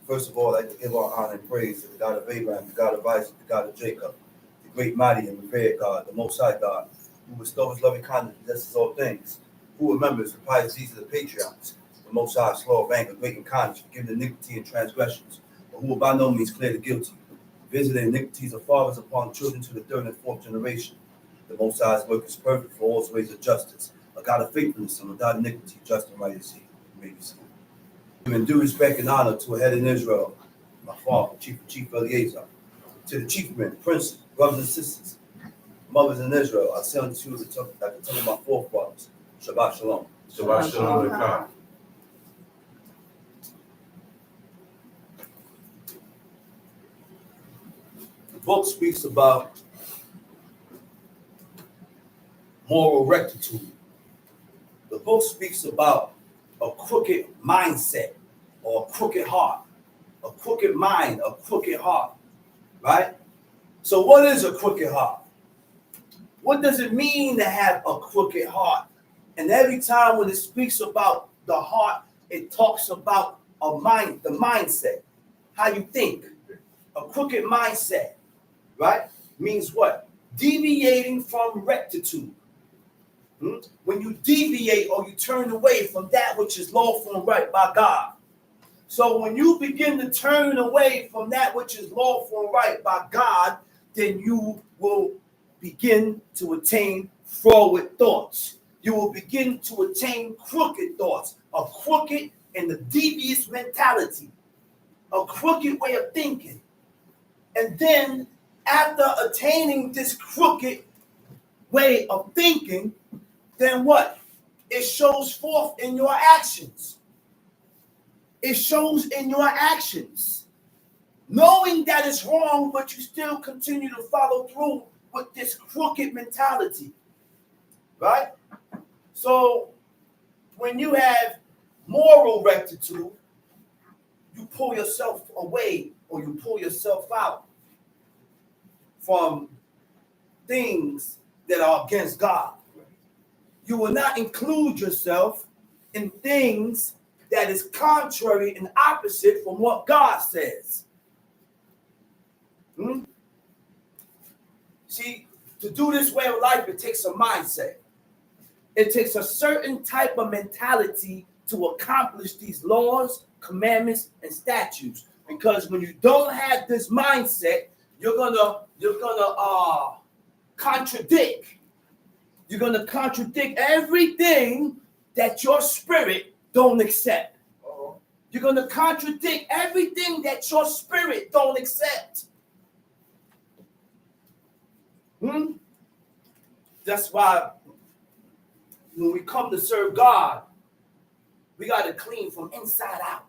First of all, I'd like to give all honor and praise to the God of Abraham, the God of Isaac, the God of Jacob, the great, mighty, and revered God, the Most High God, who bestows loving kindness and possesses all things, who remembers the pious deeds of the patriarchs, the Most High, slow of anger, great in kindness, forgiving iniquity and transgressions, but who will by no means clear the guilty, visiting iniquities of fathers upon children to the third and fourth generation. The Most High's work is perfect for all ways of justice, a God of faithfulness and without iniquity, just and right is he. May be seen. In due respect and honor to a head in Israel, my father, Chief Eliezer, to the chief men, princes, brothers and sisters, mothers in Israel, I say unto you at the tongue of my forefathers, Shabbat Shalom. Shabbat Shalom. The book speaks about moral rectitude. The book speaks about a crooked mindset or a crooked heart, a crooked mind, a crooked heart, right? So what is a crooked heart? What does it mean to have a crooked heart? And every time when it speaks about the heart, it talks about a mind, the mindset, how you think. A crooked mindset, right? Means what? Deviating from rectitude. When you deviate or you turn away from that which is lawful and right by God. So when you begin to turn away from that which is lawful and right by God, then you will begin to attain froward thoughts. You will begin to attain crooked thoughts, a crooked and a devious mentality, a crooked way of thinking. And then after attaining this crooked way of thinking, then what? It shows forth in your actions. It shows in your actions. Knowing that it's wrong, but you still continue to follow through with this crooked mentality. Right? So when you have moral rectitude, you pull yourself away or you pull yourself out from things that are against God. You will not include yourself in things that is contrary and opposite from what God says. See, to do this way of life, it takes a mindset. It takes a certain type of mentality to accomplish these laws, commandments, and statutes. Because when you don't have this mindset, you're gonna contradict. You're going to contradict everything that your spirit don't accept. You're going to contradict everything that your spirit don't accept. That's why when we come to serve God, we got to clean from inside out.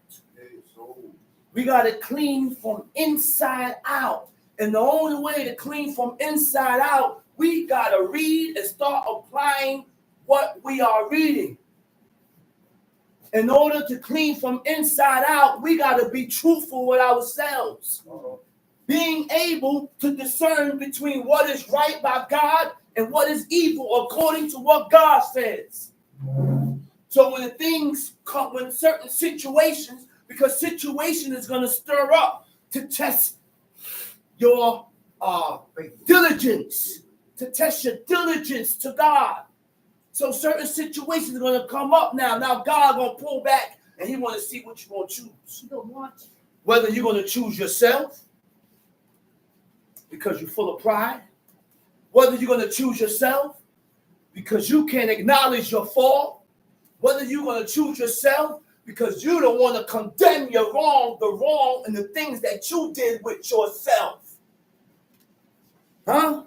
We got to clean from inside out. And the only way to clean from inside out, we got to read and start applying what we are reading. In order to clean from inside out, we got to be truthful with ourselves. Being able to discern between what is right by God and what is evil according to what God says. So when things come, when certain situations, because situation is going to stir up to test your diligence, to test your diligence to God. So certain situations are going to come up now. Now God going to pull back and he want to see what you're going to choose. Whether you're going to choose yourself because you're full of pride. Whether you're going to choose yourself because you can't acknowledge your fault. Whether you're going to choose yourself because you don't want to condemn the wrong and the things that you did with yourself. Huh?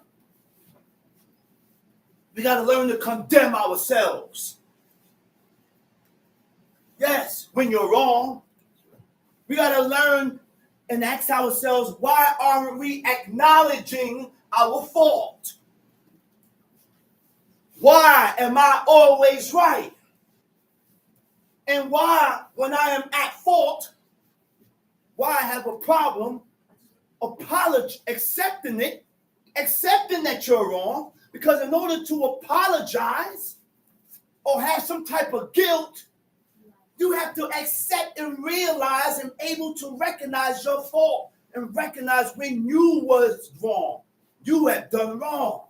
We got to learn to condemn ourselves. Yes, when you're wrong, we got to learn and ask ourselves, why aren't we acknowledging our fault? Why am I always right? And why, when I am at fault, why I have a problem accepting that you're wrong? Because in order to apologize or have some type of guilt, you have to accept and realize and able to recognize your fault and recognize when you was wrong. You have done wrong.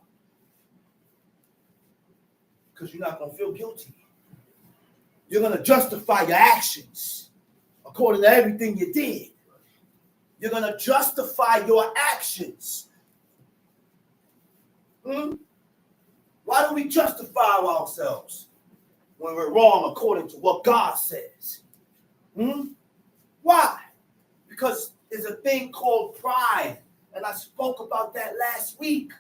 Because you're not going to feel guilty. You're going to justify your actions according to everything you did. You're going to justify your actions. Why do we justify ourselves when we're wrong according to what God says? Why? Because there's a thing called pride. And I spoke about that last week.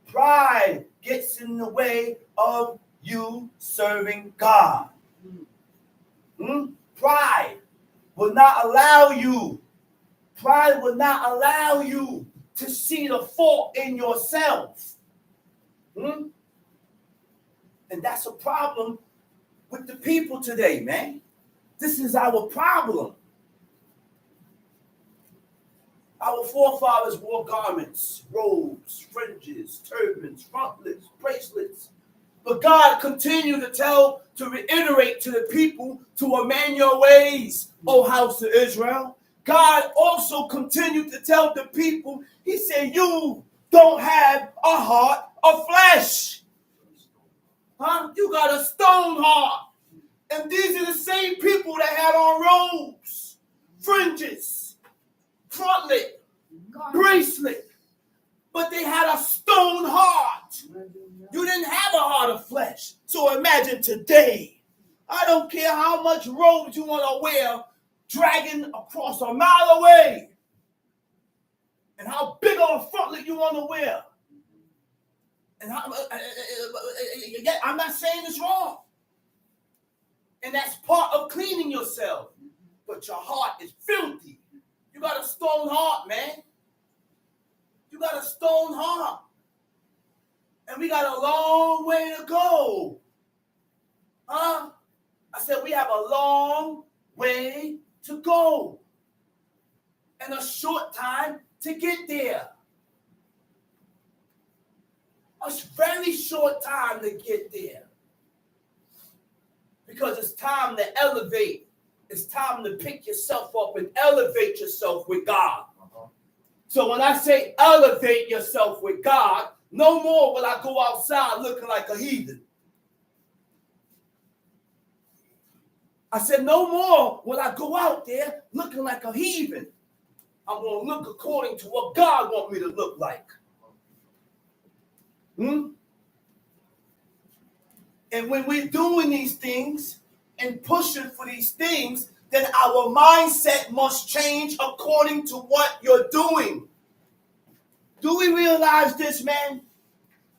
Pride gets in the way of you serving God. Pride will not allow you. Pride will not allow you to see the fault in yourself. And that's a problem with the people today, man. This is our problem. Our forefathers wore garments, robes, fringes, turbans, frontlets, bracelets. But God continued to reiterate to the people to amend your ways, O house of Israel. God also continued to tell the people, he said, you don't have a heart of flesh. You got a stone heart. And these are the same people that had on robes, fringes, frontlet, bracelet. But they had a stone heart. You didn't have a heart of flesh. So imagine today. I don't care how much robes you want to wear, dragging across a mile away. And how big of a frontlet you want to wear. And I'm not saying it's wrong. And that's part of cleaning yourself. But your heart is filthy. You got a stone heart, man. You got a stone heart. And we got a long way to go. I said we have a long way to go. And a short time to get there. A very short time to get there. Because it's time to elevate. It's time to pick yourself up and elevate yourself with God. So when I say elevate yourself with God, no more will I go outside looking like a heathen. I said no more will I go out there looking like a heathen. I'm going to look according to what God wants me to look like. And when we're doing these things and pushing for these things, then our mindset must change according to what you're doing. Do we realize this, man?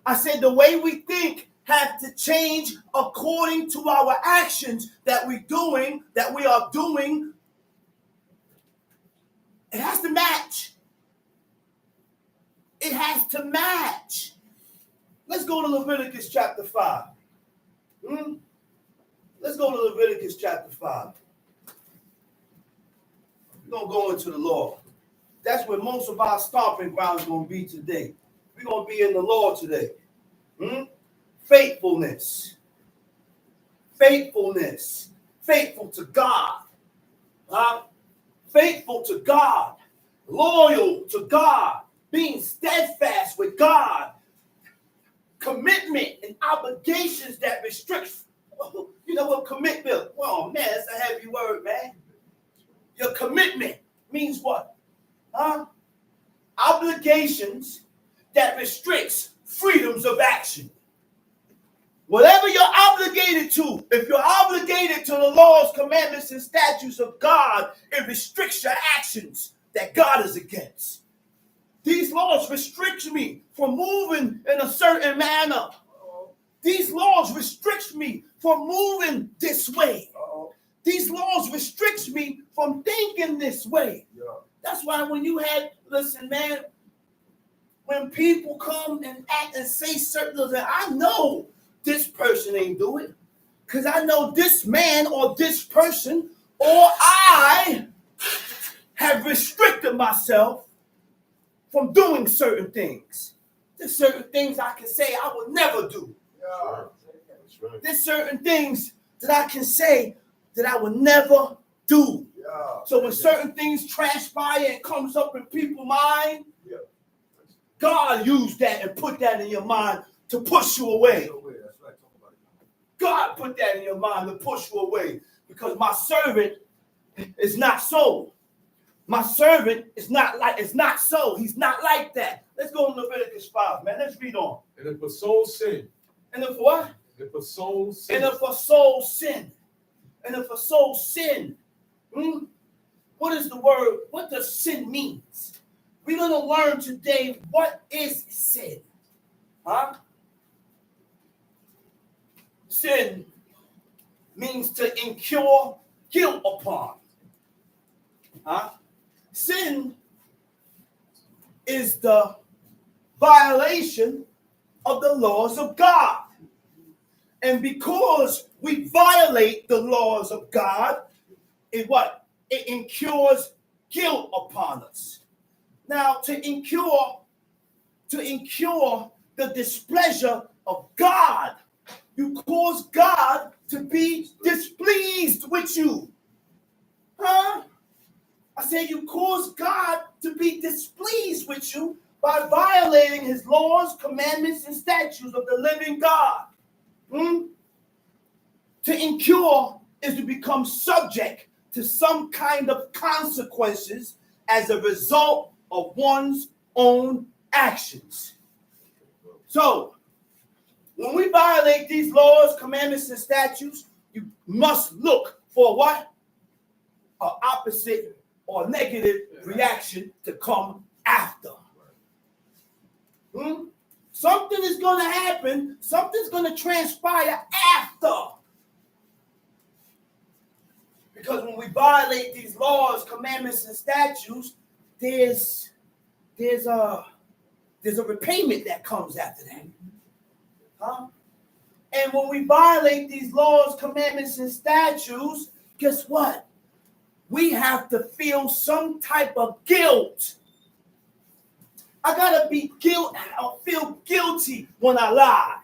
I said the way we think have to change according to our actions that we are doing. It has to match. It has to match. Let's go to Leviticus chapter 5. Let's go to Leviticus chapter 5. We're going to go into the law. That's where most of our stomping ground is going to be today. We're going to be in the law today. Faithfulness. Faithfulness. Faithful to God. Faithful to God. Loyal to God. Being steadfast with God. Commitment and obligations that restrict. You know what commitment? Oh, man, that's a heavy word, man. Your commitment means what? Obligations that restricts freedoms of action. Whatever you're obligated to, if you're obligated to the laws, commandments, and statutes of God, it restricts your actions that God is against. These laws restrict me from moving in a certain manner. These laws restrict me from moving this way. These laws restrict me from thinking this way. That's why when you had, listen, man, when people come and act and say certain things, I know this person ain't do it. Because I know this man or this person or I have restricted myself from doing certain things. There's certain things I can say I would never do. That's right. There's certain things that I can say that I would never do. So when certain things transpire and comes up in people's mind, God used that and put that in your mind to push you away. God put that in your mind to push you away because my servant is not so. My servant is not so. He's not like that. Let's go to Leviticus 5, man. Let's read on. And if a soul sin. And if what? If a soul sin. And if a soul sin. And if a soul sin. What is the word? What does sin mean? We're going to learn today what is sin. Sin means to incur guilt upon. Sin is the violation of the laws of God. And because we violate the laws of God, it incurs guilt upon us. Now, to incur the displeasure of God, you cause God to be displeased with you. I say you cause God to be displeased with you by violating his laws, commandments, and statutes of the living God. To incur is to become subject to some kind of consequences as a result of one's own actions. So, when we violate these laws, commandments, and statutes, you must look for what? An opposite or negative reaction to come after. Something is going to happen. Something's going to transpire after. Because when we violate these laws, commandments, and statutes, there's a repayment that comes after that. And when we violate these laws, commandments, and statutes, guess what? We have to feel some type of guilt. I gotta feel guilty when I lie.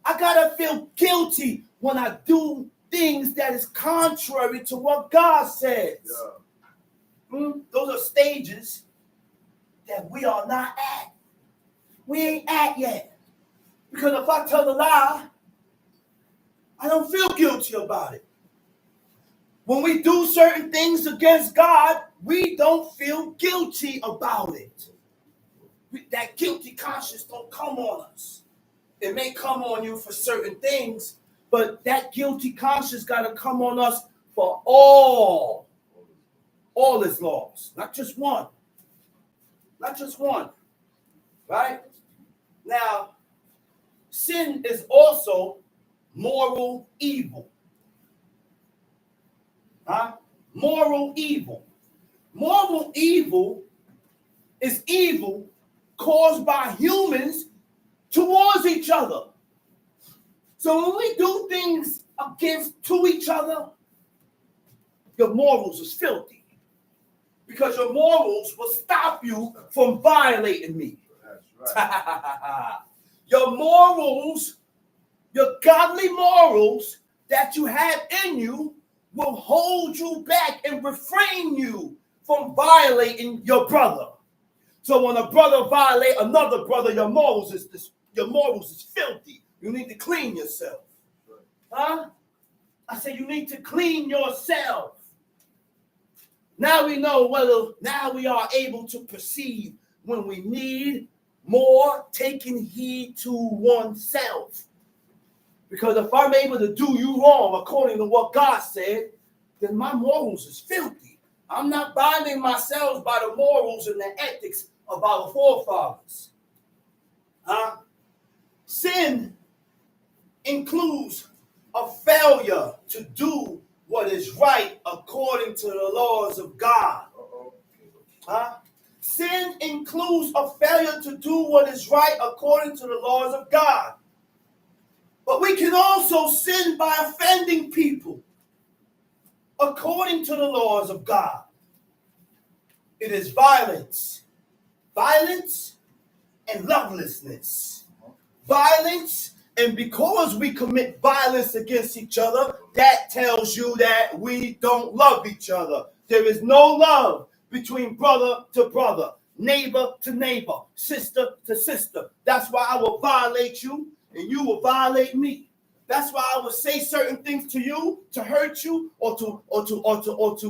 I gotta feel guilty when I do things that is contrary to what God says. Those are stages that we are not at. We ain't at yet. Because if I tell a lie, I don't feel guilty about it. When we do certain things against God, we don't feel guilty about it. That guilty conscience don't come on us. It may come on you for certain things, but that guilty conscience got to come on us for all his laws, not just one. Not just one. Right? Now, sin is also moral evil. Moral evil. Moral evil is evil caused by humans towards each other. So when we do things to each other, your morals is filthy. Because your morals will stop you from violating me. That's right. Your morals, your godly morals that you have in you will hold you back and refrain you from violating your brother. So when a brother violates another brother, your morals is filthy. You need to clean yourself. I say you need to clean yourself. Now we know now we are able to perceive when we need more taking heed to oneself. Because if I'm able to do you wrong according to what God said, then my morals is filthy. I'm not binding myself by the morals and the ethics of our forefathers. Sin includes a failure to do what is right according to the laws of God. Sin includes a failure to do what is right according to the laws of God. But we can also sin by offending people according to the laws of God. It is violence. Violence and lovelessness. Violence, and because we commit violence against each other, that tells you that we don't love each other. There is no love between brother to brother, neighbor to neighbor, sister to sister. That's why I will violate you and you will violate me. That's why I will say certain things to you to hurt you or to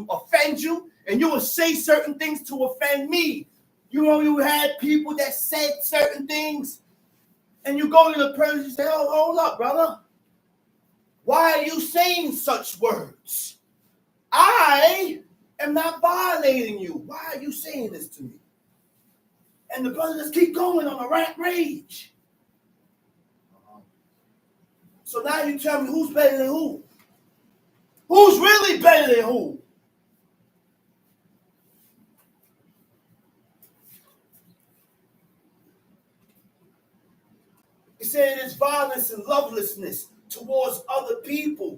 offend you, and you will say certain things to offend me. You know, you had people that said certain things, and you go to the person and say, "Oh, hold up, brother. Why are you saying such words? I am not violating you. Why are you saying this to me?" And the brother just keep going on a rant rage. So now you tell me who's better than who? Who's really better than who? He said it's violence and lovelessness towards other people,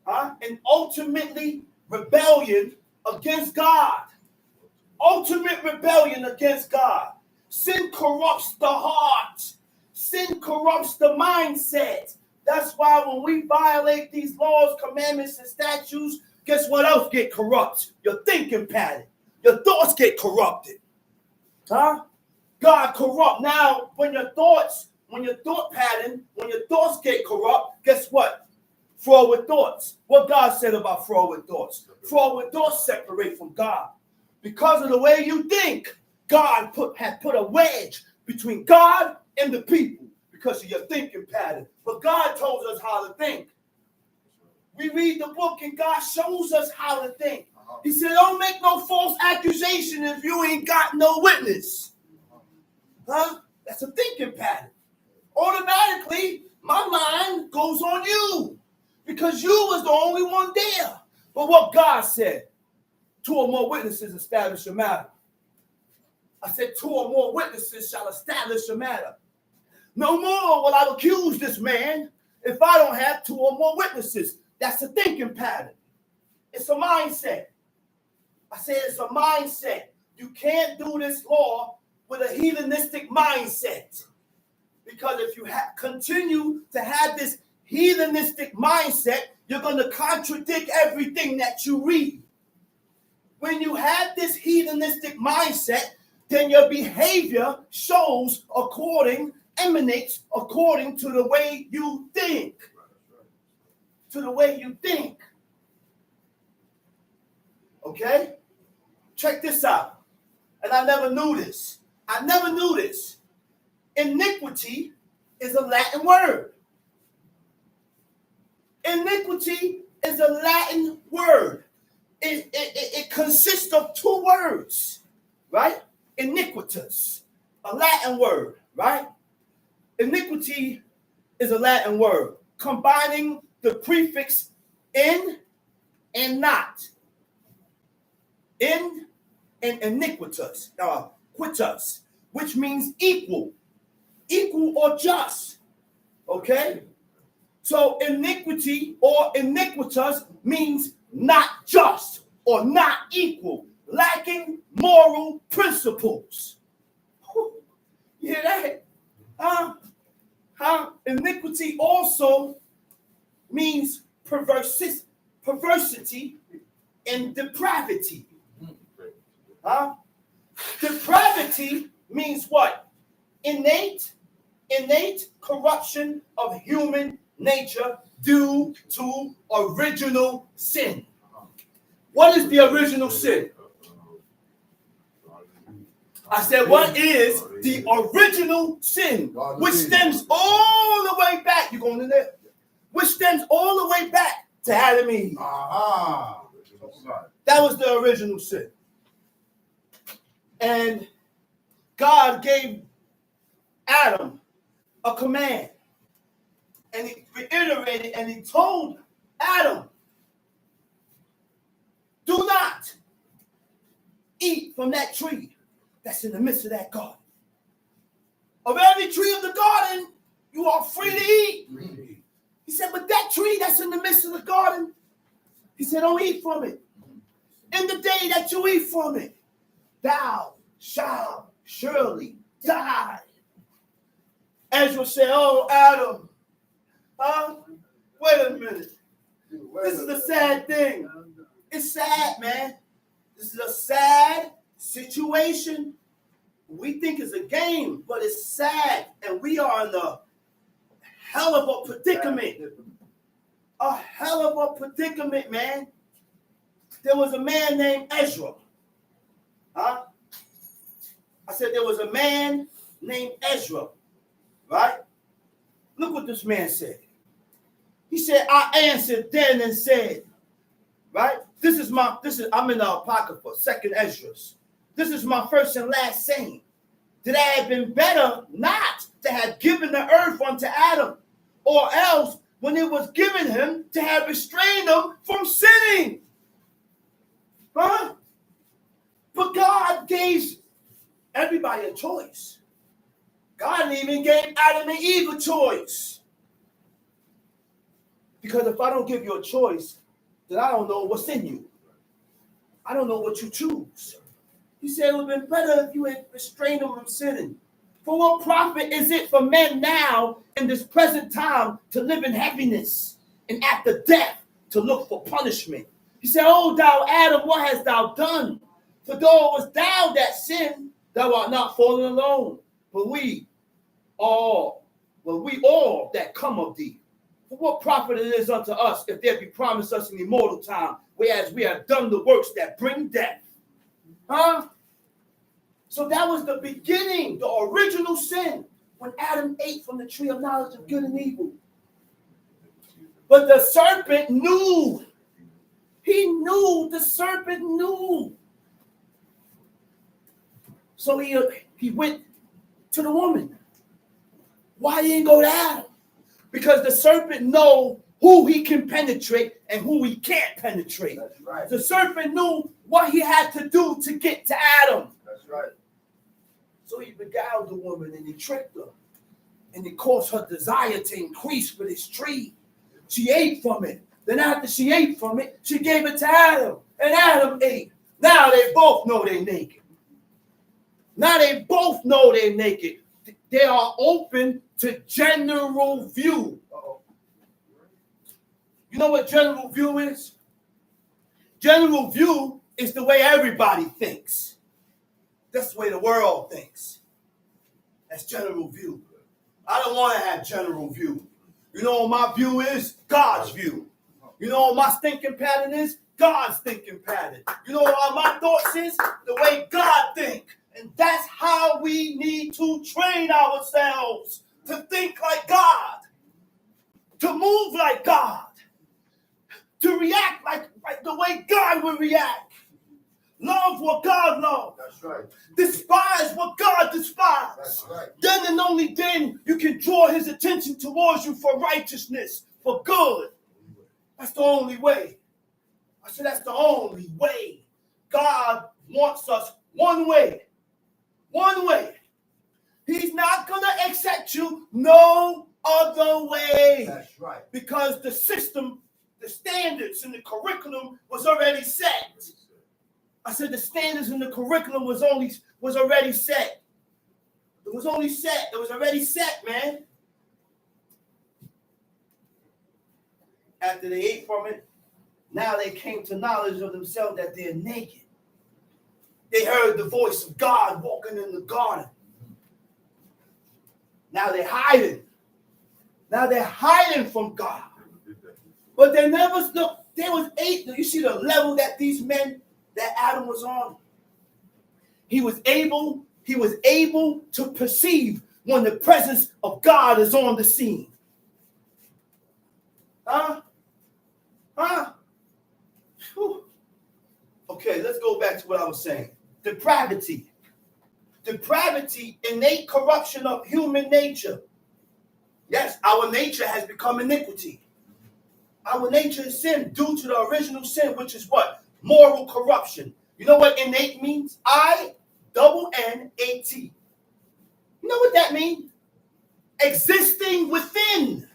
and ultimately rebellion against God. Ultimate rebellion against God. Sin corrupts the heart. Sin corrupts the mindset. That's why when we violate these laws, commandments, and statutes, guess what else get corrupt? Your thinking pattern. Your thoughts get corrupted. God corrupt. Now, when your thought pattern, when your thoughts get corrupt, guess what? Forward thoughts. What God said about forward thoughts. Forward thoughts separate from God. Because of the way you think, God had put a wedge between God and the people because of your thinking pattern. But God told us how to think. We read the book and God shows us how to think. He said, don't make no false accusation if you ain't got no witness. That's a thinking pattern. Automatically, my mind goes on you because you was the only one there. But what God said, 2 or more witnesses establish a matter. I said 2 or more witnesses shall establish a matter. No more will I accuse this man if I don't have 2 or more witnesses. That's a thinking pattern. It's a mindset. I said it's a mindset. You can't do this law with a heathenistic mindset. Because if you continue to have this heathenistic mindset, you're going to contradict everything that you read. When you have this heathenistic mindset, then your behavior emanates according to the way you think. To the way you think. Okay? Check this out. And I never knew this. Iniquity is a Latin word. Iniquity is a Latin word. It consists of 2 words, right? Iniquitous, a Latin word, right? Iniquity is a Latin word, combining the prefix in and not. In and iniquitous, quitus, which means equal or just, okay? So iniquity or iniquitous means not just or not equal, lacking moral principles. You hear that? Iniquity also means perversity and depravity. Depravity means what? Innate corruption of human nature due to original sin. What is the original sin? I said, what is the original sin? Which stems all the way back. You going in there? which stems all the way back to Adam and Eve. Aha. That was the original sin. And God gave Adam a command. And he reiterated and he told Adam, do not eat from that tree that's in the midst of that garden. Of every tree of the garden, you are free to eat. He said, but that tree that's in the midst of the garden, he said, don't eat from it. In the day that you eat from it, thou shalt surely die. Ezra said, oh, Adam, wait a minute. This is a sad thing. It's sad, man. This is a sad situation. We think it's a game, but it's sad. And we are in a hell of a predicament. A hell of a predicament, man. There was a man named Ezra. I said there was a man named Ezra. Right? Look what this man said. He said, I answered then and said, right? I'm in the Apocrypha, second Esdras. This is my first and last saying. That I had been better not to have given the earth unto Adam, or else when it was given him to have restrained him from sinning. Huh? But God gave everybody a choice. God even gave Adam and Eve a choice. Because if I don't give you a choice, then I don't know what's in you. I don't know what you choose. He said it would have been better if you had restrained them from sinning. For what profit is it for men now in this present time to live in happiness, and after death to look for punishment? He said, oh, thou Adam, what hast thou done? For though it was thou that sinned, thou art not fallen alone, but we all that come of thee. For what profit it is unto us if there be promised us an immortal time, whereas we have done the works that bring death? Huh? So that was the beginning, the original sin, when Adam ate from the tree of knowledge of good and evil. But the serpent knew. The serpent knew. So he went to the woman. Why he didn't go to Adam? Because the serpent knows who he can penetrate and who he can't penetrate. That's right. The serpent knew what he had to do to get to Adam. That's right. So he beguiled the woman and he tricked her. And it caused her desire to increase with his tree. She ate from it. Then after she ate from it, she gave it to Adam. And Adam ate. Now they both know they're naked. Now they both know they're naked. They are open to general view. You know what general view is? General view is the way everybody thinks. That's the way the world thinks. That's general view. I don't want to have general view. You know what my view is? God's view. You know what my thinking pattern is? God's thinking pattern. You know what my thoughts is? The way God thinks. And that's how we need to train ourselves to think like God, to move like God, to react like the way God would react. Love what God loves. That's right. Despise what God despises. That's right. Then and only then you can draw his attention towards you for righteousness, for good. That's the only way. I said that's the only way. God wants us one way. One way. He's not going to accept you no other way. That's right. Because the system, the standards and the curriculum was already set. I said the standards in the curriculum was already set. It was already set, man. After they ate from it, now they came to knowledge of themselves that they're naked. They heard the voice of God walking in the garden. Now they're hiding. Now they're hiding from God. But they never look. There was eight. You see the level that these men, that Adam was on. He was able to perceive when the presence of God is on the scene. Huh? Huh? Whew. Okay, let's go back to what I was saying. Depravity. Depravity, innate corruption of human nature. Yes, our nature has become iniquity. Our nature is sin due to the original sin, which is what? Moral corruption. You know what innate means? INNAT. You know what that means? Existing within.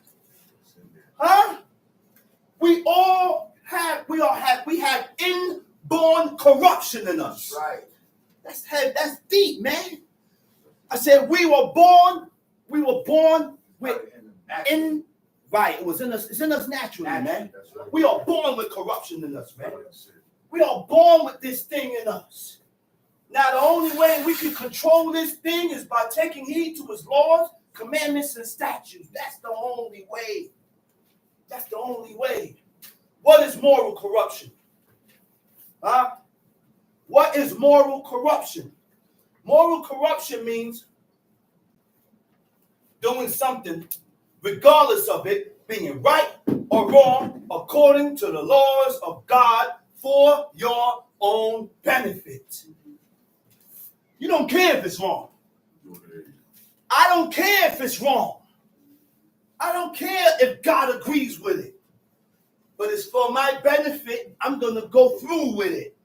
Huh? We have inborn corruption in us. Right. That's deep, man. I said we were born with right. It was in us, it's in us naturally, man. Right. We are born with corruption in us, man. We are born with this thing in us. Now, the only way we can control this thing is by taking heed to his laws, commandments, and statutes. That's the only way. That's the only way. What is moral corruption? Huh? What is moral corruption? Moral corruption means doing something, regardless of it being right or wrong, according to the laws of God for your own benefit. You don't care if it's wrong. I don't care if it's wrong. I don't care if God agrees with it. But it's for my benefit. I'm going to go through with it.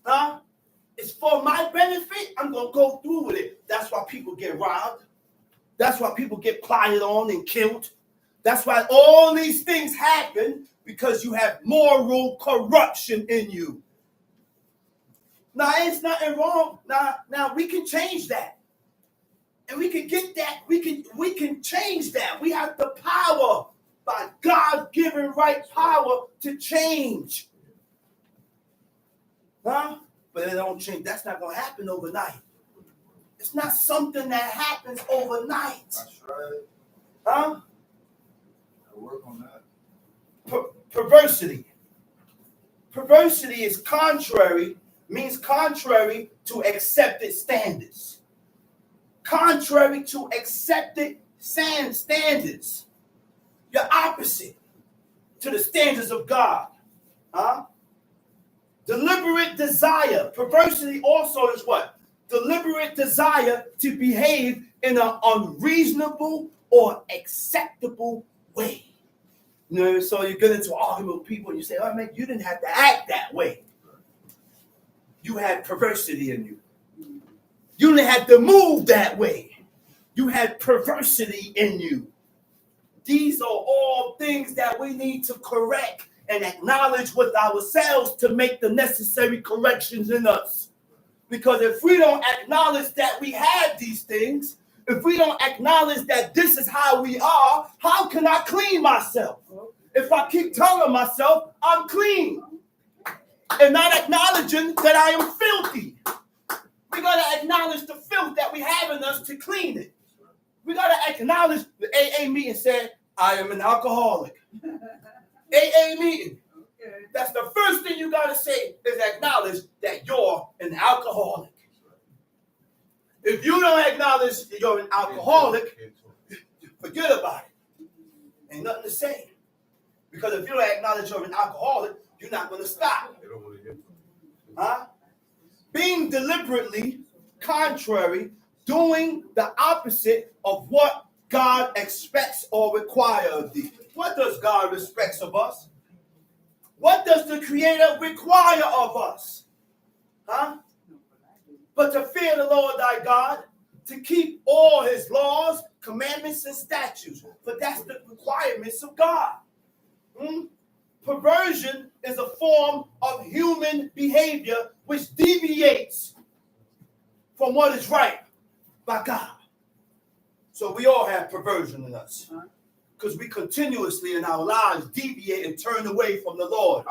Huh? It's for my benefit. I'm going to go through with it. That's why people get robbed. That's why people get plotted on and killed. That's why all these things happen, because you have moral corruption in you. Now, it's nothing wrong. Now we can change that. And we can get that. We can change that. We have the power, by God-given right power, to change. Huh? But it don't change. That's not going to happen overnight. It's not something that happens overnight. That's right. Huh? I work on that. Perversity. Perversity is means contrary to accepted standards. Contrary to accepted standards. You're opposite to the standards of God. Huh? Deliberate desire. Perversity also is what? Deliberate desire to behave in an unreasonable or acceptable way. You know, so you get into an argument with people and you say, oh man, you didn't have to act that way. You had perversity in you. You didn't have to move that way. You had perversity in you. These are all things that we need to correct and acknowledge with ourselves to make the necessary corrections in us. Because if we don't acknowledge that we have these things, if we don't acknowledge that this is how we are, how can I clean myself? If I keep telling myself I'm clean and not acknowledging that I am filthy. We got to acknowledge the filth that we have in us to clean it. We got to acknowledge the AA meeting said, I am an alcoholic. AA meeting. That's the first thing you got to say is acknowledge that you're an alcoholic. If you don't acknowledge that you're an alcoholic, forget about it. Ain't nothing to say. Because if you don't acknowledge you're an alcoholic, you're not going to stop. Huh? Being deliberately contrary, doing the opposite of what God expects or requires of thee. What does God expect of us? What does the Creator require of us? Huh? But to fear the Lord thy God, to keep all his laws, commandments, and statutes. But that's the requirements of God. Perversion is a form of human behavior which deviates from what is right by God. So we all have perversion in us. Because we continuously in our lives deviate and turn away from the Lord.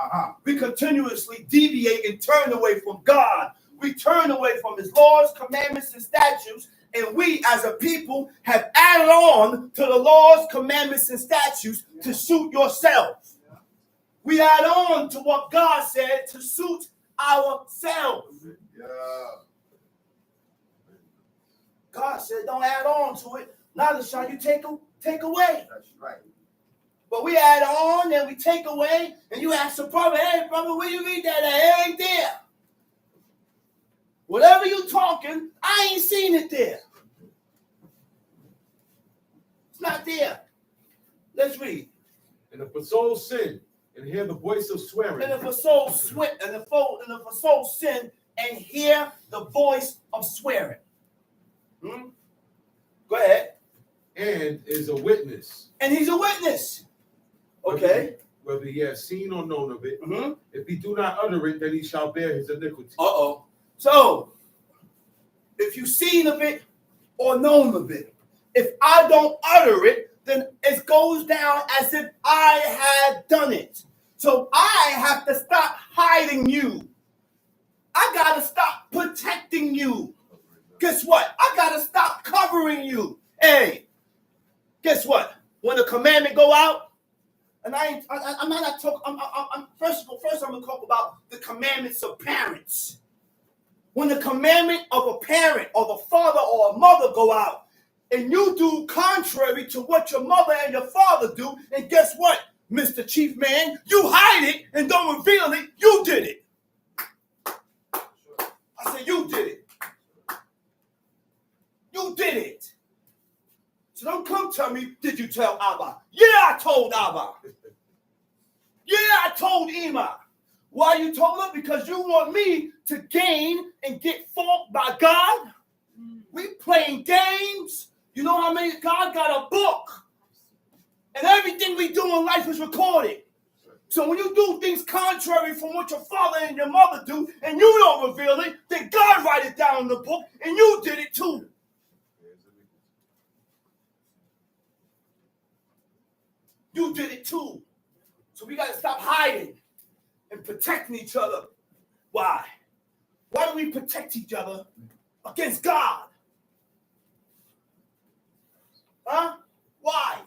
We continuously deviate and turn away from God. We turn away from his laws, commandments, and statutes. And we as a people have added on to the laws, commandments, and statutes to suit yourself. We add on to what God said to suit ourselves. Yeah. God said, don't add on to it. Neither shall you take away. That's right. But we add on and we take away, and you ask the brother, hey, brother, where you read that at? It ain't there. Whatever you talking, I ain't seen it there. It's not there. Let's read. And if a soul sin and hear the voice of swearing, And if a soul sin and hear the voice of swearing. Go ahead. and is a witness. And he's a witness. Okay. Whether he has seen or known of it. Mm-hmm. If he do not utter it, then he shall bear his iniquity. Uh-oh. So, if you've seen of it or known of it, if I don't utter it, then it goes down as if I had done it. So I have to stop hiding you. I got to stop protecting you. Guess what? I got to stop covering you. Hey, guess what? When a commandment go out, and I'm not talking, first I'm going to talk about the commandments of parents. When the commandment of a parent or the father or a mother go out, and you do contrary to what your mother and your father do, and guess what, Mr. Chief Man? You hide it and don't reveal it. You did it. I said, you did it. You did it. So don't come tell me, did you tell Abba? Yeah, I told Abba. Yeah, I told Ima. Why you told her? Because you want me to gain and get fought by God? We playing games. You know how many? God got a book. And everything we do in life is recorded. So when you do things contrary from what your father and your mother do, and you don't reveal it, then God write it down in the book, and you did it too. You did it too. So we got to stop hiding and protecting each other. Why? Why do we protect each other against God? Huh? Why?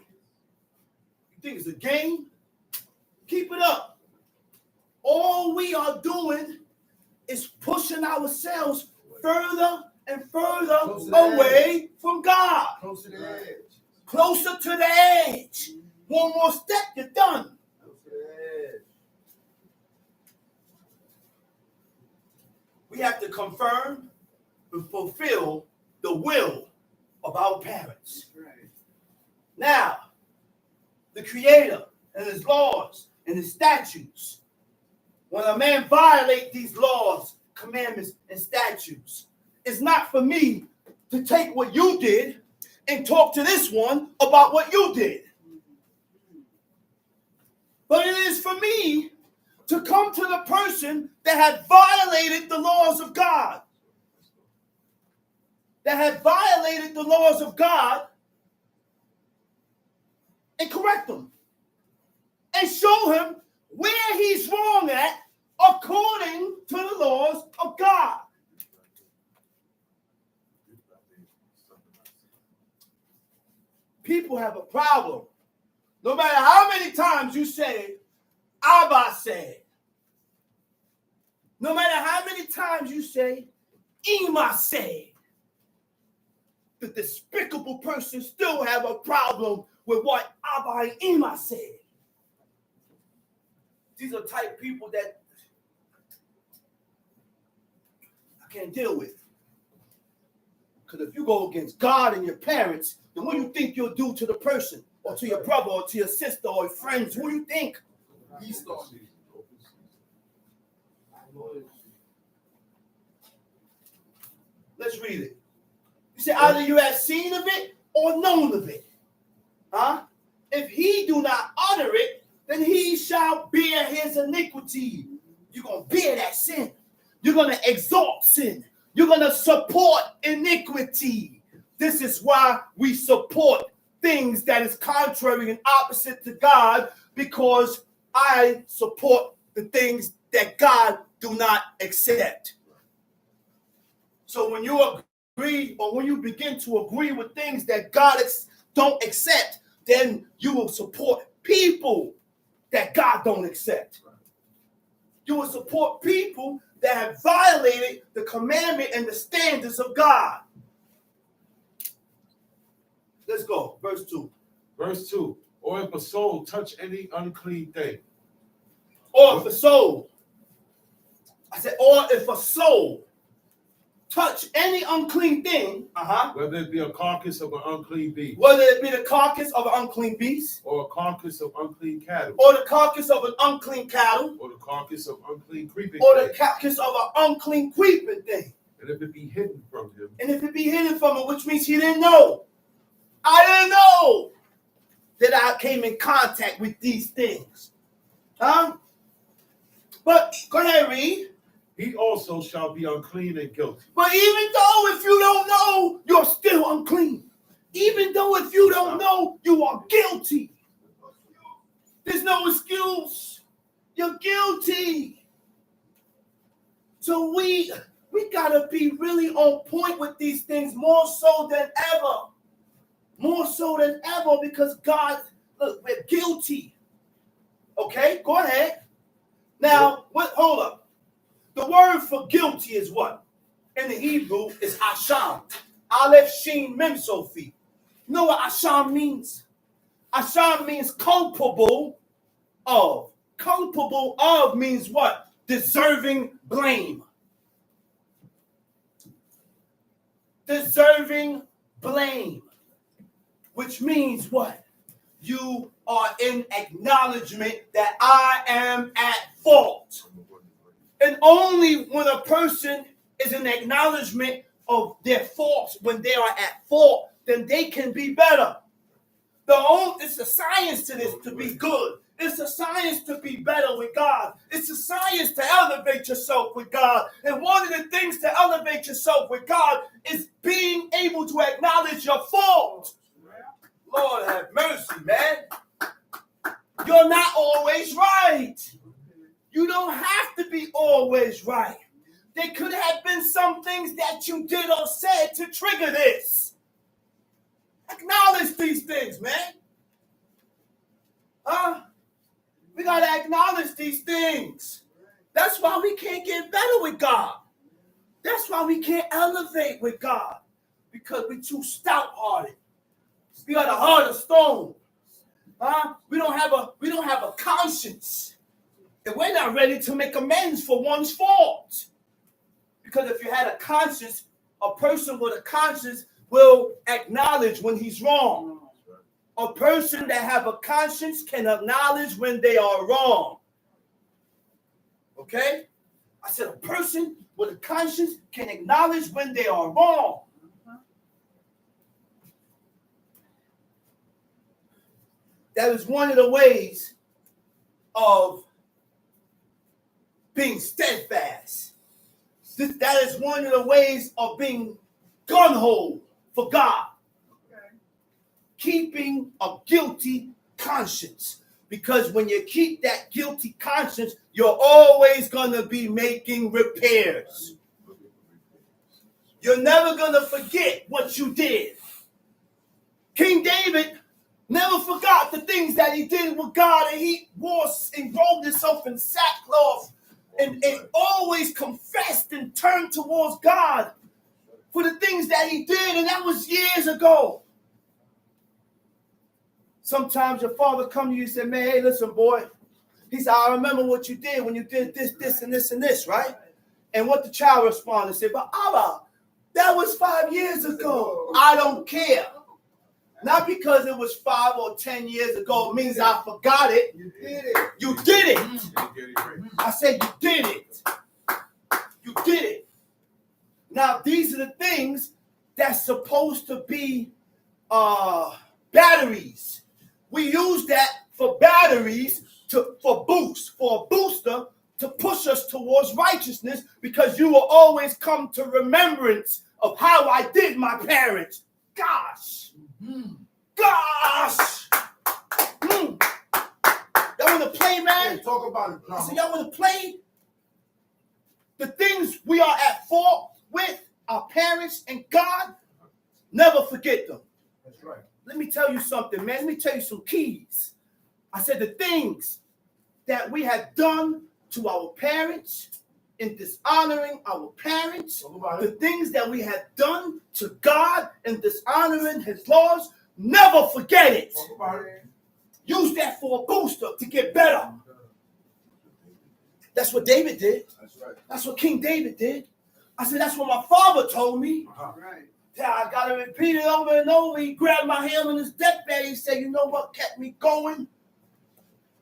You think it's a game? Keep it up. All we are doing is pushing ourselves further and further away from God. Close to the edge. Closer to the edge. One more step, you're done. Close to the edge. We have to confirm and fulfill the will of our parents. Right. Now, the Creator and His laws and His statutes, when a man violates these laws, commandments, and statutes, it's not for me to take what you did and talk to this one about what you did. But it is for me to come to the person that had violated the laws of God. That had violated the laws of God and correct him. And show him where he's wrong at according to the laws of God. People have a problem. No matter how many times you say, Abba said. No matter how many times you say, Ima said. The despicable person still have a problem with what Abba and Ima said. These are type people that I can't deal with. Because if you go against God and your parents, then what do you think you'll do to the person? Or to your brother, or to your sister, or your friends? Who do you think? He's starting. Let's read it. You say either you have seen of it or known of it. Huh? If he do not utter it, then he shall bear his iniquity. You're going to bear that sin. You're going to exalt sin. You're going to support iniquity. This is why we support things that is contrary and opposite to God, because I support the things that God do not accept. So when you agree, or when you begin to agree with things that God don't accept, then you will support people that God don't accept. You will support people that have violated the commandment and the standards of God. Let's go. Verse 2. Verse 2. Or if a soul touch any unclean thing. Or if a soul, I said, or if a soul touch any unclean thing, Whether it be a carcass of an unclean beast. whether it be the carcass of an unclean beast, Or a carcass of unclean cattle. or the carcass of an unclean cattle, Or the carcass of unclean creeping or the thing. carcass of an unclean creeping thing. And if it be hidden from him. And if it be hidden from him, which means he didn't know. I didn't know that I came in contact with these things. But go ahead, read. He also shall be unclean and guilty. But even though if you don't know, you're still unclean. Even though if you don't know, you are guilty. There's no excuse. You're guilty. So we gotta be really on point with these things more so than ever. More so than ever, because God, look, we're guilty. Okay, go ahead. Now, hold up. The word for guilty is what? In the Hebrew is Asham. Aleph, Shin, Mem, Sophie. You know what Asham means? Asham means culpable of. Culpable of means what? Deserving blame. Deserving blame. Which means what? You are in acknowledgement that I am at fault. And only when a person is in acknowledgement of their faults, when they are at fault, then they can be better. It's a science to this to be good. It's a science to be better with God. It's a science to elevate yourself with God. And one of the things to elevate yourself with God is being able to acknowledge your fault. Lord have mercy, man. You're not always right. You don't have to be always right. There could have been some things that you did or said to trigger this. Acknowledge these things, man. We got to acknowledge these things. That's why we can't get better with God. That's why we can't elevate with God. Because we're too stout-hearted. We got a heart of stone. We don't have a conscience. And we're not ready to make amends for one's fault. Because if you had a conscience, a person with a conscience will acknowledge when he's wrong. A person that have a conscience can acknowledge when they are wrong. Okay? I said a person with a conscience can acknowledge when they are wrong. That is one of the ways of being steadfast. That is one of the ways of being gun-ho for God. Keeping a guilty conscience. Because when you keep that guilty conscience, you're always going to be making repairs. You're never going to forget what you did. King David never forgot the things that he did with God, and he enrolled himself in sackcloth and always confessed and turned towards God for the things that he did, and that was years ago. Sometimes your father come to you and say, man, hey, listen, boy. He said, I remember what you did when you did this, this, and this, and this, right? And what the child responded and said, but Abba, that was 5 years ago. I don't care. Not because it was 5 or 10 years ago means I forgot it. You did it. You did it. I said you did it. You did it. Now, these are the things that's supposed to be batteries. We use that for batteries for a booster to push us towards righteousness, because you will always come to remembrance of how I did my parents. Gosh. Gosh. Y'all want to play, man? Hey, talk about it, drama. So y'all want to play? The things we are at fault with, our parents and God, never forget them. That's right. Let me tell you something, man. Let me tell you some keys. I said the things that we have done to our parents in dishonoring our parents, the things that we have done to God in dishonoring his laws, never forget it. Talk about it. Use that for a booster to get better. That's what David did. That's right. That's what King David did. I said, that's what my father told me. Right. Yeah, I got to repeat it over and over. He grabbed my hand on his deathbed. He said, you know what kept me going?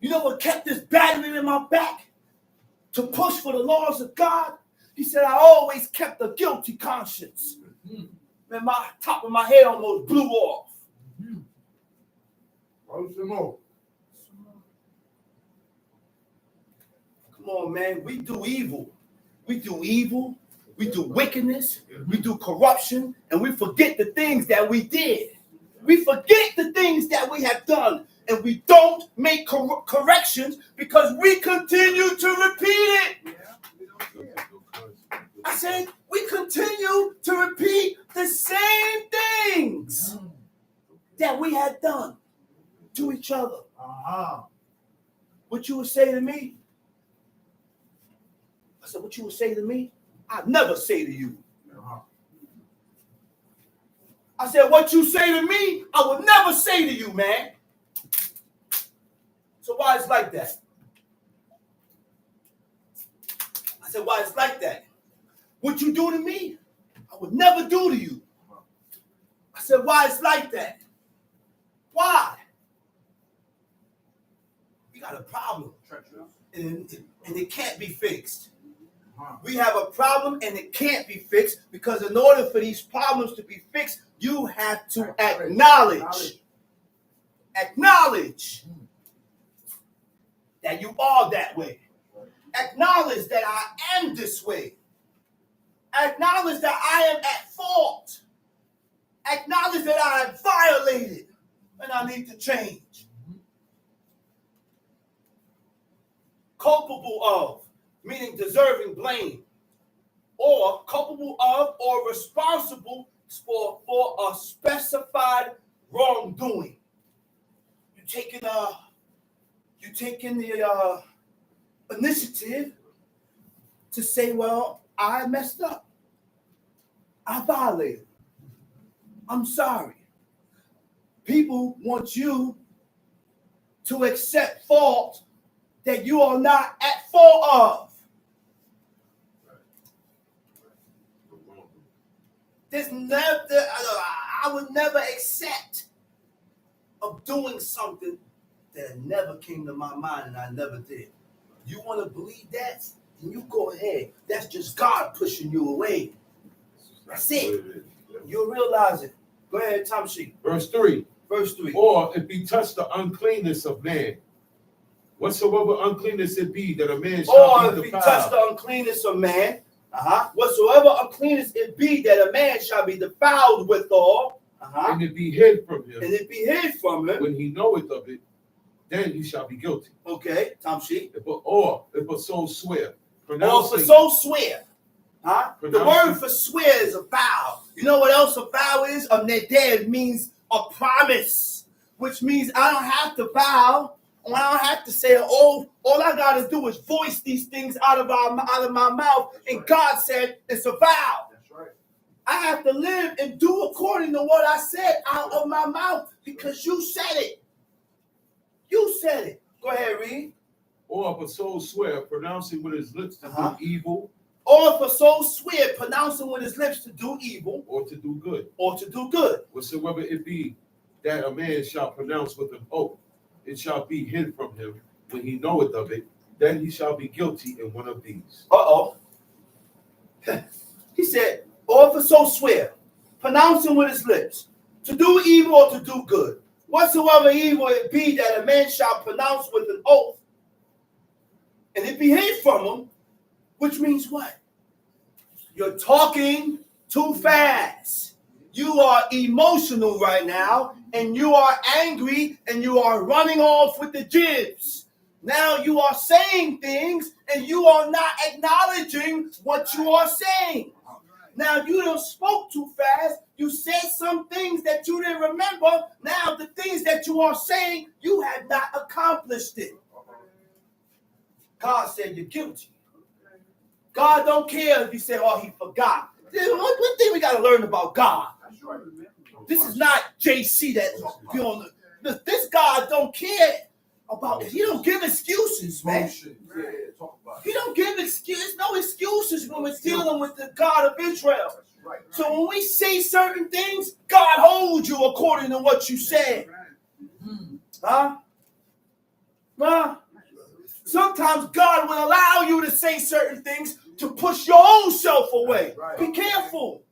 You know what kept this battery in my back to push for the laws of God? He said, I always kept a guilty conscience. Man, my top of my head almost blew off. Come on, man. We do evil. We do evil. We do wickedness. We do corruption. And we forget the things that we did. We forget the things that we have done. And we don't make corrections because we continue to repeat it. I said, we continue to repeat the same things that we had done to each other. What you would say to me? I said, what you would say to me? I'd never say to you. I said, what you say to me, I would never say to you, man. So why it's like that? I said, why it's like that? What you do to me, I would never do to you. I said, why it's like that? Why? We got a problem, and it can't be fixed. We have a problem, and it can't be fixed because in order for these problems to be fixed, you have to acknowledge that you are that way. Acknowledge that I am this way. Acknowledge that I am at fault. Acknowledge that I am violated and I need to change. Culpable of, meaning deserving blame, or culpable of or responsible for a specified wrongdoing. You're taking the initiative to say, well, I messed up. I violated. I'm sorry. People want you to accept fault that you are not at fault of. There's never, I would never accept of doing something that never came to my mind and I never did. You want to believe that? Then you go ahead. That's just God pushing you away. That's it. You'll realize it. Go ahead, Tom Sheep. Verse 3. Verse 3. Or if he touch the uncleanness of man, whatsoever uncleanness it be, that a man shall be defiled. Or if he touch the uncleanness of man, whatsoever uncleanness it be, that a man shall be defiled withal. And it be hid from him. And it be hid from him. When he knoweth of it, then he shall be guilty. Okay, Tom Sheep. Or if a soul swear. Or if a soul swear. The word for swear is a vow. You know what else a vow is? A neder means a promise, which means I don't have to vow. I don't have to say, all I got to do is voice these things out of my mouth. And God said it's a vow. That's right. I have to live and do according to what I said out of my mouth because you said it. You said it. Go ahead, read. Or if a soul swear, pronouncing with his lips to do evil. Or if a soul swear, pronouncing with his lips to do evil. Or to do good. Or to do good. Whatsoever it be that a man shall pronounce with an oath, it shall be hid from him when he knoweth of it, then he shall be guilty in one of these. He said, or if a soul swear, pronouncing with his lips, to do evil or to do good. Whatsoever evil it be that a man shall pronounce with an oath, and it be hid from him, which means what? You're talking too fast. You are emotional right now, and you are angry, and you are running off with the jibs. Now you are saying things, and you are not acknowledging what you are saying. Now you done spoke too fast. You said some things that you didn't remember. Now the things that you are saying, you have not accomplished it. God said you're guilty. God don't care if you say, oh, he forgot. One thing we got to learn about God. This is not JC that be on This God don't care about it. He don't give excuses, man. Motion. Yeah, talk about He it. don't give excuses. No excuses when we're dealing with the God of Israel. Right. So when we say certain things, God holds you according to what you said. Huh? Huh? Sometimes God will allow you to say certain things to push your own self away. Right. Be careful.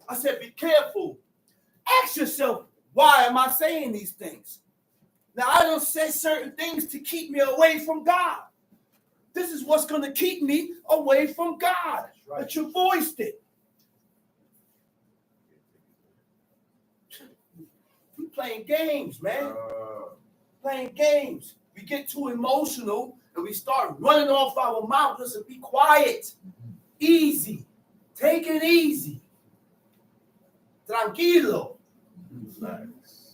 I said, be careful. Ask yourself, why am I saying these things? Now, I don't say certain things to keep me away from God. This is what's going to keep me away from God. Right. But you voiced it. We playing games, man. Playing games. We get too emotional and we start running off our mouth. Listen, be quiet. Easy. Take it easy. Tranquilo.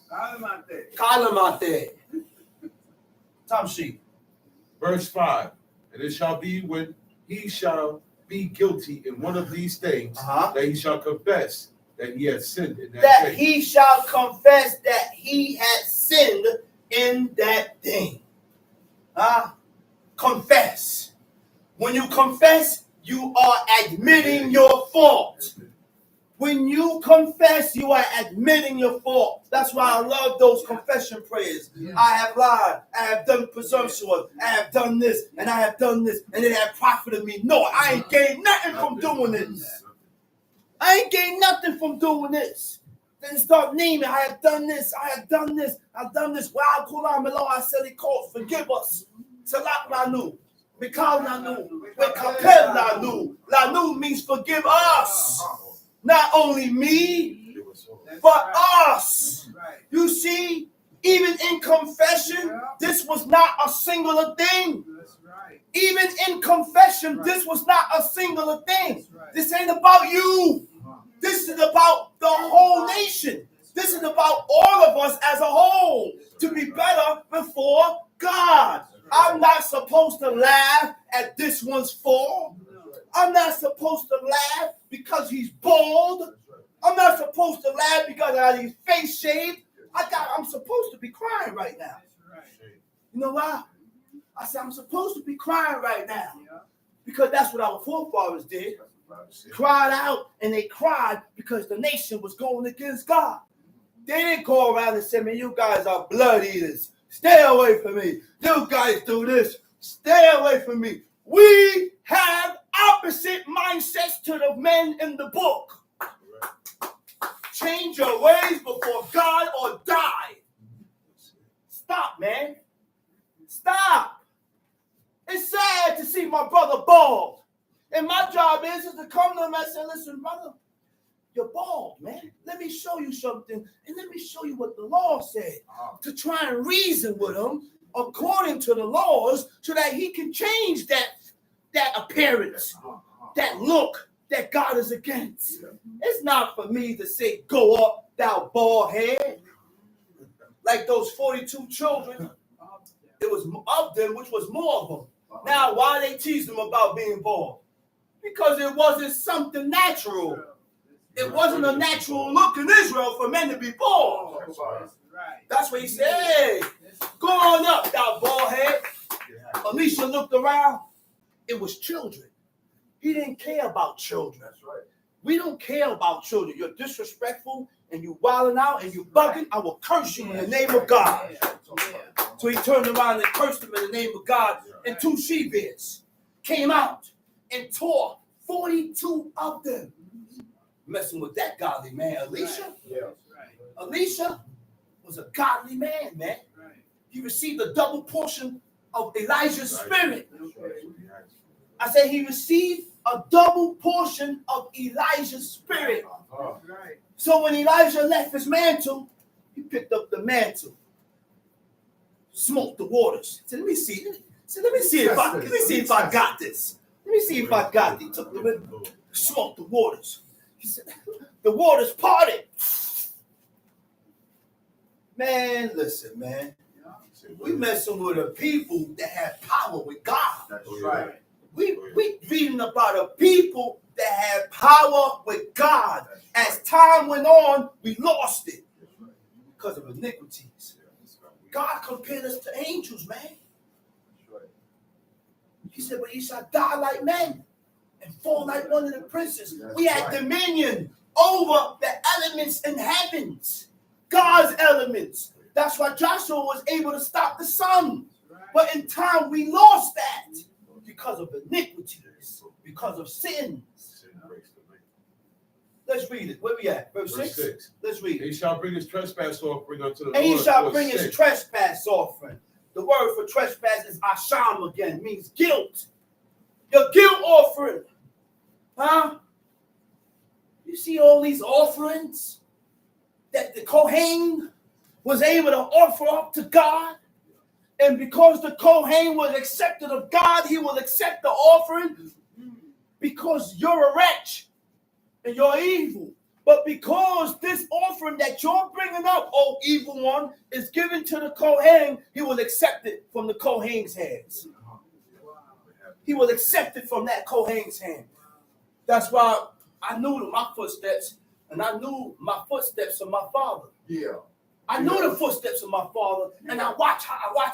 Calmate. Tamshi. Verse 5. And it shall be when he shall be guilty in one of these things, that he shall confess that he has sinned in that thing. He shall confess that he has sinned in that thing. Confess. When you confess, you are admitting your fault. When you confess, you are admitting your fault. That's why I love those confession prayers. Yeah. I have lied. I have done presumptuous. I have done this and I have done this and it have profited me. No, I ain't gained nothing from doing this. I ain't gained nothing from doing this. Then start naming. I have done this. I have done this. I've done this. Wow, Kulam Allah, I said it called. Forgive us. Salak Lanu. Mikal Lanu. Wekapel Lanu. Lanu means forgive us. Not only me, but us. You see, even in confession, this was not a singular thing. Even in confession, this was not a singular thing. This ain't about you. This is about the whole nation. This is about all of us as a whole to be better before God. I'm not supposed to laugh at this one's fall. I'm not supposed to laugh because he's bald. I'm not supposed to laugh because I had his face shaved. I'm supposed to be crying right now. You know why? I said I'm supposed to be crying right now because that's what our forefathers did. Cried out, and they cried because the nation was going against God. They didn't go around and say, man, you guys are blood eaters. Stay away from me. You guys do this. Stay away from me. We have opposite mindsets to the men in the book. Change your ways before God or die. Stop, man. Stop. It's sad to see my brother bald. And my job is to come to him and say, listen, brother, you're bald, man. Let me show you something. And let me show you what the law said. To try and reason with him according to the laws so that he can change that appearance, that look that God is against. It's not for me to say, go up, thou bald head. Like those 42 children, it was of them, which was more of them. Now, why they tease them about being bald? Because it wasn't something natural. It wasn't a natural look in Israel for men to be bald. That's what he said. Hey, go on up, thou bald head. Elisha looked around. It was children. He didn't care about children. That's right. We don't care about children. You're disrespectful and you wilding out and you bugging. I will curse you in the name of God. So he turned around and cursed him in the name of God. And 2 she-bears came out and tore 42 of them. Messing with that godly man, Elisha. Elisha was a godly man, man. He received a double portion of Elijah's spirit. I said he received a double portion of Elijah's spirit. So when Elijah left his mantle, he picked up the mantle, smoked the waters. Said, let me see if I got this. Let me see if I got it. He took the river, smoked the waters. He said, the waters parted. Man, listen, man. We messing with a people that have power with God. That's right. We reading about a people that had power with God. As time went on, we lost it because of iniquities. God compared us to angels, man. That's right. He said, but ye shall die like men and fall like one of the princes. That's We had right. dominion over the elements in heavens, God's elements. That's why Joshua was able to stop the sun. But in time, we lost that because of iniquities, because of sins. Sin breaks the link. Let's read it. Where we at? Verse 6? Let's read it. He shall bring his trespass offering unto the And he Lord shall for bring his sin. trespass offering. The word for trespass is asham again, means guilt. Your guilt offering. Huh? You see all these offerings that the Kohen was able to offer up to God? And because the Kohen was accepted of God, he will accept the offering because you're a wretch and you're evil. But because this offering that you're bringing up, oh evil one, is given to the Kohen, he will accept it from the Kohen's hands. He will accept it from that Kohen's hand. That's why I knew my footsteps, and I knew my footsteps of my father. Yeah. I know the footsteps of my father, and I watch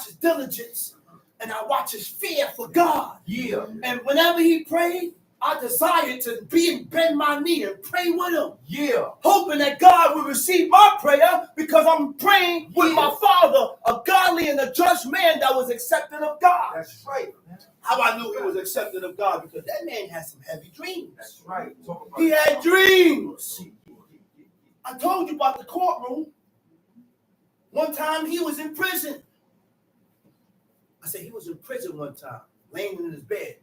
his diligence, and I watch his fear for God. Yeah. And whenever he prayed, I desired to bend my knee and pray with him, Yeah. hoping that God would receive my prayer because I'm praying with my father, a godly and a just man that was accepted of God. That's right. How I knew he was accepted of God? Because that man had some heavy dreams. That's right. Talk about He had dreams. it. I told you about the courtroom. One time he was in prison. I said he was in prison one time, laying in his bed,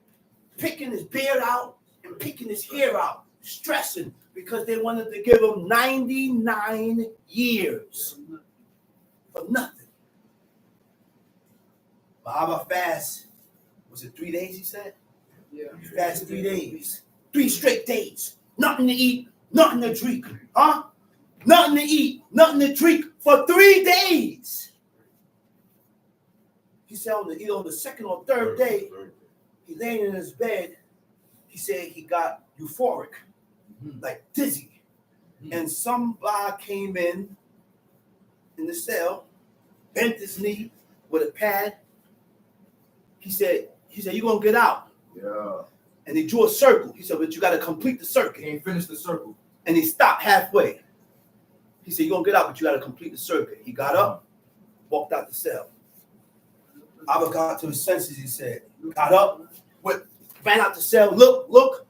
picking his beard out and picking his hair out, stressing because they wanted to give him 99 years for nothing. Bahaba fast, was it 3 days he said? Yeah. He fasted 3 days. 3 straight days. Nothing to eat, nothing to drink. Huh? Nothing to eat, nothing to drink for 3 days. He said on the second or third day, he laying in his bed, he said he got euphoric, like dizzy. And somebody came in the cell, bent his knee with a pad. He said, you're going to get out. Yeah. And he drew a circle. He said, but you got to complete the circle. Can't finish the circle. And he stopped halfway. He said, you're going to get out, but you got to complete the circuit. He got up, walked out the cell. Abba got to his senses, he said. Got up, ran out the cell. Look,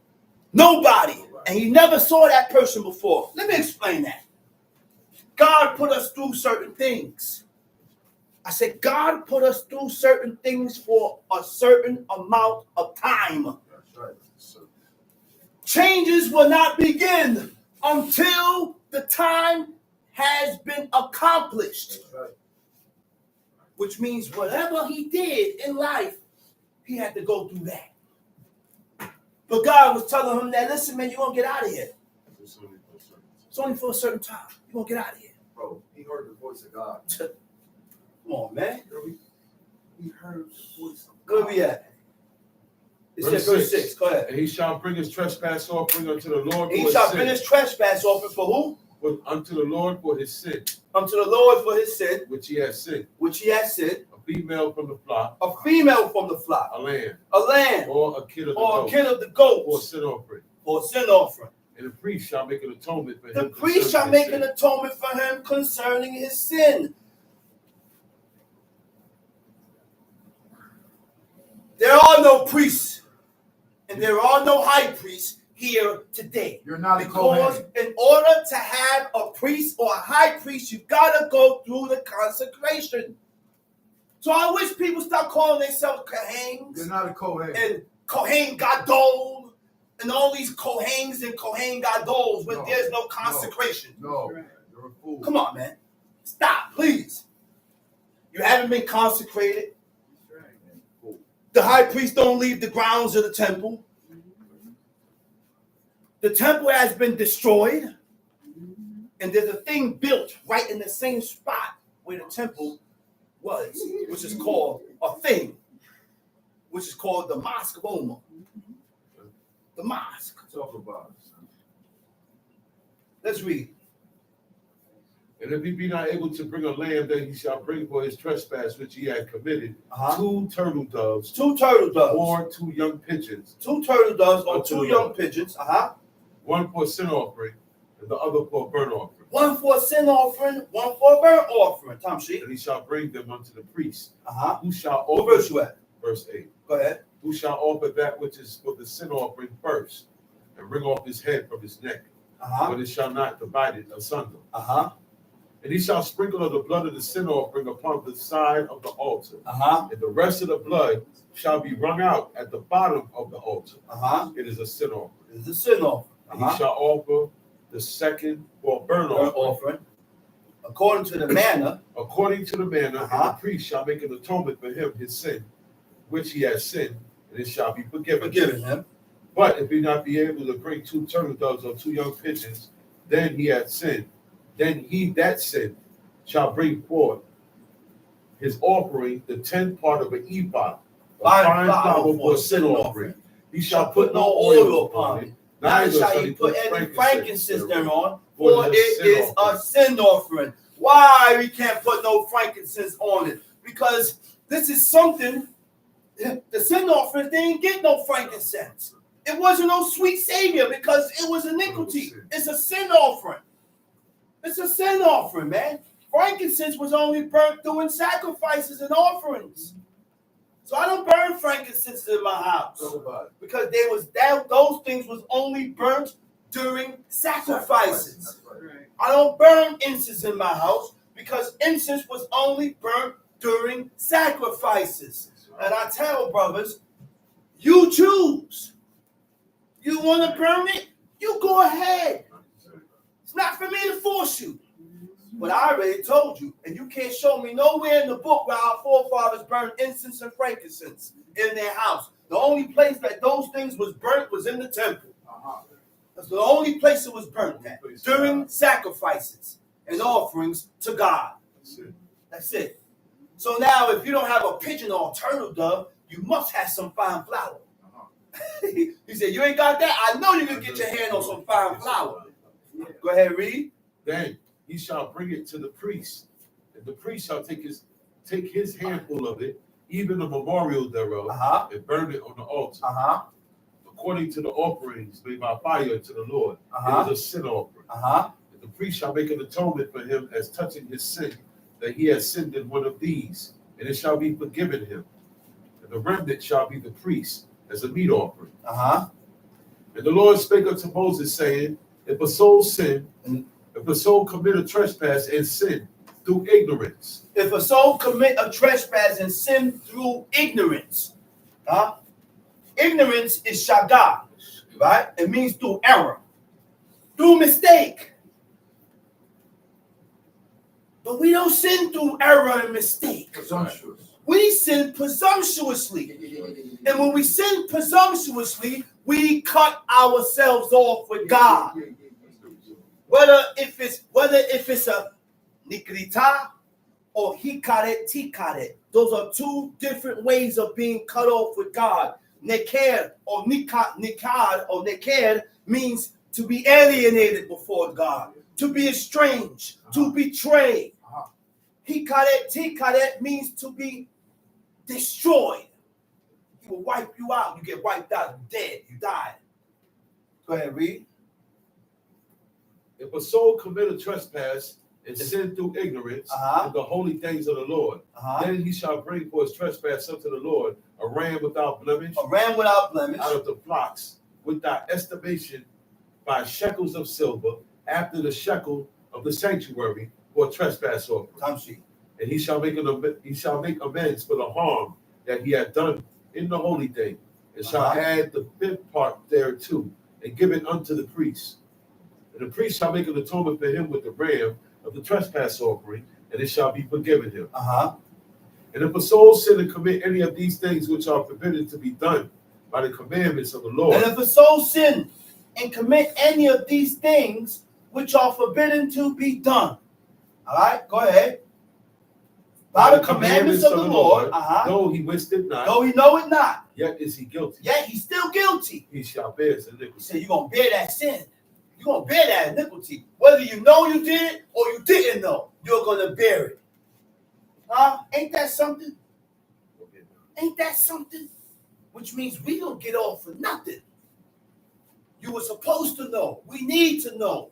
nobody. And he never saw that person before. Let me explain that. God put us through certain things. I said, God put us through certain things for a certain amount of time. That's right. Changes will not begin until the time has been accomplished. That's right. Which means whatever he did in life, he had to go through that. But God was telling him that, listen, man, you're going to get out of here. It's only for a certain time. You're going to get out of here. Bro, he heard the voice of God. Come on, man. He heard the voice of Where God. we at? It said Verse verse 6. 6. Go ahead. And he shall bring his trespass offering unto the Lord for He his shall sin. bring his trespass offering for who? Unto the Lord for his sin, Unto the Lord for his sin, which he has sinned. which he has sinned. A female from the flock, A female from the flock. a lamb, A lamb. or a kid of the Or a goat, kid of the for a goats. sin offering. Or a sin offering. And the priest shall make an atonement for him. The priest shall concerning make his an sin. atonement for him concerning his sin. There are no priests and there are no high priests here today. You're not a Because Kohen. in order to have a priest or a high priest, you gotta go through the consecration. So I wish people stop calling themselves Kohens You're not a Kohen. and Kohen Gadol and all these Kohens and Kohen Gadols when No, there's no consecration. No, you're a fool. Come on, man. Stop, please. You haven't been consecrated. Fool. The high priest don't leave the grounds of the temple. The temple has been destroyed. And there's a thing built right in the same spot where the temple was, which is called a thing, which is called the Mosque of Omar. The mosque. Talk about it, son. Let's read. And if he be not able to bring a lamb, then he shall bring for his trespass which he had committed 2 turtle doves, 2 turtle doves, or 2 young pigeons, 2 turtle doves, or unto 2 the young Lord. pigeons. One for a sin offering, and the other for a burnt offering. One for a sin offering, one for a burnt offering. Tom sheet. And he shall bring them unto the priest, Uh-huh. who shall What offer. verse you at? Verse 8. Go ahead. Who shall offer that which is for the sin offering first, and wring off his head from his neck, but it shall not divide it asunder. And he shall sprinkle of the blood of the sin offering upon the side of the altar. And the rest of the blood shall be wrung out at the bottom of the altar. It is a sin offering. It is a sin offering. And he shall offer the second for a burnt offering. According to the manner. According to the manner, and the priest shall make an atonement for him his sin, which he has sinned, and it shall be forgiven him. But if he not be able to bring 2 turtle doves or 2 young pigeons, then he hath sinned. Then he that sinned shall bring forth his offering, the 10th part of an ephah, fine flour for a sin offering. He shall put no oil upon it, neither shall he put any frankincense thereon, for it is a sin offering. Why we can't put no frankincense on it? Because this is something, the sin offering, they didn't get no frankincense. It wasn't no sweet savior because it was iniquity. It's a sin offering. It's a sin offering, man. Frankincense was only burnt during sacrifices and offerings. So I don't burn frankincense in my house because those things was only burnt during sacrifices. I don't burn incense in my house because incense was only burnt during sacrifices. And I tell brothers, you choose. You want to burn it? You go ahead. It's not for me to force you. But I already told you, and you can't show me nowhere in the book where our forefathers burned incense and frankincense in their house. The only place that those things was burnt was in the temple. That's the only place it was burnt at, during sacrifices and offerings to God. That's it. So now, if you don't have a pigeon or a turtle dove, you must have some fine flour. He said, you ain't got that? I know you can get your hand on some fine flour. Go ahead, read. Then he shall bring it to the priest, and the priest shall take his handful of it, even the memorial thereof, and burn it on the altar. According to the offerings made by fire to the Lord, it is a sin offering. And the priest shall make an atonement for him as touching his sin, that he has sinned in one of these, and it shall be forgiven him. And the remnant shall be the priest as a meat offering. And the Lord spake unto Moses, saying, if a soul commit a trespass and sin through ignorance. If a soul commit a trespass and sin through ignorance, ignorance is shagah, right? It means through error, through mistake. But we don't sin through error and mistake. Presumptuous. We sin presumptuously. And when we sin presumptuously, we cut ourselves off with God. Whether if it's a nikrita or hikaret tikaret, those are 2 different ways of being cut off with God. Neked or nikad or neked means to be alienated before God, to be estranged, to betray. Hikaret tikaret means to be destroyed. He will wipe you out. You get wiped out. You're dead. You died. Go ahead, read. If a soul commit a trespass and sin through ignorance in the holy things of the Lord, then he shall bring for his trespass unto the Lord a ram without blemish, out of the flocks, without estimation, by shekels of silver, after the shekel of the sanctuary, for a trespass offering. And he shall make amends for the harm that he had done in the holy thing, and shall add the 5th part thereto, and give it unto the priest. And the priest shall make an atonement for him with the ram of the trespass offering, and it shall be forgiven him. And if a soul sin and commit any of these things which are forbidden to be done by the commandments of the Lord. And if a soul sin and commit any of these things which are forbidden to be done. All right, go ahead. By the commandments of the Lord, though he wist it not, though he know it not, yet is he guilty. Yet he's still guilty. He shall bear his iniquity. He said, you're going to bear that sin. You're going to bear that iniquity. What whether you know you did or you didn't know, you're going to bear it. Huh? Ain't that something? Ain't that something? Which means we don't get off for nothing. You were supposed to know. We need to know.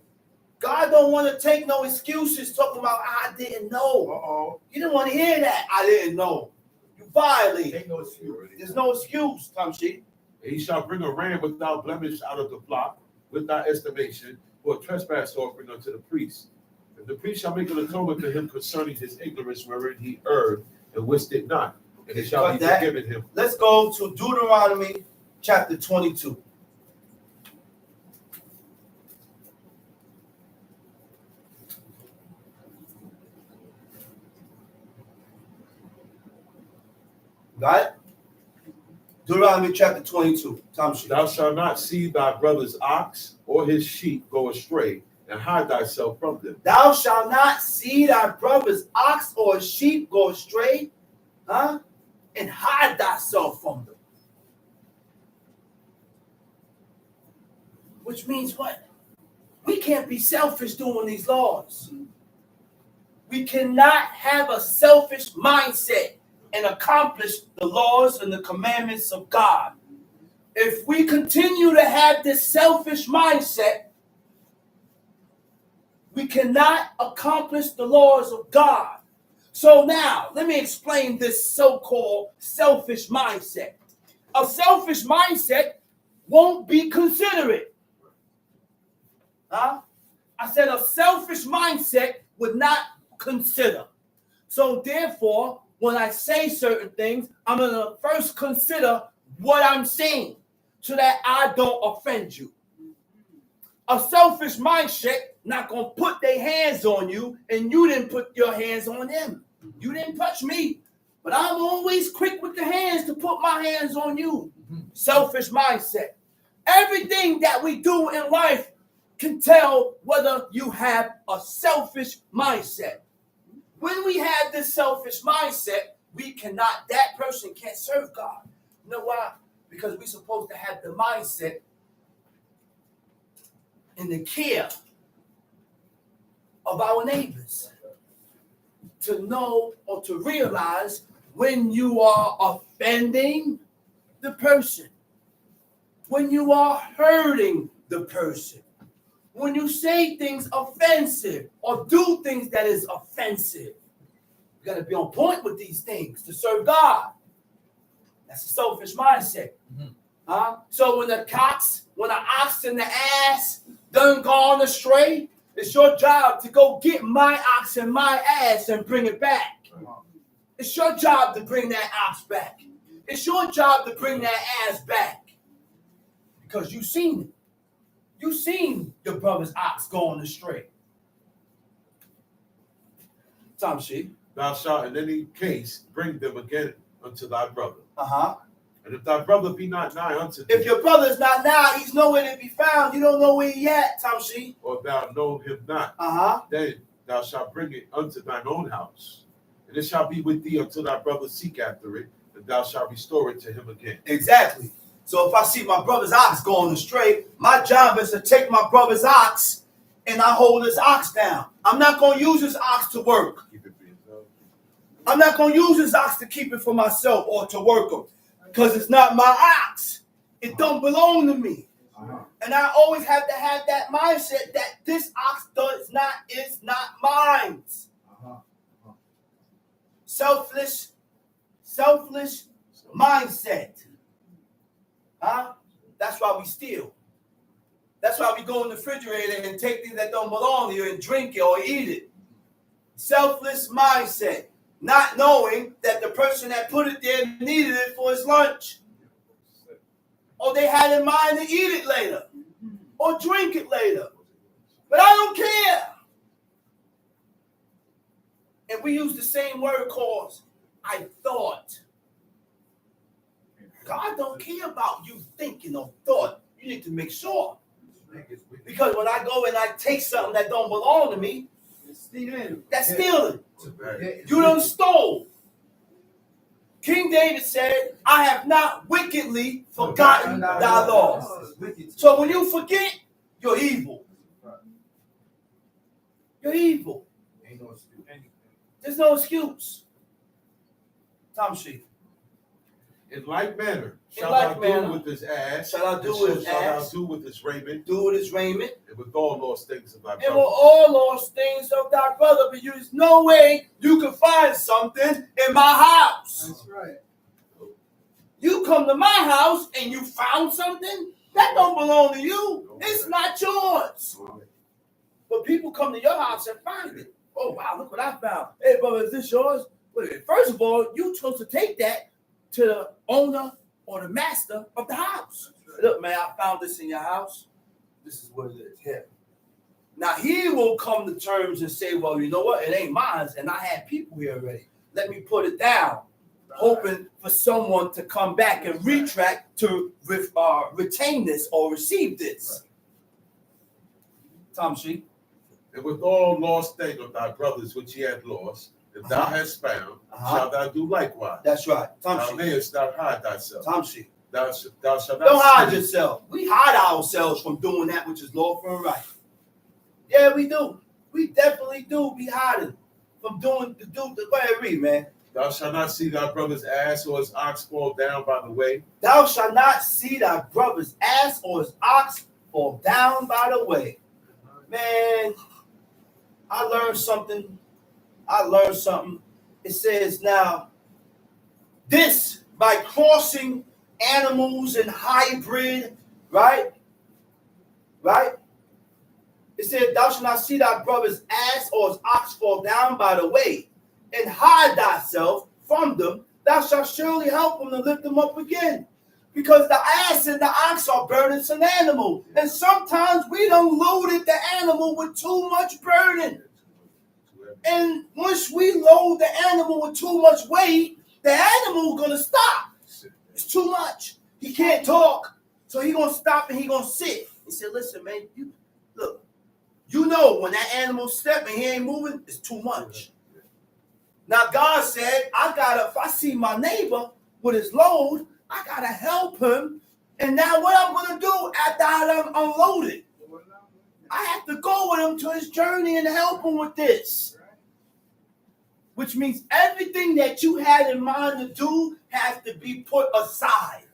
God don't want to take no excuses talking about I didn't know. He didn't want to hear that. I didn't know. You violated. Ain't no excuse. There's no excuse, Tamshi. He shall bring a ram without blemish out of the flock, without estimation, for a trespass offering unto the priest. And the priest shall make an atonement for him concerning his ignorance wherein he erred and wist it not, and it shall be forgiven him. Let's go to Deuteronomy chapter 22. Got it? Deuteronomy chapter 22. Thou shalt not see thy brother's ox or his sheep go astray, and hide thyself from them. Thou shalt not see thy brother's ox or sheep go astray, and hide thyself from them. Which means what? We can't be selfish doing these laws. We cannot have a selfish mindset and accomplish the laws and the commandments of God. If we continue to have this selfish mindset, we cannot accomplish the laws of God. So now, let me explain this so-called selfish mindset. A selfish mindset won't be considerate. I said a selfish mindset would not consider. So therefore, when I say certain things, I'm going to first consider what I'm saying so that I don't offend you. A selfish mindset not going to put their hands on you and you didn't put your hands on them. You didn't touch me, but I'm always quick with the hands to put my hands on you. Selfish mindset. Everything that we do in life can tell whether you have a selfish mindset. When we have this selfish mindset, that person can't serve God. You know why? Because we're supposed to have the mindset and the care of our neighbors. To know or to realize when you are offending the person, when you are hurting the person, when you say things offensive or do things that is offensive. You got to be on point with these things to serve God. That's a selfish mindset. So when an ox in the ass done gone astray, it's your job to go get my ox and my ass and bring it back. It's your job to bring that ox back. It's your job to bring that ass back. Because you seen it. You seen your brother's ox going astray. Tamshi. Thou shalt in any case bring them again unto thy brother. And if thy brother be not nigh unto thee. If your brother is not nigh, he's nowhere to be found. You don't know where he at, Tamshi. Or thou know him not. Then thou shalt bring it unto thine own house. And it shall be with thee until thy brother seek after it, and thou shalt restore it to him again. Exactly. So if I see my brother's ox going astray, my job is to take my brother's ox and I hold his ox down. I'm not going to use his ox to work. Keep it for yourself. I'm not going to use his ox to keep it for myself or to work him. Because it's not my ox. It don't belong to me. And I always have to have that mindset that this ox is not mine. Selfish mindset. That's why we steal. That's why we go in the refrigerator and take things that don't belong to you and drink it or eat it. Selfless mindset. Not knowing that the person that put it there needed it for his lunch. Or they had in mind to eat it later. Or drink it later. But I don't care. And we use the same word called I thought. God don't care about you thinking or thought. You need to make sure. Because when I go and I take something that don't belong to me, that's stealing. You done stole. King David said, I have not wickedly forgotten thy laws. So when you forget, you're evil. You're evil. Ain't no excuse. There's no excuse. Tom Sheep. In like manner, In shall like thou manner, do with this ass, shall thou do and with his shall thou ass, do with this raiment, do with his raiment, and with all lost things of thy and brother. with all lost things of thy brother. But there's no way you can find something in my house. That's right. You come to my house and you found something that don't belong to you. It's not yours. But people come to your house and find it. Oh wow, look what I found. Hey brother, is this yours? Wait, first of all, you're supposed to take that to the owner or the master of the house. Look, man, I found this in your house. This is what it is here. Now he will come to terms and say, well, you know what? It ain't mine, and I had people here already. Let me put it down. Hoping for someone to come back and retract to retain this or receive this. Tom Sheep. And with all lost things of thy brothers which he had lost, if thou hast found, shalt thou do likewise. That's right. Tom Thou Sheep. mayest not hide thyself. Tom Sheep. Thou shalt not Don't hide sin. yourself. We hide ourselves from doing that which is lawful and right. Yeah, we do. We definitely do be hiding from doing the go ahead, read, man. Thou shalt not see thy brother's ass or his ox fall down by the way. Thou shalt not see thy brother's ass or his ox fall down by the way. Man, I learned something. It says now, this by crossing animals and hybrid, right? Right? It said, thou shalt not see thy brother's ass or his ox fall down by the way, and hide thyself from them. Thou shalt surely help them to lift them up again. Because the ass and the ox are burdensome animals. And sometimes we don't load the animal with too much burden. And once we load the animal with too much weight, the animal gonna stop. It's too much. He can't talk. So he gonna stop and he gonna sit. He said, listen, man, look, you know when that animal step and he ain't moving, it's too much. Now God said, if I see my neighbor with his load, I gotta help him. And now what I'm gonna do after I unload it, I have to go with him to his journey and help him with this. Which means everything that you had in mind to do has to be put aside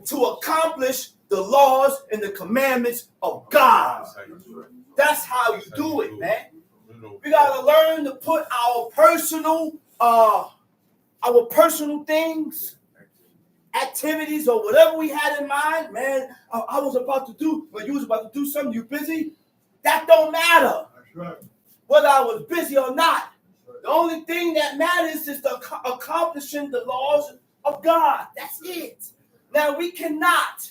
to accomplish the laws and the commandments of God. That's how you do it, man. We gotta learn to put our personal things, activities, or whatever we had in mind. Man, I was about to do, when you was about to do something, you busy. That don't matter. That's right. Whether I was busy or not. The only thing that matters is the accomplishing the laws of God. That's it. Now we cannot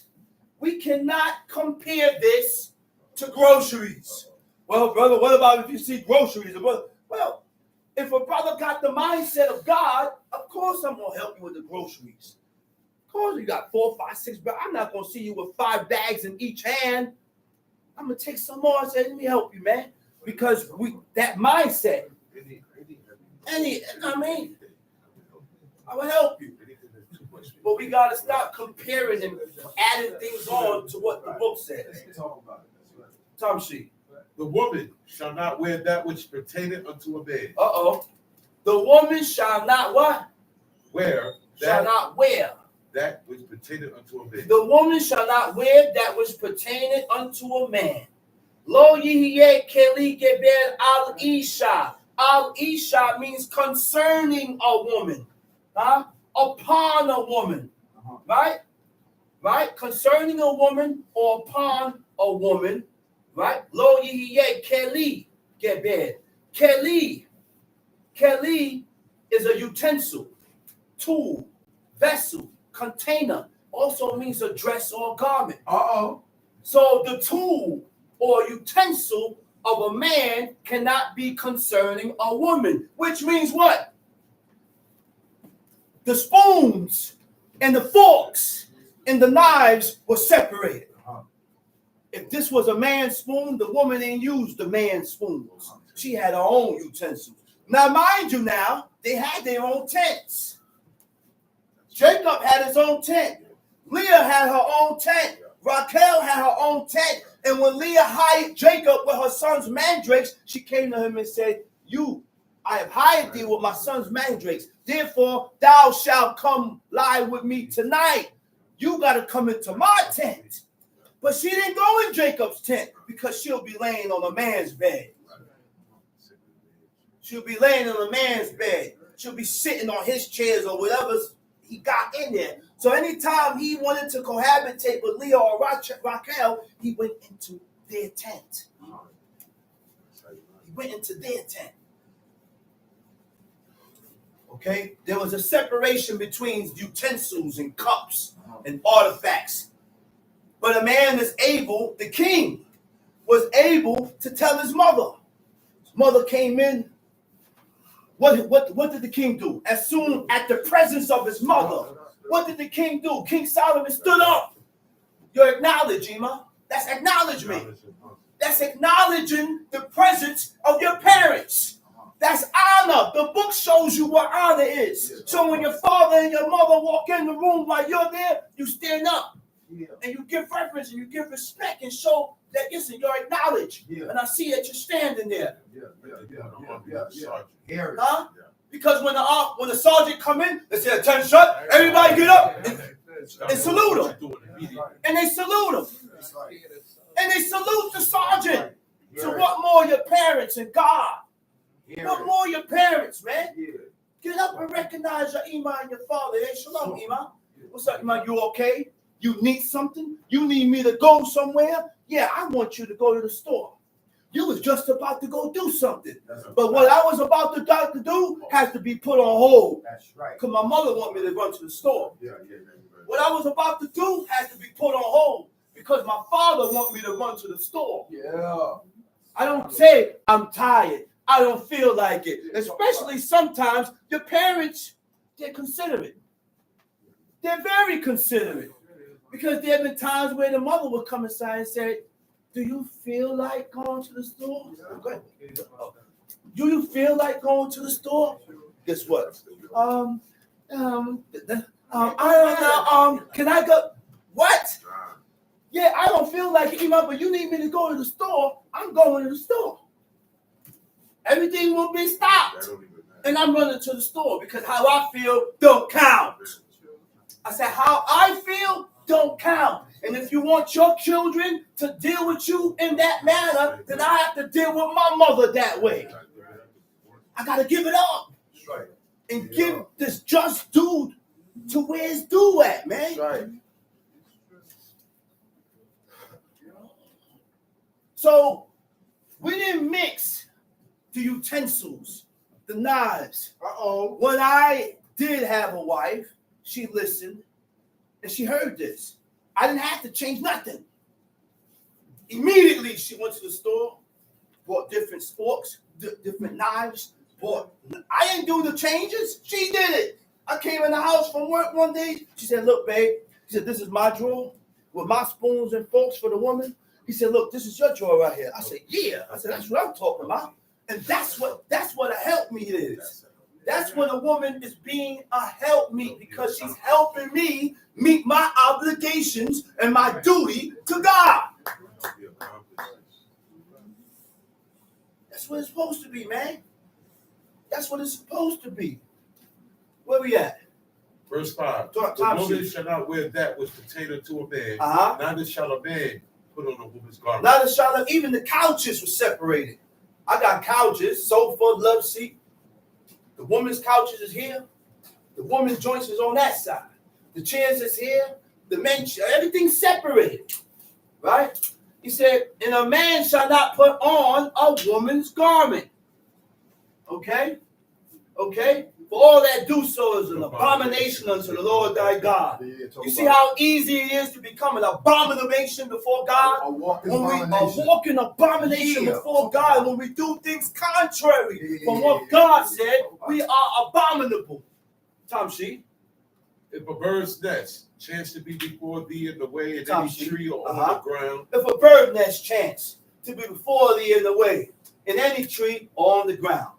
compare this to groceries. Well, brother, what about if you see groceries? Well, if a brother got the mindset of God, of course I'm gonna help you with the groceries. Of course, you got 4, 5, 6 bags. I'm not gonna see you with 5 bags in each hand. I'm gonna take some more and say, let me help you, man. Because that mindset. I will help you. But we got to stop comparing and adding things on to what the book says. Tom Sheep. The woman shall not wear that which pertaineth unto a man. The woman shall not what? Shall not wear. That which pertaineth unto a man. The woman shall not wear that which pertaineth unto a man. Lo yihye keli geber al isha. Al isha means concerning a woman, upon a woman, right? Concerning a woman or upon a woman, right? Lo yihye keli geber. Keli is a utensil, tool, vessel, container. Also means a dress or a garment. So the tool or utensil of a man cannot be concerning a woman, which means what? The spoons and the forks and the knives were separated. If this was a man's spoon, the woman didn't use the man's spoons. She had her own utensils. Now, mind you, they had their own tents. Jacob had his own tent. Leah had her own tent. Raquel had her own tent. And when Leah hired Jacob with her son's mandrakes, she came to him and said, I have hired thee with my son's mandrakes. Therefore, thou shalt come lie with me tonight. You got to come into my tent. But she didn't go in Jacob's tent because she'll be laying on a man's bed. She'll be laying on a man's bed. She'll be sitting on his chairs or whatever he got in there. So anytime he wanted to cohabitate with Leah or Raquel, he went into their tent. He went into their tent. Okay? There was a separation between utensils and cups and artifacts. But a man is able, the king, was able to tell his mother. His mother came in. What did the king do? As soon at the presence of his mother, what did the king do? King Solomon stood up. You're acknowledging, Ima. That's acknowledgement. That's acknowledging the presence of your parents. That's honor. The book shows you what honor is. So when your father and your mother walk in the room while you're there, you stand up. And you give reverence and you give respect and show that, listen, you're acknowledged. And I see that you're standing there. Huh? Because when the sergeant come in, they say, attention, everybody get up and salute him. And they salute him. And they salute the sergeant. So what more your parents and God? What more your parents, man? Get up and recognize your Ima and your father. Hey, shalom, Ima. What's up, Ima? You okay? You need something? You need me to go somewhere? Yeah, I want you to go to the store. You was just about to go do something. But what I was about to do has to be put on hold. That's right. Because my mother want me to run to the store. What I was about to do has to be put on hold because my father want me to run to the store. I don't say I'm tired. I don't feel like it. Especially sometimes your parents, they're considerate. They're very considerate. Because there have been times where the mother would come inside and say, do you feel like going to the store? Do you feel like going to the store? Guess what? I don't know. Can I go? What? Yeah, I don't feel like it, Ima, but you need me to go to the store. I'm going to the store. Everything will be stopped. And I'm running to the store because how I feel don't count. I said, how I feel don't count. And if you want your children to deal with you in that manner, then I have to deal with my mother that way. I got to give it up and give this just due to where it's due at, man. So we didn't mix the utensils, the knives. When I did have a wife, she listened and she heard this. I didn't have to change nothing. Immediately, she went to the store, bought different forks, different knives. I didn't do the changes. She did it. I came in the house from work one day. She said, look, babe. She said, this is my drawer with my spoons and forks for the woman. He said, look, this is your drawer right here. I said, yeah. I said, that's what I'm talking about. And that's what a helpmeet is. That's when a woman is being a helpmeet because she's helping me meet my obligations and my duty to God. That's what it's supposed to be, man. That's what it's supposed to be. Where we at? Verse 5. The woman shall not wear that which pertaineth to a man. Neither shall a man put on a woman's garment. Neither shall even the couches were separated. I got couches, sofa, love seat. The woman's couches is here. The woman's joints is on that side. The chairs is here. The men's, everything's separated. Right? He said, and a man shall not put on a woman's garment. Okay? Okay? For all that do so is an abomination unto the Lord thy God. You see how easy it is to become an abomination before God? A walking abomination before God. When we do things contrary from what God said, we are abominable. Tom Sheet. If a bird's nest chance to be before thee in the way in any tree or on the ground. If a bird nest chance to be before thee in the way, in any tree or on the ground.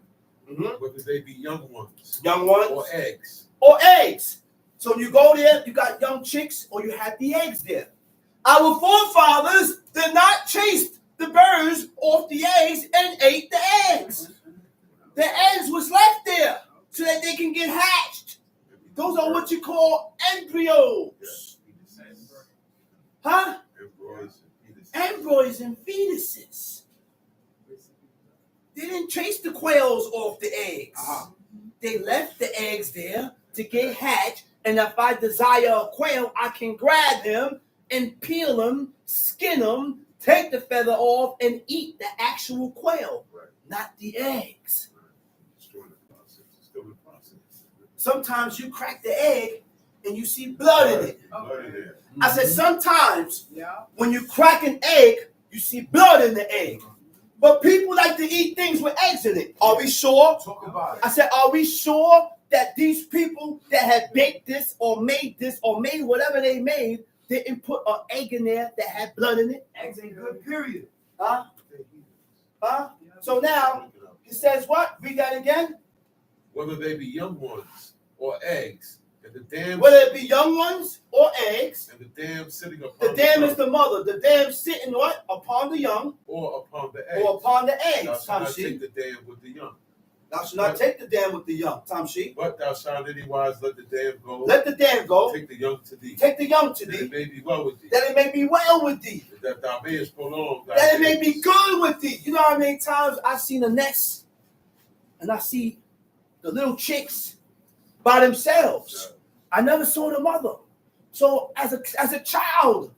Whether they be young ones. Young ones. Or eggs. Or eggs. So when you go there, you got young chicks or you have the eggs there. Our forefathers did not chase the birds off the eggs and ate the eggs. The eggs was left there so that they can get hatched. Those are what you call embryos. Huh? Embryos and fetuses. They didn't chase the quails off the eggs. They left the eggs there to get hatched. And if I desire a quail, I can grab him and peel him, skin him, take the feather off, and eat the actual quail, not the eggs. Sometimes you crack the egg and you see blood in it. I said sometimes when you crack an egg, you see blood in the egg. But people like to eat things with eggs in it. Are we sure? Talk about it. I said, are we sure that these people that had baked this or made whatever they made didn't put an egg in there that had blood in it? Eggs ain't good, period. Huh? So now, it says what? Read that again. Whether they be young ones or eggs, and the dam. Whether it be young ones or eggs. And the dam sitting upon the dam is the mother. The dam sitting what? Upon the young. Or upon the eggs. Or upon the eggs. Thou shalt not take the dam with the young. Thou shalt not take the dam with the young. Tom sheep. But thou shalt anywise let the dam go. Let the dam go. Take the young to thee. Take the young to thee. That it may be well with thee. That it may be well with thee. That thou mayest prolong thy That it days. may be good with thee. You know how many times I've seen a nest and I see the little chicks by themselves. I never saw the mother. So as a child,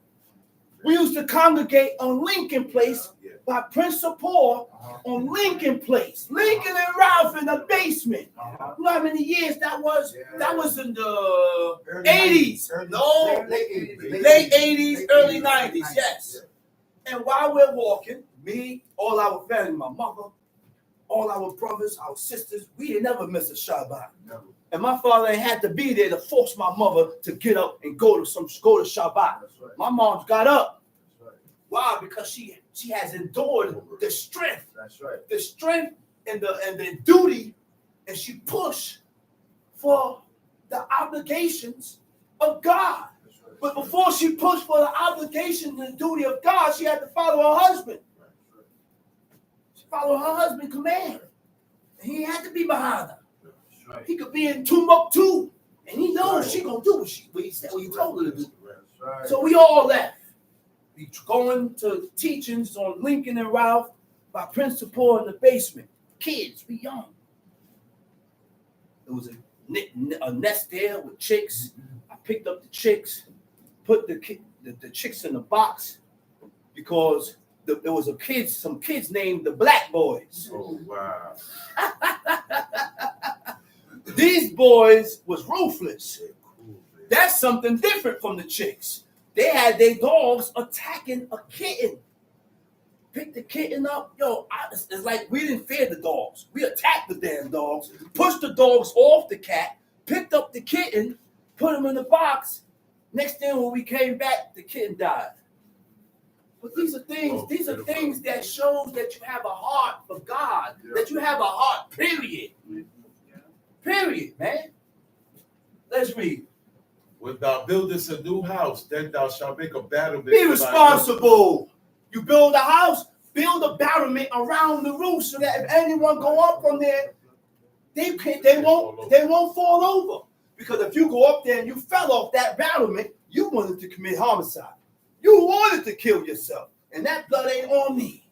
we used to congregate on Lincoln Place by Prince of Paul on Lincoln Place. Lincoln and Ralph in the basement. You know how many years that was? That was in the 80s. No, late 80s, early 90s, yes. And while we're walking, me, all our family, my mother, all our brothers, our sisters, we didn't never miss a Shabbat. And my father ain't had to be there to force my mother to get up and go to Shabbat. Right. My mom's got up. Right. Why? Because she has endured the strength. That's right. The strength and the duty, and she pushed for the obligations of God. Right. But before she pushed for the obligations and duty of God, she had to follow her husband. Right. She followed her husband's command. And he had to be behind her. Right. He could be in Timbuktu, and he knows she gonna do what he told her to do. Right. So we all left. We going to teachings on Lincoln and Ralph by Principal in the basement. Kids, we young. There was a nest there with chicks. I picked up the chicks, put the chicks in the box because there was some kids named the Black Boys. Oh wow. These boys was ruthless. That's something different from the chicks. They had their dogs attacking a kitten. Pick the kitten up. It's like we didn't fear the dogs. We attacked the damn dogs, pushed the dogs off the cat, picked up the kitten, put him in the box. Next thing when we came back, the kitten died. But these are things that shows that you have a heart for God, that you have a heart, period. Period, man. Let's read. When thou buildest a new house, then thou shalt make a battlement. Be responsible. You build a house, build a battlement around the roof so that if anyone go up from there, they won't fall over. Because if you go up there and you fell off that battlement, you wanted to commit homicide. You wanted to kill yourself. And that blood ain't on me.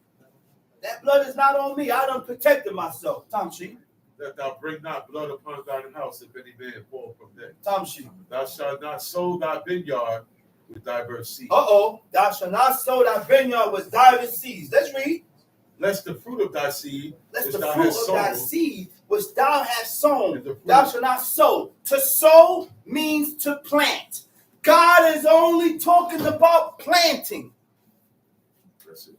That blood is not on me. I done protected myself. Tom Sheep. That thou bring not blood upon thine house if any man fall from there. Tom Sheep. Thou shalt not sow thy vineyard with diverse seeds. Thou shalt not sow thy vineyard with diverse seeds. Let's read. Lest the fruit of thy seed, which thou hast sown, thou shalt not sow. To sow means to plant. God is only talking about planting. That's it.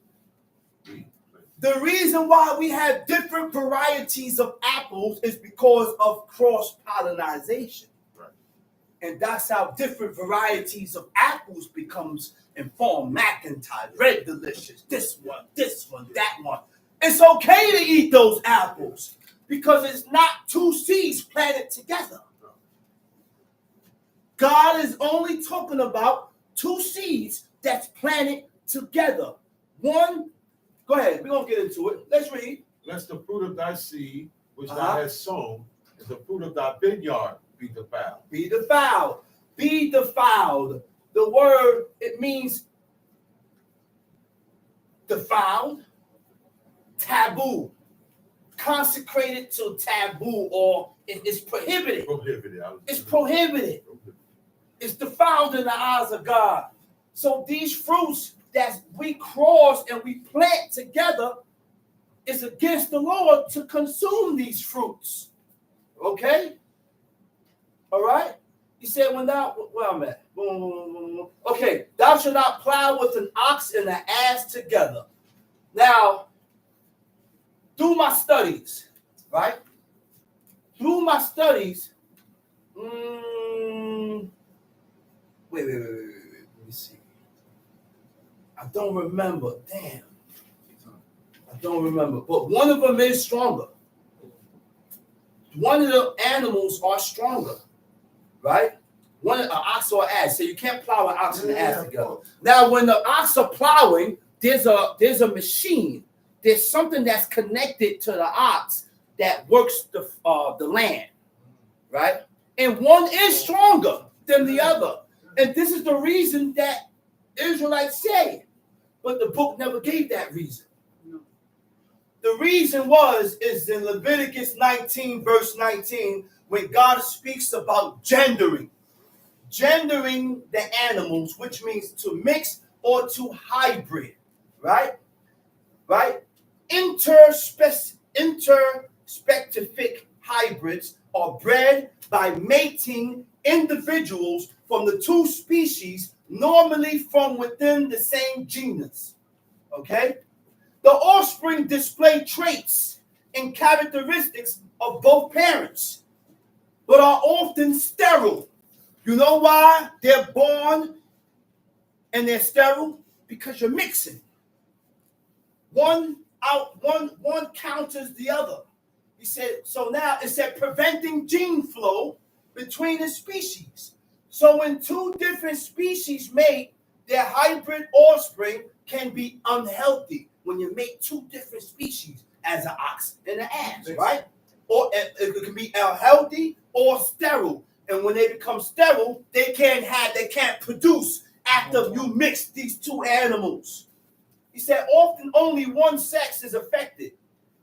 The reason why we have different varieties of apples is because of cross-pollination. Right. And that's how different varieties of apples becomes informed. McIntyre, Red Delicious, this one, that one. It's okay to eat those apples because it's not two seeds planted together. God is only talking about two seeds that's planted together. One, go ahead, we're going to get into it. Let's read. Lest the fruit of thy seed, which thou hast sown, and the fruit of thy vineyard be defiled. Be defiled. Be defiled. The word, it means defiled, taboo, consecrated to taboo, or it's prohibited. It's prohibited. It's defiled in the eyes of God. So these fruits that we cross and we plant together is against the Lord to consume these fruits. Okay? All right? He said, when thou, where I'm at? Okay, thou shalt not plow with an ox and an ass together. Now, through my studies, right? Through my studies, wait. Let me see. I don't remember. Damn. I don't remember. But one of them is stronger. One of the animals are stronger, right? One an ox or an ass. So you can't plow an ox and an ass together. Now, when the ox are plowing, there's a machine. There's something that's connected to the ox that works the land, right? And one is stronger than the other. And this is the reason that Israelites say, but the book never gave that reason. The reason is in Leviticus 19, verse 19, when God speaks about gendering the animals, which means to mix or to hybrid, right? Right? Interspecific hybrids are bred by mating individuals from the two species, normally from within the same genus. Okay? The offspring display traits and characteristics of both parents, but are often sterile. You know why they're born and they're sterile? Because you're mixing. One counters the other. He said, so now it said preventing gene flow between the species. So when two different species mate, their hybrid offspring can be unhealthy when you make two different species as an ox and an ass, right? Or it can be healthy or sterile. And when they become sterile, they can't produce after you mix these two animals. He said often only one sex is affected.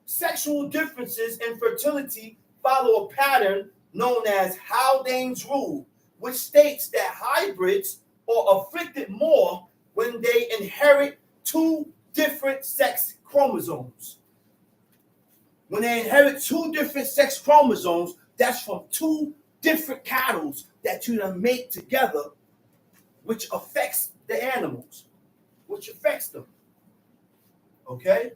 Sexual differences in fertility follow a pattern known as Haldane's rule, which states that hybrids are afflicted more when they inherit two different sex chromosomes. When they inherit two different sex chromosomes, that's from two different cattle that you done make together, which affects the animals, which affects them. Okay?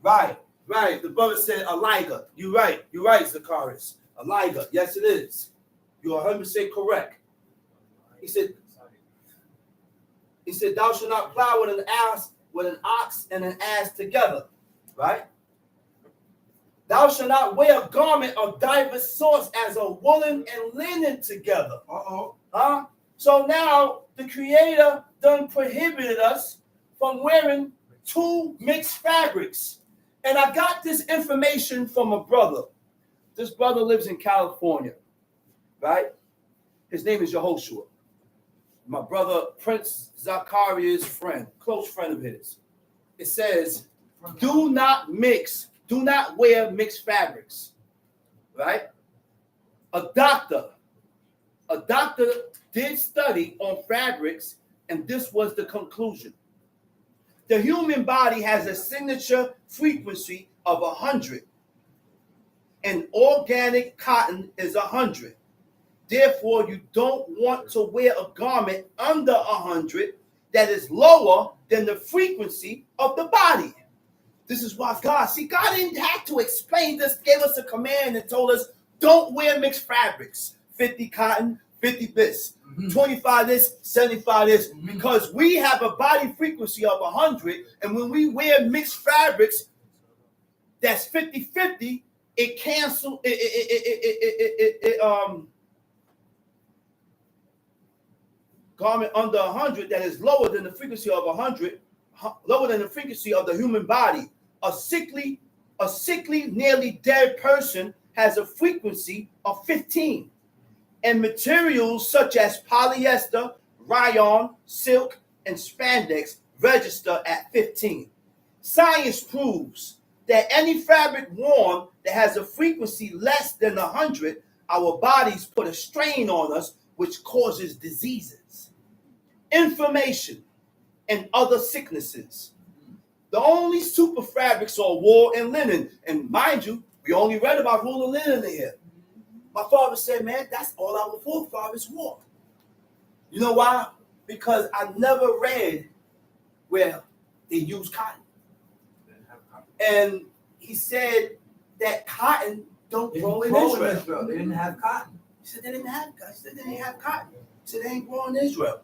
Right. The brother said a liger. You're right, Zacharias. A liger. Yes, it is. You're 100% correct. He said, thou shalt not plow with an ox and an ass together. Right? Thou shalt not wear a garment of diverse sorts as a woolen and linen together. Huh? So now the Creator done prohibited us from wearing two mixed fabrics. And I got this information from a brother. This brother lives in California, right? His name is Yehoshua. My brother, Prince Zacharias' friend, close friend of his. It says, do not wear mixed fabrics, right? A doctor did study on fabrics, and this was the conclusion. The human body has a signature frequency of 100, and organic cotton is 100. Therefore, you don't want to wear a garment under 100 that is lower than the frequency of the body. This is why God didn't have to explain this, gave us a command and told us, don't wear mixed fabrics. 50 cotton, 50 this, 25 this, 75 this, because we have a body frequency of 100, and when we wear mixed fabrics, that's 50-50, it cancels, garment under 100 that is lower than the frequency of 100, lower than the frequency of the human body. A sickly, nearly dead person has a frequency of 15. And materials such as polyester, rayon, silk, and spandex register at 15. Science proves that any fabric worn that has a frequency less than 100, our bodies put a strain on us, which causes diseases, inflammation, and other sicknesses. The only super fabrics are wool and linen. And mind you, we only read about wool and linen here. My father said, man, that's all our forefathers wore. You know why? Because I never read where they used cotton. And he said that cotton don't grow in Israel. They didn't have cotton. He said they didn't have cotton. He said they didn't have cotton. He said they ain't growing in Israel.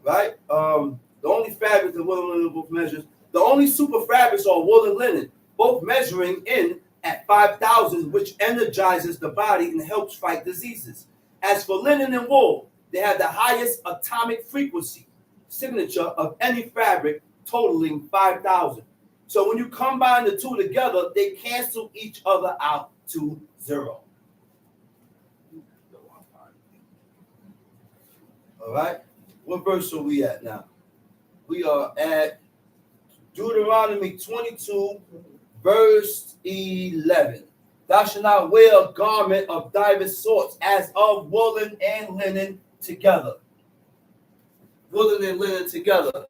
Right? The only fabrics the wool and linen both measures. The only super fabrics are wool and linen, both measuring in at 5,000, which energizes the body and helps fight diseases. As for linen and wool, they have the highest atomic frequency signature of any fabric, totaling 5,000. So when you combine the two together, they cancel each other out to 0. All right? What verse are we at now? We are at Deuteronomy 22, verse 11. Thou shalt not wear a garment of divers sorts, as of woolen and linen together. Woolen and linen together.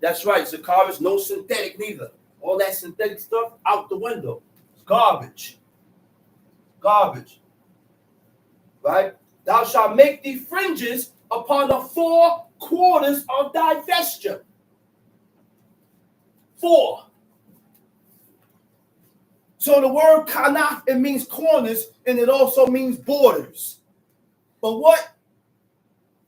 That's right, Zacharias, no synthetic neither. All that synthetic stuff out the window. It's garbage. Garbage. Right? Thou shalt make thee fringes upon the 4 quarters of thy vesture. 4. So the word kanaf, it means corners, and it also means borders. But what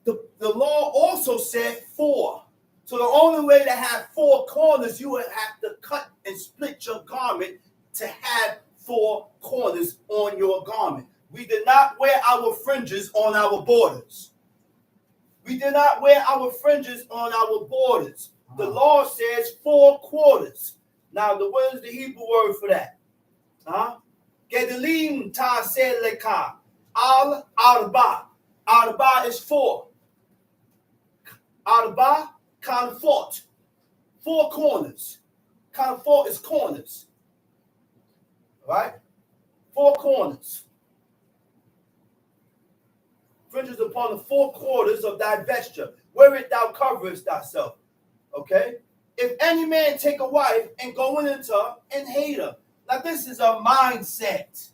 the law also said 4. So the only way to have 4 corners, you would have to cut and split your garment to have 4 corners on your garment. We did not wear our fringes on our borders. We did not wear our fringes on our borders. The law says 4 quarters. Now, what is the Hebrew word for that? Gedelim ta'aseh leka. Al-arba. Arba is 4. Arba, confort. 4 corners. Confort is corners. Right? 4 corners. Fringes upon the 4 quarters of thy vesture, wherein thou coverest thyself. Okay? If any man take a wife and go into her and hate her. Now this is a mindset.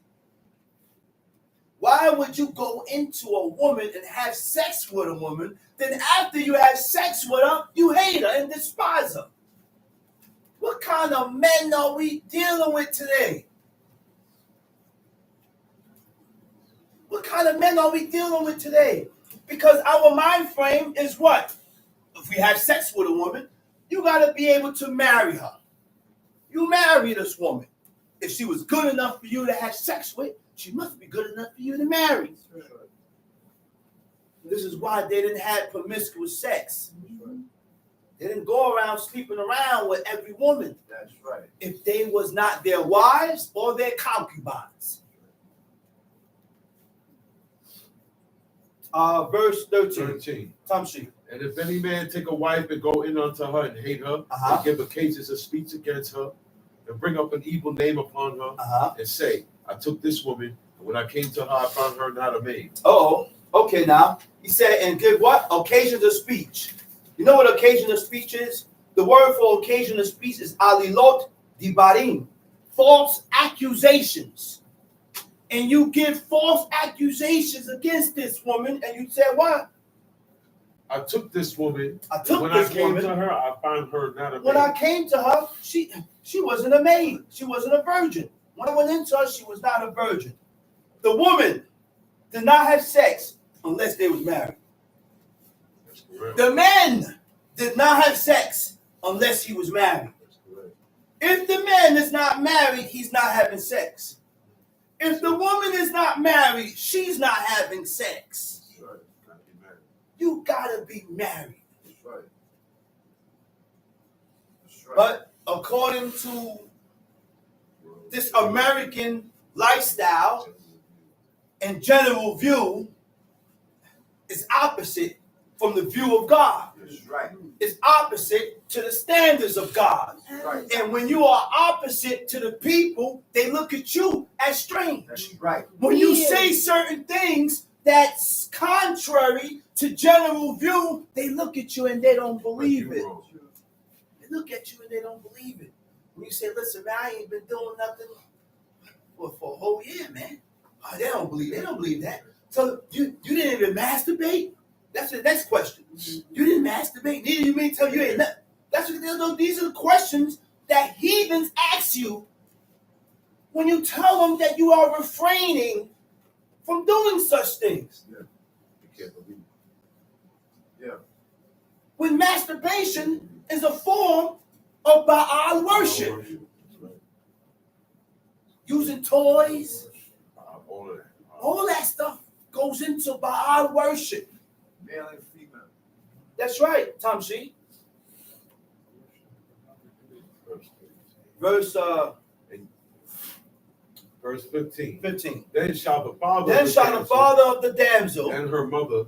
Why would you go into a woman and have sex with a woman, then after you have sex with her, you hate her and despise her? What kind of men are we dealing with today? What kind of men are we dealing with today? Because our mind frame is what? If we have sex with a woman, you got to be able to marry her. You marry this woman. If she was good enough for you to have sex with, she must be good enough for you to marry. This is why they didn't have promiscuous sex. They didn't go around sleeping around with every woman. That's right. If they was not their wives or their concubines. Verse 13. Tamshi. And if any man take a wife and go in unto her and hate her, and give occasions of speech against her, and bring up an evil name upon her, and say, I took this woman, and when I came to her, I found her not a maid. Oh, okay now. He said, and give what? Occasions of speech. You know what occasion of speech is? The word for occasion of speech is alilot dibarim. False accusations. And you give false accusations against this woman, and you say, what? I took this woman. When I came to her, I found her not a maid. When I came to her, she wasn't a maid. She wasn't a virgin. When I went into her, she was not a virgin. The woman did not have sex unless they was married. The man did not have sex unless he was married. If the man is not married, he's not having sex. If the woman is not married, she's not having sex. you gotta be married. That's right. That's right. But according to this American lifestyle and general view, is opposite from the view of God. That's right. It's opposite to the standards of God. That's right. And when you are opposite to the people, they look at you as strange. That's right. When you say certain things that's contrary to general view, they look at you and they don't believe it. They look at you and they don't believe it. When you say, listen, man, I ain't been doing nothing for a whole year, man. Oh, they don't believe that. So you didn't even masturbate? That's the next question. You didn't masturbate? Neither you mean tell you ain't nothing. These are the questions that heathens ask you when you tell them that you are refraining from doing such things. Yeah. You can't believe it. Yeah. When masturbation is a form of Baal worship. Using toys, all that stuff goes into Baal worship. Male and female. That's right, Tom C. Verse 15. 15. Then shall the father of the damsel and her mother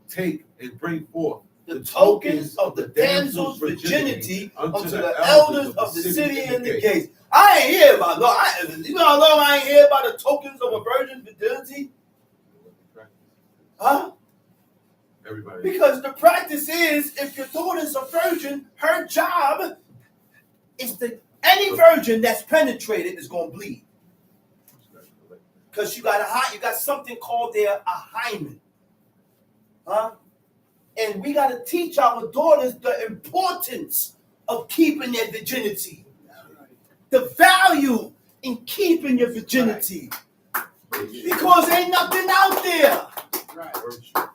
take and bring forth the tokens of the damsel's virginity unto the elders of the city and the gates. I ain't hear about you know how long I ain't hear about the tokens of a virgin's virginity? Huh? Everybody. Because the practice is, if your daughter's a virgin, her job is any virgin that's penetrated is gonna bleed. Because you got something called a hymen. Huh? And we got to teach our daughters the importance of keeping their virginity. The value in keeping your virginity. Because ain't nothing out there.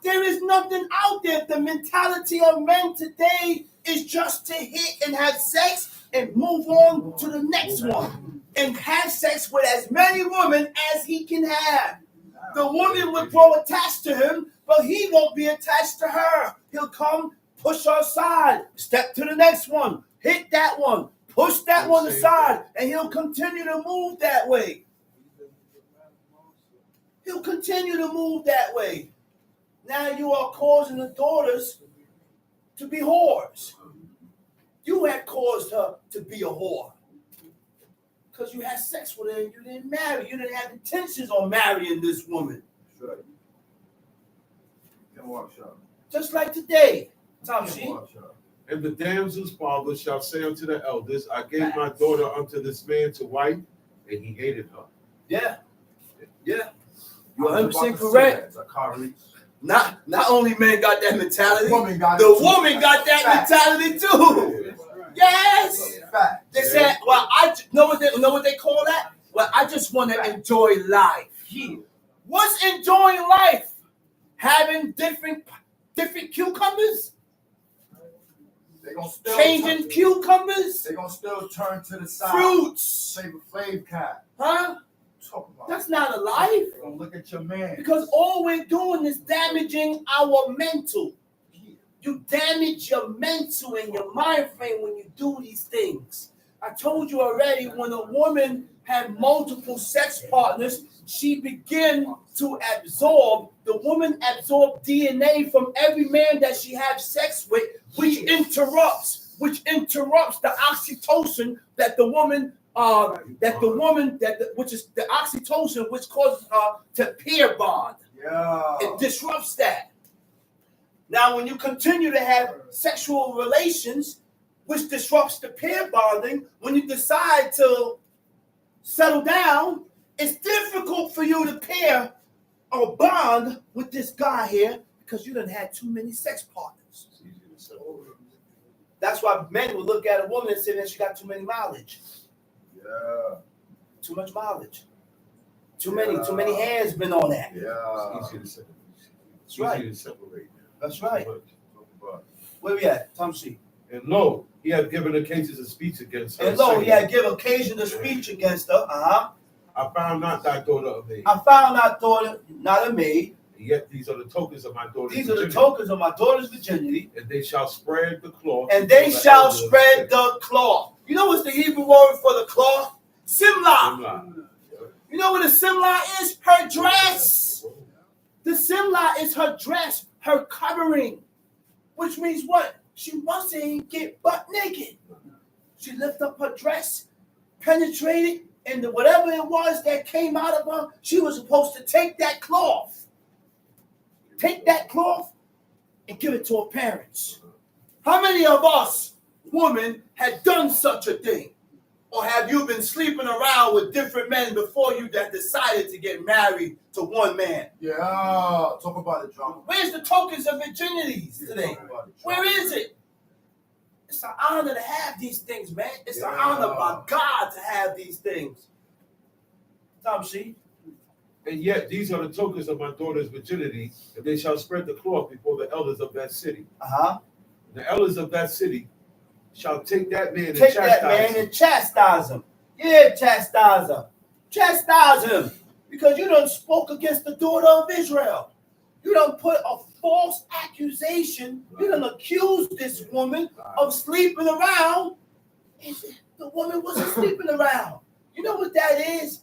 There is nothing out there. The mentality of men today is just to hit and have sex and move on to the next one. And have sex with as many women as he can have. The woman will grow attached to him, but he won't be attached to her. He'll come, push her aside, step to the next one, hit that one, push that one aside, and he'll continue to move that way. He'll continue to move that way. Now you are causing the daughters to be whores. You had caused her to be a whore. Because you had sex with her and you didn't marry. You didn't have intentions on marrying this woman. That's right. Can't walk shop. Just like today, Tom C. And the damsel's father shall say unto the elders, I gave my daughter unto this man to wife, and he hated her. Yeah. Yeah. You're 100% correct. Not only men got that mentality, the woman got that mentality too. Yes. They said, well, know what they call that? Well, I just want to enjoy life. What's enjoying life? Having different cucumbers? They gonna still changing cucumbers? They're gonna still turn to the side. Fruits. Flavor Flav cat. Huh? That's not a life. They're gonna look at your man. Because all we're doing is damaging our mental. You damage your mental and your mind frame when you do these things. I told you already, when a woman had multiple sex partners, she began to absorb, the woman absorbed DNA from every man that she had sex with, which interrupts the oxytocin that the woman, which is the oxytocin, which causes her to peer bond. Yeah. It disrupts that. Now, when you continue to have sexual relations, which disrupts the pair bonding, when you decide to settle down, it's difficult for you to pair or bond with this guy here because you done had too many sex partners. That's why men will look at a woman and say that she got too many mileage. Yeah. Too much mileage. Too many hands been on that. Yeah. That's right. That's right. Where we at? Tom C. And lo, he had given occasions of speech against her. And lo, he had given occasion of speech against her. I found not thy daughter a maid. I found thy daughter not a maid. Yet these are the tokens of my daughter's These virginity. are the tokens of my daughter's virginity. And they shall spread the cloth. And they shall spread the cloth. You know what's the Hebrew word for the cloth? Simla. You know what a simla is? Her dress. The simla is her dress, her covering. Which means what? She mustn't get butt naked. She lifted up her dress, penetrated, and whatever it was that came out of her, she was supposed to take that cloth. Take that cloth and give it to her parents. How many of us, women, had done such a thing? Or have you been sleeping around with different men before you that decided to get married to one man? Yeah, talk about it, John. Where's the tokens of virginities today? Where is it? It's an honor to have these things, man. It's an honor by God to have these things. Tom She. And yet these are the tokens of my daughter's virginity, and they shall spread the cloth before the elders of that city. The elders of that city shall take that man and chastise him. Yeah, chastise him. Chastise him. Because you done spoke against the daughter of Israel. You done put a false accusation. You done accused this woman of sleeping around. And the woman wasn't sleeping around. You know what that is?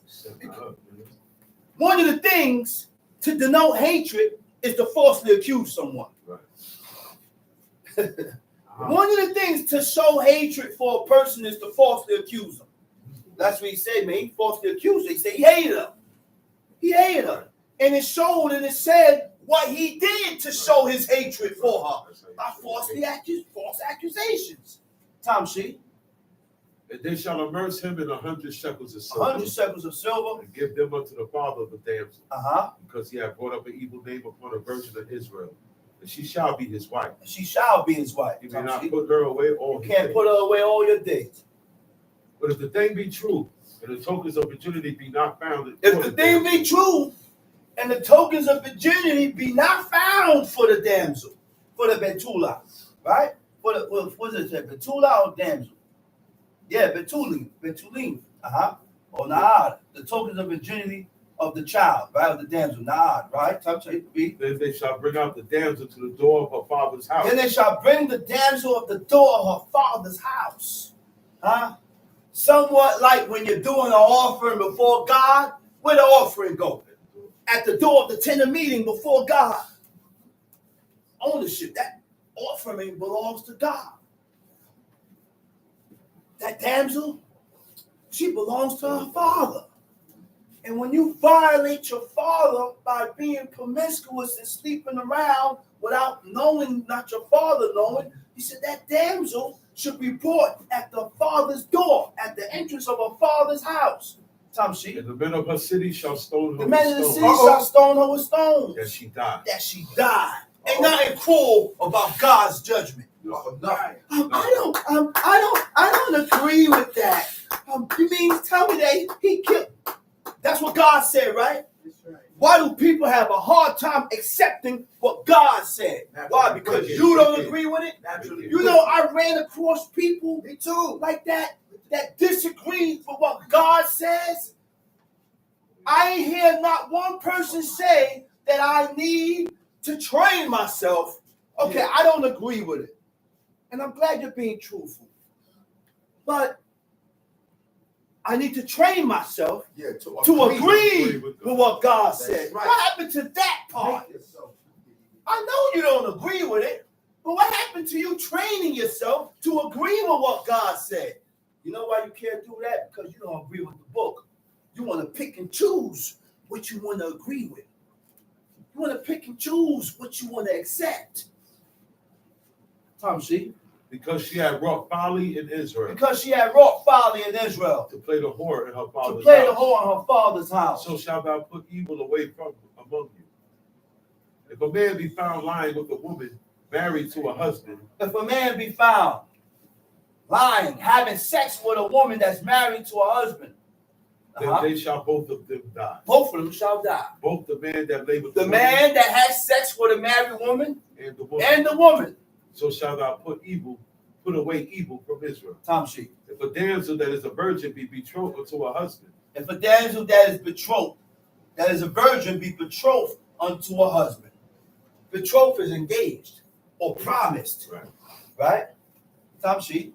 One of the things to denote hatred is to falsely accuse someone. One of the things to show hatred for a person is to falsely accuse them. That's what he said, man. He falsely accused her. He said he hated her. He hated her. And it showed and it said what he did to show his hatred for her by false accusations. Tom She. And they shall immerse him in 100 shekels of silver. 100 shekels of silver. And give them unto the father of the damsel. Because he had brought up an evil name upon a virgin of Israel. And she shall be his wife. She shall be his wife. You may not put her away all days. You can't put her away all your days. But if the thing be true, and the tokens of virginity be not found. If the thing be true, and the tokens of virginity be not found for the damsel, for the Betula, right? For the, what is it? Betula or damsel? Yeah, Betulim. Or Naad. The tokens of virginity of the child, right? Of the damsel, Naad, right? Then they shall bring out the damsel to the door of her father's house. Then they shall bring the damsel of the door of her father's house. Somewhat like when you're doing an offering before God, where the offering go? At the door of the tent of meeting before God. Ownership, that offering belongs to God. That damsel, she belongs to her father. And when you violate your father by being promiscuous and sleeping around without knowing, not your father knowing, he said that damsel should be brought at the father's door, at the entrance of her father's house. Tom She. And the men of her city shall stone her. The men of the city shall stone her with stones. That she died. That she died. Ain't nothing cruel about God's judgment. I don't agree with that. You mean tell me that he killed? That's what God said, right? That's right. Why do people have a hard time accepting what God said? Why? Because you don't agree with it? Naturally. You know, I ran across people, me too, like that disagree with what God says. I ain't hear not one person say that I need to train myself. Okay, I don't agree with it. And I'm glad you're being truthful. But I need to train myself to agree with what God said. Right. What happened to that part? I know you don't agree with it, but what happened to you training yourself to agree with what God said? You know why you can't do that? Because you don't agree with the book. You want to pick and choose what you want to agree with. You want to pick and choose what you want to accept. Tom She. Because she had wrought folly in Israel. To play the whore in her father's house. The whore in her father's house. So shalt thou put evil away from among you. If a man be found lying with a woman married to a husband. If a man be found lying, having sex with a woman that's married to a husband. Then they shall both of them die. Both of them shall die. Both the man that lay with the man that has sex with a married woman and the woman. And the woman. So shall thou put away evil from Israel. Tom She. If a damsel that is a virgin be betrothed unto her husband. If a damsel that is betrothed, that is a virgin, be betrothed unto a husband. Betrothed is engaged or promised. Right? Tom sheet.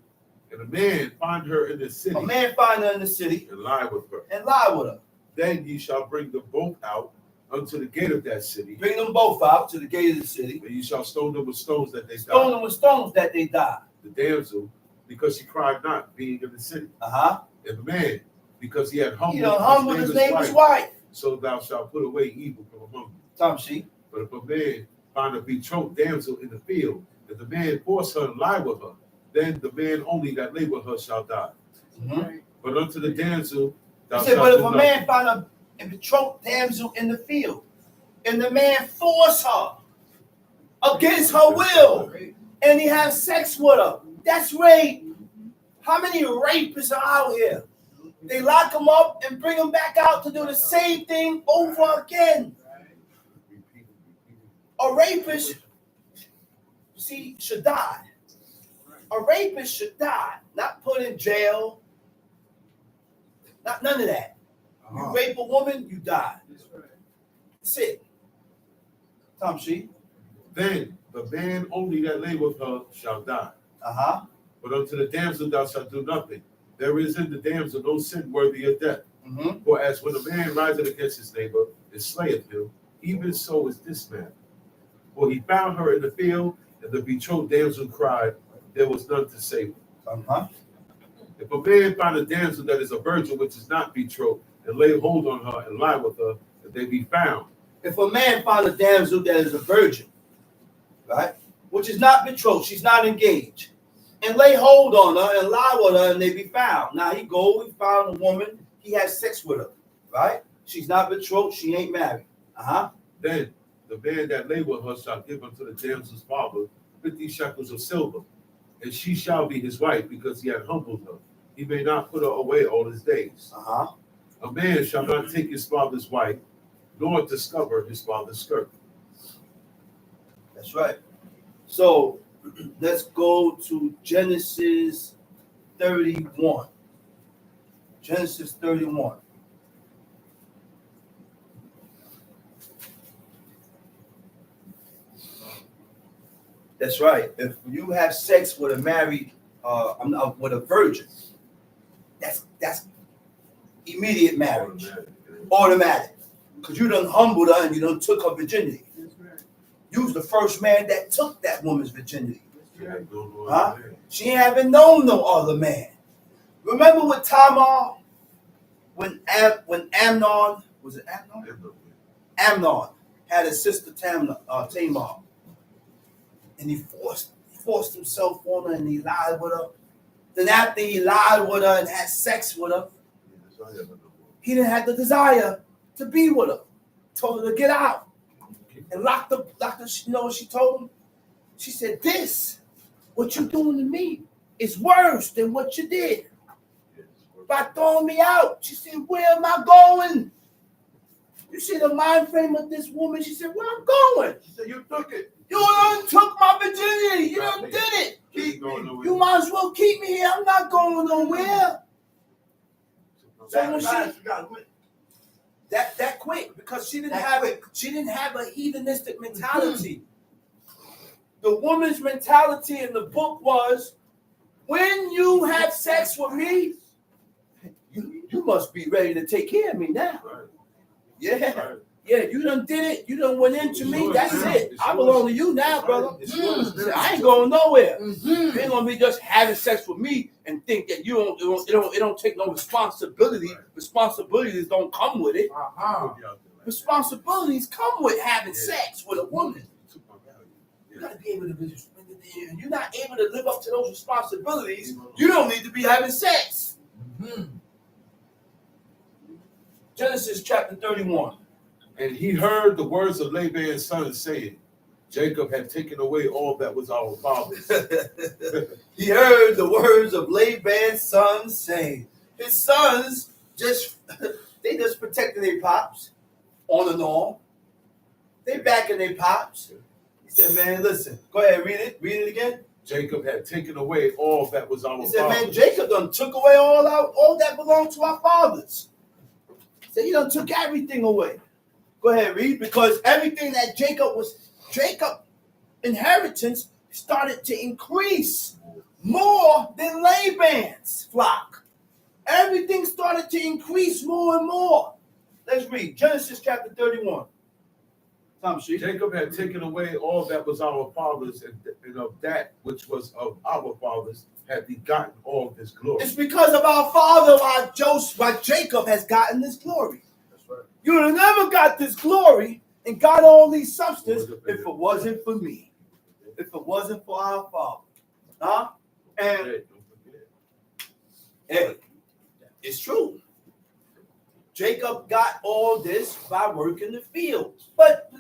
And a man find her in the city. A man find her in the city. And lie with her. And lie with her. Then ye shall bring them both out unto the gate of that city. Bring them both out to the gate of the city. And ye shall stone them with stones that they die. Stone them with stones that they die. The damsel, because she cried not, being in the city. Uh-huh. And the man, because he had humbled his neighbor's wife. So thou shalt put away evil from among you. Tom sheet. But if a man find a betrothed damsel in the field, if the man force her and lie with her, then the man only that lay with her shall die. Mm-hmm. But unto the damsel thou shalt but if a man nothing. find a betrothed damsel in the field, and the man force her against her will, and he has sex with her, that's rape. How many rapists are out here? They lock them up and bring them back out to do the same thing over again. A rapist, see, should die. A rapist should die, not put in jail. Not none of that. You rape a woman, you die. That's it. Tom sheet. Then the man only that lay with her shall die. Uh-huh. But unto the damsel thou shalt do nothing. There is in the damsel no sin worthy of death. Mm-hmm. For as when a man riseth against his neighbor and slayeth him, even so is this man. For he found her in the field, and the betrothed damsel cried, there was none to save her. Uh-huh. If a man find a damsel that is a virgin which is not betrothed, and lay hold on her and lie with her, if they be found. If a man find a damsel that is a virgin, right, which is not betrothed, she's not engaged, and lay hold on her and lie with her, and they be found. Now he found a woman, he has sex with her, right? She's not betrothed, she ain't married. Uh-huh. Then the man that lay with her shall give unto the damsel's father 50 shekels of silver, and she shall be his wife, because he had humbled her. He may not put her away all his days. Uh-huh. A man shall not take his father's wife, nor discover his father's skirt. That's right. So let's go to Genesis 31. Genesis 31. That's right. If you have sex with a married, with a virgin, that's immediate marriage, automatic, because you done humbled her and you done took her virginity. You was the first man that took that woman's virginity. Huh? She haven't known no other man. Remember with Tamar, when Amnon, was it Amnon? Amnon had his sister Tamar, and he forced himself on her and he lied with her. Then after he lied with her and had sex with her, he didn't have the desire to be with her. Told her to get out. And locked her, you know what she told him? She said, this, what you doing to me, is worse than what you did. By throwing me out. She said, where am I going? You see the mind frame of this woman? She said, where I'm going? She said, you took it. You done took my virginity. You done did it. Keep me. You might as well keep me here. I'm not going nowhere. So when that quick, because she didn't have it. She didn't have a hedonistic mentality. The woman's mentality in the book was, when you have sex with me, you must be ready to take care of me now. Right. Yeah. Right. Yeah, you done did it. You done went into me. That's it. I belong to you now, brother. I ain't going nowhere. You ain't gonna be just having sex with me and think that it don't take no responsibility. Responsibilities don't come with it. Responsibilities come with having sex with a woman. You gotta be able to. You're not able to live up to those responsibilities. You don't need to be having sex. Genesis chapter 31. And he heard the words of Laban's son saying, Jacob had taken away all that was our father's. He heard the words of Laban's son saying, his sons just protecting their pops on and on. They backing their pops. He said, man, listen, go ahead, read it again. Jacob had taken away all that was our father's. He said, man, Jacob done took away all that belonged to our fathers. He said, he done took everything away. Go ahead, read. Because everything that Jacob inheritance started to increase more than Laban's flock. Everything started to increase more and more. Let's read Genesis chapter 31. Jacob had taken away all that was our father's, and of that which was of our fathers had begotten all this glory. It's because of our father why Jacob has gotten this glory. That's right. You would have never got this glory and got all these substance if it wasn't for me. If it wasn't for our father. Huh? And hey, it's true. Jacob got all this by working the fields. But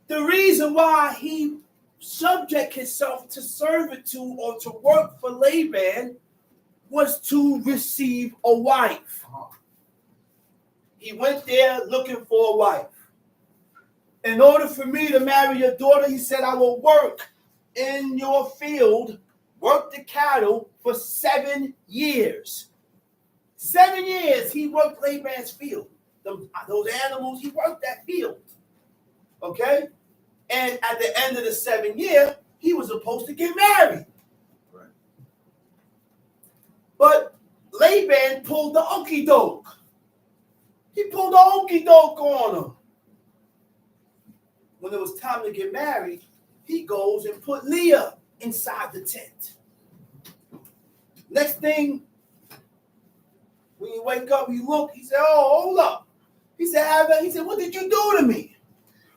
the reason why he subject himself to servitude or to work for Laban was to receive a wife. He went there looking for a wife. In order for me to marry your daughter, he said, I will work in your field, work the cattle for 7 years. 7 years he worked Laban's field. Those animals, he worked that field. Okay? And at the end of the 7 year, he was supposed to get married. Right. But Laban pulled the okie doke. He pulled the okie doke on him. When it was time to get married, he goes and put Leah inside the tent. Next thing, when you wake up, you look, he said, oh, hold up. He said, what did you do to me?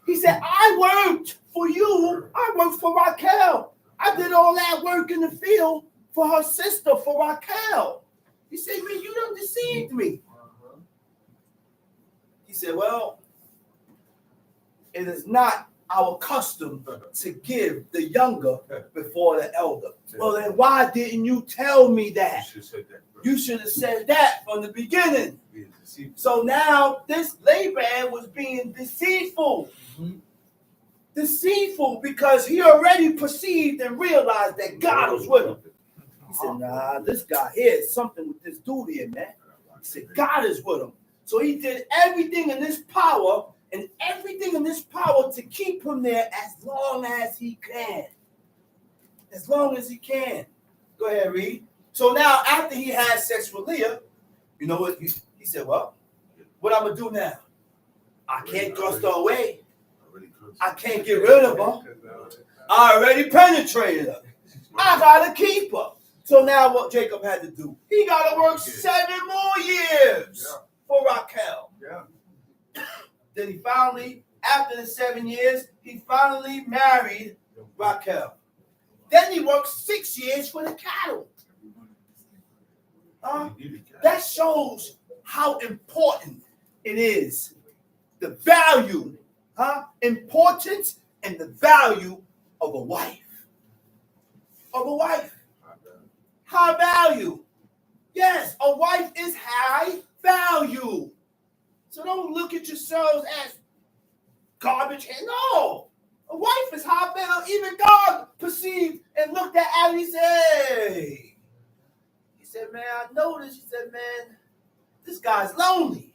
He said, I worked for you. I worked for Raquel. I did all that work in the field for her sister, for Raquel. He said, man, you done deceived me. He said, well, it is not our custom to give the younger before the elder. Well, then why didn't you tell me that? You should have said that from the beginning. So now this Laban was being deceitful. Deceitful because he already perceived and realized that God was with him. He said, nah, this guy here is something with this dude here, man. He said, God is with him. So he did everything in his power to keep him there as long as he can. As long as he can. Go ahead, read. So now after he had sex with Leah, you know what? He said, well, what I'm going to do now? I can't thrust her away. I can't get rid of her. I already penetrated her. I got to keep her. So now what Jacob had to do? He got to work 7 more years for Raquel. Then he finally, after the 7 years, he finally married Raquel. Then he worked 6 years for the cattle. That shows how important it is. The value, importance and the value of a wife. Of a wife. High value. Yes, a wife is high value. So don't look at yourselves as garbage. No. A wife is high value. Even God perceived and looked at Adam and he said, hey. He said, man, I noticed. He said, man, this guy's lonely.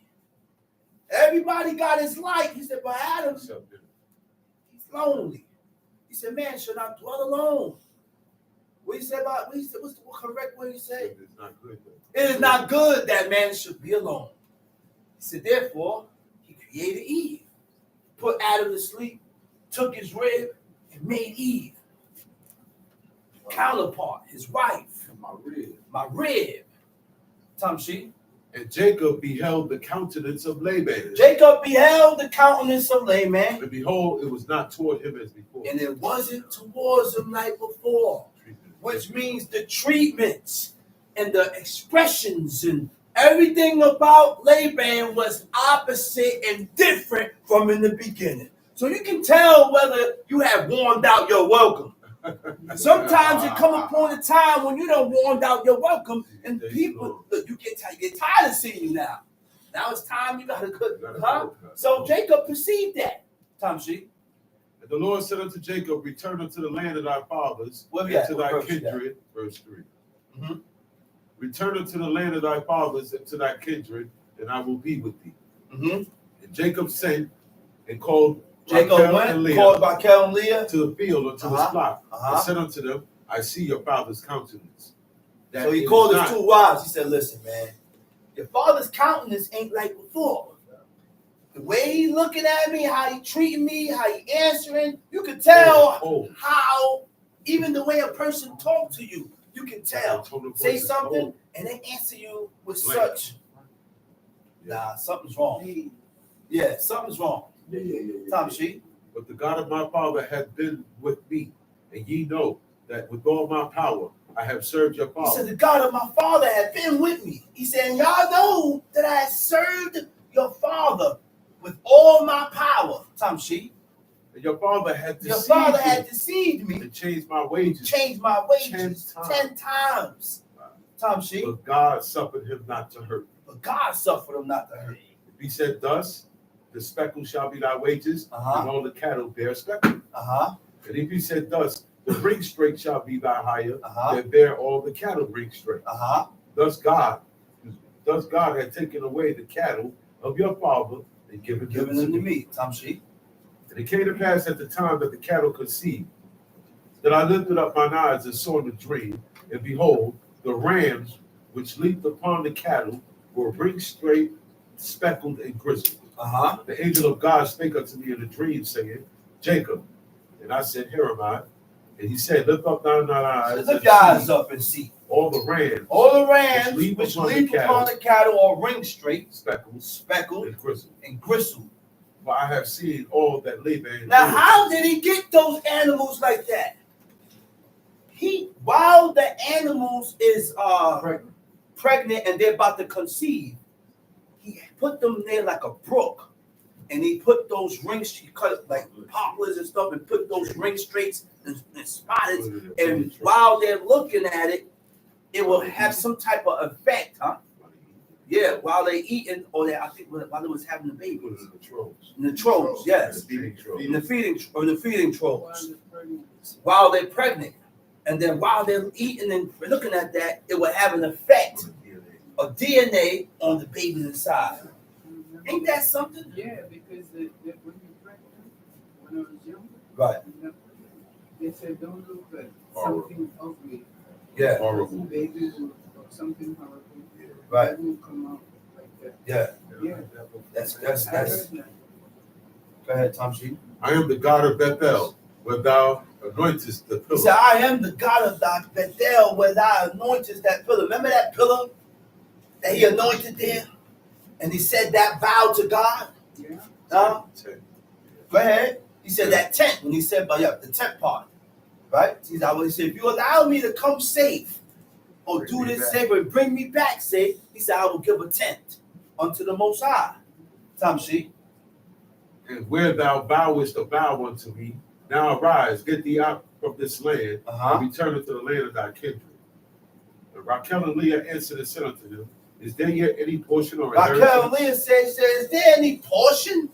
Everybody got his life. He said, but Adam, he's lonely. He said, man, should I dwell alone? What he said about, what's the correct way he said? It's not good. It is not good that man should be alone. He said, therefore, he created Eve, put Adam to sleep, took his rib, and made Eve. Counterpart, his wife. My rib. Tamshi. And Jacob beheld the countenance of Laban. Jacob beheld the countenance of Laban. And behold, it was not toward him as before. And it wasn't towards him like before. Which means the treatments and the expressions and everything about Laban was opposite and different from in the beginning. So you can tell whether you have warmed out your welcome. Sometimes it come upon a time when you don't warmed out your welcome and people, look, you get tired of seeing you now. Now it's time you gotta cook. So Jacob perceived that. Tamshi. And the Lord said unto Jacob, return unto the land of thy fathers, and to thy kindred. Verse 3. Mm-hmm. Return unto the land of thy fathers and to thy kindred, and I will be with thee. Mm-hmm. And Jacob sent and called Jacob Rachel went, and Leah called Rachel and Leah to the field unto his flock, Uh-huh. and said unto them, I see your father's countenance. So he called his two wives. He said, listen, man, your father's countenance ain't like before. The way he looking at me, how he treating me, how he answering, you can tell how, even the way a person talk to you, you can tell. Say something and they answer you with such. Nah, something's wrong. Yeah, something's wrong. Tom Sheet. But the God of my father hath been with me, and ye know that with all my power I have served your father. He said, the God of my father had been with me. He said, and y'all know that I have served your father with all my power. Tom Sheet. And your father had deceived me. To change my wages. 10 times. Tom Sheet. But God suffered him not to hurt. If he said thus, the speckle shall be thy wages, and all the cattle bear speckle. And if he said thus, the ring straight shall be thy hire, and bear all the cattle ring straight. Thus God had taken away the cattle of your father and given them to me. Tom Sheet. And it came to pass at the time that the cattle conceived, that I lifted up mine eyes and saw in the dream, and behold, the rams which leaped upon the cattle were ring straight, speckled, and grizzled. The angel of God spake unto me in a dream, saying, Jacob. And I said, Here am I. And he said, Lift up thine eyes. Lift your eyes up and see. All the rams which leap upon the cattle are ring straight, speckled, and gristled. For I have seen all that Laban. Now, how did he get those animals like that? While the animals is pregnant and they're about to conceive, he put them there like a brook, and he put those rings. He cut it like poplars and stuff, and put those ring straights and spotted. And while they're looking at it, it will have some type of effect, huh? Yeah, while they eating, or I think while they was having the babies. In the trolls, yes. In the feeding trolls. While they're pregnant. And then while they're eating and looking at that, it will have an effect of DNA on the babies inside. Ain't that something? Yeah, because when you're pregnant, when I was young, right, they said don't look at something ugly. Yeah. Horrible. Babies or something horrible. Right. It will come out like that. Yeah. Yeah. That's. Go ahead, Tom Sheet. I am the God of Bethel, where thou anointest the pillar. He said, I am the God of Bethel, where thou anointest that pillar. Remember that pillar that he anointed there? And he said that vow to God? Yeah. Go ahead. He said that tent, when he said, the tent part. Right? He said, if you allow me to come safe, or do this safe, and bring me back safe, he said, I will give a tent unto the Most High. Tom Sheet. And where thou vowest a vow unto me, now arise, get thee out from this land, and return unto the land of thy kindred. And Rachel and Leah answered and said unto him, Is there yet any portion or inheritance? Rachel and Leah said, is there any portion?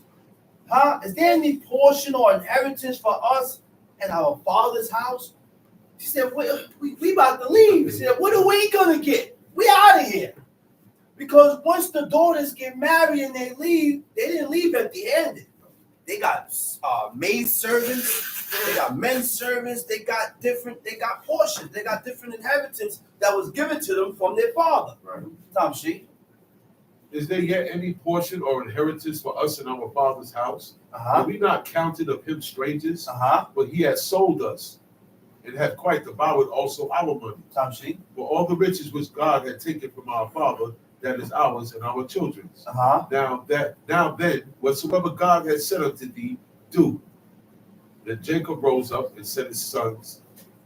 Is there any portion or inheritance for us in our father's house? She said, we about to leave. She said, what are we going to get? We out of here. Because once the daughters get married and they leave, they didn't leave empty-handed. They got maid servants, they got men servants, they got portions, they got different inheritance that was given to them from their father. Right. Tom Sheet. Is there yet any portion or inheritance for us in our father's house? Are we not counted of him strangers? But he has sold us and hath quite devoured also our money. Tom Sheet. For all the riches which God had taken from our father, that is ours and our children's. Now then, whatsoever God had said unto thee, do. Then Jacob rose up and set his sons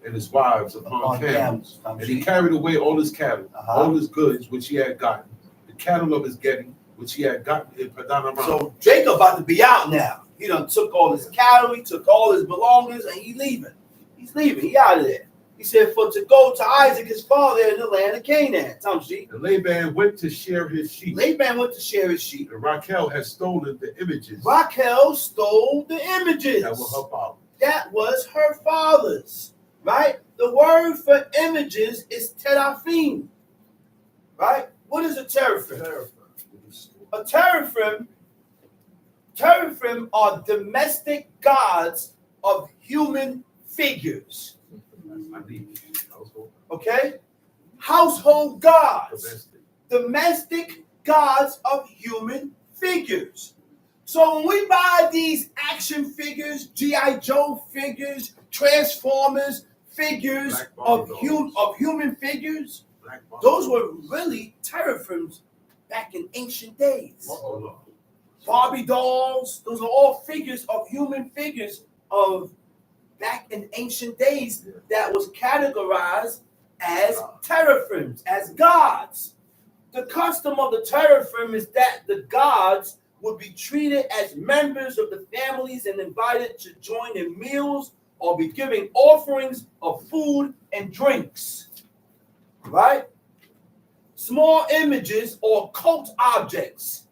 and his wives upon camels. And he carried away all his cattle, all his goods which he had gotten, the cattle of his getting, which he had gotten in Padan Aram. So Jacob about to be out now. He done took all his cattle, he took all his belongings, and he's leaving. He's leaving. He out of there. He said, for to go to Isaac, his father, in the land of Canaan. Tom Sheet. And Laban went to share his sheep. And Rachel has stolen the images. Rachel stole the images. That was her father. That was her father's. Right? The word for images is teraphim. Right? What is a teraphim? A teraphim Teraphim are domestic gods of human figures. Okay? Household gods. Domestic gods of human figures. So when we buy these action figures, G.I. Joe figures, Transformers figures of human figures, those were really teraphims back in ancient days. Barbie dolls, those are all figures of human figures of back in ancient days that was categorized as teraphims, as gods. The custom of the teraphim is that the gods would be treated as members of the families and invited to join in meals or be giving offerings of food and drinks. Right? Small images or cult objects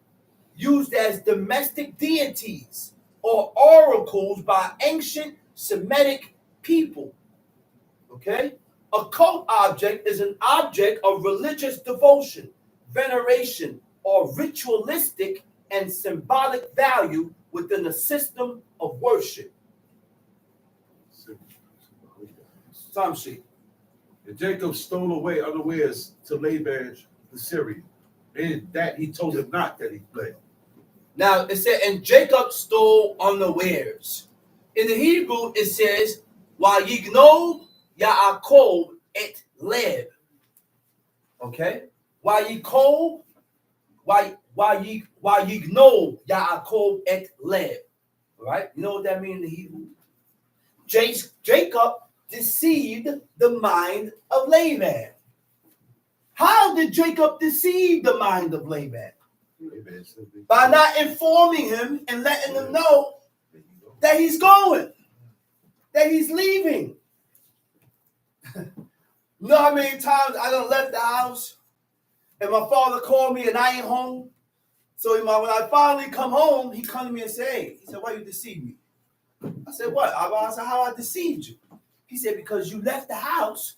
used as domestic deities or oracles by ancient Semitic people. Okay? A cult object is an object of religious devotion, veneration, or ritualistic and symbolic value within a system of worship. Time sheet. And Jacob stole away unawares to Laban the Syrian, and that he told him not that he fled. Now it said, and Jacob stole unawares. In the Hebrew, it says, Vayignob Yaakov et Leb. Okay? Vayignob Yaakov et Leb. Right? You know what that means in the Hebrew? Jacob deceived the mind of Laban. How did Jacob deceive the mind of Laban? By not informing him and letting him know that he's going, that he's leaving. You know how many times I done left the house and my father called me and I ain't home? So when I finally come home, he come to me and say, hey, he said, why you deceive me? I said, what? I said, how I deceived you? He said, because you left the house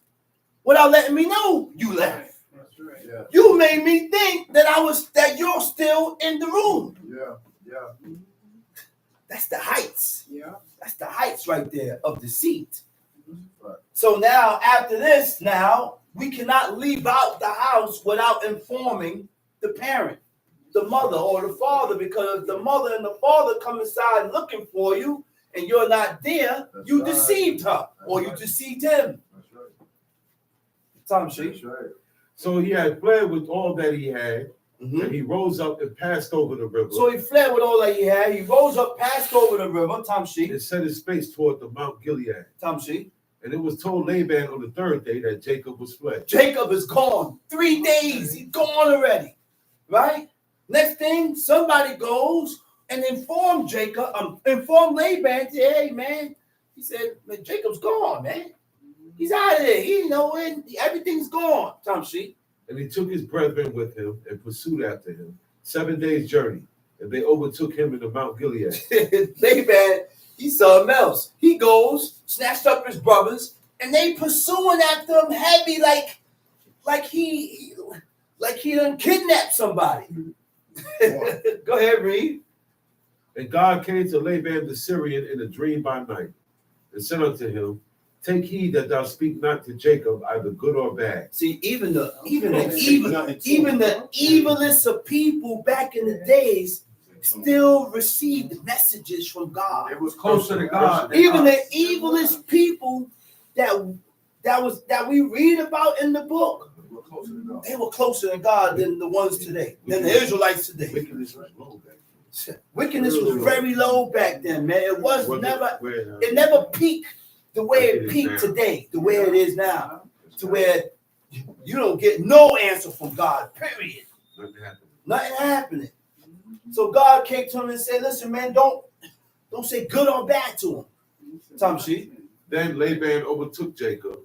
without letting me know you left. That's right. Yeah. You made me think that you're still in the room. Yeah. That's the heights. Yeah. That's the heights right there of deceit. Right. So now, after this, we cannot leave out the house without informing the parent, the mother or the father, because if the mother and the father come inside looking for you and you're not there, you deceived her or you deceived him. That's right. Tom Sheep. That's right. So he had fled with all that he had, and he rose up and passed over the river. So he fled with all that he had. He rose up, passed over the river, Tom Sheep. And set his face toward the Mount Gilead. Tom Sheep. And it was told Laban on the third day that Jacob was fled. Jacob is gone. 3 days. He's gone already. Right? Next thing, somebody goes and inform Laban, say, hey, man. He said, man, Jacob's gone, man. He's out of there. He know it. Everything's gone. Tom Sheep. And he took his brethren with him and pursued after him 7 days' journey. And they overtook him in the Mount Gilead. Laban, he's something else. He goes, snatched up his brothers, and they pursuing after him heavy, like he done kidnapped somebody. Go ahead, read. And God came to Laban the Syrian in a dream by night, and said unto him, take heed that thou speak not to Jacob either good or bad. See, even the evilest of people back in the days still received messages from God. It was closer to God. Even the evilest people that we read about in the book, they were closer to God than the ones today, than the Israelites today. Wickedness was low back then. Wickedness was very low back then, man. It never peaked the way it peaked today, the way it is now, to where you don't get no answer from God, period. Nothing happening. So God came to him and said, listen, man, don't say good or bad to him. Tom Sheep. Then Laban overtook Jacob.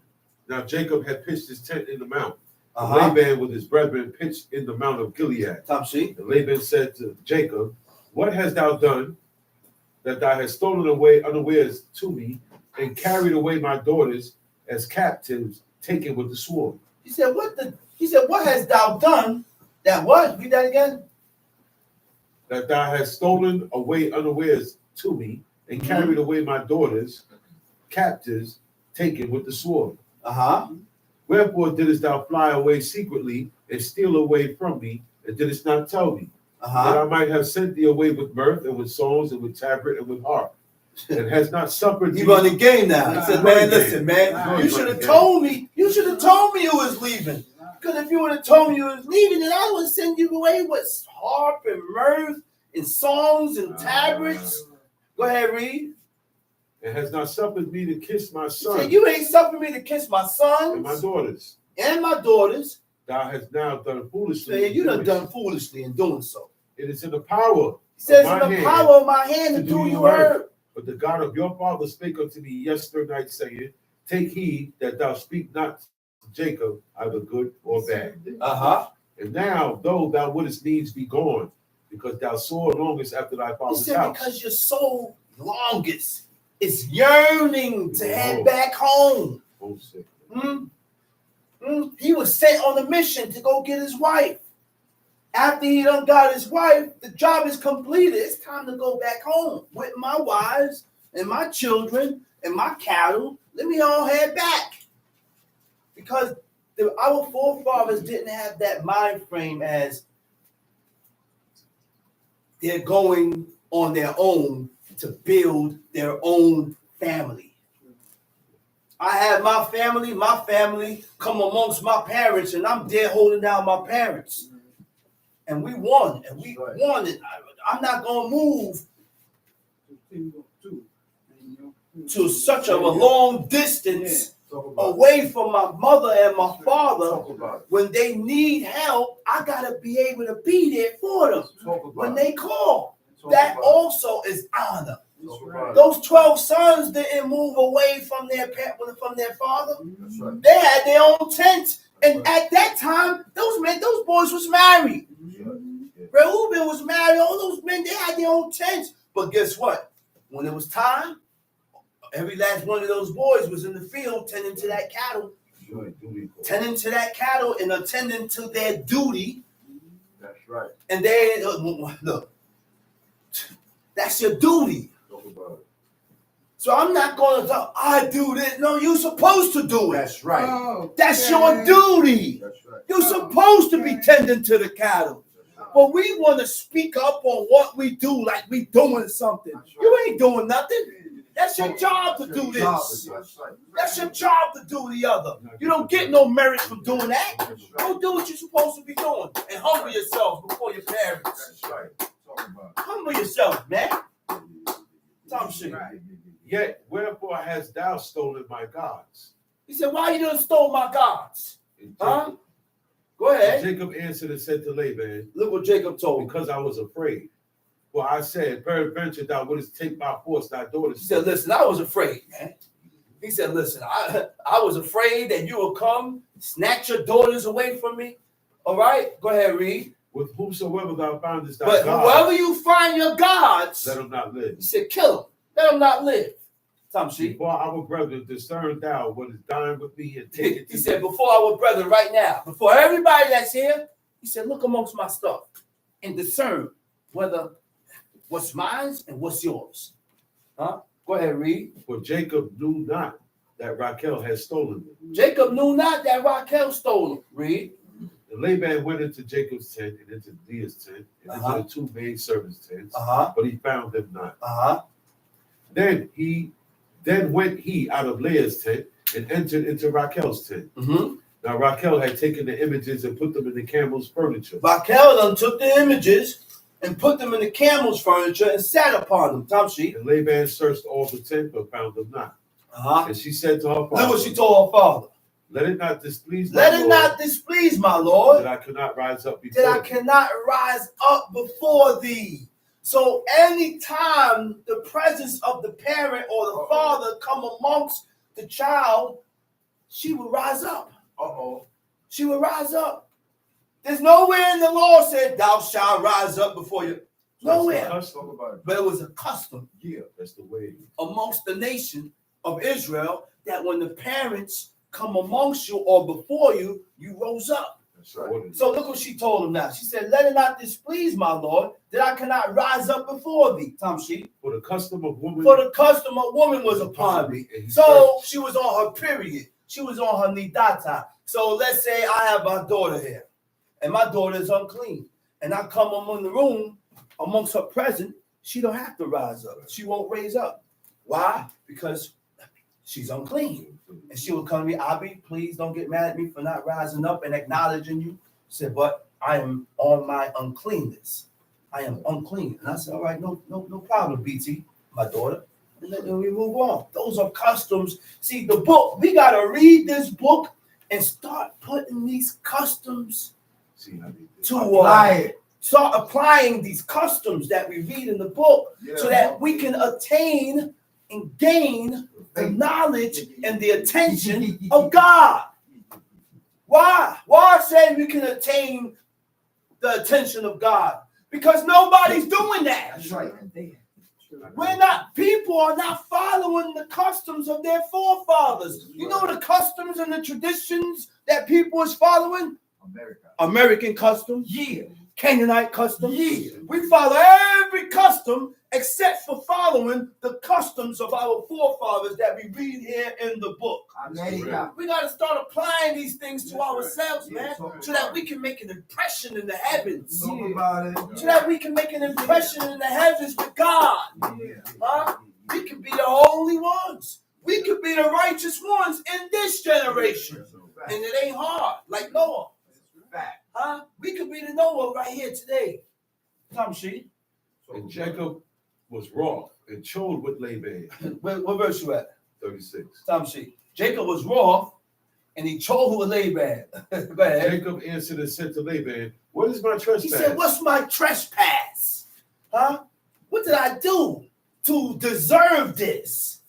Now Jacob had pitched his tent in the mount. Laban with his brethren pitched in the mount of Gilead. Tom Sheep. And Laban said to Jacob, what hast thou done that thou hast stolen away unawares to me and carried away my daughters as captives taken with the sword? He said, what hast thou done? That what? Read that again. that thou hast stolen away unawares to me, and carried away my daughters captives, taken with the sword. Wherefore didst thou fly away secretly and steal away from me, and didst not tell me, that I might have sent thee away with mirth and with songs and with tabret and with harp, and has not suffered. He run the game now. He said, "Man, listen, man, you should have told me. You should have told me you was leaving. Because if you would have told me you was leaving, then I would send you away with harp and mirth and songs and tabrets." Go ahead, read. And has not suffered me to kiss my son. Said, you ain't suffered me to kiss my sons and my daughters. And my daughters. Thou hast now done foolishly. Said, you done foolishly in doing so. It is in the power. He says, in the power of my hand to do you hurt. But the God of your father spake unto me yesterday night, saying, take heed that thou speak not to Jacob either good or bad. And now, though thou wouldest needs be gone, because thou sore longest after thy father's house. Because your soul longest is yearning to head back home. He was sent on a mission to go get his wife. After he done got his wife, the job is completed. It's time to go back home with my wives and my children and my cattle. Let me all head back. Because our forefathers didn't have that mind frame as they're going on their own to build their own family. I have my family come amongst my parents, and I'm there holding down my parents. And we won, and we won it. I'm not going to move to such a long distance away from my mother and my father. When they need help, I got to be able to be there for them when they call. That also is honor. Those 12 sons didn't move away from their father. They had their own tents. And at that time, those boys was married. Reuben was married. All those men, they had their own tents. But guess what? When it was time, every last one of those boys was in the field tending to that cattle. Tending to that cattle and attending to their duty. That's right. And they, look, that's your duty. So I'm not going to I do this. No, you're supposed to do it. That's right. That's your duty. That's right. You're supposed to be tending to the cattle. But we want to speak up on what we do like we doing something. You ain't doing nothing. That's your job to do this. That's your job to do the other. You don't get no merit from doing that. Go do what you're supposed to be doing. And humble yourself before your parents. That's right. Humble yourself, man. Some shit. Yet wherefore hast thou stolen my gods? He said, why you done stole my gods? Huh? Go ahead. Jacob answered and said to Laban, look what Jacob told him. Because I was afraid. For I said, peradventure thou wouldest take by force thy daughters. He said, listen, I was afraid, man. He said, listen, I was afraid that you will come, snatch your daughters away from me. All right? Go ahead, read. With whomsoever thou findest thy gods. But whoever you find your gods, let them not live. He said, kill them. Let them not live. Before our brethren, discern thou what is dying with me and take it. He said, before our brethren, right now, before everybody that's here, he said, look amongst my stuff and discern whether what's mine and what's yours. Huh? Go ahead, read. For Jacob knew not that Rachel had stolen them. Jacob knew not that Rachel stole them. Read. And Laban went into Jacob's tent and into Leah's tent and into the two maid servants' tents, but he found them not. Then went he out of Leah's tent and entered into Rachel's tent. Now Rachel had taken the images and put them in the camel's furniture. Rachel then took the images and put them in the camel's furniture and sat upon them. And Laban searched all the tent but found them not. And she said to her father, look what she told her father. Let it not displease my Lord. That I cannot rise up before That I cannot rise up before thee. So anytime the presence of the parent or the father come amongst the child, she will rise up. She will rise up. There's nowhere in the law said, thou shalt rise up before you. Nowhere. But it was a custom. Yeah, that's the way. Amongst the nation of Israel, that when the parents come amongst you or before you, you rose up. So look what she told him now. She said, let it not displease my Lord that I cannot rise up before thee. For the custom of woman. For the custom of woman was upon me. So she was on her period. She was on her nidata. So let's say I have my daughter here, and my daughter is unclean, and I come among the room, amongst her presence, she don't have to rise up. She won't raise up. Why? Because she's unclean. And she will come to me, Abi, please don't get mad at me for not rising up and acknowledging you. She said, but I am on my uncleanness. I am unclean. And I said, all right, no problem, BT, my daughter. And then we move on. Those are customs. See, the book, we got to read this book and start putting these customs to apply it. Start applying these customs that we read in the book so that we can attain and gain the knowledge and the attention of God. Why? Why say we can attain the attention of God? Because nobody's doing that. That's right. People are not following the customs of their forefathers. You know the customs and the traditions that people is following? American customs. Yeah. Canaanite customs. Yeah. We follow every custom except for following the customs of our forefathers that we read here in the book. We got to start applying these things to ourselves, man, so that we can make an impression in the heavens. So that we can make an impression in the heavens with God. Huh? We can be the holy ones. We could be the righteous ones in this generation. And it ain't hard, like Noah. Huh? We could be the Noah right here today. Come, she. And Jacob was wroth and chode with Laban. What verse you at? 36. Come, she. Jacob was wroth and he chode with Laban. Go ahead. Jacob answered and said to Laban, what is my trespass? He said, what's my trespass? Huh? What did I do to deserve this?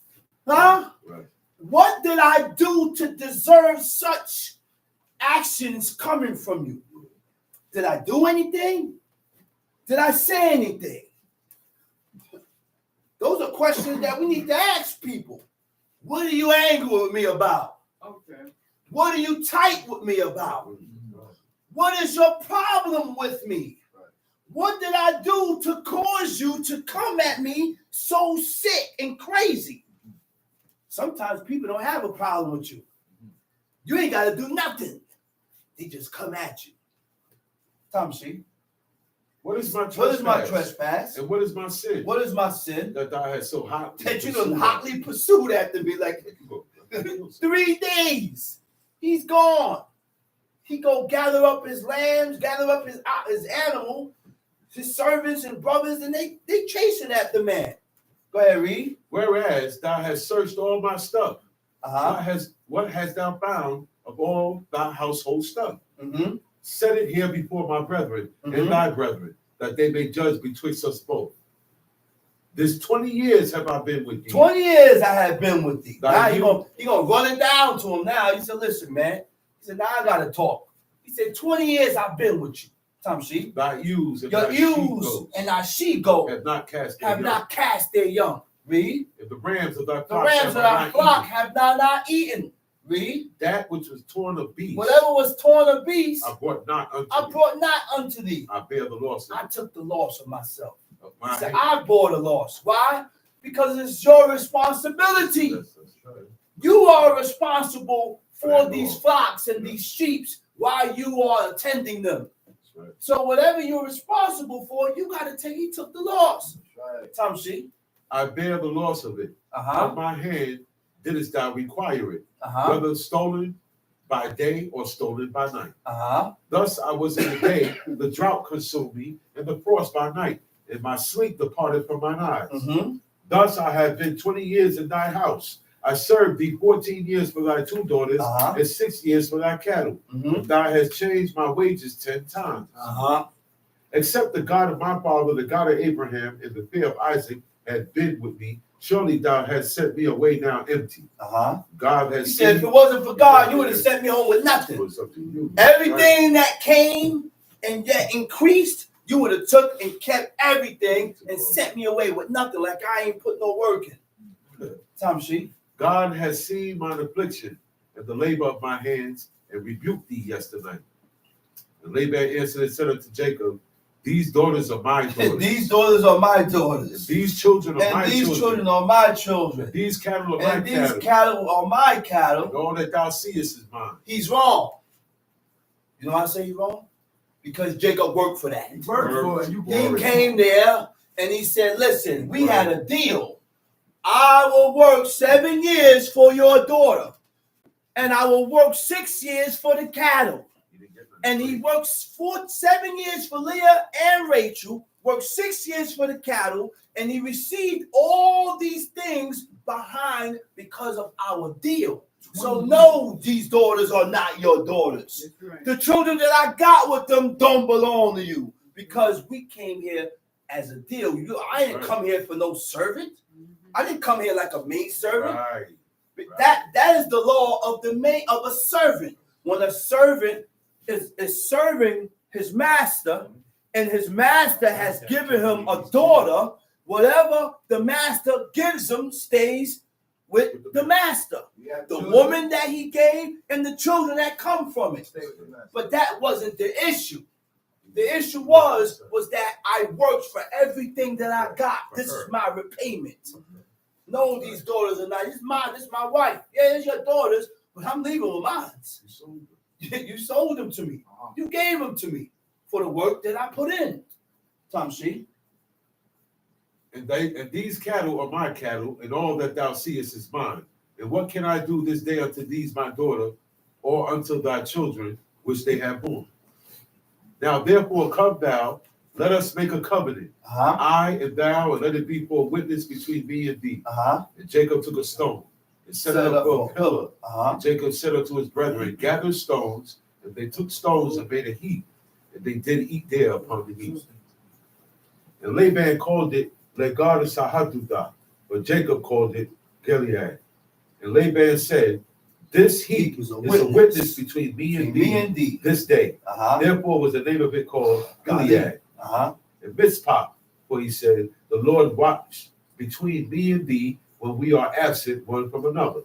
Huh? Right. What did I do to deserve such actions coming from you? Did I do anything? Did I say anything? Those are questions that we need to ask people. What are you angry with me about? Okay. What are you tight with me about? What is your problem with me? What did I do to cause you to come at me so sick and crazy? Sometimes people don't have a problem with you. You ain't got to do nothing. They just come at you. Tom, see? What is my trespass? What is my trespass? And what is my sin? What is my sin? That thou hast so hotly that you done hotly pursued after me like 3 days. He's gone. He go gather up his lambs, gather up his animal, his servants and brothers, and they chasing after man. Go ahead, read. Whereas thou hast searched all my stuff. What hast thou found of all thy household stuff? Mm-hmm. Set it here before my brethren and thy brethren, that they may judge betwixt us both. This 20 years have I been with thee. 20 years I have been with thee. Now he gonna run it down to him now. He said, listen, man. He said, now I gotta talk. He said, 20 years I've been with you. Tom sheep. Thy ewes and your thy ewes and thy she-goats have not cast their young. Read. If the rams of thy flock have not eaten. Read. That which was torn of beast. Whatever was torn of beast, I brought not unto thee. I bear the loss. I took the loss of myself. I bore the loss. Why? Because it's your responsibility. That's right. You are responsible for these flocks and these sheep while you are attending them. Right. So whatever you're responsible for, you got to take. He took the loss. Right. Tom she. I bear the loss of it. Of my hand didst thou require it, whether stolen by day or stolen by night. Thus I was in the day, the drought consumed me, and the frost by night, and my sleep departed from mine eyes. Thus I have been 20 years in thy house. I served thee 14 years for thy 2 daughters, and 6 years for thy cattle. Thou hast changed my wages 10 times. Except the God of my father, the God of Abraham, and the fear of Isaac had been with me, surely thou hast sent me away now empty. God has. He said, if it wasn't for God, you would have sent me home with nothing. Everything that came and yet increased, you would have took and kept everything and sent me away with nothing, like I ain't put no work in. Tom she. God has seen mine affliction and the labor of my hands and rebuked thee yesterday. And Laban answered and said unto Jacob, these daughters are my daughters. And these daughters are my daughters. And these children are and my these children. are my children. And these cattle are and my these cattle. cattle are my cattle. And all that thou seest is mine. He's wrong. You know why I say he's wrong? Because Jacob worked for that. He worked for it. He came there and he said, listen, we had a deal. I will work 7 years for your daughter. And I will work 6 years for the cattle. And he works 7 years for Leah and Rachel, worked 6 years for the cattle, and he received all these things behind because of our deal. So no, these daughters are not your daughters. Right. The children that I got with them don't belong to you because we came here as a deal. I didn't come here for no servant. I didn't come here like a maid servant. Right. That is the law of a servant. When a servant is serving his master, and his master has given him a daughter, whatever the master gives him stays with the master. The woman that he gave and the children that come from it. But that wasn't the issue. The issue was that I worked for everything that I got. This is my repayment. No, these daughters are not. This is my wife. Yeah, it's your daughters, but I'm leaving with mine. You sold them to me. You gave them to me for the work that I put in. Tom C. And these cattle are my cattle, and all that thou seest is mine. And what can I do this day unto these my daughter, or unto thy children, which they have borne? Now therefore come thou, let us make a covenant, I and thou, and let it be for a witness between me and thee. And Jacob took a stone and set it up for a pillar. And Jacob said unto his brethren, gather stones. And they took stones and made a heap, and they did eat there upon the heap. And Laban called it Legard-Sahadutha, but Jacob called it Gilead. And Laban said, this heap is a witness between me and thee this day. Therefore was the name of it called Gilead. And Mizpah, for he said, the Lord watch between me and thee when we are absent one from another.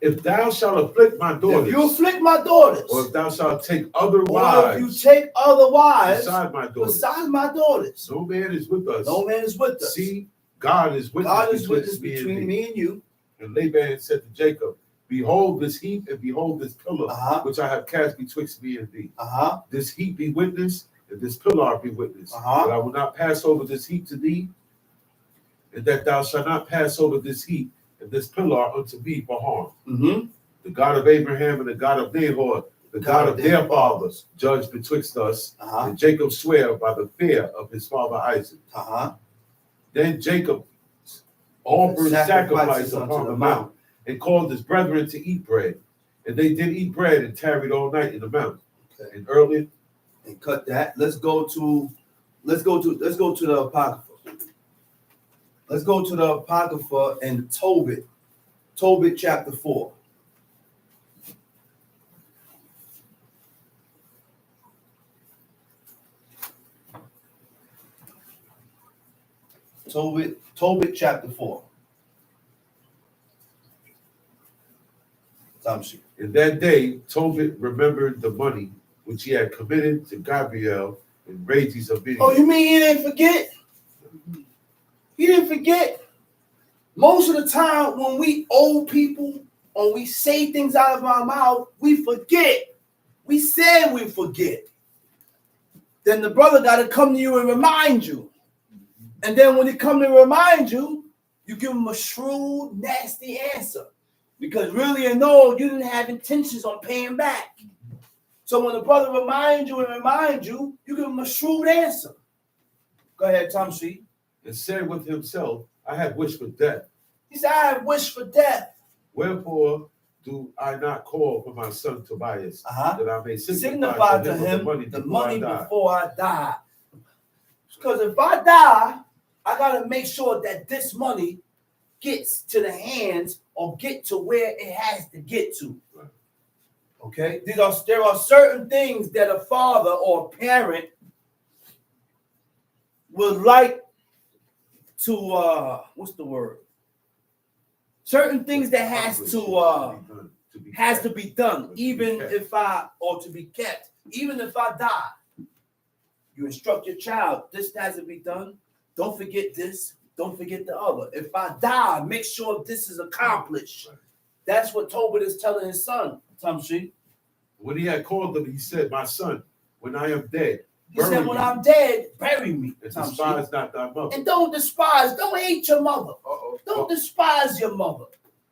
If thou shalt afflict my daughters, if you afflict my daughters, or if thou shalt take other wives, or if you take other wives besides my daughters, no man is with us. No man is with us. See, God is witness between me and you. And Laban said to Jacob, behold this heap, and behold this pillar, which I have cast betwixt me and thee. This heap be witness, and this pillar be witness. But I will not pass over this heap to thee, and that thou shalt not pass over this heap and this pillar unto me for harm. The God of Abraham and the God of Nahor, the God of their fathers, judge betwixt us. And Jacob sware by the fear of his father Isaac. Then Jacob offered sacrifice upon the mount, and called his brethren to eat bread. And they did eat bread and tarried all night in the mount. And early, and cut that. Let's go to the Apocrypha. Let's go to the Apocrypha and Tobit chapter 4. Tobit chapter 4. In that day, Tobit remembered the money which he had committed to Gabriel in Rages of Midian. Oh, you mean he didn't forget? He didn't forget. Most of the time when we owe people or we say things out of our mouth, we forget. We said we forget. Then the brother got to come to you and remind you. And then when he come to remind you, you give him a shrewd, nasty answer. Because really and no, you didn't have intentions on paying back. So when the brother reminds you, you give him a shrewd answer. Go ahead, Tom C. And said with himself, I have wished for death. He said, I have wished for death. Wherefore do I not call for my son Tobias, that I may signify to him the money before I die. Because if I die, I got to make sure that this money gets to the hands or get to where it has to get to. Right. Okay? There are certain things that a father or a parent would like to, what's the word? Certain things that has to be done, even if to be kept. Even if I die, you instruct your child, this has to be done. Don't forget this. Don't forget the other. If I die, make sure this is accomplished. That's what Tobit is telling his son, Tamshi. When he had called him, he said, my son, when I am dead, he said, when I'm dead, bury me. And despise not thy mother. And don't hate your mother. Don't despise your mother,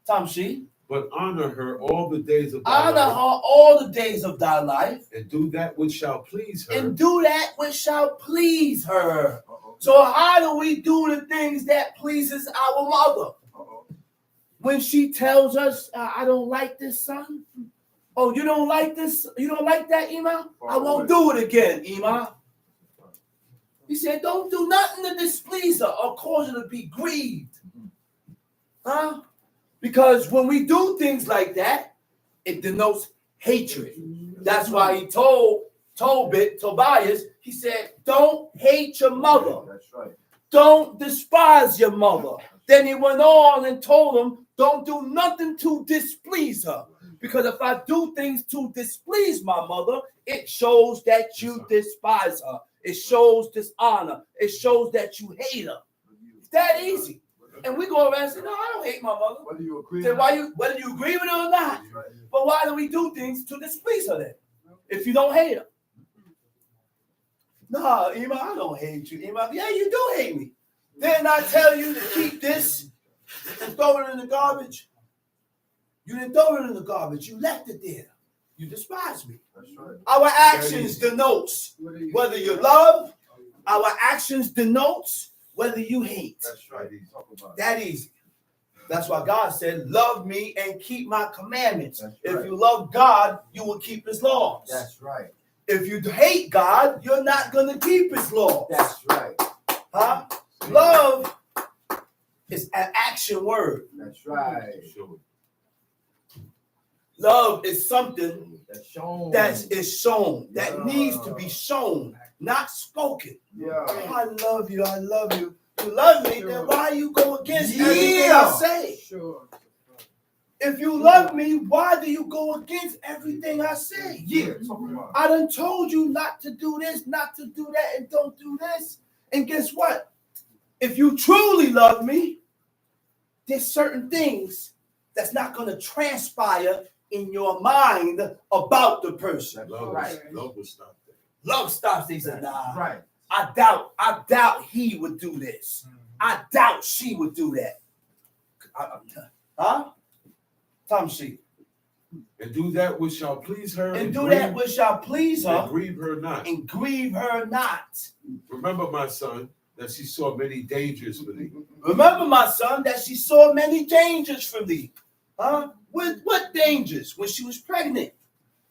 Tamshi. But honor her all the days of thy life. Honor her all the days of thy life. And do that which shall please her. And do that which shall please her. So how do we do the things that pleases our mother? When she tells us, I don't like this, son. Oh, you don't like this? You don't like that, Ima? I won't do it again, Ima. He said, don't do nothing to displease her or cause her to be grieved. Huh? Because when we do things like that, it denotes hatred. That's why he told Tobias, he said, don't hate your mother. That's right. Don't despise your mother. Then he went on and told him, don't do nothing to displease her. Because if I do things to displease my mother, it shows that you despise her. It shows dishonor. It shows that you hate her. It's that easy. And we go around and say, no, I don't hate my mother. Whether you agree, whether you agree with her or not. But why do we do things to displease her then? If you don't hate her. No, Ima, I don't hate you. Ima, yeah, you do hate me. Didn't I tell you to keep this and throw it in the garbage? You didn't throw it in the garbage. You left it there. You despise me. That's right. Our actions denotes whether you love. Our actions denotes whether you hate. That's right. That easy. That's why God said, love me and keep my commandments. Right. If you love God, you will keep his laws. That's right. If you hate God, you're not going to keep his laws. That's right. Huh? Love is an action word. That's right. Love is something that's shown. That needs to be shown, not spoken. Yeah. Oh, I love you. I love you. You love me, then why you go against everything I say? Sure. If you love me, why do you go against everything I say? Yeah. I done told you not to do this, not to do that, and don't do this. And guess what? If you truly love me, there's certain things that's not going to transpire in your mind about the person. Love, right. Love will stop that. Love stops. He said, nah. Right. I doubt he would do this. I doubt she would do that. Huh? Tamshi. And do that which shall please her. And do that which shall please her. And grieve her not. And grieve her not. Remember, my son, that she saw many dangers for thee. Remember, my son, that she saw many dangers for thee. Huh? With what dangers? When she was pregnant.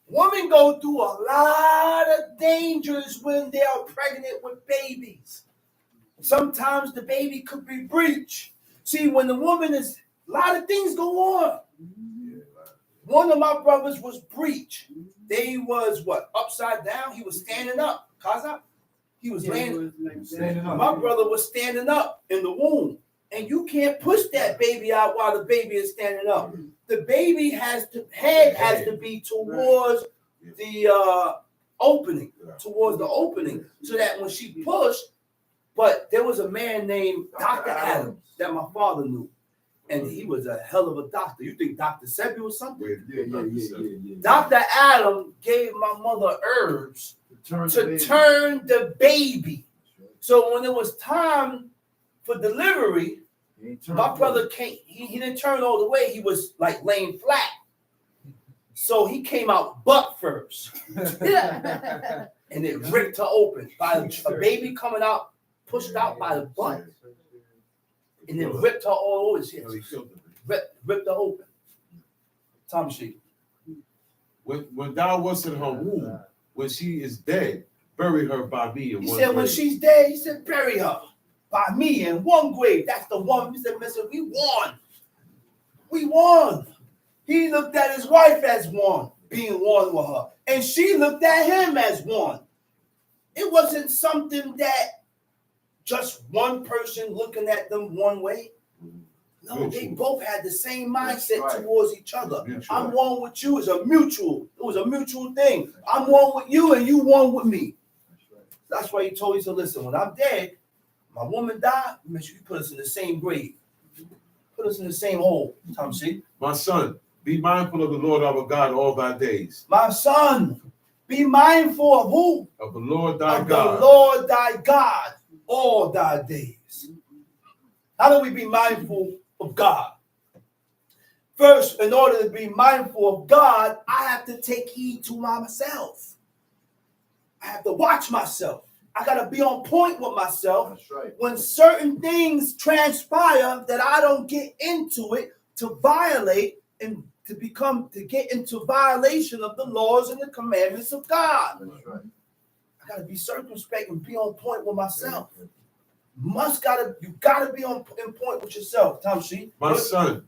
Women go through a lot of dangers when they are pregnant with babies. Sometimes the baby could be breech. See, when the woman is, a lot of things go on. One of my brothers was breech. They was what? Upside down. He was standing up. Kaza? He was laying. Standing up. My brother was standing up in the womb. And you can't push that baby out while the baby is standing up. The baby head has to be towards the opening, towards the opening, so that when she pushed, but there was a man named Dr. Adams that my father knew. And he was a hell of a doctor. You think Dr. Sebi was something? Yeah. Dr. Adam gave my mother herbs to turn the baby. So when it was time for delivery, my brother came, he didn't turn all the way. He was like laying flat. So he came out butt first. And it ripped her open by a baby coming out, pushed out by the butt. And it ripped her all over. Ripped her open. Tamshi. When thou wast in her womb, when she is dead, bury her by me in he one said, grave. when she's dead, he said, bury her by me in one grave. That's the one. He said, listen, we won. We won. He looked at his wife as one, being one with her. And she looked at him as one. It wasn't something that just one person looking at them one way. No, they both had the same mindset right. towards each other. Mutual. I'm one with you. It was a mutual thing. I'm one with you and you one with me. That's why he told us to listen. When I'm dead, my woman died, make sure you put us in the same grave. Put us in the same hole. Tom, see? My son, be mindful of the Lord our God all thy days. My son, be mindful of who? Of the Lord thy of God. The Lord thy God all thy days. How do we be mindful of God? First, in order to be mindful of God, I have to take heed to myself. I have to watch myself. I got to be on point with myself. That's right. When certain things transpire that I don't get into it to violate and to get into violation of the laws and the commandments of God. That's right. I got to be circumspect and be on point with myself. You gotta be in point with yourself, Tom C. My son,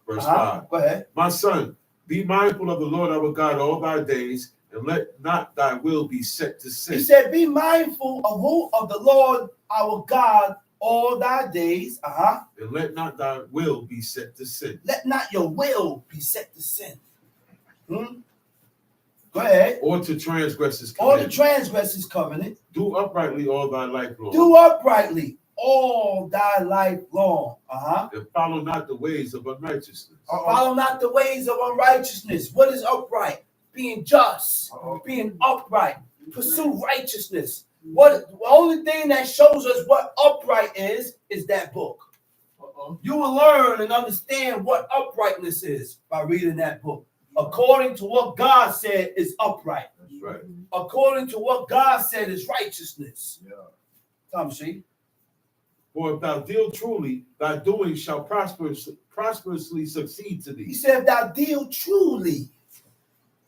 verse 5. Go ahead. My son, be mindful of the Lord our God all thy days, and let not thy will be set to sin. He said, be mindful of who? Of the Lord our God all thy days. And let not thy will be set to sin. Let not your will be set to sin. Go ahead. Or to transgress his covenant. Or to transgress his covenant. Do uprightly all thy life long. Do uprightly all thy life long. And follow not the ways of unrighteousness. Follow not the ways of unrighteousness. What is upright? Being just, being upright, pursue righteousness. The only thing that shows us what upright is that book. You will learn and understand what uprightness is by reading that book. According to what God said is upright. That's right. According to what God said is righteousness. Yeah. Tom C. For if thou deal truly, thy doing shall prosperously succeed to thee. He said, if thou deal truly.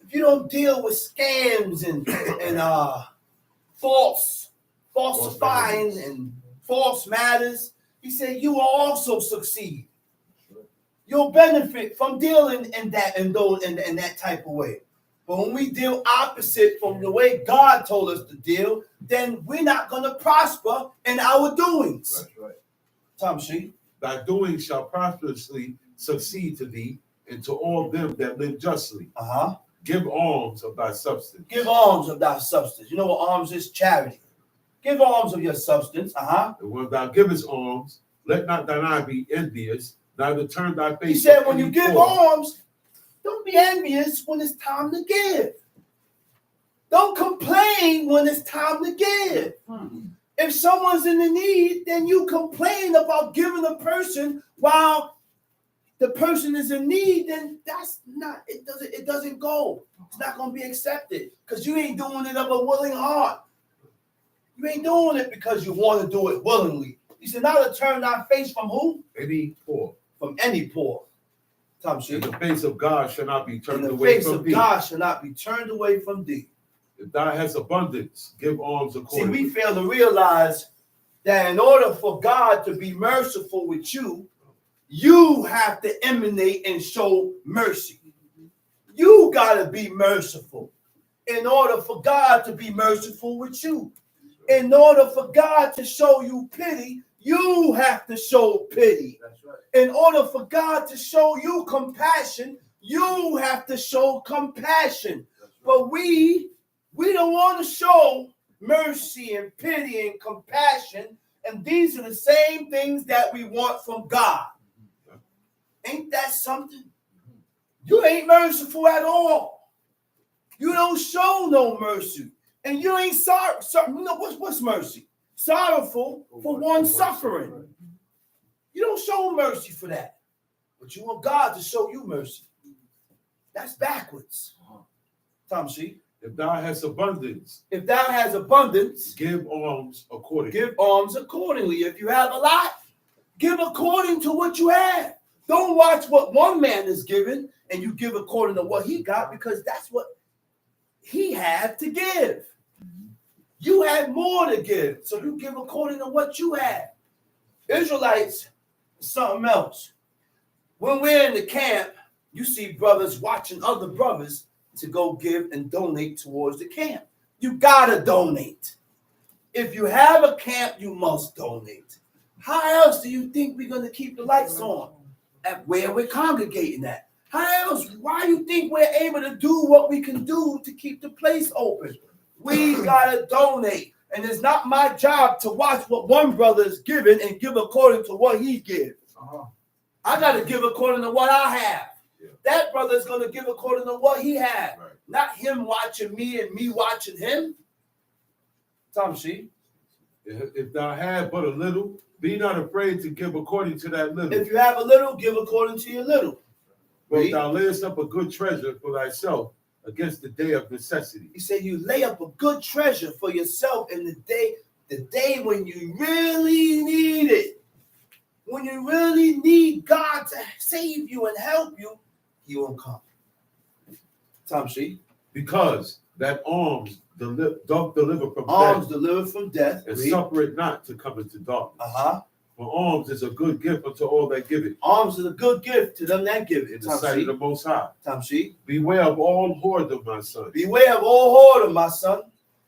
If you don't deal with scams and falsifying and false matters, he said, you will also succeed. You'll benefit from dealing in that type of way. But when we deal opposite from the way God told us to deal, then we're not going to prosper in our doings. That's right. Tom C. Thy doing shall prosperously succeed to thee, and to all them that live justly. Give alms of thy substance. Give alms of thy substance. You know what alms is? Charity. Give alms of your substance. And when thou givest alms, let not thine eye be envious, neither turn thy face. He said, when you give alms, don't be envious when it's time to give. Don't complain when it's time to give. If someone's in the need, then you complain about giving a person while the person is in need, then that's not, it doesn't go. It's not going to be accepted because you ain't doing it of a willing heart. You ain't doing it because you want to do it willingly. He said, now to turn thy face from who? Any poor. From any poor. Tom C. And the face of God shall not be turned away from thee. The face of God shall not be turned away from thee. If thou hast abundance, give alms accordingly. See, we fail to realize that in order for God to be merciful with you, you have to emanate and show mercy. You got to be merciful in order for God to be merciful with you. In order for God to show you pity, you have to show pity. That's right. In order for God to show you compassion, you have to show compassion. That's right. But we don't want to show mercy and pity and compassion. And these are the same things that we want from God. Ain't that something? You ain't merciful at all. You don't show no mercy. And you ain't sorry. You know, what's mercy? Sorrowful for one suffering. You don't show mercy for that. But you want God to show you mercy. That's backwards. Tom C. If thou hast abundance. If thou hast abundance. Give alms accordingly. Give alms accordingly. If you have a lot, give according to what you have. Don't watch what one man is giving and you give according to what he got, because that's what he had to give. You had more to give, so you give according to what you had. Israelites, something else. When we're in the camp, you see brothers watching other brothers to go give and donate towards the camp. You gotta donate. If you have a camp, you must donate. How else do you think we're gonna keep the lights on? at where we're congregating at. How else? Why you think we're able to do what we can do to keep the place open? We gotta donate. And it's not my job to watch what one brother is giving and give according to what he gives. I got to give according to what I have. Yeah. That brother is going to give according to what he has. Right. Not him watching me and me watching him. Tom She. If thou have but a little, be not afraid to give according to that little. If you have a little, give according to your little. But if thou layest up a good treasure for thyself against the day of necessity. He said you lay up a good treasure for yourself in the day when you really need it. When you really need God to save you and help you, he won't come. Tom She. Because that alms doth deliver from alms death. Deliver from death. And suffer it not to come into darkness. For alms is a good gift unto all that give it. Alms is a good gift to them that give it. In the sight of the Most High. Tom She. Beware of all whoredom, my son. Beware of all whoredom, my son.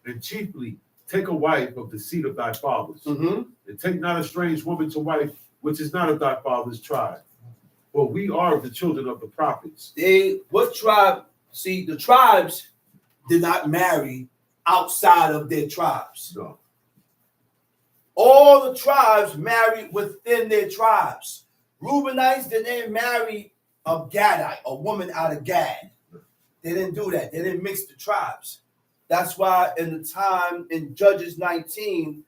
And chiefly take a wife of the seed of thy fathers. And take not a strange woman to wife, which is not of thy father's tribe. For we are the children of the prophets. What tribe? See, the tribes did not marry outside of their tribes. No. All the tribes married within their tribes. Reubenites didn't marry a Gadite, a woman out of Gad. They didn't do that. They didn't mix the tribes. That's why in the time in Judges 19,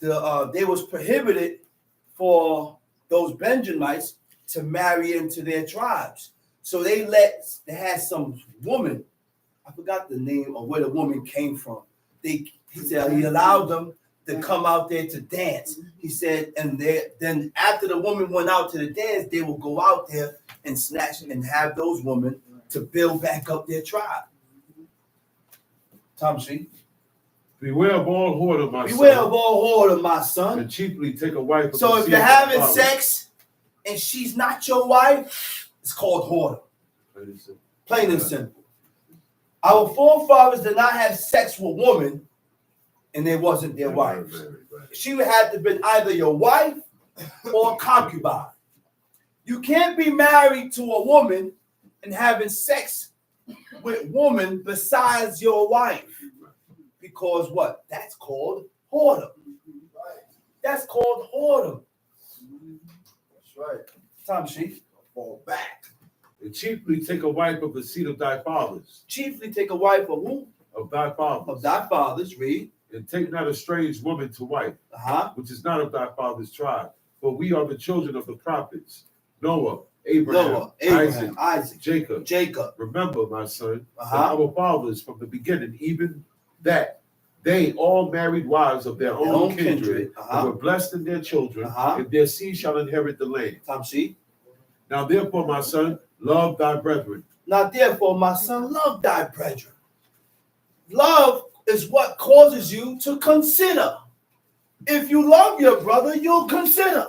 they was prohibited for those Benjamites to marry into their tribes. So they had some woman, I forgot the name or where the woman came from. He said he allowed them to come out there to dance. He said, and then after the woman went out to the dance, they will go out there and snatch and have those women to build back up their tribe. Tom She. Beware of all whoredom, my son. Beware of all whoredom, my son. And chiefly take a wife. So if you're having sex and she's not your wife, it's called whoredom. Plain and simple. Our forefathers did not have sex with women, and they wasn't their wives. She would have to have been either your wife or a concubine. You can't be married to a woman and having sex with woman besides your wife. Because what? That's called whoredom. That's called whoredom. That's right. Tom She. Fall back. And chiefly take a wife of the seed of thy fathers. Chiefly take a wife of who? Of thy fathers. Of thy fathers, read. And take not a strange woman to wife, which is not of thy father's tribe. For we are the children of the prophets. Noah, Abraham, Isaac, Jacob. Remember, my son, that our fathers from the beginning, even that they all married wives of their own kindred, and were blessed in their children, and their seed shall inherit the land. Tom She. Now therefore, my son, love thy brethren. Now therefore, my son, love thy brethren. Love is what causes you to consider. If you love your brother, you'll consider.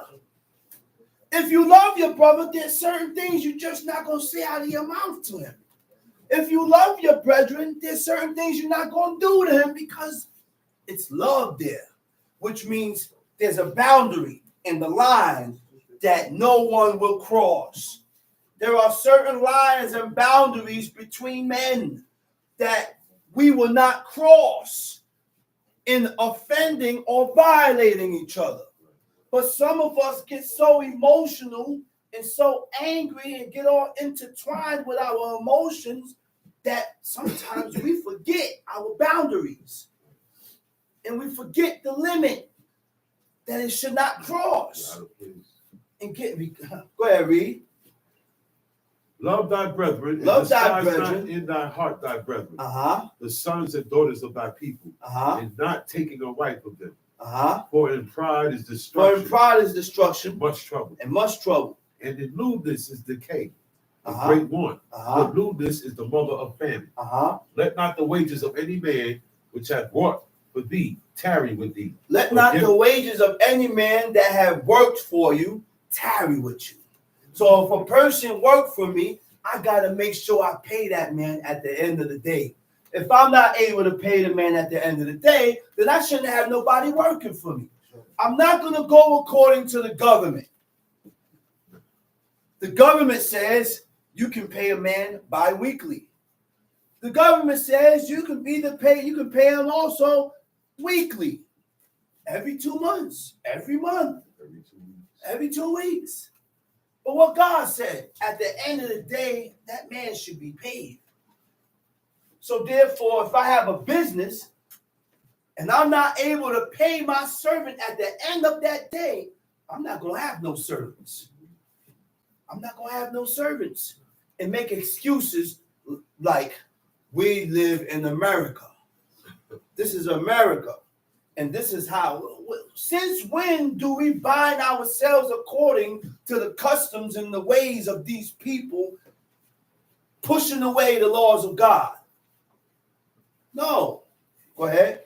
If you love your brother, there's certain things you're just not going to say out of your mouth to him. If you love your brethren, there's certain things you're not going to do to him because it's love there, which means there's a boundary in the line that no one will cross. There are certain lines and boundaries between men that we will not cross in offending or violating each other. But some of us get so emotional and so angry and get all intertwined with our emotions that sometimes we forget our boundaries and we forget the limit that it should not cross. And go ahead, read. Love thy brethren. Love thy brethren. Not in thy heart thy brethren. The sons and daughters of thy people. And not taking a wife of them. For in pride is destruction. Much trouble. And much trouble. And in lewdness is decay. A great want. But lewdness is the mother of famine. Let not the wages of any man which hath worked for thee tarry with thee. Let not the wages of any man that have worked for you tarry with you. So if a person worked for me, I got to make sure I pay that man at the end of the day. If I'm not able to pay the man at the end of the day, then I shouldn't have nobody working for me. I'm not going to go according to the government. The government says you can pay a man bi-weekly. The government says you can pay him also weekly. Every 2 months, every month, every 2 weeks. But what God said, at the end of the day, that man should be paid. So therefore, if I have a business and I'm not able to pay my servant at the end of that day, I'm not going to have no servants. I'm not going to have no servants and make excuses like we live in America. This is America. And this is how, since when do we bind ourselves according to the customs and the ways of these people pushing away the laws of God? No. Go ahead.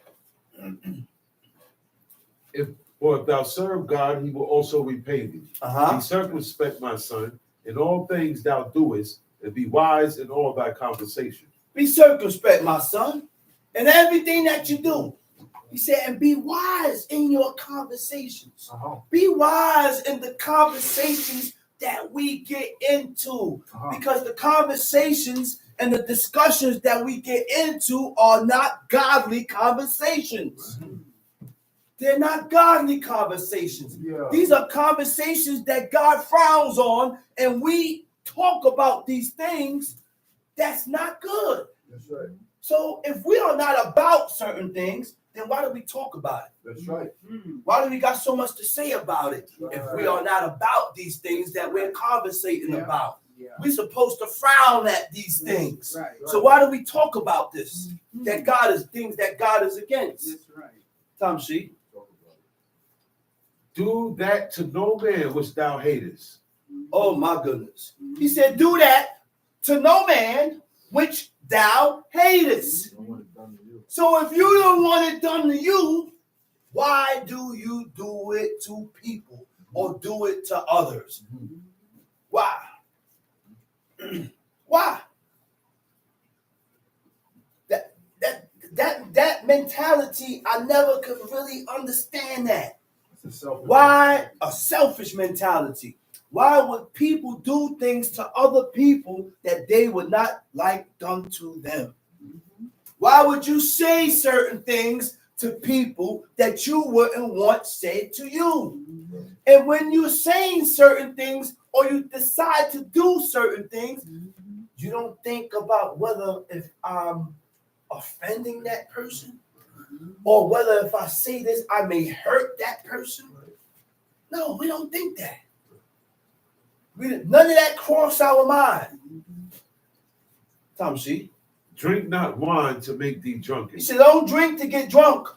If thou serve God, he will also repay thee. Be circumspect, my son, in all things thou doest, and be wise in all thy conversation. Be circumspect, my son, in everything that you do. He said, and be wise in your conversations. Be wise in the conversations that we get into. Because the conversations and the discussions that we get into are not godly conversations. They're not godly conversations. These are conversations that God frowns on, and we talk about these things. That's not good. That's right. So if we are not about certain things, then why do we talk about it? That's right. Why do we got so much to say about it if we are not about these things that we're conversating about? We're supposed to frown at these things. So why do we talk about this? That God is things that God is against. That's right. Tom She. Do that to no man which thou hatest. Oh my goodness. He said, do that to no man which thou hatest. So if you don't want it done to you, why do you do it to people or do it to others? Why? Why? That mentality, I never could really understand that. Why a selfish mentality? Why would people do things to other people that they would not like done to them? Why would you say certain things to people that you wouldn't want said to you? And when you're saying certain things or you decide to do certain things, you don't think about whether if I'm offending that person or whether if I say this, I may hurt that person. No, we don't think that. None of that cross our mind. Tom She. Drink not wine to make thee drunken. He said, don't drink to get drunk.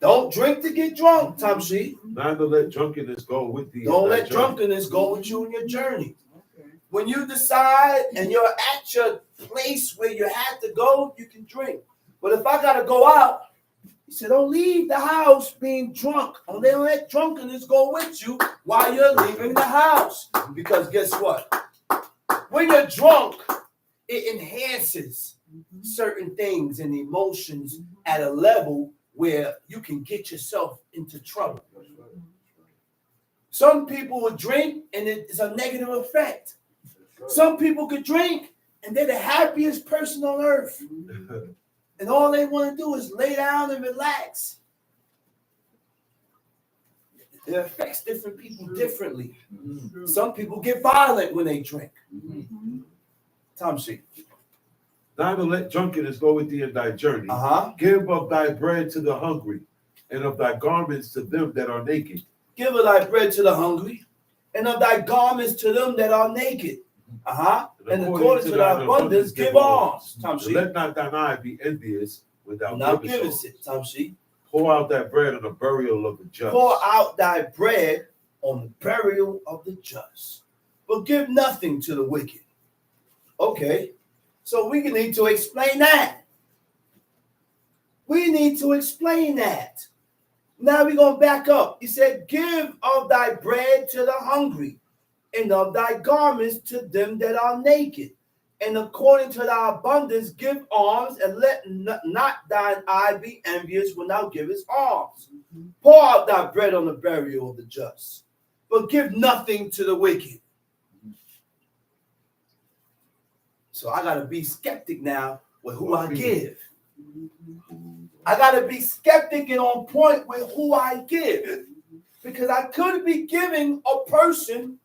Don't drink to get drunk, Tom She. Neither let drunkenness go with thee. Don't let drunkenness go with you in your journey. When you decide and you're at your place where you have to go, you can drink. But if I got to go out, he said, don't leave the house being drunk. Don't let drunkenness go with you while you're leaving the house. Because guess what? When you're drunk, it enhances certain things and emotions at a level where you can get yourself into trouble. Some people will drink and it's a negative effect. Some people could drink and they're the happiest person on earth. And all they want to do is lay down and relax. It affects different people differently. Some people get violent when they drink. Tom She. Neither let drunkenness go with thee in thy journey. Give of thy bread to the hungry, and of thy garments to them that are naked. Give of thy bread to the hungry, and of thy garments to them that are naked. And according to thy abundance, give alms. Let not thine eye be envious when thou givest it. Tom She. Pour out thy bread on the burial of the just. Pour out thy bread on the burial of the just. But give nothing to the wicked. Okay. So we need to explain that. We need to explain that. Now we're going to back up. He said, give of thy bread to the hungry, and of thy garments to them that are naked. And according to thy abundance, give alms, and let not thine eye be envious when thou givest alms. Pour out thy bread on the burial of the just, but give nothing to the wicked. So I gotta be skeptic now with who I give. I gotta be skeptic and on point with who I give. Because I could be giving a person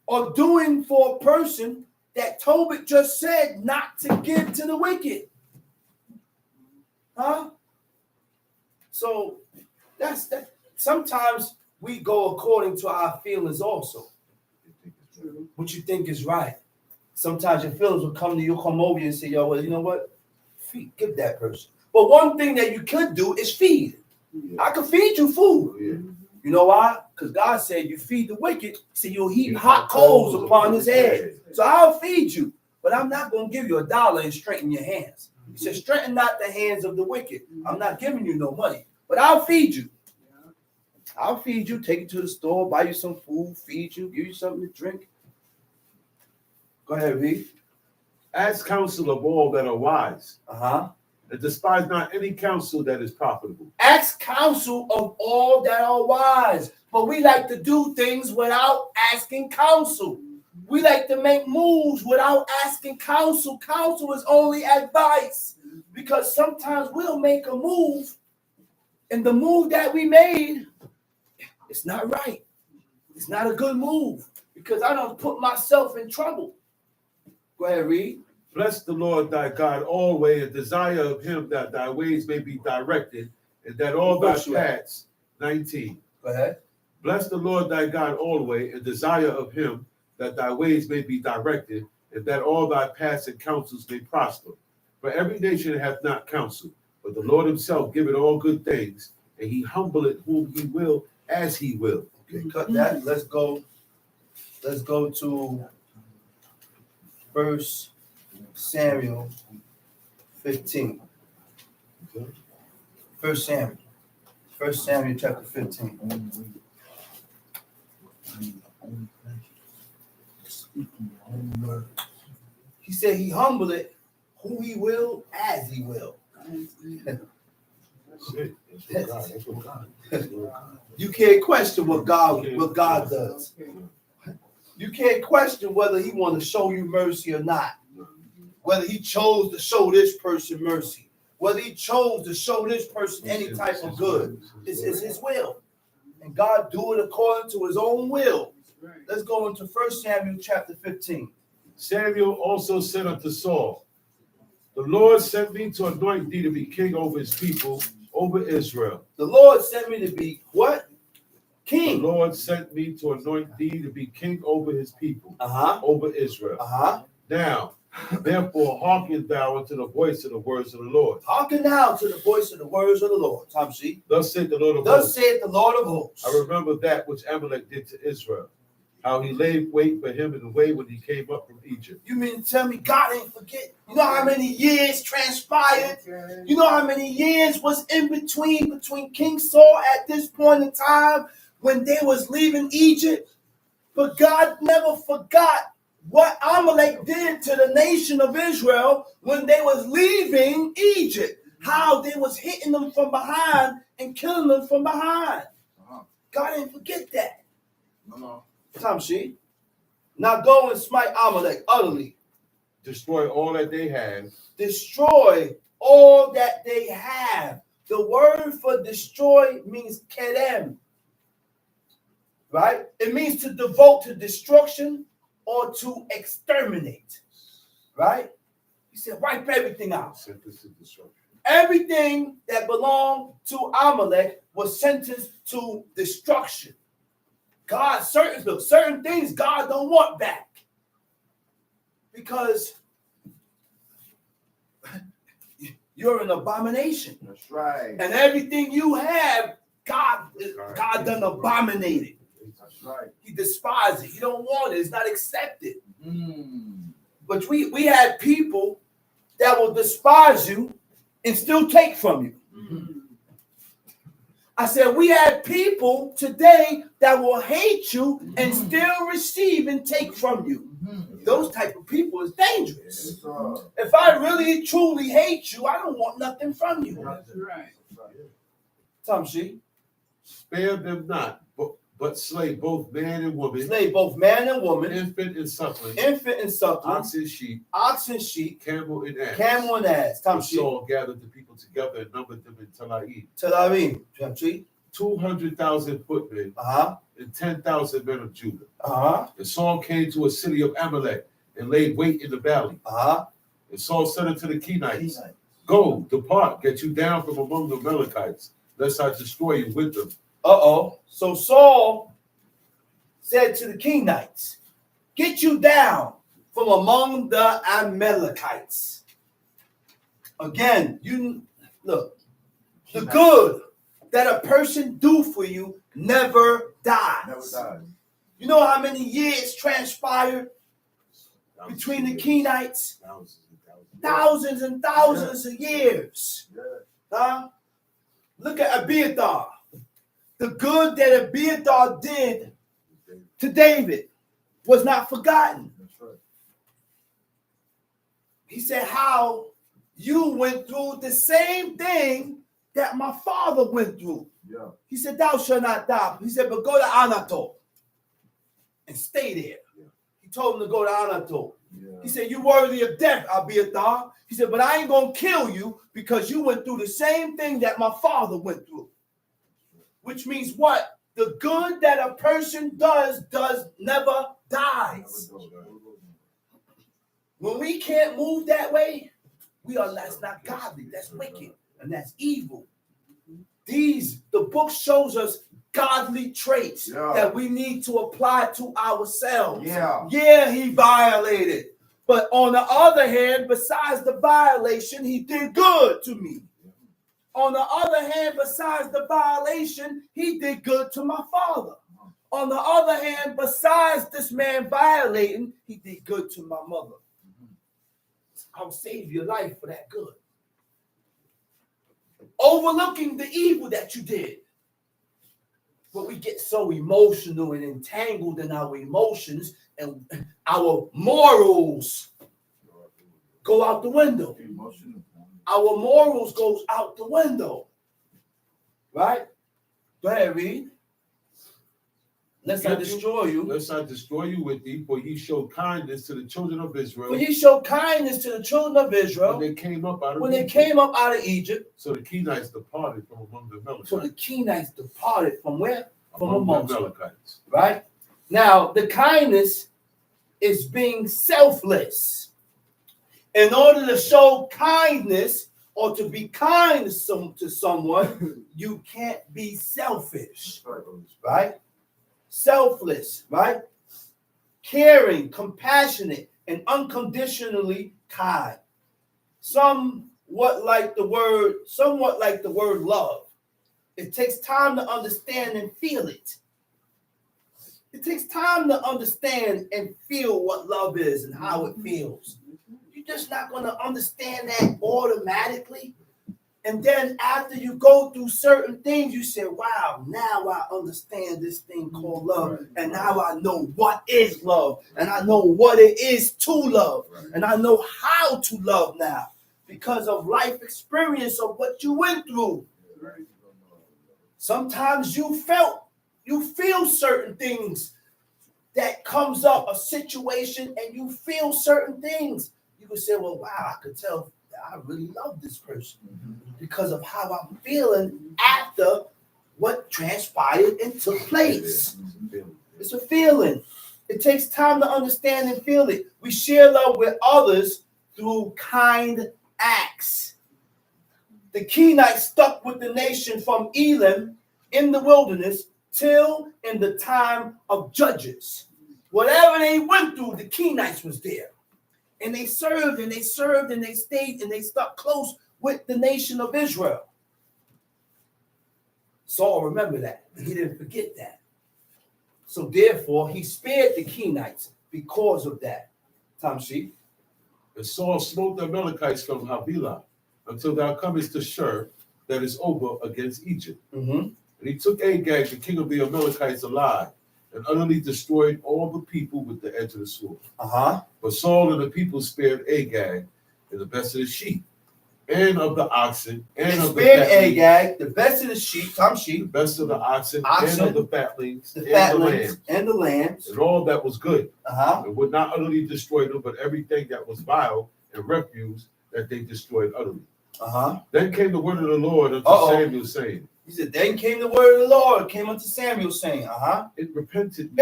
or doing for a person that Tobit just said not to give to the wicked. Huh? So that's that. Sometimes we go according to our feelings also. What you think is right. Sometimes your feelings will come to you, come over you and say, yo, well, you know what? Give that person. But one thing that you could do is feed. I can feed you food. You know why? Because God said you feed the wicked, so you'll heap hot coals upon his head. So I'll feed you, but I'm not going to give you $1 and straighten your hands. He said, straighten not the hands of the wicked. I'm not giving you no money, but I'll feed you. I'll feed you, take you to the store, buy you some food, feed you, give you something to drink. Go ahead, read. Ask counsel of all that are wise. And despise not any counsel that is profitable. Ask counsel of all that are wise. But we like to do things without asking counsel. We like to make moves without asking counsel. Counsel is only advice. Because sometimes we'll make a move, and the move that we made, it's not right. It's not a good move. Because I don't put myself in trouble. Go ahead, read. Bless the Lord thy God always, and desire of him that thy ways may be directed, and that all thy paths. 19. Go ahead. Bless the Lord thy God always, and desire of him that thy ways may be directed, and that all thy paths and counsels may prosper. For every nation hath not counsel, but the Lord himself giveth all good things, and he humbleth whom he will as he will. Okay, cut that. Let's go to 1 Samuel 15. 1 Samuel chapter 15. He said he humbleth who he will as he will. You can't question what God does. You can't question whether he want to show you mercy or not. Whether he chose to show this person mercy. Whether he chose to show this person any type of good. It's his will. And God do it according to his own will. Let's go into 1 Samuel chapter 15. Samuel also said unto Saul, the Lord sent me to anoint thee to be king over his people, over Israel. The Lord sent me to be what? King. The Lord sent me to anoint thee to be king over his people, over Israel. Now, therefore, hearken thou unto the voice of the words of the Lord. Hearken now to the voice of the words of the Lord. Thus saith the Lord of Thus hosts. saith the Lord of hosts. I remember that which Amalek did to Israel, how he laid wait for him in the way when he came up from Egypt. You mean to tell me God ain't forget? You know how many years transpired? You know how many years was in between King Saul at this point in time when they was leaving Egypt? But God never forgot what Amalek did to the nation of Israel when they was leaving Egypt. How they was hitting them from behind and killing them from behind. God didn't forget that. Tamshi. Now go and smite Amalek utterly. Destroy all that they have. Destroy all that they have. The word for destroy means kedem. Right? It means to devote to destruction or to exterminate. Right? He said, wipe everything out. Everything that belonged to Amalek was sentenced to destruction. God, certain things God don't want back. Because you're an abomination. That's right. And everything you have, God done abominated. That's right. He despised it. He don't want it. It's not accepted. But we had people that will despise you and still take from you. I said, we had people today that will hate you and still receive and take from you. Those type of people is dangerous. If I really, truly hate you, I don't want nothing from you. That's right. Tamshi. Spare them not, but slay both man and woman. Slay both man and woman. Infant and suckling. Ox and sheep. Camel and ass. And Saul gathered the people together and numbered them in Telaim. 200,000 footmen. And 10,000 men of Judah. And Saul came to a city of Amalek and laid wait in the valley. And Saul said unto the Kenites, Go, depart, get you down from among the Amalekites, lest I destroy you with them. So Saul said to the Kenites, get you down from among the Amalekites. Again, you look, the good that a person do for you never dies. You know how many years transpired between the Kenites? Thousands and thousands of years. Look at Abiathar. The good that Abiathar did to David was not forgotten. He said, how you went through the same thing that my father went through. He said, thou shalt not die. He said, but go to Anatol and stay there. He told him to go to Anatol. He said, you worthy of death, Abiathar. He said, but I ain't going to kill you because you went through the same thing that my father went through. Which means what? The good that a person does never dies. When we can't move that way, that's not godly. That's wicked. And that's evil. The book shows us godly traits that we need to apply to ourselves. He violated. But on the other hand, besides the violation, he did good to me. On the other hand, besides the violation, he did good to my father. On the other hand, besides this man violating, he did good to my mother. I'll save your life for that good. Overlooking the evil that you did. But we get so emotional and entangled in our emotions, and our morals go out the window. Our morals goes out the window. Right? Go ahead, read. Lest I destroy you. Lest I destroy you with thee, for ye showed kindness to the children of Israel. For ye showed kindness to the children of Israel. When they came up out of Egypt. So the Kenites departed from among the Amalekites. So the Kenites departed from where? From among the Amalekites. Right? Now, the kindness is being selfless. In order to show kindness or to be kind to someone, you can't be selfish. Right? Selfless, right? Caring, compassionate, and unconditionally kind. Somewhat like the word love. It takes time to understand and feel it. It takes time to understand and feel what love is and how it feels. You're just not going to understand that automatically. And then after you go through certain things, you say, wow, now I understand this thing called love. And now I know what is love. And I know what it is to love. And I know how to love now because of life experience of what you went through. Sometimes you feel certain things that comes up, a situation, and you feel certain things. You can say, well, wow, I could tell I really love this person because of how I'm feeling after what transpired and took place. It's a feeling. It takes time to understand and feel it. We share love with others through kind acts. The Kenites stuck with the nation from Elim in the wilderness till in the time of Judges. Whatever they went through, the Kenites was there. And they served and they served and they stayed and they stuck close with the nation of Israel. Saul remembered that. He didn't forget that. So therefore, he spared the Kenites because of that. Tamshi. And Saul smote the Amalekites from Havilah until thou comest to Shur, that is over against Egypt. And he took Agag, the king of the Amalekites, alive, and utterly destroyed all the people with the edge of the sword. But Saul and the people spared Agag and the best of the sheep and of the oxen, and They of the spared fatlings, Agag, the best of the sheep, the sheep, best of the oxen, oxen, and of the fatlings, the and fatlings, the lambs, and the lambs, and all that was good. and would not utterly destroy them, but everything that was vile and refuse that they destroyed utterly. Then came the word of the Lord unto Samuel, saying, he said, then came the word of the Lord, came unto Samuel, saying, it repented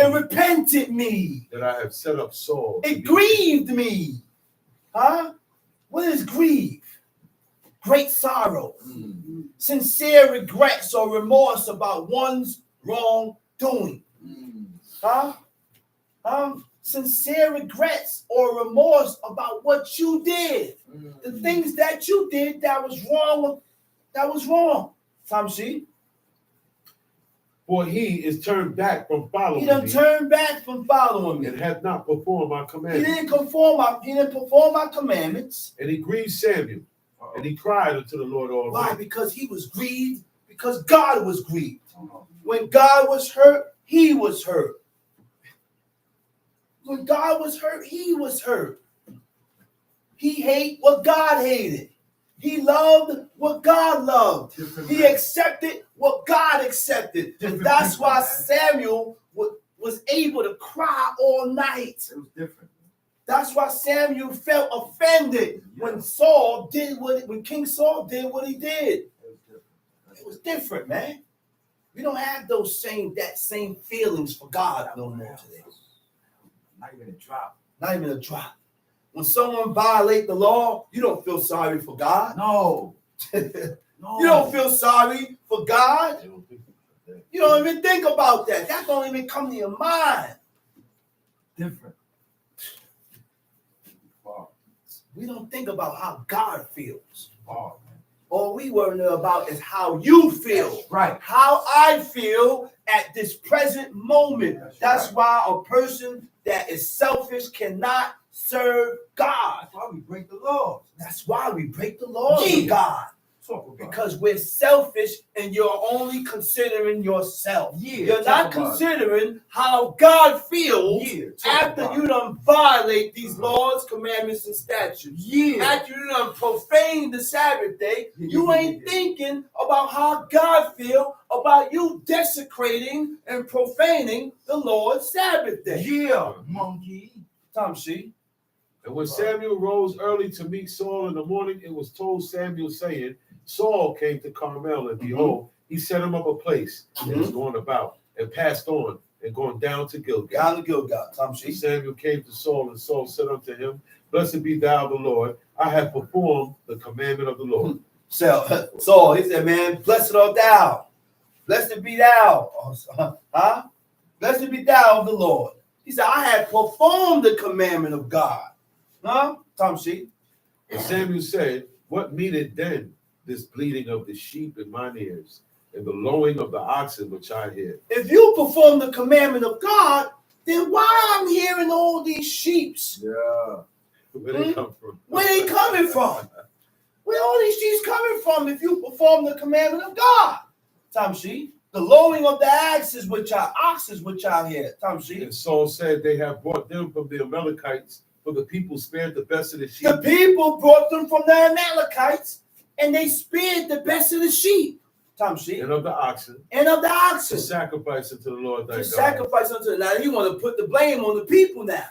me that I have set up Saul. It grieved me. What is grief? Great sorrow, sincere regrets or remorse about one's wrongdoing. Sincere regrets or remorse about what you did, the things that you did that was wrong. See? For he is turned back from following me. He turned back from following me. And hath not performed my commandments. He didn't perform my commandments. And he grieved Samuel. And he cried unto the Lord all Why? night. Because he was grieved. Because God was grieved. When God was hurt, he was hurt. When God was hurt, he was hurt. He hated what God hated. He loved what God loved. He accepted what God accepted. And that's why Samuel was able to cry all night. It was different. That's why Samuel felt offended when King Saul did what he did. It was different, man. We don't have that same feelings for God no more today. Not even a drop. Not even a drop. When someone violates the law, you don't feel sorry for God. No. You don't feel sorry for God. You don't even think about that. That don't even come to your mind. Different. We don't think about how God feels. Wow. All we worry about is how you feel. That's right. How I feel at this present moment. That's why a person that is selfish cannot serve God. That's why we break the laws. That's why we break the laws of God. Because we're selfish and you're only considering yourself. You're not considering how God feels after you done violate these laws, commandments, and statutes. After you done profane the Sabbath day, you ain't thinking about how God feels about you desecrating and profaning the Lord's Sabbath day. Monkey. See? And when Samuel rose early to meet Saul in the morning, it was told Samuel, saying, Saul came to Carmel, and behold, he set him up a place and was going about, and passed on, and going down to Gilgal. Samuel came to Saul, and Saul said unto him, Blessed be thou the Lord, I have performed the commandment of the Lord. Saul, he said, man, blessed art thou. Blessed be thou. Blessed be thou of the Lord. He said, I have performed the commandment of God. And Samuel said, What meaneth then this bleating of the sheep in mine ears, and the lowing of the oxen which I hear? If you perform the commandment of God, then why I'm hearing all these sheeps? Where they come from? Where they coming from? Where all these sheep coming from if you perform the commandment of God? The lowing of the oxen which I hear. And Saul said, They have brought them from the Amalekites, for the people spared the best of the sheep. The people brought them from the Amalekites, and they spared the best of the sheep. And of the oxen. To sacrifice unto the Lord thy God. Sacrifice unto the Lord. Now you want to put the blame on the people now.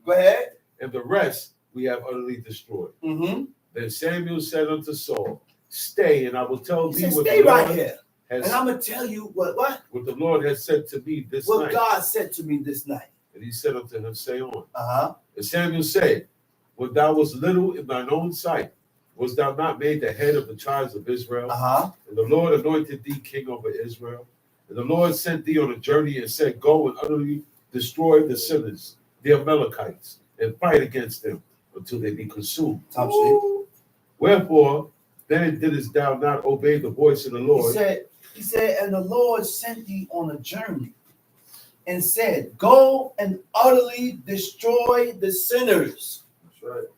Go ahead. And the rest we have utterly destroyed. Then Samuel said unto Saul, Stay, and I will tell thee what stay the right Lord here. And I'm going to tell you what the Lord has said to me this night. What God said to me this night. And he said unto him, Say on. And Samuel said, When thou wast little in thine own sight, wast thou not made the head of the tribes of Israel? And the Lord anointed thee king over Israel. And the Lord sent thee on a journey and said, Go and utterly destroy the sinners, the Amalekites, and fight against them until they be consumed. Wherefore, then didst thou not obey the voice of the Lord? He said, and the Lord sent thee on a journey and said, Go and utterly destroy the sinners. That's right.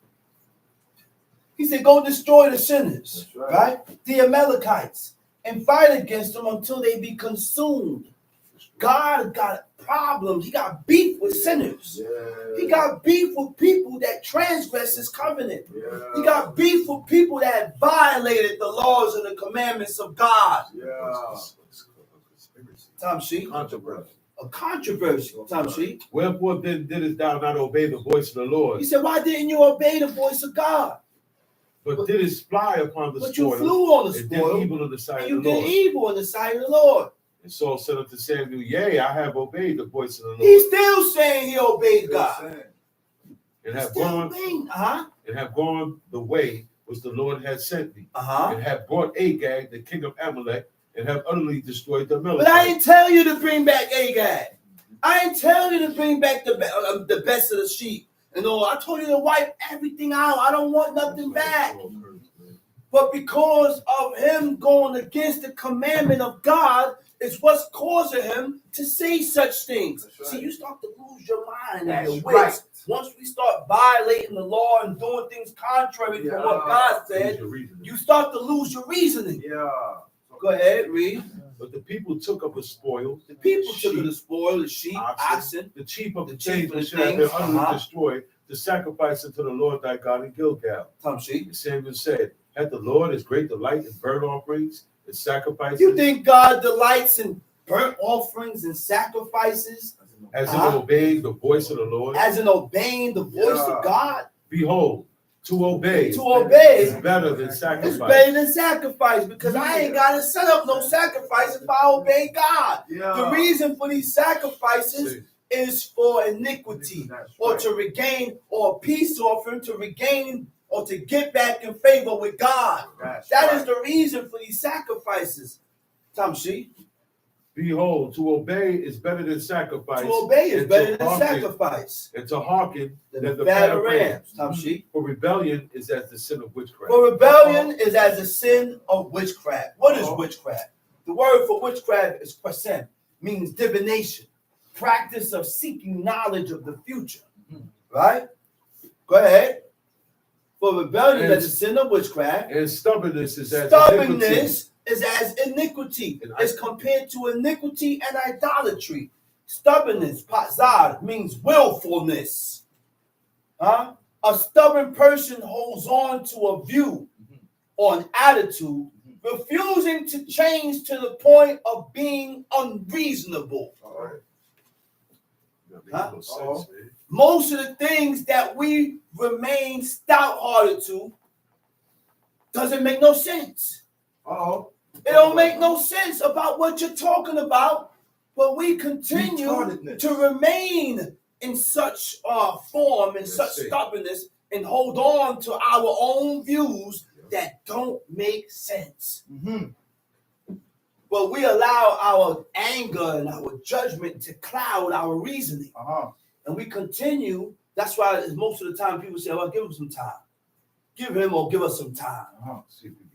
He said, Go destroy the sinners, right? The Amalekites, and fight against them until they be consumed. God got problems. He got beef with sinners. Yeah. He got beef with people that transgress his covenant. Yeah. He got beef with people that have violated the laws and the commandments of God. Yeah. Tom Sheep. Controversy. A controversy, Tom Sheep. Wherefore then didst thou not obey the voice of the Lord? He said, why didn't you obey the voice of God? But didst fly upon the But spoil, you flew on the and spoil, did evil in the sight and you of the did Lord. evil in the sight of the Lord. And Saul said unto Samuel, Yea, I have obeyed the voice of the Lord. He's still saying he obeyed God. And have Still gone obeying, and have gone the way which the Lord had sent me, Uh-huh. and have brought Agag, the king of Amalek, and have utterly destroyed the But Amalekites. I didn't tell you to bring back Agag. I didn't tell you to bring back the best of the sheep. And all. I told you to wipe everything out. I don't want nothing back. But because of him going against the commandment of God, is what's causing him to say such things. Right. See, you start to lose your mind and That's your right. wits. Once we start violating the law and doing things contrary from what God said, you start to lose your reasoning. Yeah. Go ahead, read. But the people took up the spoil. The people sheep, took the spoil, the sheep, oxen, the chief of the the chief things of which the should have been things, utterly destroyed, to sacrifice unto the Lord thy God in Gilgal. Tom sheep. And Samuel said, Hath the Lord his great delight in burnt offerings and sacrifices? You think God delights in burnt offerings and sacrifices? As in obeying the voice of the Lord? As in obeying the voice of God? Behold, to obey is better than sacrifice. It's better than sacrifice, because I ain't got to set up no sacrifice if I obey God. The reason for these sacrifices is for iniquity, or to regain, or a peace offering to regain, or to get back in favor with God. That is the reason for these sacrifices. Tom Sheep. Behold, to obey is better than sacrifice. To obey is better than sacrifice. And to hearken than the fat fat of rams. Tom Sheep. For rebellion is as the sin of witchcraft. For rebellion is as the sin of witchcraft. What is witchcraft? The word for witchcraft is qasem, means divination, practice of seeking knowledge of the future. Right? Go ahead. For rebellion is as the sin of witchcraft. And stubbornness is as stubbornness is as iniquity. It's compared to iniquity and idolatry. Stubbornness, pazar, means willfulness. A stubborn person holds on to a view or an attitude, refusing to change to the point of being unreasonable. Most of the things that we remain stout-hearted to doesn't make no sense. It don't make no sense about what you're talking about, but we continue to remain in such form and such stubbornness and hold on to our own views that don't make sense. But we allow our anger and our judgment to cloud our reasoning. And we continue. That's why most of the time people say, well, give him some time. Give him or give us some time.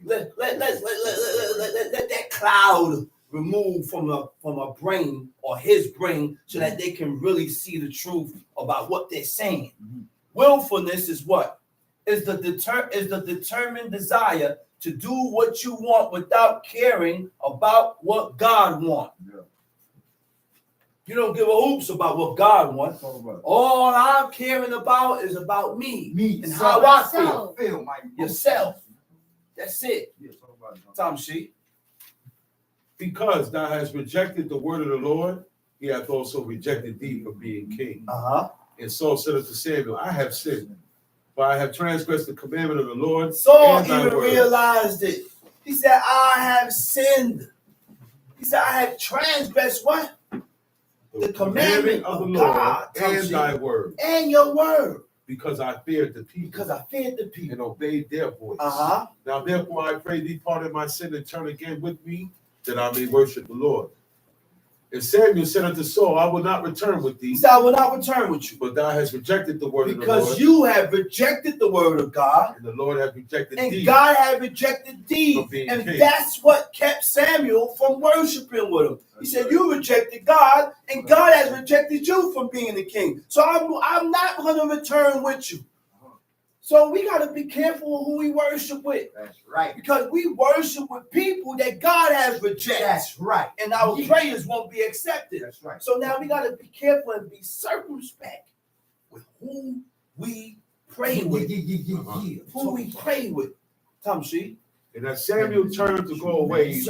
Let that cloud remove from a brain or his brain so that they can really see the truth about what they're saying. Willfulness is what? Is the determined desire to do what you want without caring about what God wants. You don't give a hoops about what God wants. All I'm caring about is about me and how I feel. Yourself. That's it. Tom Sheep. Because thou hast rejected the word of the Lord, he hath also rejected thee from being king. And Saul said unto Samuel, I have sinned, for I have transgressed the commandment of the Lord. Saul even realized it. He said, I have sinned. He said, I have transgressed what? The commandment of the Lord God, and thy word. And your word. Because I feared the people. Because I feared the people. And obeyed their voice. Now therefore I pray thee, pardon my sin and turn again with me, that I may worship the Lord. And Samuel said unto Saul, I will not return with thee. He said, I will not return with you. But thou hast rejected the word of the Lord. Because you have rejected the word of God. And the Lord hath rejected thee. And God had rejected thee. And king. That's what kept Samuel from worshiping with him. He said, you rejected God, and God has rejected you from being the king. So I'm not going to return with you. So we got to be careful who we worship with. That's right. Because we worship with people that God has rejected. That's right. And our prayers won't be accepted. That's right. So now we got to be careful and be circumspect with who we pray with. Who we pray with. Tamshi. And as Samuel turned to go away,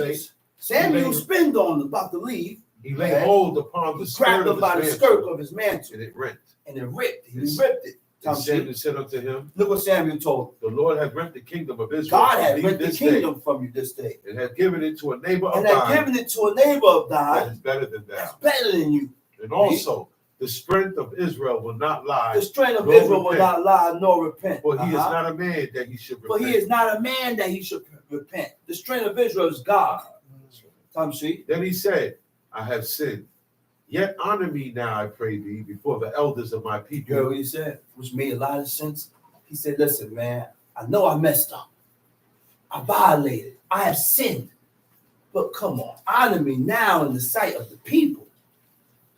Samuel spinned on about to leave. He laid hold upon the skirt of his mantle. And it rent. And it ripped. He ripped it. And Samuel said unto him, look what Samuel told him. The Lord hath rent the kingdom of Israel. God had rent the kingdom from you this day. And hath given it to a neighbor of thine. And hath given it to a neighbor of thine. That is better than thou. That's better than you. And also, the strength of Israel will not lie. The strength of Israel will not lie nor repent. For he is not a man that he should repent. For he is not a man that he should repent. The strength of Israel is God. Then he said, I have sinned. Yet honor me now, I pray thee, before the elders of my people. You know what he said? Which made a lot of sense. He said, listen, man, I know I messed up. I violated. I have sinned. But come on, honor me now in the sight of the people.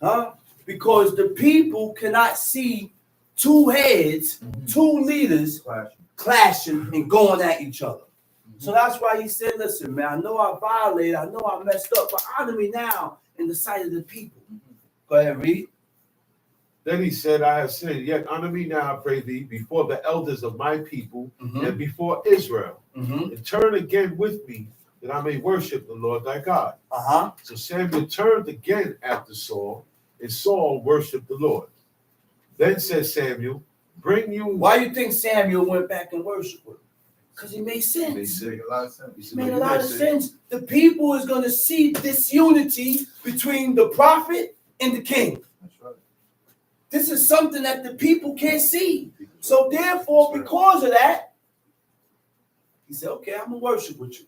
Huh? Because the people cannot see two heads, two leaders clashing and going at each other. So that's why he said, listen, man, I know I violated. I know I messed up. But honor me now in the sight of the people. Go ahead, read. Then he said, I have sinned, yet honor me now, I pray thee, before the elders of my people and before Israel, and turn again with me, that I may worship the Lord thy God. So Samuel turned again after Saul, and Saul worshiped the Lord. Then said Samuel, bring you... Why do you think Samuel went back and worshiped with him? Because he made sense. He made a lot of sense. He made a lot of sense. The people is going to see disunity between the prophet and the king. That's right. This is something that the people can't see. So therefore, because of that, he said, okay, I'm going to worship with you.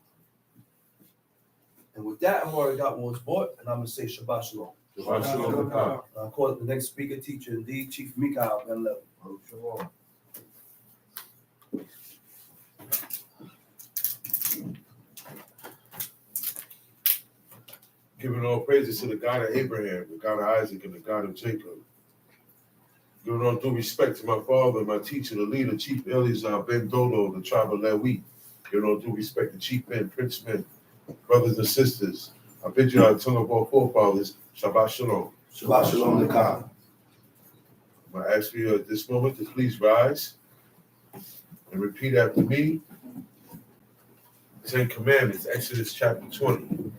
And with that, I've already got one's bought, and I'm going to say Shabbat Shalom. Shabbat Shalom. I'll call it the next speaker, teacher, indeed, Chief Mikhail Ben Level. Shalom. Giving all praises to the God of Abraham, the God of Isaac, and the God of Jacob. Giving all due respect to my father, my teacher, the leader, Chief Eleazar Ben Dolo, the tribe of Lewi. Giving all due respect to chief men, prince men, brothers and sisters. I bid you on the tongue of all forefathers, Shabbat Shalom. Shabbat Shalom to God. I'm going to ask you at this moment to please rise and repeat after me. 10 Commandments, Exodus chapter 20.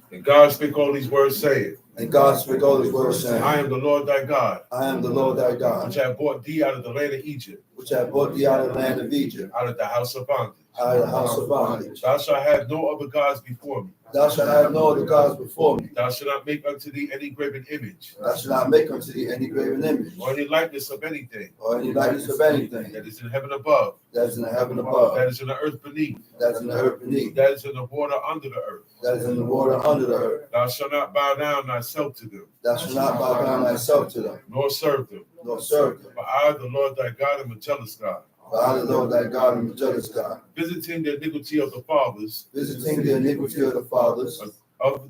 And God spake all these words, saying, And God spake all these words, saying, I am the Lord thy God, I am the Lord thy God, which have brought thee out of the land of Egypt, which have brought thee out of the land of Egypt, out of the house of bondage. out of the house of bondage. Thou shalt have no other gods before me. Thou shalt have no other gods before me. Thou shalt not make unto thee any graven image, Thou shalt not make unto thee any graven image, or any likeness of anything or any likeness of anything that is in heaven above, that is in the heaven above, that is in the earth beneath, that is in the earth beneath, that is in the water under the earth. that is in the water under the earth. Thou shalt not bow down thyself to them, Thou shalt not bow down thyself to them, nor serve them. nor serve them. For I, the Lord thy God, am a jealous God, For I, the Lord thy God, am a jealous God, visiting the iniquity of the fathers visiting the iniquity of the fathers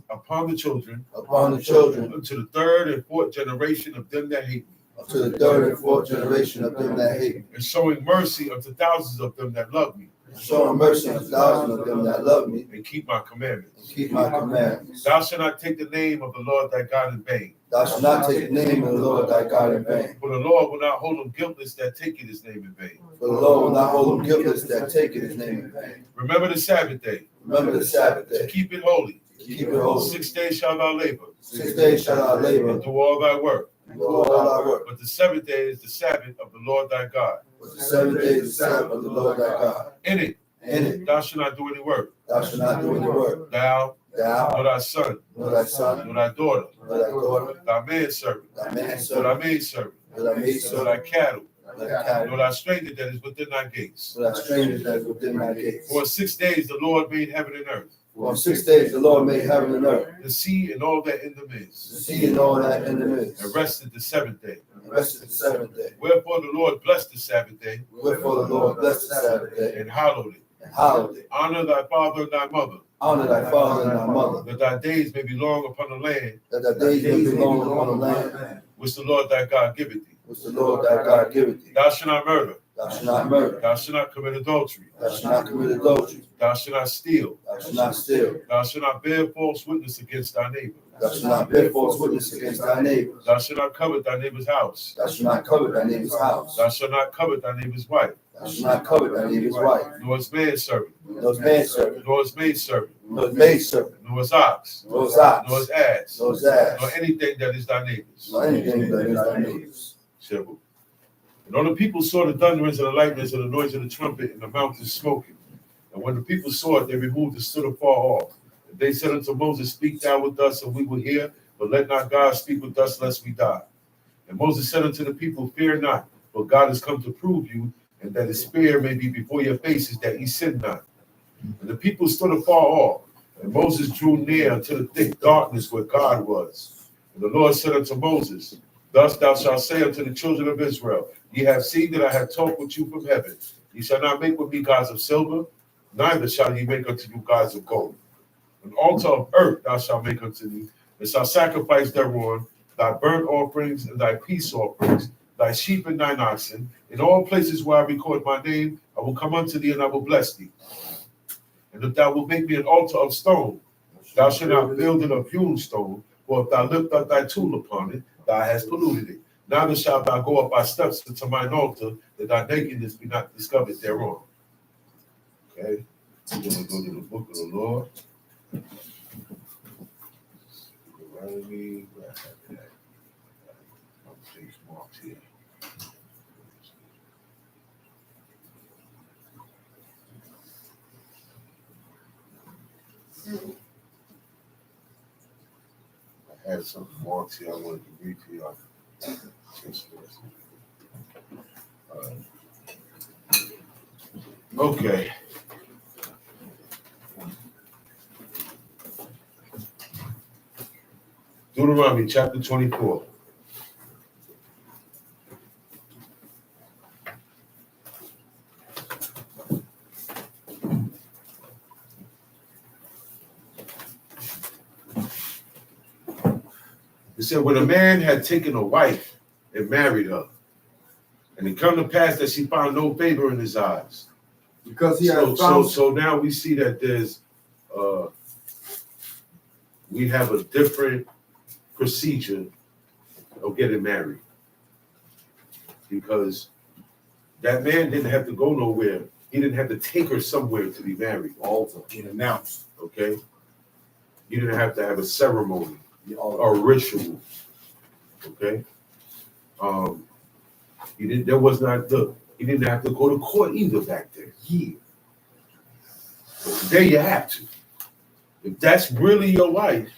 upon the children, upon the children, unto the third and fourth generation of them that hate me, to the third and fourth generation of them that hate me, and showing mercy unto thousands of them that love me, showing mercy to thousands of them that love me, and keep my commandments. and keep my commandments. Thou shalt not take the name of the Lord thy God in vain. Thou shalt not take the name of the Lord thy God in vain. For the Lord will not hold him guiltless that taketh his name in vain. For the Lord will not hold him guiltless that taketh his name in vain. Remember the Sabbath day, Remember the Sabbath to day, keep it holy. keep it holy. 6 days shalt thou labor, 6 days shalt thou labor, and do all thy work. and do all thy work. But the seventh day is the Sabbath of the Lord thy God. But the 7 days is the Sabbath of the Lord thy God. In it In it thou shalt not do any work, thou shalt not do any work, thou, thou, nor thy son, nor thy son, nor thy daughter, nor thy daughter, thy manservant, thy nor manservant, thy maidservant, nor thy nor maidservant, thy cattle, nor thy cattle, nor thy stranger that is within thy gates. nor thy strangers that is within thy gates. For in 6 days the Lord made heaven and earth, For in 6 days the Lord made heaven and earth, the sea and all that in them the is, sea and all that in them is, and rested the seventh day. and rested the 7th day. Wherefore the Lord blessed the Sabbath day, Wherefore the Lord blessed the Sabbath day, and hallowed it. and hallowed it. Honor thy father and thy mother, Honor thy father and thy mother, that thy days may be long upon the land that thy days may be long upon the land which the Lord thy God giveth thee. Which the Lord thy God giveth thee. Thou shalt not murder. Thou shalt not murder. Thou shalt not commit adultery. Thou shalt not commit adultery. Thou shalt not steal. Thou shalt not steal. Thou shalt not bear false witness against thy neighbor. Thou shalt not bear false witness against thy neighbor. Thou shalt not covet thy neighbor's house. Thou shalt not covet thy neighbor's house. Thou shalt not covet thy neighbor's wife. Thou shalt not covet thy neighbor's wife. Nor his manservant. Nor his manservant. Nor his maidservant. Nor his maidservant. Nor his ox. Nor his ox. Nor his ass. Nor his ass. Nor anything that is thy neighbor's. Nor anything that is thy neighbor's. Simple. And all the people saw the thunderings and the lightnings and the noise of the trumpet and the mountains smoking. And when the people saw it, they removed and stood afar off. And they said unto Moses, Speak thou with us, and we will hear, but let not God speak with us, lest we die. And Moses said unto the people, Fear not, for God is come to prove you, and that his spear may be before your faces, that ye sin not. And the people stood afar off, and Moses drew near unto the thick darkness where God was. And the Lord said unto Moses, Thus thou shalt say unto the children of Israel, Ye have seen that I have talked with you from heaven. Ye shall not make with me gods of silver, neither shall ye make unto you gods of gold. An altar of earth thou shalt make unto thee, and shalt sacrifice thereon thy burnt offerings and thy peace offerings, thy sheep and thine oxen. In all places where I record my name, I will come unto thee, and I will bless thee. And if thou wilt make me an altar of stone, thou shalt not build it of hewn stone, for if thou lift up thy tool upon it, thou hast polluted it. Neither shalt thou go up by steps into mine altar, that thy nakedness be not discovered thereon. Okay, we're going to go to the book of the Lord. I had some marks here I wanted to read to y'all. Okay. Deuteronomy chapter 24. It said, when a man had taken a wife and married her, and it come to pass that she found no favor in his eyes. Because he had found. So now we see that there's, we have a different procedure of getting married. Because that man didn't have to go nowhere. He didn't have to take her somewhere to be married. Altar. He announced. Okay? You didn't have to have a ceremony. A ritual, okay. He didn't have to go to court either back then. Yeah. But today you have to. If that's really your life,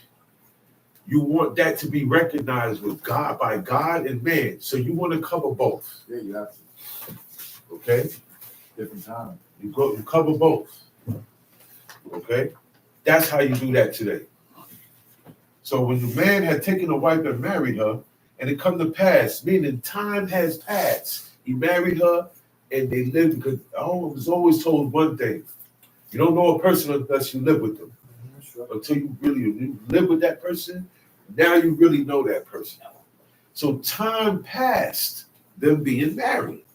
you want that to be recognized with God by God and man. So you want to cover both. Yeah, you have to. Okay. Different time. You cover both. Okay. That's how you do that today. So when the man had taken a wife and married her, and it come to pass, meaning time has passed, he married her, and they lived. Because I was always told one thing: you don't know a person unless you live with them. Until you really live with that person, now you really know that person. So time passed, them being married,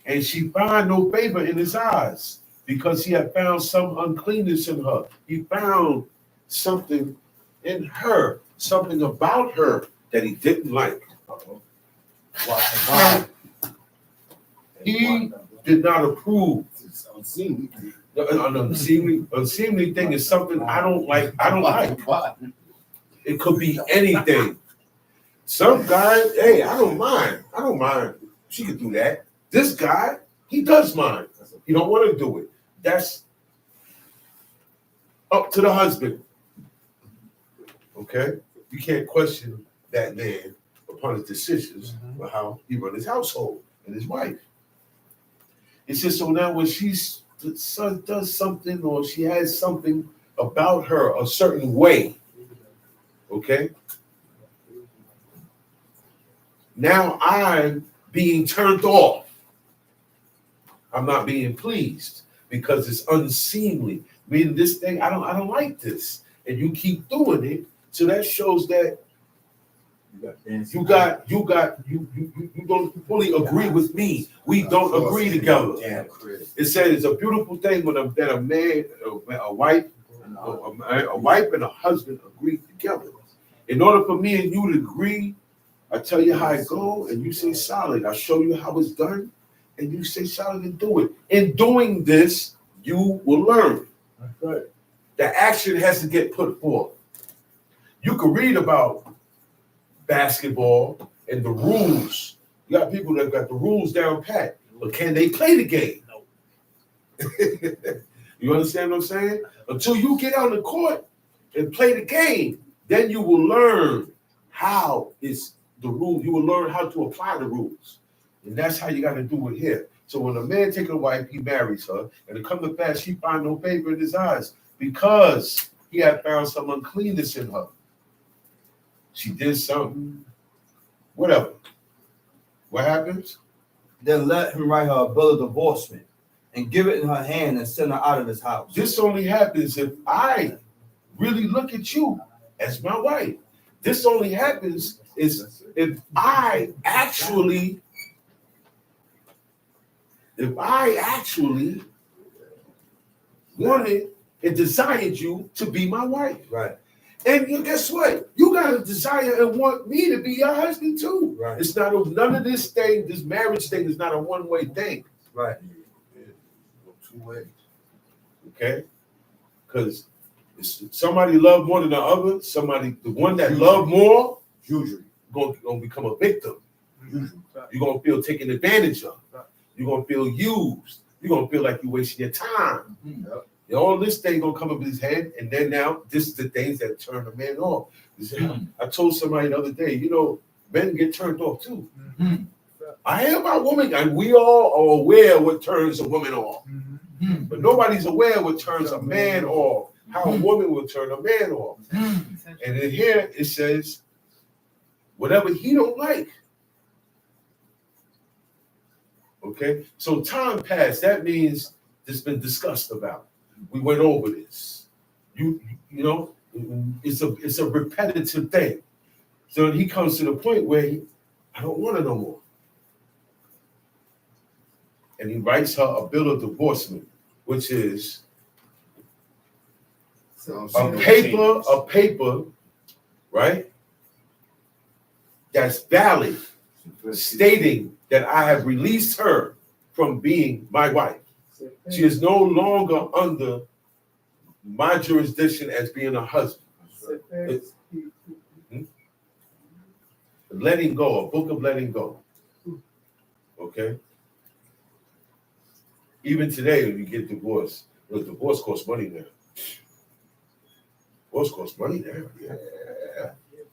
and she found no favor in his eyes because he had found some uncleanness in her. He found something in her, something about her that he didn't like. He did not approve. Unseemly. An unseemly thing is something I don't like. It could be anything. Some guy, hey, I don't mind. She could do that. This guy, he does mind. He don't want to do it. That's up to the husband. Okay, you can't question that man upon his decisions for how he run his household and his wife. It says, so now when she does something or she has something about her a certain way, okay, now I'm being turned off. I'm not being pleased because it's unseemly. Meaning this thing, I don't like this. And you keep doing it. So that shows that You don't fully agree with me. We don't agree together. It says it's a beautiful thing when a man, a wife and a husband agree together. In order for me and you to agree, I tell you how it go, and you say solid. I show you how it's done, and you say solid and do it. In doing this, you will learn. Right. The action has to get put forth. You can read about basketball and the rules. You got people that got the rules down pat, but can they play the game? No. You understand what I'm saying? Until you get on the court and play the game, then you will learn how it's the rules. You will learn how to apply the rules. And that's how you got to do it here. So when a man takes a wife, he marries her, and it comes to pass, she find no favor in his eyes because he had found some uncleanness in her. She did something, whatever. What happens? Then let him write her a bill of divorcement and give it in her hand and send her out of his house. This only happens if I really look at you as my wife. This only happens is if I actually wanted and desired you to be my wife. Right. And guess what? You got to desire and want me to be your husband too. Right. It's not none of this thing, this marriage thing is not a one-way thing. Right. 2 ways. Okay? Because somebody love more than the other, the one that love more, Usually. gonna become a victim. Usually. You're gonna feel taken advantage of. You're gonna feel used. You're gonna feel like you're wasting your time. Yep. All this thing gonna come up in his head, and then now this is the things that turn a man off. I told somebody the other day, men get turned off too. Mm-hmm. I am a woman, and we all are aware what turns a woman off. Mm-hmm. But nobody's aware what turns a man off, how a woman will turn a man off. And in here it says, whatever he don't like. Okay, so time passed. That means it's been discussed about. We went over this. It's a repetitive thing. So he comes to the point where I don't want it no more. And he writes her a bill of divorcement, which is a paper, right? That's valid, stating that I have released her from being my wife. She is no longer under my jurisdiction as being a husband. Letting go, a book of letting go. Okay? Even today, when you get divorced, divorce costs money now. Divorce costs money now. Yeah.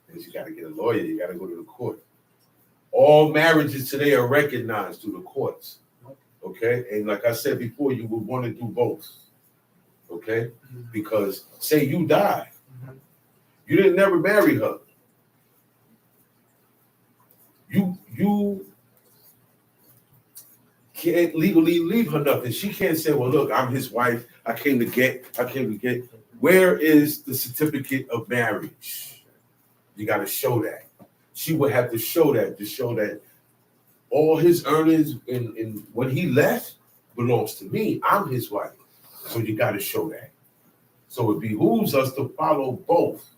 Because you got to get a lawyer, you got to go to the court. All marriages today are recognized through the courts. Okay? And like I said before, you would want to do both. Okay? Because say you die, you didn't never marry her. You can't legally leave her nothing. She can't say, well, look, I'm his wife. I came to get. Where is the certificate of marriage? You got to show that. She would have to show that all his earnings in when he left belongs to me. I'm his wife. So you got to show that. So it behooves us to follow both,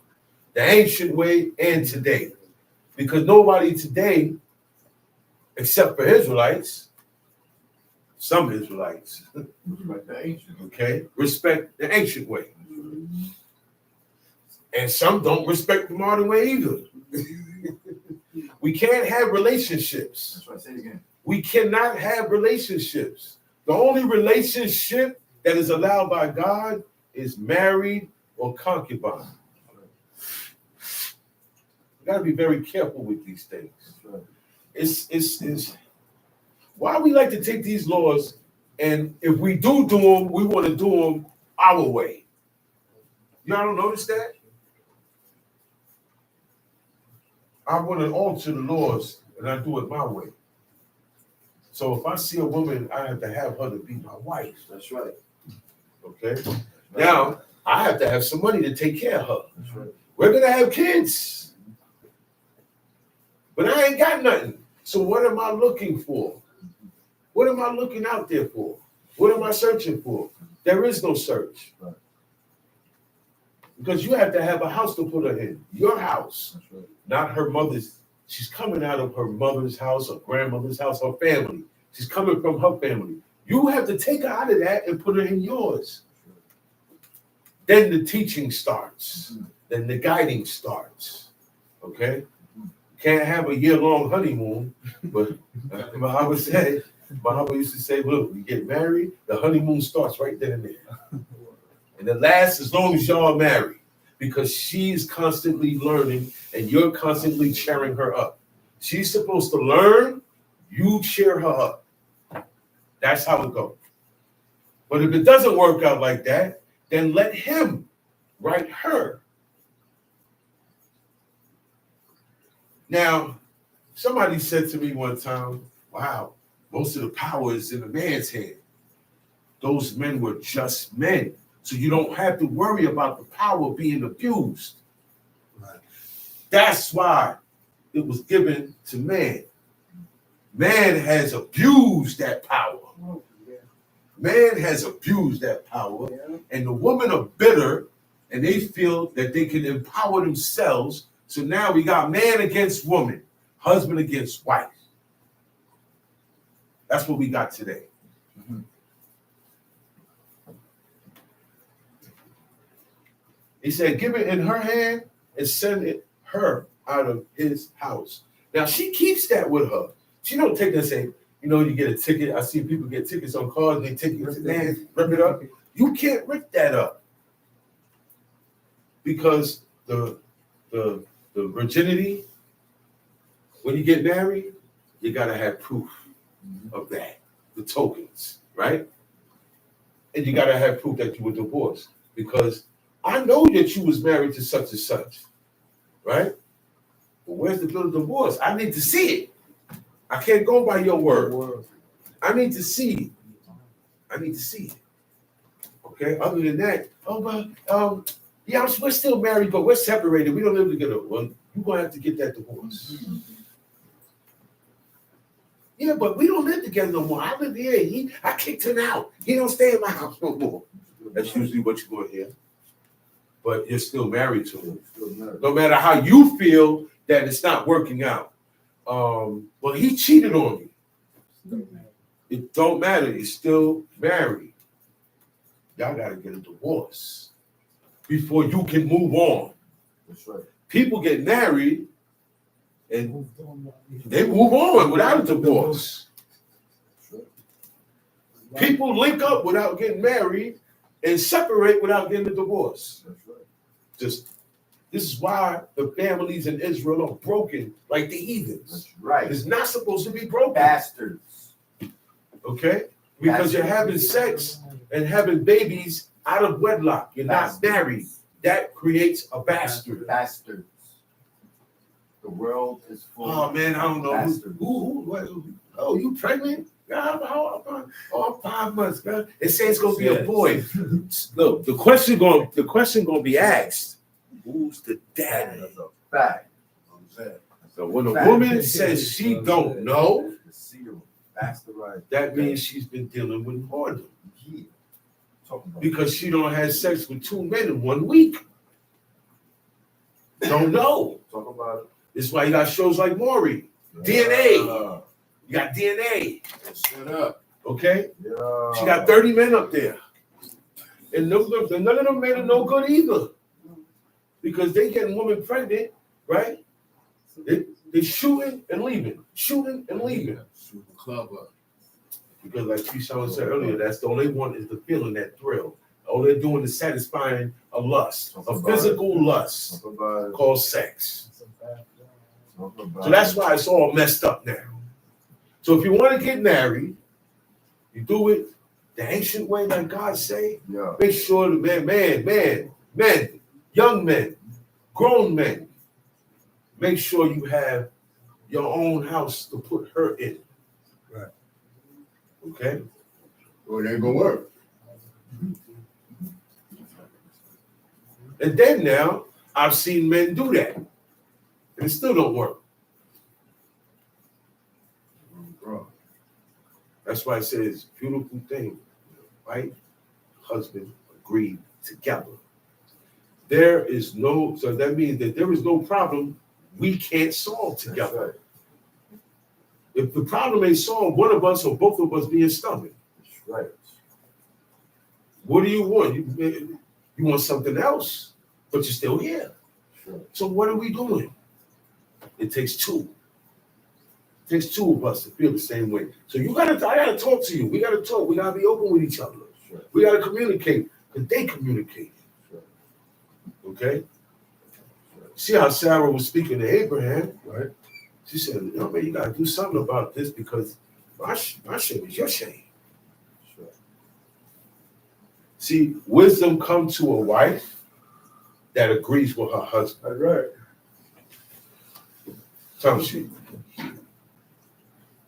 the ancient way and today. Because nobody today, except for Israelites, some Israelites, Respect the ancient. Okay, respect the ancient way. And some don't respect the modern way either. We can't have relationships. That's right, say it again. We cannot have relationships. The only relationship that is allowed by God is married or concubine. You got to be very careful with these things. It's why we like to take these laws, and if we do them, we want to do them our way. Y'all don't notice that? I want to alter the laws, and I do it my way. So if I see a woman, I have to have her to be my wife. That's right. Okay? Now, I have to have some money to take care of her. That's right. We're going to have kids. But I ain't got nothing. So what am I looking for? What am I looking out there for? What am I searching for? There is no search. Right. Because you have to have a house to put her in. Your house. That's right. Not her mother's. She's coming out of her mother's house, her grandmother's house, her family. She's coming from her family. You have to take her out of that and put her in yours. Then the teaching starts. Mm-hmm. Then the guiding starts. Okay? Can't have a year-long honeymoon, but Muhammad used to say, look, we get married, the honeymoon starts right then and there. And it lasts as long as y'all are married, because she's constantly learning and you're constantly cheering her up. She's supposed to learn, you cheer her up. That's how it goes. But if it doesn't work out like that, then let him write her. Now, somebody said to me one time, wow, most of the power is in a man's hand. Those men were just men. So you don't have to worry about the power being abused. Right. That's why it was given to man. Man has abused that power. Oh, yeah. Man has abused that power. Yeah. And the women are bitter and they feel that they can empower themselves. So now we got man against woman, husband against wife. That's what we got today. Mm-hmm. He said, give it in her hand and send it her out of his house. Now she keeps that with her. She don't take it and say, you know, you get a ticket. I see people get tickets on cars and they take it and rip it up. You can't rip that up. Because the virginity, when you get married, you gotta have proof of that, the tokens, right? And you gotta have proof that you were divorced, because I know that you was married to such and such, right? But where's the bill of divorce? I need to see it. I can't go by your word. I need to see it. I need to see it. Okay. Other than that, yeah, we're still married, but we're separated. We don't live together. Well, you're gonna have to get that divorce. Yeah, but we don't live together no more. I live here. I kicked him out. He don't stay in my house no more. That's usually what you're gonna hear. But you're still married to him. No matter how you feel that it's not working out. Well, he cheated on me. It don't matter. You're still married. Y'all gotta get a divorce before you can move on. That's right. People get married and they move on without a divorce. People link up without getting married and separate without getting a divorce. That's right. This is why the families in Israel are broken like the heathens. That's right. It's not supposed to be broken. Bastards. Okay? Because you're having sex and having babies out of wedlock. You're not married. That creates a bastard. Bastards. The world is full. Oh man, I don't know. Bastards. Oh, you pregnant? I'm 5 months, man. It says it's gonna be a boy. Look, the question gonna be asked. Who's the daddy? That's a fact. So when a woman says she don't know, That's the right. that means she's been dealing with whoredom. Yeah. Talking about Because she don't have sex with 2 men in 1 week. Don't know. Talk about it. This is why you got shows like Maury. DNA. You got DNA. Shut up. Okay? Yeah. She got 30 men up there. And none of them men are no good either. Because they getting women pregnant, right? They shooting and leaving. Shooting and leaving. Shoot the club up. Because like Keyshawn said earlier, that's all they want is the feeling, that thrill. All they're doing is satisfying a lust, a physical lust called sex. So that's why it's all messed up now. So if you want to get married, you do it the ancient way, like God say. Yeah. Make sure the men, young men, grown men, make sure you have your own house to put her in. Right. Okay? Or it ain't gonna work. And then now, I've seen men do that. And it still don't work. That's why I say it's a beautiful thing, right? Husband agreed together. There is no, so that means that there is no problem we can't solve together. Right. If the problem ain't solved, one of us or both of us being stubborn. That's right. What do you want? You want something else, but you're still here. Sure. So what are we doing? It takes two. It takes two of us to feel the same way. So I gotta talk to you. We gotta talk. We gotta be open with each other. Sure. We gotta communicate, because they communicate. Sure. Okay? See how Sarah was speaking to Abraham, right? She said, man, you gotta do something about this, because my shame is your shame. Sure. See, wisdom comes to a wife that agrees with her husband. That's right. Tell she.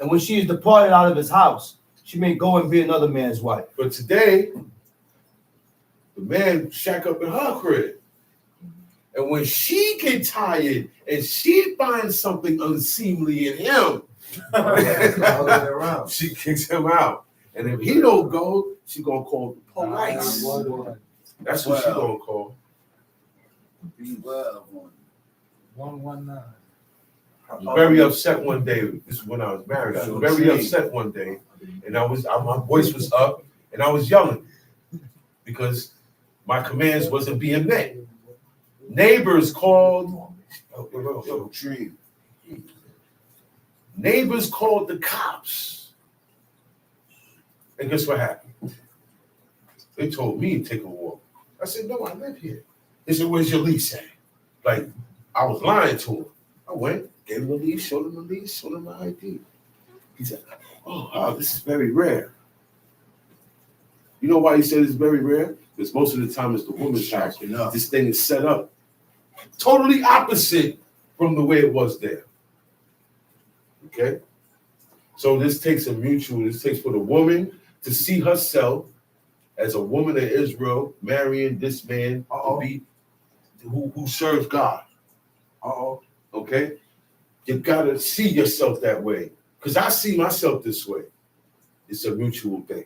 And when she is departed out of his house, she may go and be another man's wife. But today, the man shack up in her crib. And when she get tired and she finds something unseemly in him, she kicks him out. And if he don't go, she gonna call the police. That's what she gonna call. B12 119. I was very upset one day. This is when I was married. I was very upset one day, and my voice was up, and I was yelling because my commands wasn't being met. Neighbors called. Neighbors called the cops, and guess what happened? They told me to take a walk. I said, "No, I live here." They said, "Where's your lease at?" Like I was lying to him. I went. Gave him the lease, showed him the lease, showed him my ID. He said, oh, wow, this is very rare. You know why he said it's very rare? Because most of the time it's the woman's house. This thing is set up totally opposite from the way it was there. Okay? So this takes for the woman to see herself as a woman of Israel marrying this man to be who serves God. Okay? You gotta see yourself that way. Because I see myself this way. It's a mutual thing.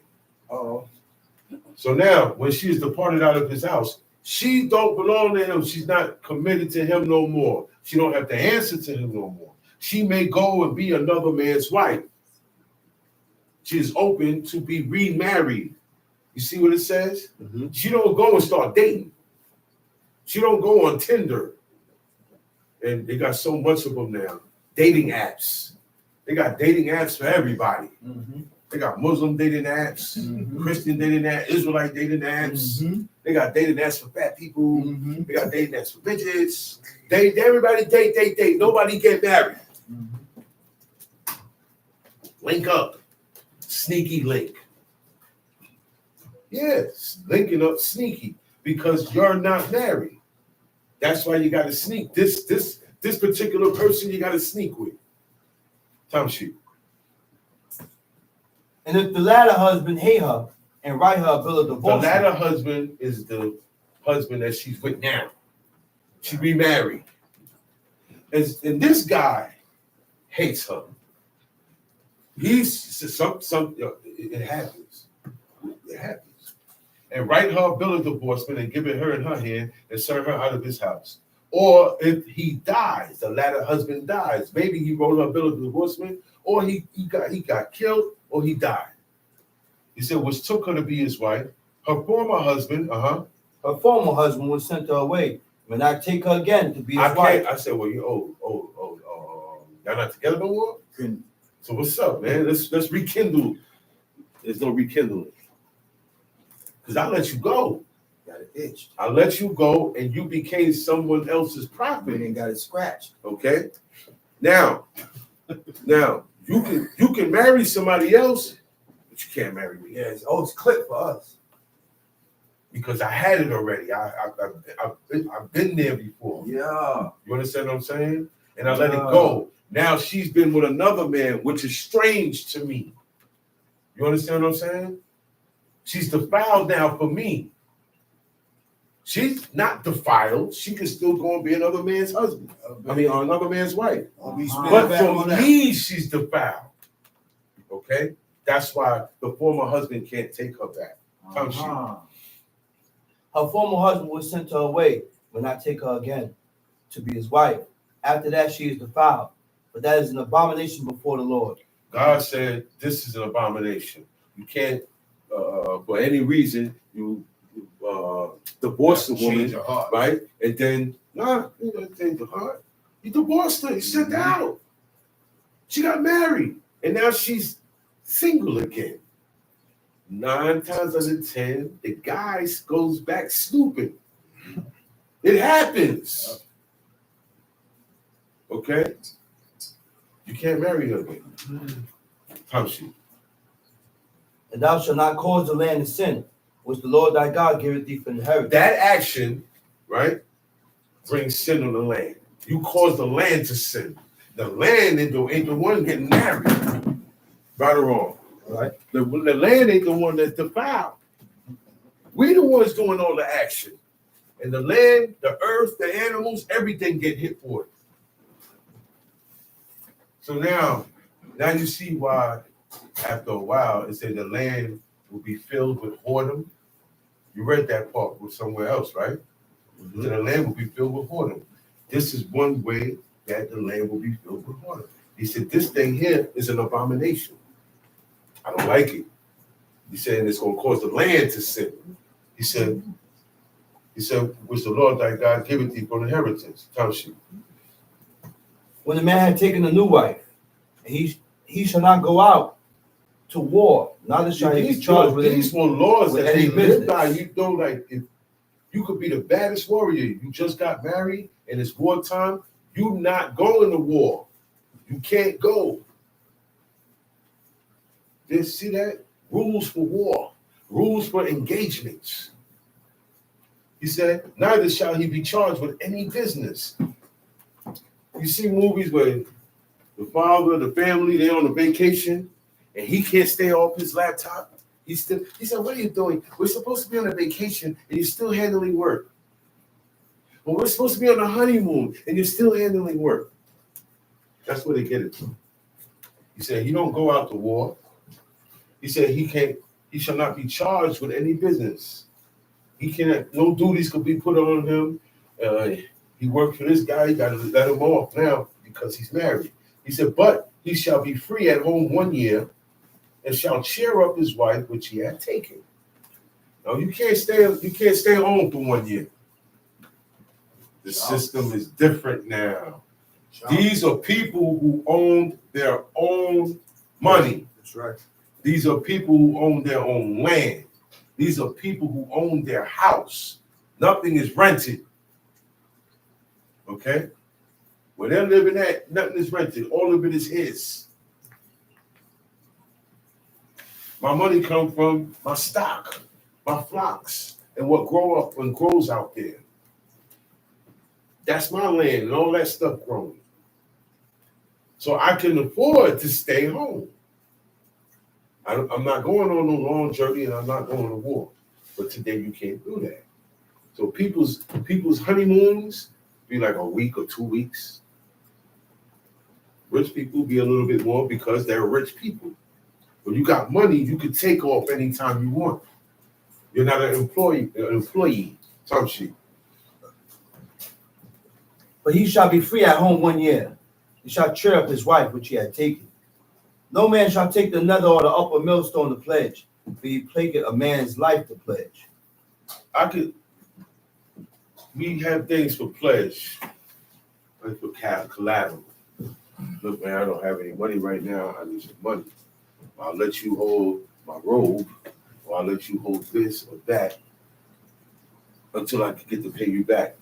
So now, when she is departed out of his house, she don't belong to him. She's not committed to him no more. She don't have to answer to him no more. She may go and be another man's wife. She is open to be remarried. You see what it says? Mm-hmm. She don't go and start dating. She don't go on Tinder. And they got so much of them now. Dating apps. They got dating apps for everybody. Mm-hmm. They got Muslim dating apps, Christian dating apps, Israelite dating apps. Mm-hmm. They got dating apps for fat people. Mm-hmm. They got dating apps for midgets. Everybody date. Nobody get married. Mm-hmm. Link up. Sneaky link. Yes, linking up sneaky because you're not married. That's why you got to sneak. This particular person you got to sneak with. Time sheet. And if the latter husband hate her and write her a bill of divorce. The latter husband is the husband that she's with now. She remarried. And this guy hates her. It happens. It happens. And write her a bill of divorcement and give it her in her hand and send her out of his house. Or if he dies, the latter husband dies. Maybe he wrote her a bill of divorcement, or he got killed, or he died. He said, which took her to be his wife. Her former husband, Her former husband was sent her away. When I take her again to be his wife. I said, well, y'all not together no more? So what's up, man? Let's rekindle. There's no rekindling. Because I let you go. Got it itched. I let you go, and you became someone else's property. And got it scratched. Okay. Now, you can marry somebody else, but you can't marry me. Yeah, it's clip for us. Because I had it already. I've been there before. Yeah. You understand what I'm saying? And I let it go. Now she's been with another man, which is strange to me. You understand what I'm saying? She's defiled now for me. She's not defiled. She can still go and be another man's husband. Another man's wife. But for me, she's defiled. Okay? That's why the former husband can't take her back. Her former husband was sent her away, but not take her again to be his wife. After that, she is defiled. But that is an abomination before the Lord. God said this is an abomination. You can't, for any reason, you divorce the woman, right? And then, you don't change the heart. You divorced her. You sent her out. She got married, and now she's single again. 9 times out of 10, the guy goes back snooping. It happens. Okay? You can't marry her again. How she? And thou shalt not cause the land to sin, which the Lord thy God giveth thee for inheritance. That action, right, brings sin on the land. You cause the land to sin. The land ain't the one getting married. Right or wrong? Right. The land ain't the one that's defiled. We the ones doing all the action. And the land, the earth, the animals, everything get hit for it. So now you see why, after a while, it said the land will be filled with whoredom. You read that part with somewhere else, right? Mm-hmm. So the land will be filled with whoredom. This is one way that the land will be filled with whoredom. He said, this thing here is an abomination. I don't like it. He said, it's going to cause the land to sin. He said, which the Lord thy God giveth thee for inheritance. Township. When the man had taken a new wife, he shall not go out to war, neither shall he be charged with these were laws that they live by. You know, like if you could be the baddest warrior, you just got married and it's wartime, you not going to war. You can't go. Did you see that? Rules for war, rules for engagements. He said, neither shall he be charged with any business. You see movies where the father, the family, they're on a vacation and he can't stay off his laptop. He said, what are you doing? We're supposed to be on a vacation and you're still handling work. Well, we're supposed to be on a honeymoon and you're still handling work. That's where they get it from. He said, he don't go out to war. He said he shall not be charged with any business. He cannot, no duties could be put on him. He worked for this guy, he got to let him off now because he's married. He said, but he shall be free at home 1 year and shall cheer up his wife, which he had taken. Now you can't stay home for 1 year. The system is different now. These are people who own their own money. That's right. These are people who own their own land. These are people who own their house. Nothing is rented. Okay? Where they're living at, nothing is rented. All of it is his. My money comes from my stock, my flocks, and what grows out there. That's my land and all that stuff growing. So I can afford to stay home. I'm not going on no long journey and I'm not going to war. But today you can't do that. So people's honeymoons be like a week or 2 weeks. Rich people be a little bit more because they're rich people. When you got money, you can take off anytime you want. You're not an employee. Some shit. But he shall be free at home 1 year. He shall cheer up his wife, which he had taken. No man shall take the nether or the upper millstone to pledge, for he plagueth a man's life to pledge. We have things for pledge, like for collateral. Look, man, I don't have any money right now. I need some money. I'll let you hold my robe, or I'll let you hold this or that until I can get to pay you back.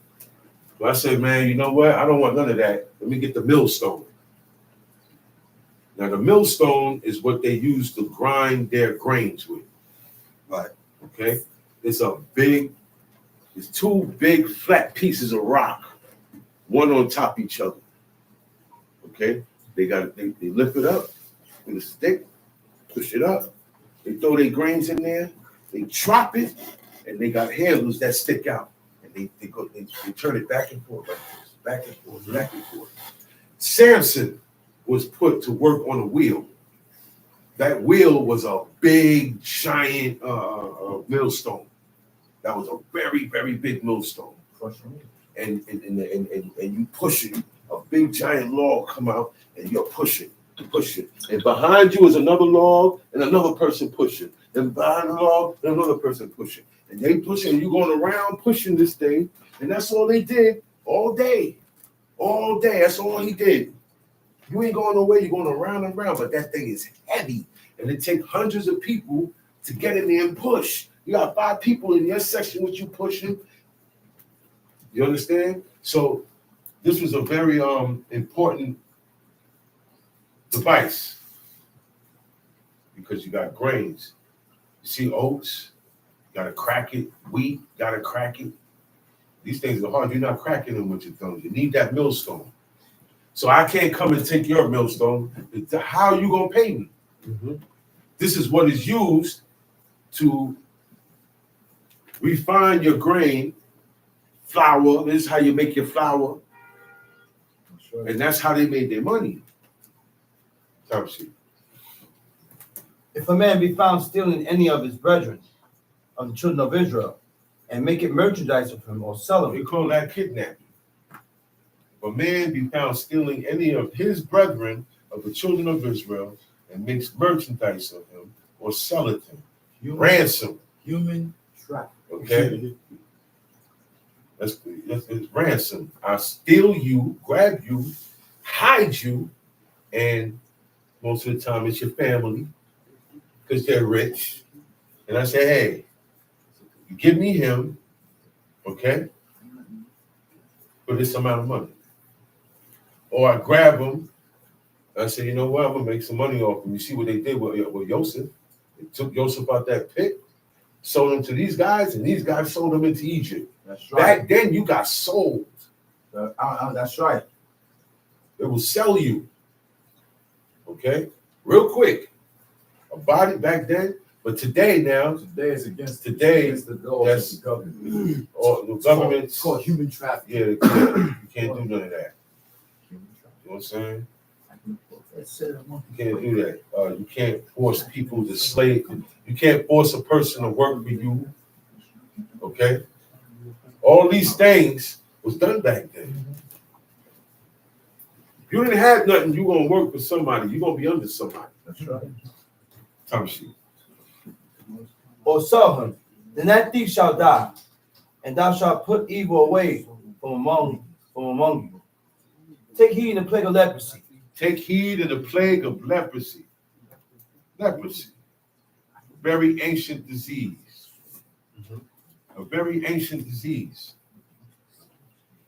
So I said, man, you know what? I don't want none of that. Let me get the millstone. Now, the millstone is what they use to grind their grains with. Right. Okay? It's 2 big flat pieces of rock, one on top of each other. Okay? They lift it up with a stick, push it up. They throw their grains in there, they chop it, and they got handles that stick out. And they turn it back and forth, like this, back and forth, back and forth. Samson was put to work on a wheel. that wheel was a big, giant millstone. That was a very, very big millstone. And you push it. A big, giant log come out, and you're pushing. And behind you is another log, and another person pushing. And behind the log, and another person pushing. And they pushing, and you're going around pushing this thing. And that's all they did all day. All day. That's all he did. You ain't going nowhere. You're going around and around. But that thing is heavy. And it takes hundreds of people to get in there and push. You got 5 people in your section with you pushing. You understand? So this was a very important device because you got grains. You see oats, you gotta crack it. Wheat, gotta crack it. These things are hard. You're not cracking them with your thumbs. You need that millstone. So I can't come and take your millstone. How are you gonna pay me? Mm-hmm. This is what is used to refine your grain, flour. This is how you make your flour. Right. And that's how they made their money. If a man be found stealing any of his brethren, of the children of Israel, and make it merchandise of him or sell him, we call that kidnapping. If a man be found stealing any of his brethren of the children of Israel and makes merchandise of him or sell it to him, ransom. Human trafficking. Okay? That's ransom. I steal you, grab you, hide you, and most of the time it's your family because they're rich. And I say, hey, you give me him, okay, for this amount of money. Or I grab him, and I say, you know what, I'm going to make some money off him. You see what they did with Joseph? They took Joseph out that pit, sold him to these guys, and these guys sold him into Egypt. That's right. Back then, you got sold. That's right. It will sell you. Okay? Real quick. A body back then, but today now. Today is against the laws of the government. Or the government. It's called human trafficking. Yeah, you can't do none of that. You know what I'm saying? You can't do that. You can't force people to slave. You can't force a person to work for you. Okay? All these things was done back then. If you didn't have nothing, you're going to work for somebody. You're going to be under somebody. That's right. Time sheet. or sell him, then that thief shall die, and thou shalt put evil away from among you. Take heed in the plague of leprosy. Take heed of the plague of leprosy. Leprosy. A very ancient disease. A very ancient disease.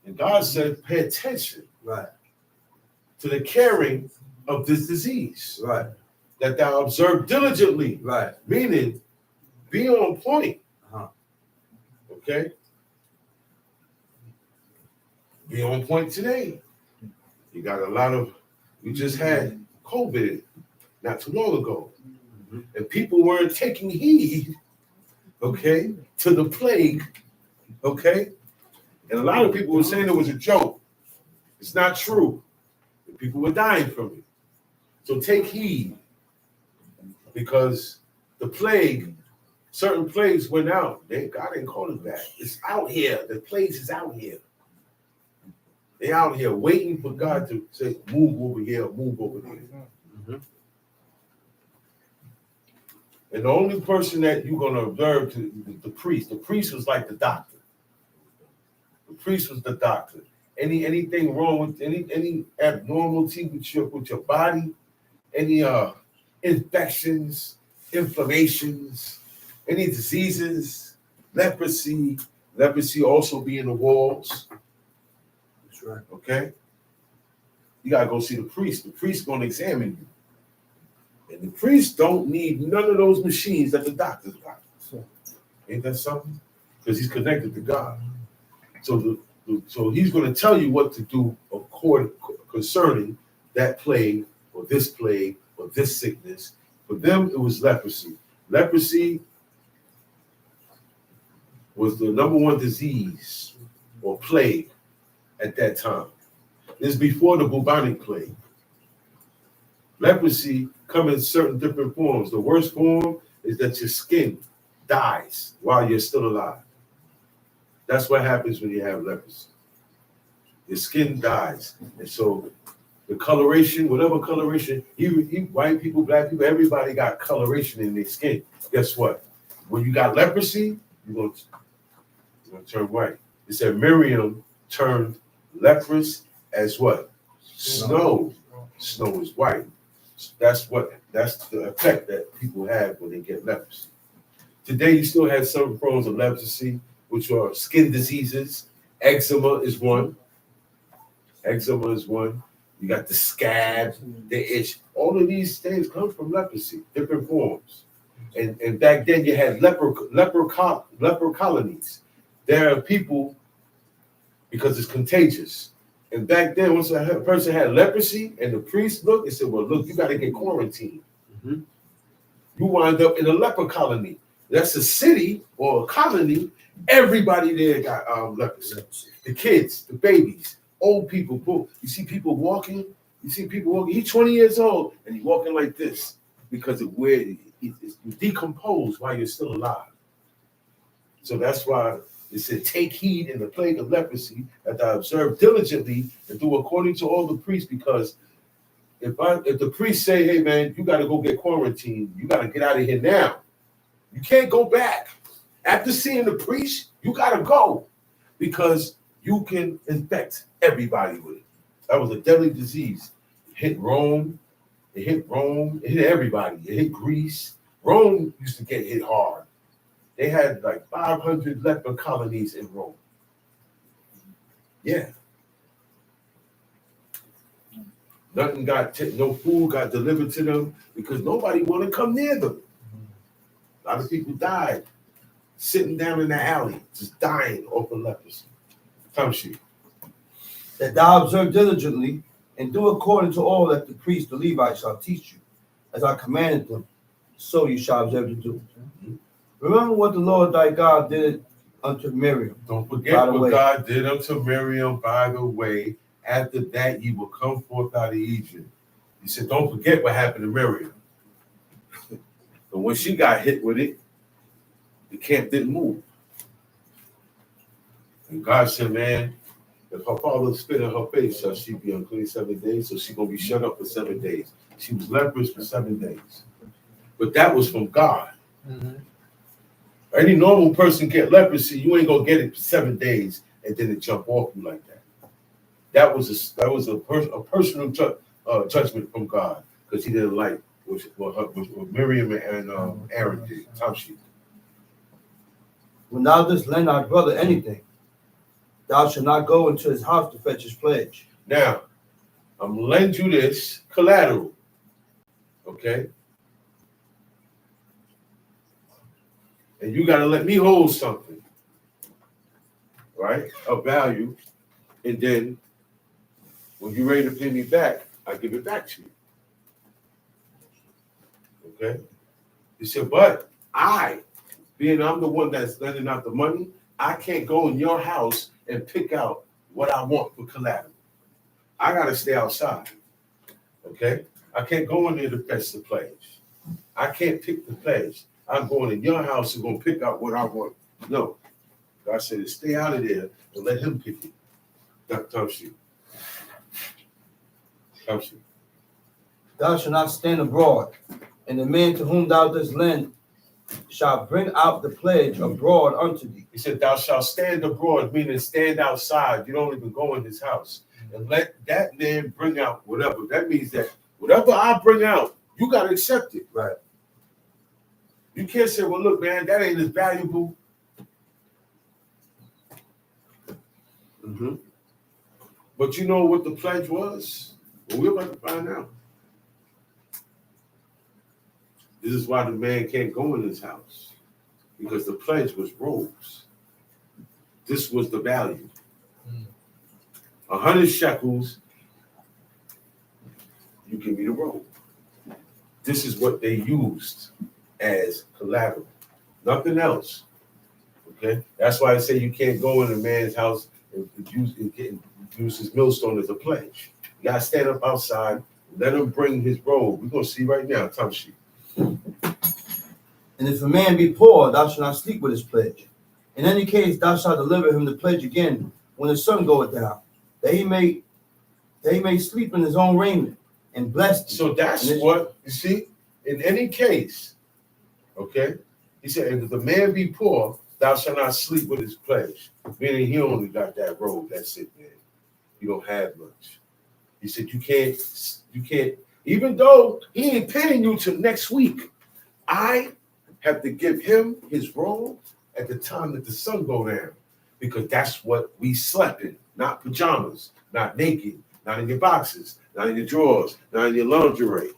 And God said, pay attention to the caring of this disease. That thou observe diligently. Meaning, be on point. Okay? Be on point today. You got a lot of, we just had COVID not too long ago. And people weren't taking heed, okay, to the plague, okay? And a lot of people were saying it was a joke. It's not true. People were dying from it. So take heed, because the plague, certain plagues went out. God didn't call it that. It's out here. The plagues is out here. They're out here waiting for God to say, move over here, move over there. And the only person that you're going to observe the priest. The priest was like the doctor. The priest was the doctor. Anything wrong with any abnormality with your body, any infections, inflammations, any diseases, leprosy also be in the walls. That's right. Okay? You gotta go see the priest. The priest gonna examine you. And the priest don't need none of those machines that the doctors got. Ain't that something? Because he's connected to God. So he's going to tell you what to do concerning that plague or this sickness. For them, it was leprosy. Leprosy was the number one disease or plague at that time. This is before the bubonic plague. Leprosy comes in certain different forms. The worst form is that your skin dies while you're still alive. That's what happens when you have leprosy. Your skin dies. And so the coloration, whatever coloration, white people, black people, everybody got coloration in their skin. Guess what? When you got leprosy, you're going to turn white. It said Miriam turned leprous as what? Snow. Snow is white. That's the effect that people have when they get leprosy. Today, you still have some forms of leprosy, which are skin diseases. Eczema is one. You got the scab, the itch. All of these things come from leprosy, different forms. And back then, you had leper colonies. There are people, because it's contagious. And back then, once a person had leprosy and the priest looked and said, well, look, you got to get quarantined. Mm-hmm. You wind up in a leper colony. That's a city or a colony. Everybody there got leprosy. The kids, the babies, old people. You see people walking. He's 20 years old and he's walking like this because of where you decompose while you're still alive. So that's why it said, take heed in the plague of leprosy that I observe diligently and do according to all the priests, because if the priests say, hey man, you got to go get quarantined, you got to get out of here now. You can't go back. After seeing the priest, you got to go because you can infect everybody with it. That was a deadly disease. It hit Rome. It hit everybody. It hit Greece. Rome used to get hit hard. They had like 500 leper colonies in Rome. Yeah. No food got delivered to them because nobody wanted to come near them. A lot of people died sitting down in the alley, just dying off of leprosy. Come sheep. That thou observe diligently and do according to all that the priest, the Levites, shall teach you, as I commanded them, so you shall observe to do. Mm-hmm. Remember what the Lord thy God did unto Miriam. Don't forget what God did unto Miriam, by the way. After that, ye will come forth out of Egypt. He said, don't forget what happened to Miriam. But when she got hit with it, the camp didn't move. And God said, man, if her father spit in her face, shall she be unclean 7 days? So she's going to be shut up for 7 days. She was leprous for 7 days. But that was from God. Mm-hmm. Any normal person get leprosy, you ain't going to get it for 7 days and then it jump off you like that. That was a personal judgment from God, because he didn't like what Miriam and Aaron did. When thou dost lend thy brother anything, thou shalt not go into his house to fetch his pledge. Now, I'm going to lend you this collateral, okay? And you got to let me hold something, right, of value, and then when you're ready to pay me back, I give it back to you. Okay? He said, but I'm the one that's lending out the money, I can't go in your house and pick out what I want for collateral. I got to stay outside. Okay? I can't go in there to fetch the pledge. I can't pick the pledge. I'm going in your house and going to pick out what I want. No. God said, stay out of there and let him pick it. That tells you. Thou shalt not stand abroad, and the man to whom thou dost lend shall bring out the pledge abroad unto thee. He said, thou shalt stand abroad, meaning stand outside. You don't even go in his house. And let that man bring out whatever. That means that whatever I bring out, you got to accept it. Right. You can't say, well, look, man, that ain't as valuable. Mm-hmm. But you know what the pledge was? Well, we're about to find out. This is why the man can't go in his house, because the pledge was robes. This was the value. 100 shekels, you give me the robe. This is what they used as collateral. Nothing else. Okay? That's why I say you can't go in a man's house and use his millstone as a pledge. You gotta stand up outside, Let him bring his robe. We're going to see right now, time sheet. And if a man be poor, thou shalt not sleep with his pledge. In any case, thou shalt deliver him the pledge again when the sun goeth down, that he may sleep in his own raiment and bless thee. So that's what, you see, in any case, okay, he said, if the man be poor, thou shalt not sleep with his pledge. Meaning he only got that robe, that's it, man. You don't have much. He said, you can't, even though he ain't paying you till next week, I have to give him his robe at the time that the sun go down, because that's what we slept in, not pajamas, not naked, not in your boxes, not in your drawers, not in your lingerie.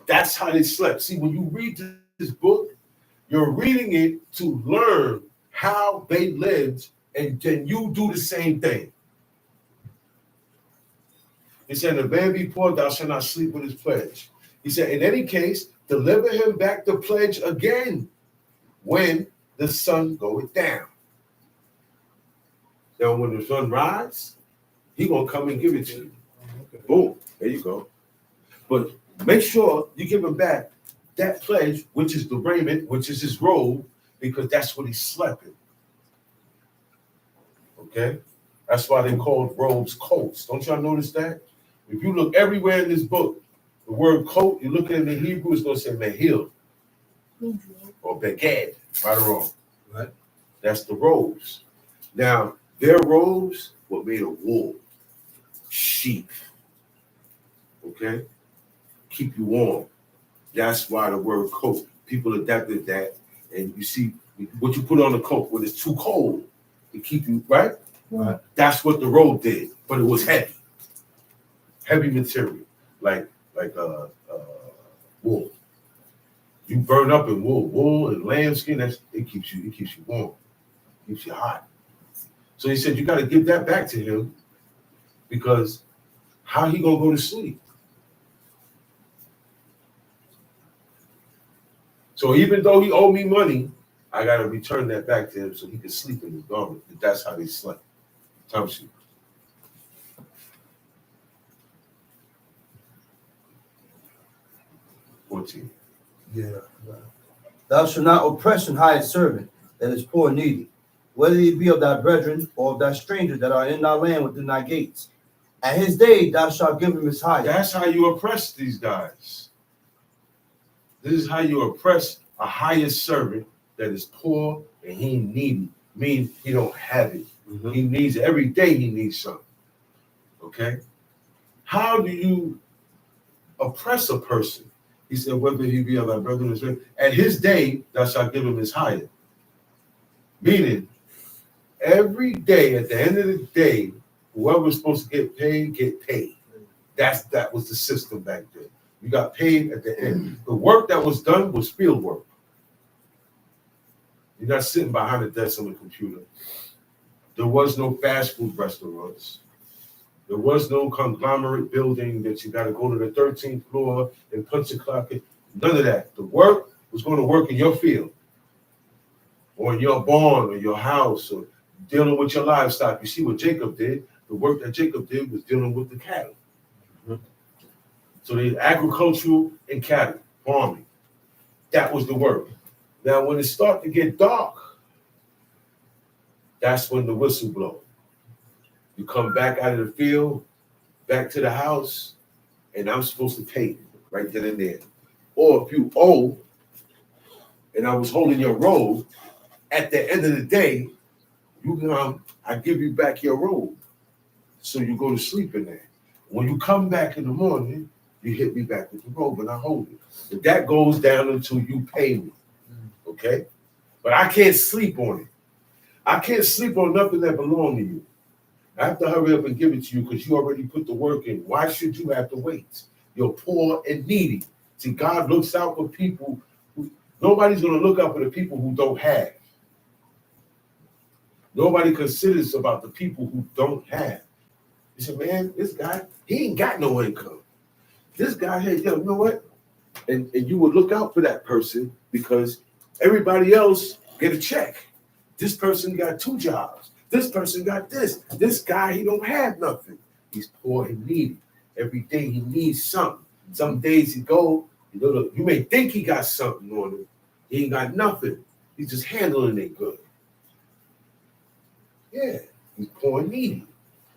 That's how they slept. See, when you read this book, you're reading it to learn how they lived, and then you do the same thing. He said, if a man be poor, thou shalt not sleep with his pledge. He said, in any case, deliver him back the pledge again when the sun goeth down. Now, when the sun rises, he gonna come and give it to you. Boom, there you go. But make sure you give him back that pledge, which is the raiment, which is his robe, because that's what he slept in. Okay? That's why they called robes coats. Don't y'all notice that? If you look everywhere in this book, the word coat, you look at it in the Hebrew, it's going to say mehil or beged, right or wrong. Right? That's the robes. Now, their robes were made of wool, sheep. Okay? Keep you warm. That's why the word coat. People adapted that. And you see, what you put on the coat when it's too cold to keep you, right? Right. That's what the robe did, but it was heavy. Heavy material, like wool. You burn up in wool and lambskin. It keeps you warm, keeps you hot. So he said you got to give that back to him, because how he gonna go to sleep? So even though he owed me money, I got to return that back to him so he can sleep in his garment. That's how they slept. Time sheet. 14. Yeah. Thou shalt not oppress an hired servant that is poor and needy, whether he be of thy brethren or of thy strangers that are in thy land within thy gates. At his day thou shalt give him his hire. That's how you oppress these guys. This is how you oppress a hired servant that is poor and he needy. Means he don't have it. Mm-hmm. He needs it. Every day he needs something. Okay? How do you oppress a person? He said, whether he be of thy brethren or strangers, at his day thou shalt give him his hire. Meaning, every day, at the end of the day, whoever's supposed to get paid. That was the system back then. You got paid at the end. The work that was done was field work. You're not sitting behind a desk on the computer. There was no fast food restaurants. There was no conglomerate building that you got to go to the 13th floor and punch a clock in. None of that. The work was going to work in your field or in your barn or your house or dealing with your livestock. You see what Jacob did? The work that Jacob did was dealing with the cattle. Mm-hmm. So they agricultural and cattle, farming. That was the work. Now, when it started to get dark, that's when the whistle blows. You come back out of the field, back to the house, and I'm supposed to pay you right then and there. Or if you owe, and I was holding your robe, at the end of the day, you come, I give you back your robe. So you go to sleep in there. When you come back in the morning, you hit me back with the robe and I hold it. But that goes down until you pay me. Okay? But I can't sleep on it. I can't sleep on nothing that belongs to you. I have to hurry up and give it to you because you already put the work in. Why should you have to wait? You're poor and needy. See, God looks out for people who, nobody's going to look out for the people who don't have. Nobody considers about the people who don't have. You say, man, this guy, he ain't got no income. This guy here, you know what? And you would look out for that person because everybody else get a check. This person got 2 jobs. This person got this. This guy, he don't have nothing. He's poor and needy. Every day he needs something. Some days he go, you may think he got something on him. He ain't got nothing. He's just handling it good. Yeah, he's poor and needy.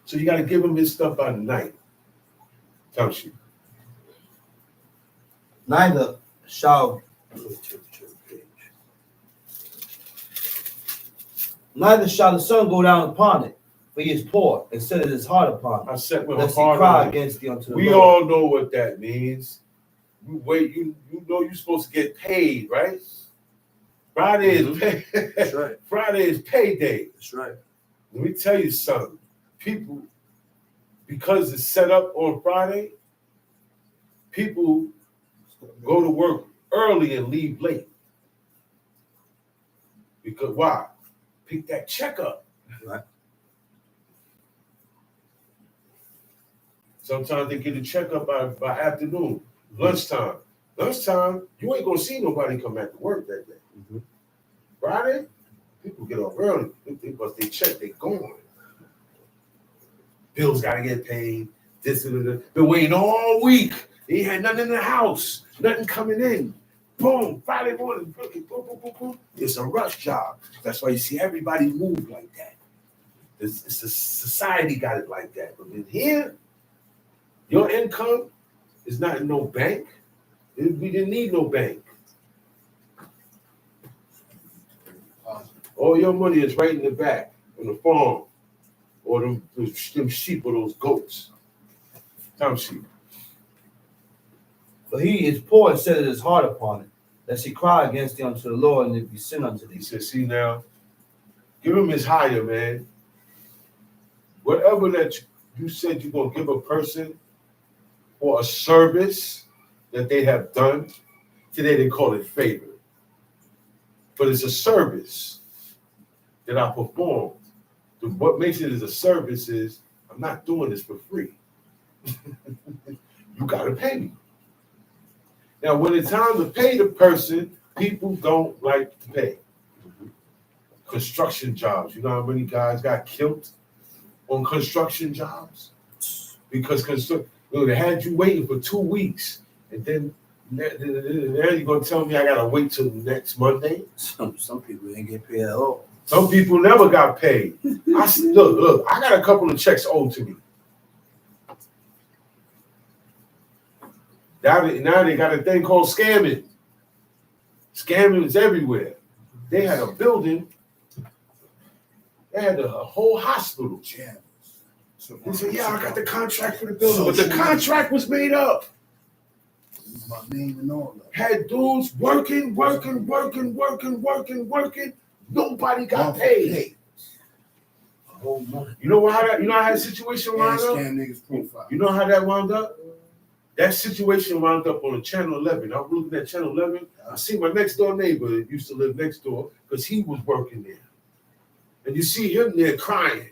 So you got to give him his stuff by the night. Tells you. Neither shall the sun go down upon it, for he is poor, and set his heart upon it. I set my lest he heart cry on it. against thee unto the We Lord. all know what that means. You wait, you know you're supposed to get paid, right? Friday is pay. That's right. Friday is payday. That's right. Let me tell you something. People, because it's set up on Friday, people go to work early and leave late. Because why? Pick that check up. Right. Sometimes they get a checkup by afternoon, lunchtime. Lunchtime, you ain't gonna see nobody come back to work that day. Mm-hmm. Friday, people get off early. They bust their check, they gone. Bills gotta get paid. This and that. Been waiting all week. They ain't had nothing in the house, nothing coming in. Boom, Friday morning, boom, boom, boom, boom. It's a rush job. That's why you see everybody move like that. It's a society got it like that. But in here, your income is not in no bank. We didn't need no bank. All your money is right in the back on the farm, or them sheep or those goats. Time sheep. For he is poor and set his heart upon it, lest he cry against thee unto the Lord, and it be sin unto thee. He said, see now, give him his hire, man. Whatever that you said you're going to give a person for a service that they have done, today they call it favor. But it's a service that I performed. What makes it as a service is I'm not doing this for free. You got to pay me. Now, when it's time to pay the person, people don't like to pay. Construction jobs. You know how many guys got killed on construction jobs? Because they had you waiting for 2 weeks. And then now you're going to tell me I got to wait till next Monday? Some people ain't get paid at all. Some people never got paid. Look, I got a couple of checks owed to me. Now they got a thing called scamming. Scamming is everywhere. They had a building. They had a whole hospital. They said, yeah, I got the contract for the building. But the contract was made up. My name and all that. Had dudes working. Nobody got paid. You know how that situation wound up? You know how that wound up? That situation wound up on Channel 11. I was looking at Channel 11. I see my next door neighbor that used to live next door because he was working there. And you see him there crying.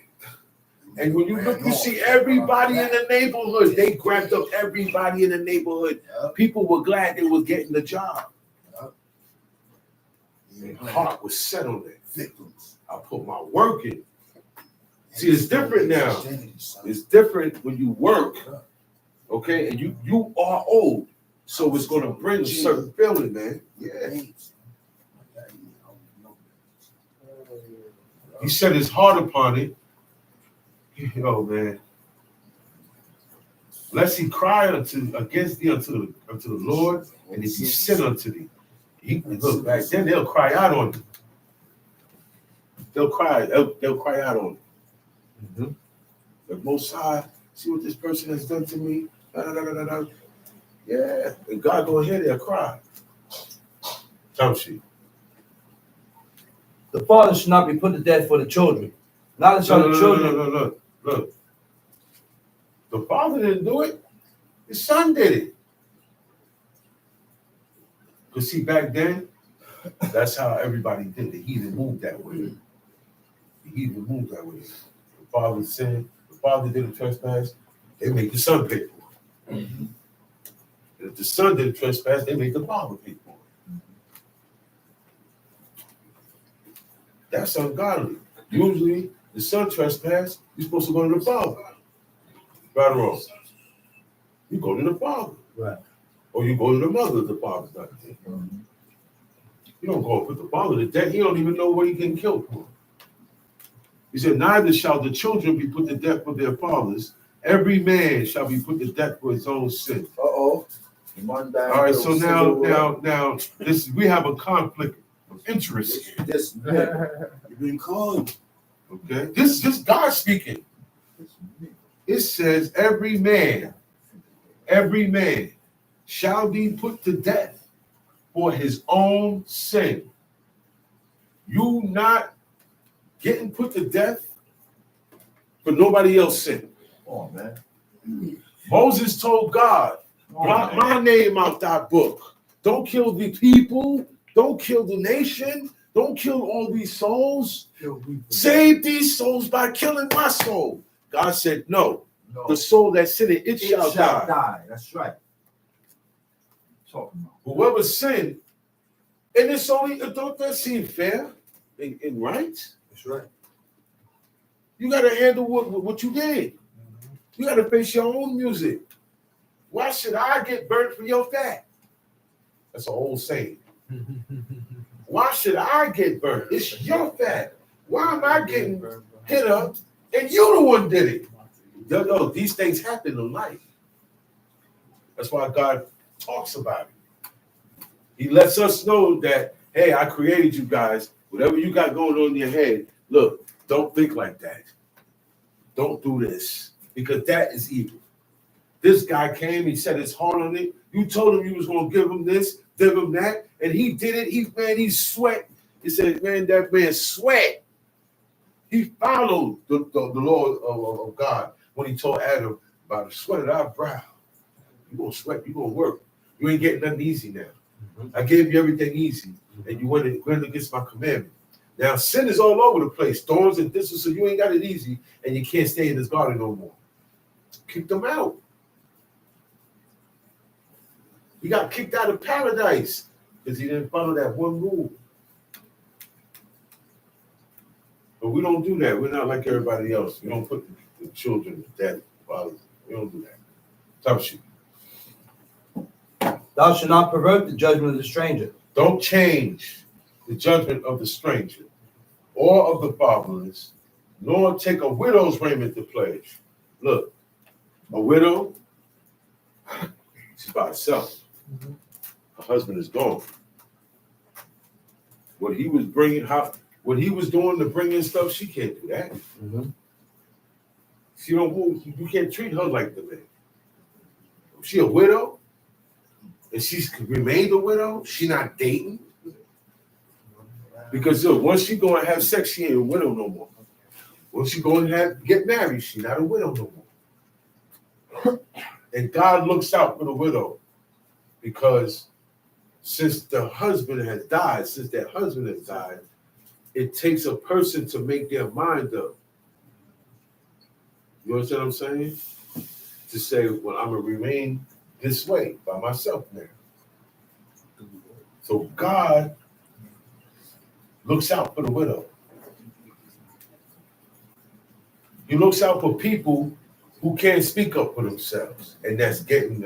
And when you look, you see everybody in the neighborhood. They grabbed up everybody in the neighborhood. People were glad they were getting the job. Their heart was set on it. Victims. I put my work in. See, it's different now. It's different when you work, okay, and you are old. So it's going to bring a certain feeling, man. Yeah. He set his heart upon it. Oh man. Lest he cry against thee unto the Lord, and if he sin unto thee. Look, back then they'll cry out on you. They'll cry out on you. Mm-hmm. The Most High, see what this person has done to me. Yeah, and God go ahead, they'll cry. Don't she? The father should not be put to death for the children. Not shall the children. Look. The father didn't do it. His son did it. Because see, back then, that's how everybody did it. The heathen moved that way. The father sinned. The father did a trespass. They make the son pay for it. Mm-hmm. If the son did a trespass, they make the father pay for it. That's ungodly. Usually, the son trespass, you're supposed to go to the father. Right or wrong? You go to the father. Right. Or you go to the mother if the father's not there. You don't go and put the father to death. He don't even know what he getting killed for. He said, neither shall the children be put to death for their fathers. Every man shall be put to death for his own sin. Uh-oh. All right, so now, this we have a conflict of interest. This man. You've been called. Okay, this is God speaking. It says, every man shall be put to death for his own sin. You not getting put to death for nobody else's sin. Oh, man. Moses told God, blot my name out that book. Don't kill the people. Don't kill the nation. Don't kill all these souls. Save these souls by killing my soul. God said, no. The soul that sinned, it shall die. That's right. Whoever sinned, and it's only, don't that seem fair and right? That's right. You got to handle what you did. You got to face your own music. Why should I get burnt for your fat? That's an old saying. Why should I get burnt? It's your fat. Why am I getting hit up and you the one did it? Yo, these things happen in life. That's why God talks about it. He lets us know that, hey, I created you guys. Whatever you got going on in your head, look, don't think like that. Don't do this, because that is evil. This guy came, he set his heart on it. You told him you was going to give him this, give him that, and he did it. He sweat. He said, man, that man sweat. He followed the law of God when he told Adam about the sweat of our brow. You're going to sweat, you're going to work. You ain't getting nothing easy now. I gave you everything easy, and you went against my commandment. Now, sin is all over the place. Thorns and thistles, so you ain't got it easy, and you can't stay in this garden no more. Kick them out. He got kicked out of paradise because he didn't follow that one rule. But we don't do that. We're not like everybody else. We don't put the children to death. We don't do that. Top shit. Thou shalt not pervert the judgment of the stranger. Don't change the judgment of the stranger or of the fatherless, nor take a widow's raiment to pledge. Look, a widow, she's by herself. Her husband is gone. What he was doing to bring in stuff, she can't do that. She don't move. You can't treat her like the man. If she a widow, and she's remained a widow, she not dating. Because look, once she go and have sex, she ain't a widow no more. Once she go and get married, she not a widow no more. And God looks out for the widow, because since that husband has died, it takes a person to make their mind up. You understand what I'm saying? To say, well, I'm going to remain this way by myself now. So God looks out for the widow. He looks out for people who can't speak up for themselves, and that's getting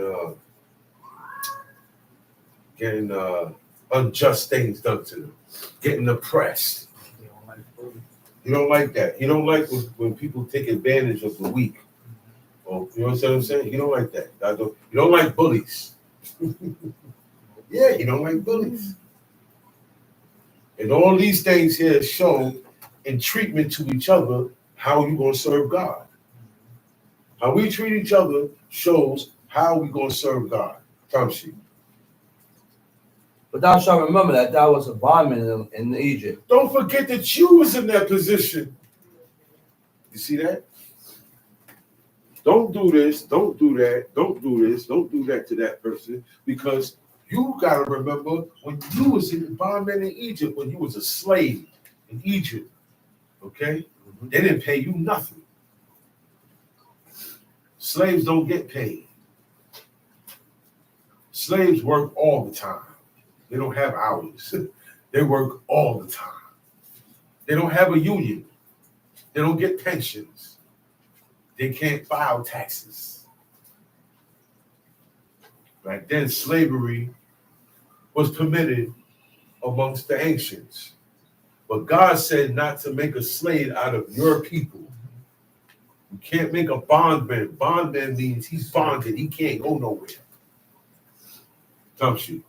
unjust things done to them, getting oppressed. He don't like that. He don't like when people take advantage of the weak. Oh, you know what I'm saying? He don't like that. He don't like bullies. Yeah, he don't like bullies. And all these things here show in treatment to each other how you gonna serve God. How we treat each other shows how we gonna serve God. Come sheep. But thou shalt remember that thou was a bondman in Egypt. Don't forget that you was in that position. You see that? Don't do this, don't do that, don't do this, don't do that to that person, because you got to remember when you was in the bondman in Egypt, when you was a slave in Egypt, okay? They didn't pay you nothing. Slaves don't get paid. Slaves work all the time. They don't have hours. They work all the time. They don't have a union. They don't get pensions. They can't file taxes. Right then, slavery was permitted amongst the ancients. But God said not to make a slave out of your people. You can't make a bondman. Bondman means he's bonded. He can't go nowhere. Jump shoot.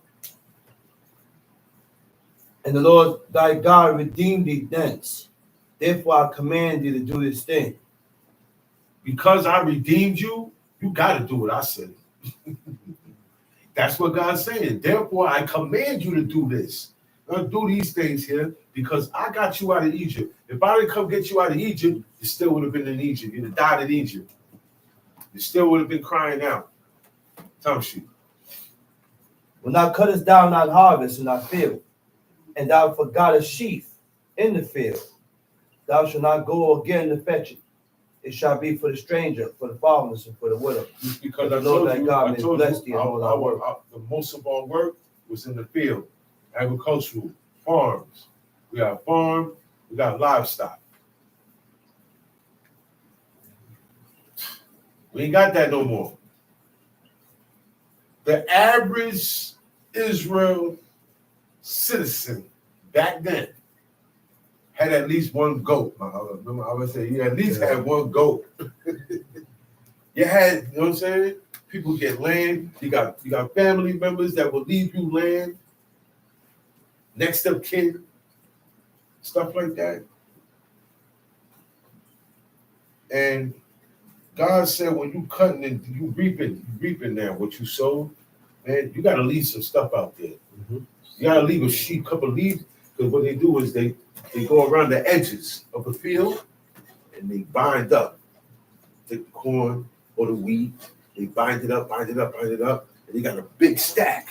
And the Lord thy God redeemed thee thence. Therefore I command thee to do this thing. Because I redeemed you, you got to do what I said. That's what God's saying. Therefore I command you to do this. Do these things here because I got you out of Egypt. If I didn't come get you out of Egypt, you still would have been in Egypt. You'd have died in Egypt. You still would have been crying out. Jump shoot. When thou cuttest down thy harvest in thy field, and thou forgot a sheaf in the field, thou shalt not go again to fetch it. It shall be for the stranger, for the fatherless, and for the widow. Because I told you, the most of our work was in the field, agricultural, farms. We got farm, we got livestock. We ain't got that no more. The average Israel citizen back then had at least one goat. I would say you at least had one goat. You had, you know what I'm saying? People get land. You got family members that will leave you land. Next of kin, stuff like that. And God said, when you cutting and you reaping now what you sowed, man, you got to leave some stuff out there. Mm-hmm. You got to leave a sheep, couple of leaves, because what they do is they go around the edges of the field and they bind up. Take the corn or the wheat, they bind it up, and they got a big stack.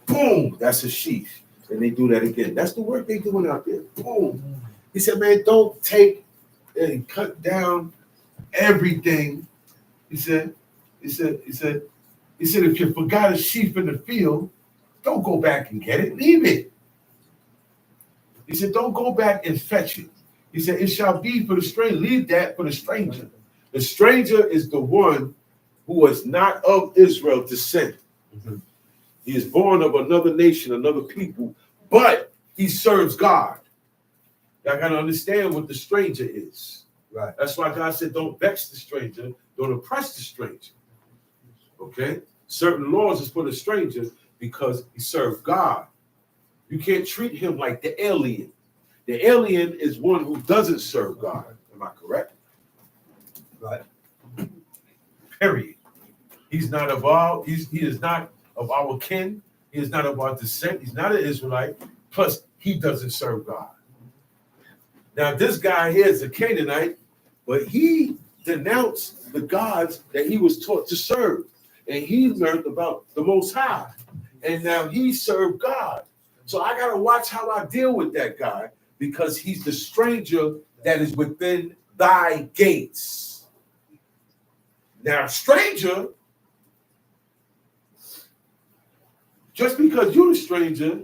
Boom, that's a sheaf. And they do that again. That's the work they doing out there. Boom. He said, man, don't take and cut down everything. He said, if you forgot a sheep in the field, don't go back and get it. Leave it. He said, don't go back and fetch it. He said, it shall be for the stranger. Leave that for the stranger. The stranger is the one who was not of Israel descent. Mm-hmm. He is born of another nation, another people, but he serves God. Y'all got to understand what the stranger is. Right. That's why God said, don't vex the stranger, don't oppress the stranger. Okay? Certain laws is for the stranger because he served God. You can't treat him like the alien. The alien is one who doesn't serve God. Am I correct? Right. Period. He's not of our, he is not of our kin. He is not of our descent. He's not an Israelite. Plus, he doesn't serve God. Now, this guy here is a Canaanite, but he denounced the gods that he was taught to serve. And he learned about the Most High. And now he served God. So I got to watch how I deal with that guy because he's the stranger that is within thy gates. Now, stranger, just because you're the stranger,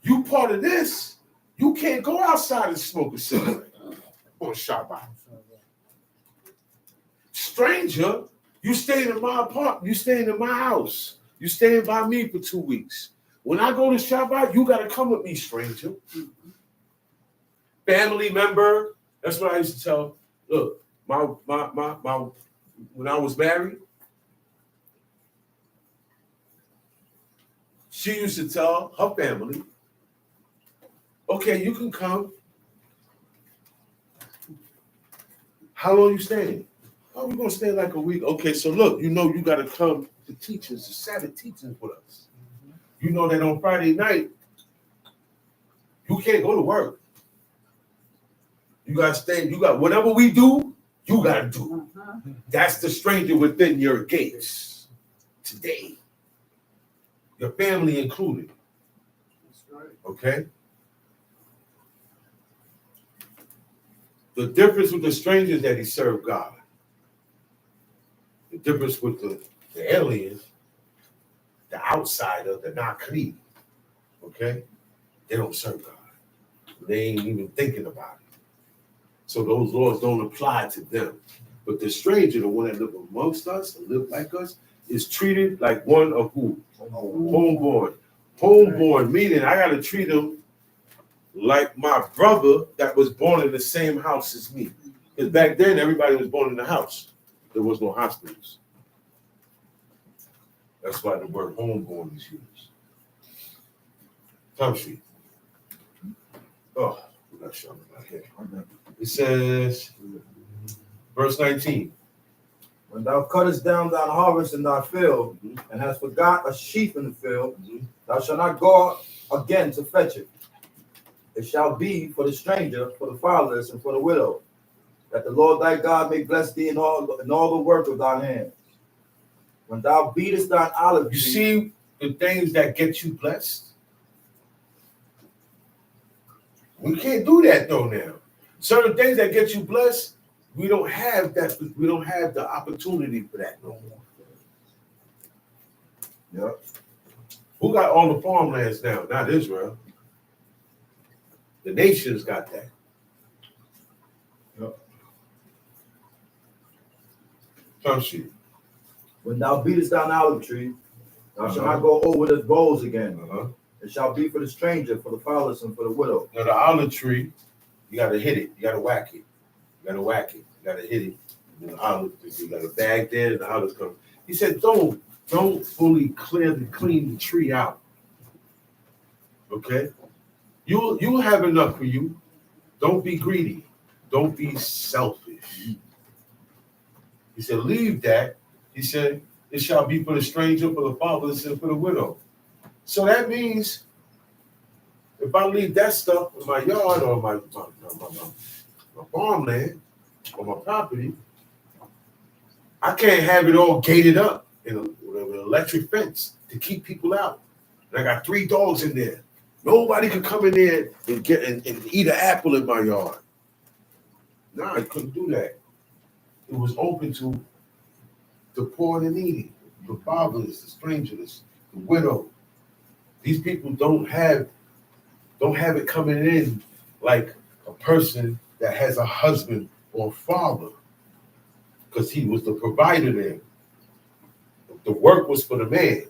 you part of this, you can't go outside and smoke a cigarette on Shabbat. Stranger, you staying in my apartment, you staying in my house, you staying by me for 2 weeks. When I go to Shabbat, you got to come with me, stranger. Family member, that's what I used to tell. Look, my when I was married, she used to tell her family, okay, you can come. How long you staying? Oh, we're going to stay like a week. Okay, so look, you know you got to come to teachers, the Sabbath teachings with us. You know that on Friday night, you can't go to work. You got to stay. You got whatever we do, you got to do. That's the stranger within your gates today. Your family included. That's right. Okay? The difference with the stranger is that he served God. The difference with the alien, the outsider, the Nakri, okay? They don't serve God. They ain't even thinking about it. So those laws don't apply to them. But the stranger, the one that live amongst us and live like us, is treated like one of who? Homeborn. Homeborn, meaning I got to treat him like my brother that was born in the same house as me. Because back then, everybody was born in the house. There was no hospitals. That's why the word homeborn is used. Country. Oh, I'm not sure about here. It says, verse 19. When thou cuttest down thine harvest in thy field, and hast forgot a sheaf in the field, thou shalt not go again to fetch it. It shall be for the stranger, for the fatherless, and for the widow, that the Lord thy God may bless thee in all the work of thine hands. When thou beatest thine olive tree, You see the things that get you blessed? We can't do that though now. Certain things that get you blessed, we don't have that. We don't have the opportunity for that no more. Yep. Who got all the farmlands now? Not Israel. The nations got that. Yep. Country. When thou beatest thine olive tree, thou shalt not go over the bowls again. It shall be for the stranger, for the fatherless, and for the widow. Now the olive tree, you gotta hit it. You gotta whack it. You gotta whack it. You gotta hit it. And the olive, you got a bag there, and the olives come. He said, don't fully clean the tree out. Okay? You'll have enough for you. Don't be greedy. Don't be selfish. He said, leave that. He said, it shall be for the stranger, for the fatherless, and for the widow. So that means if I leave that stuff in my yard or my farmland or my property, I can't have it all gated up with an electric fence to keep people out. And I got 3 dogs in there. Nobody could come in there and get and eat an apple in my yard. No, I couldn't do that. It was open to the poor and the needy, the fatherless, the strangers, the widow. These people don't have it coming in like a person that has a husband or a father, because he was the provider there. The work was for the man.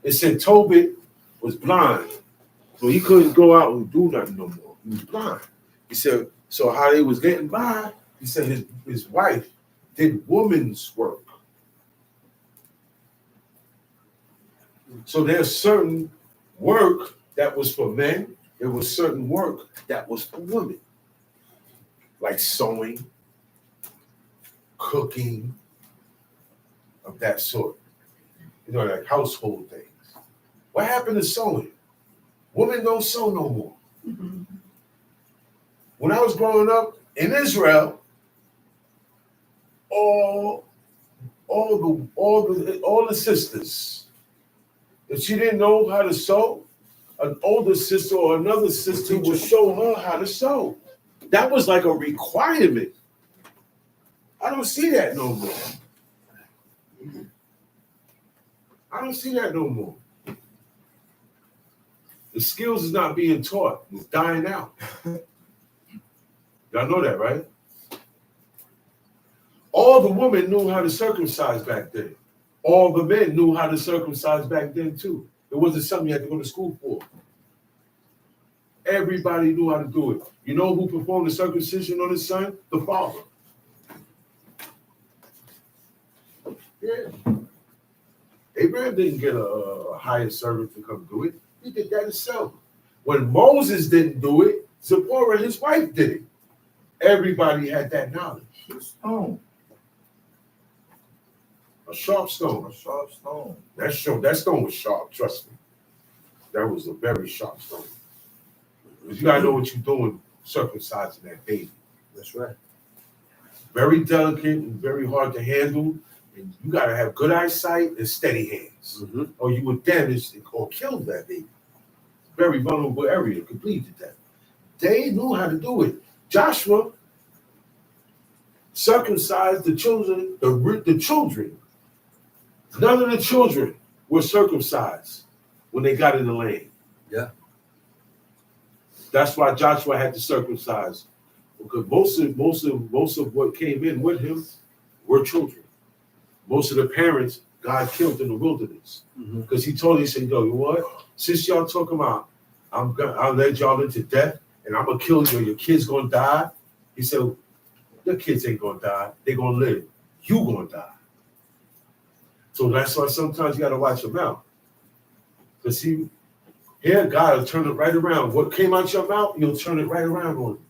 It said Tobit was blind, so he couldn't go out and do nothing no more. He was blind. He said, so how they was getting by, he said his wife did woman's work. So there's certain work that was for men. There was certain work that was for women. Like sewing, cooking, of that sort. You know, like household things. What happened to sewing? Women don't sew no more. Mm-hmm. When I was growing up in Israel, all the sisters, if she didn't know how to sew, an older sister or another sister would show her how to sew. That was like a requirement. I don't see that no more. I don't see that no more. The skills is not being taught. It's dying out. Y'all know that, right? All the women knew how to circumcise back then. All the men knew how to circumcise back then too. It wasn't something you had to go to school for. Everybody knew how to do it. You know who performed the circumcision on his son? The father. Yeah. Abraham didn't get a hired servant to come do it. He did that himself. When Moses didn't do it, Zipporah, his wife, did it. Everybody had that knowledge. A stone. A sharp stone. A sharp stone. That stone was sharp, trust me. That was a very sharp stone. Because you gotta know what you're doing circumcising that baby. That's right. Very delicate and very hard to handle. And you gotta have good eyesight and steady hands. Mm-hmm. Or you would damage or kill that baby. Very vulnerable area, complete to death. They knew how to do it. Joshua circumcised the children, the children. None of the children were circumcised when they got in the land. Yeah. That's why Joshua had to circumcise, because most of what came in with him were children. Most of the parents God killed in the wilderness. Because he told you, he said, yo, you know what? Since y'all talking about, I'll let y'all into death, and I'm going to kill you, your kids going to die. He said, your kids ain't going to die. They're going to live. You going to die. So that's why sometimes you got to watch your mouth. Because see, here God will turn it right around. What came out your mouth, he'll turn it right around on you.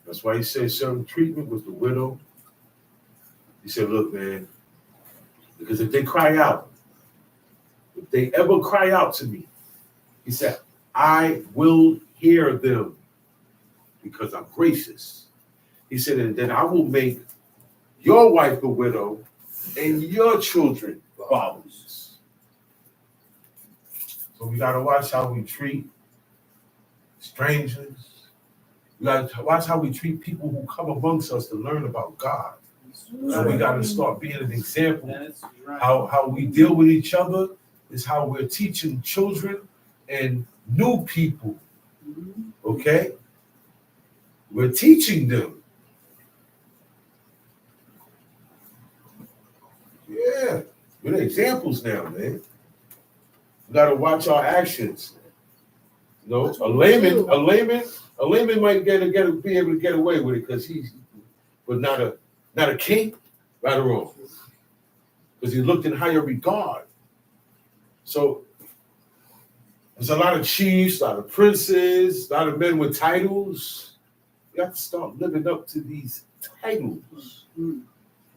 That's why he said certain treatment was the widow. He said, look, man, because if they cry out, if they ever cry out to me, he said, I will hear them because I'm gracious. He said, and then I will make your wife a widow and your children fathers. So we got to watch how we treat strangers. We got to watch how we treat people who come amongst us to learn about God. So we got to start being an example. How we deal with each other is how we're teaching children and new people. Okay? We're teaching them. Yeah, we're examples now, man. We got to watch our actions. You know, a layman might be able to get away with it because but not a king, right or wrong, because he looked in higher regard. So there's a lot of chiefs, a lot of princes, a lot of men with titles. You have to start living up to these titles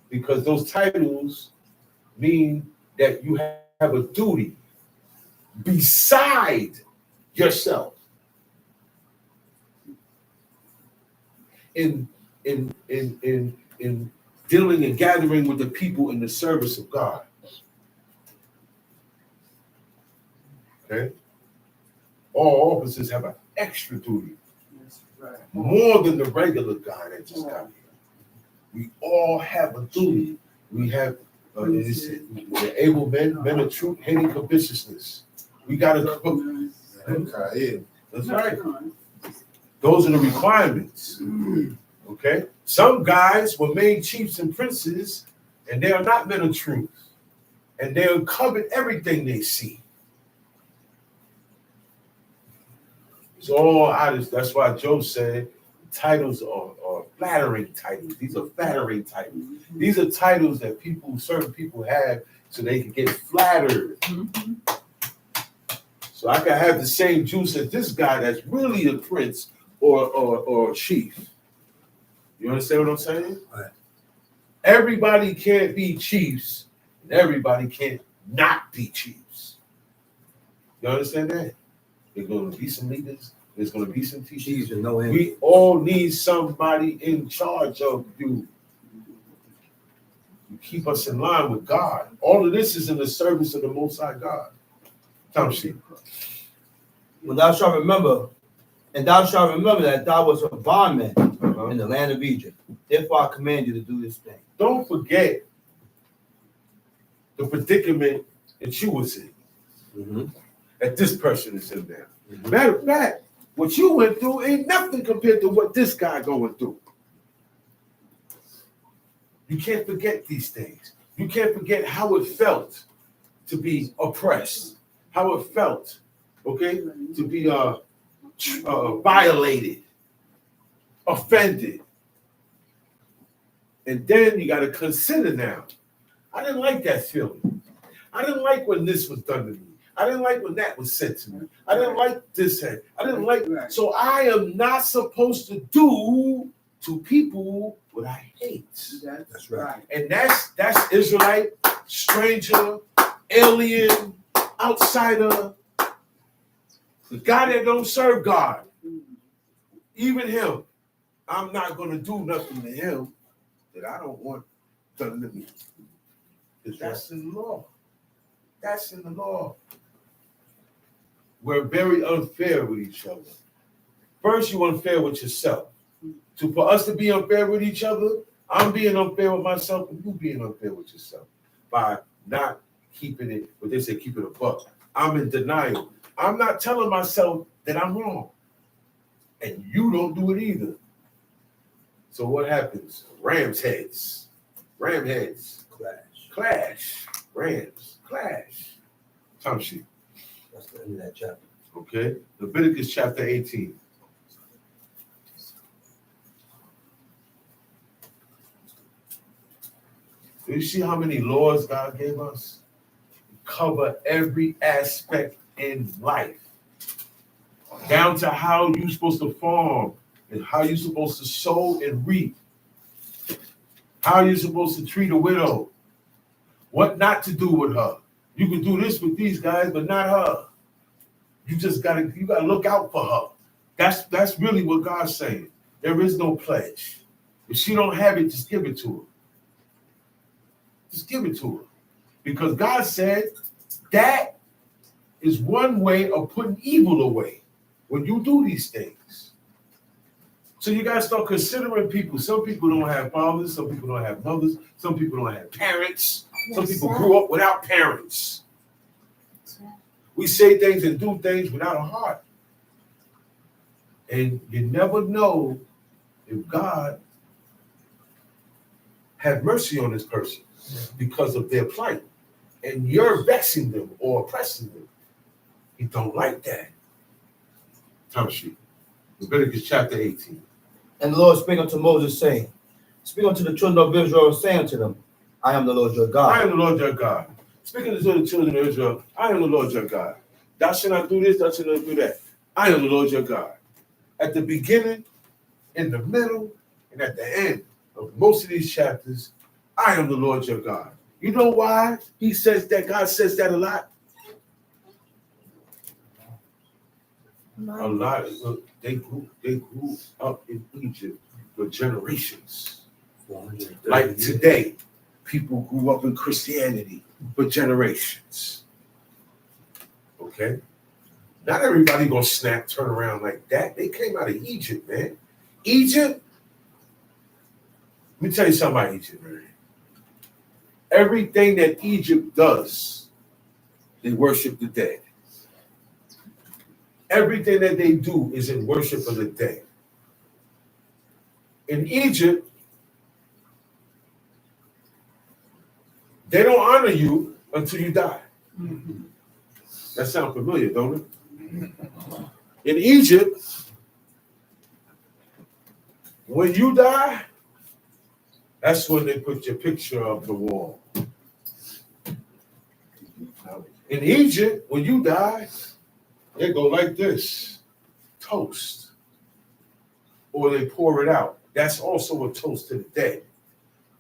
because those titles mean that you have a duty beside yourself in dealing and gathering with the people in the service of God. Okay? All officers have an extra duty. More than the regular guy that just got here. We all have a duty. We have we're able men of truth, hating covetousness. We gotta that's right. Those are the requirements. Okay? Some guys were made chiefs and princes, and they are not men of truth. And they'll covet everything they see. It's all out. That's why Job said titles are flattering titles. These are flattering titles. These are titles that certain people have so they can get flattered. So I can have the same juice as this guy that's really a prince or a chief. You understand what I'm saying? Right. Everybody can't be chiefs, and everybody can't not be chiefs. You understand that? There's going to be some leaders. There's going to be some teachers. We all need somebody in charge of you. You keep us in line with God. All of this is in the service of the Most High God. Time sheet. When thou shalt remember, and thou shalt remember that thou was a bondman in the land of Egypt. Therefore I command you to do this thing. Don't forget the predicament that you was in. That this person is in there. Matter of fact, what you went through ain't nothing compared to what this guy going through. You can't forget these things. You can't forget how it felt to be oppressed, how it felt, okay, to be violated, offended. And then you got to consider now, I didn't like that feeling. I didn't like when this was done to me. I didn't like when that was said to me. I didn't like this. I didn't like. So I am not supposed to do to people what I hate. That's right. And that's Israelite, stranger, alien, outsider, the guy that don't serve God. Even him, I'm not going to do nothing to him that I don't want done to me. Because that's in the law. That's in the law. We're very unfair with each other. First, you're unfair with yourself. So for us to be unfair with each other, I'm being unfair with myself and you being unfair with yourself by not keeping it, what they say, keep it a buck. I'm in denial. I'm not telling myself that I'm wrong. And you don't do it either. So what happens? Ram heads. Clash. Rams. Clash. Time sheet. That's the end of that chapter. Okay. Leviticus chapter 18. Do you see how many laws God gave us? Cover every aspect in life. Down to how you're supposed to farm and how you're supposed to sow and reap. How you're supposed to treat a widow. What not to do with her. You can do this with these guys, but not her. You gotta look out for her. That's really what God's saying. There is no pledge. If she don't have it, just give it to her. Just give it to her. Because God said that is one way of putting evil away when you do these things. So you got to start considering people. Some people don't have fathers. Some people don't have mothers. Some people don't have parents. Some people grew up without parents. We say things and do things without a heart. And you never know if God had mercy on this person because of their plight. And you're vexing them or oppressing them. He don't like that. Time sheet. Leviticus chapter 18. And the Lord spake unto Moses, saying, Speak unto the children of Israel, saying unto them, I am the Lord your God. I am the Lord your God. Speaking to the children of Israel, I am the Lord your God. Thou shalt not do this, thou shalt not do that. I am the Lord your God. At the beginning, in the middle, and at the end of most of these chapters, I am the Lord your God. You know why he says that? God says that a lot. A lot. They grew up in Egypt for generations. Like today, people grew up in Christianity for generations. Okay? Not everybody gonna turn around like that. They came out of Egypt, man. Egypt, let me tell you something about Egypt, man. Everything that Egypt does, they worship the dead. Everything that they do is in worship of the dead. In Egypt, they don't honor you until you die. That sounds familiar, don't it? In Egypt, when you die, that's when they put your picture up the wall. In Egypt, when you die, they go like this, toast. Or they pour it out. That's also a toast to the dead.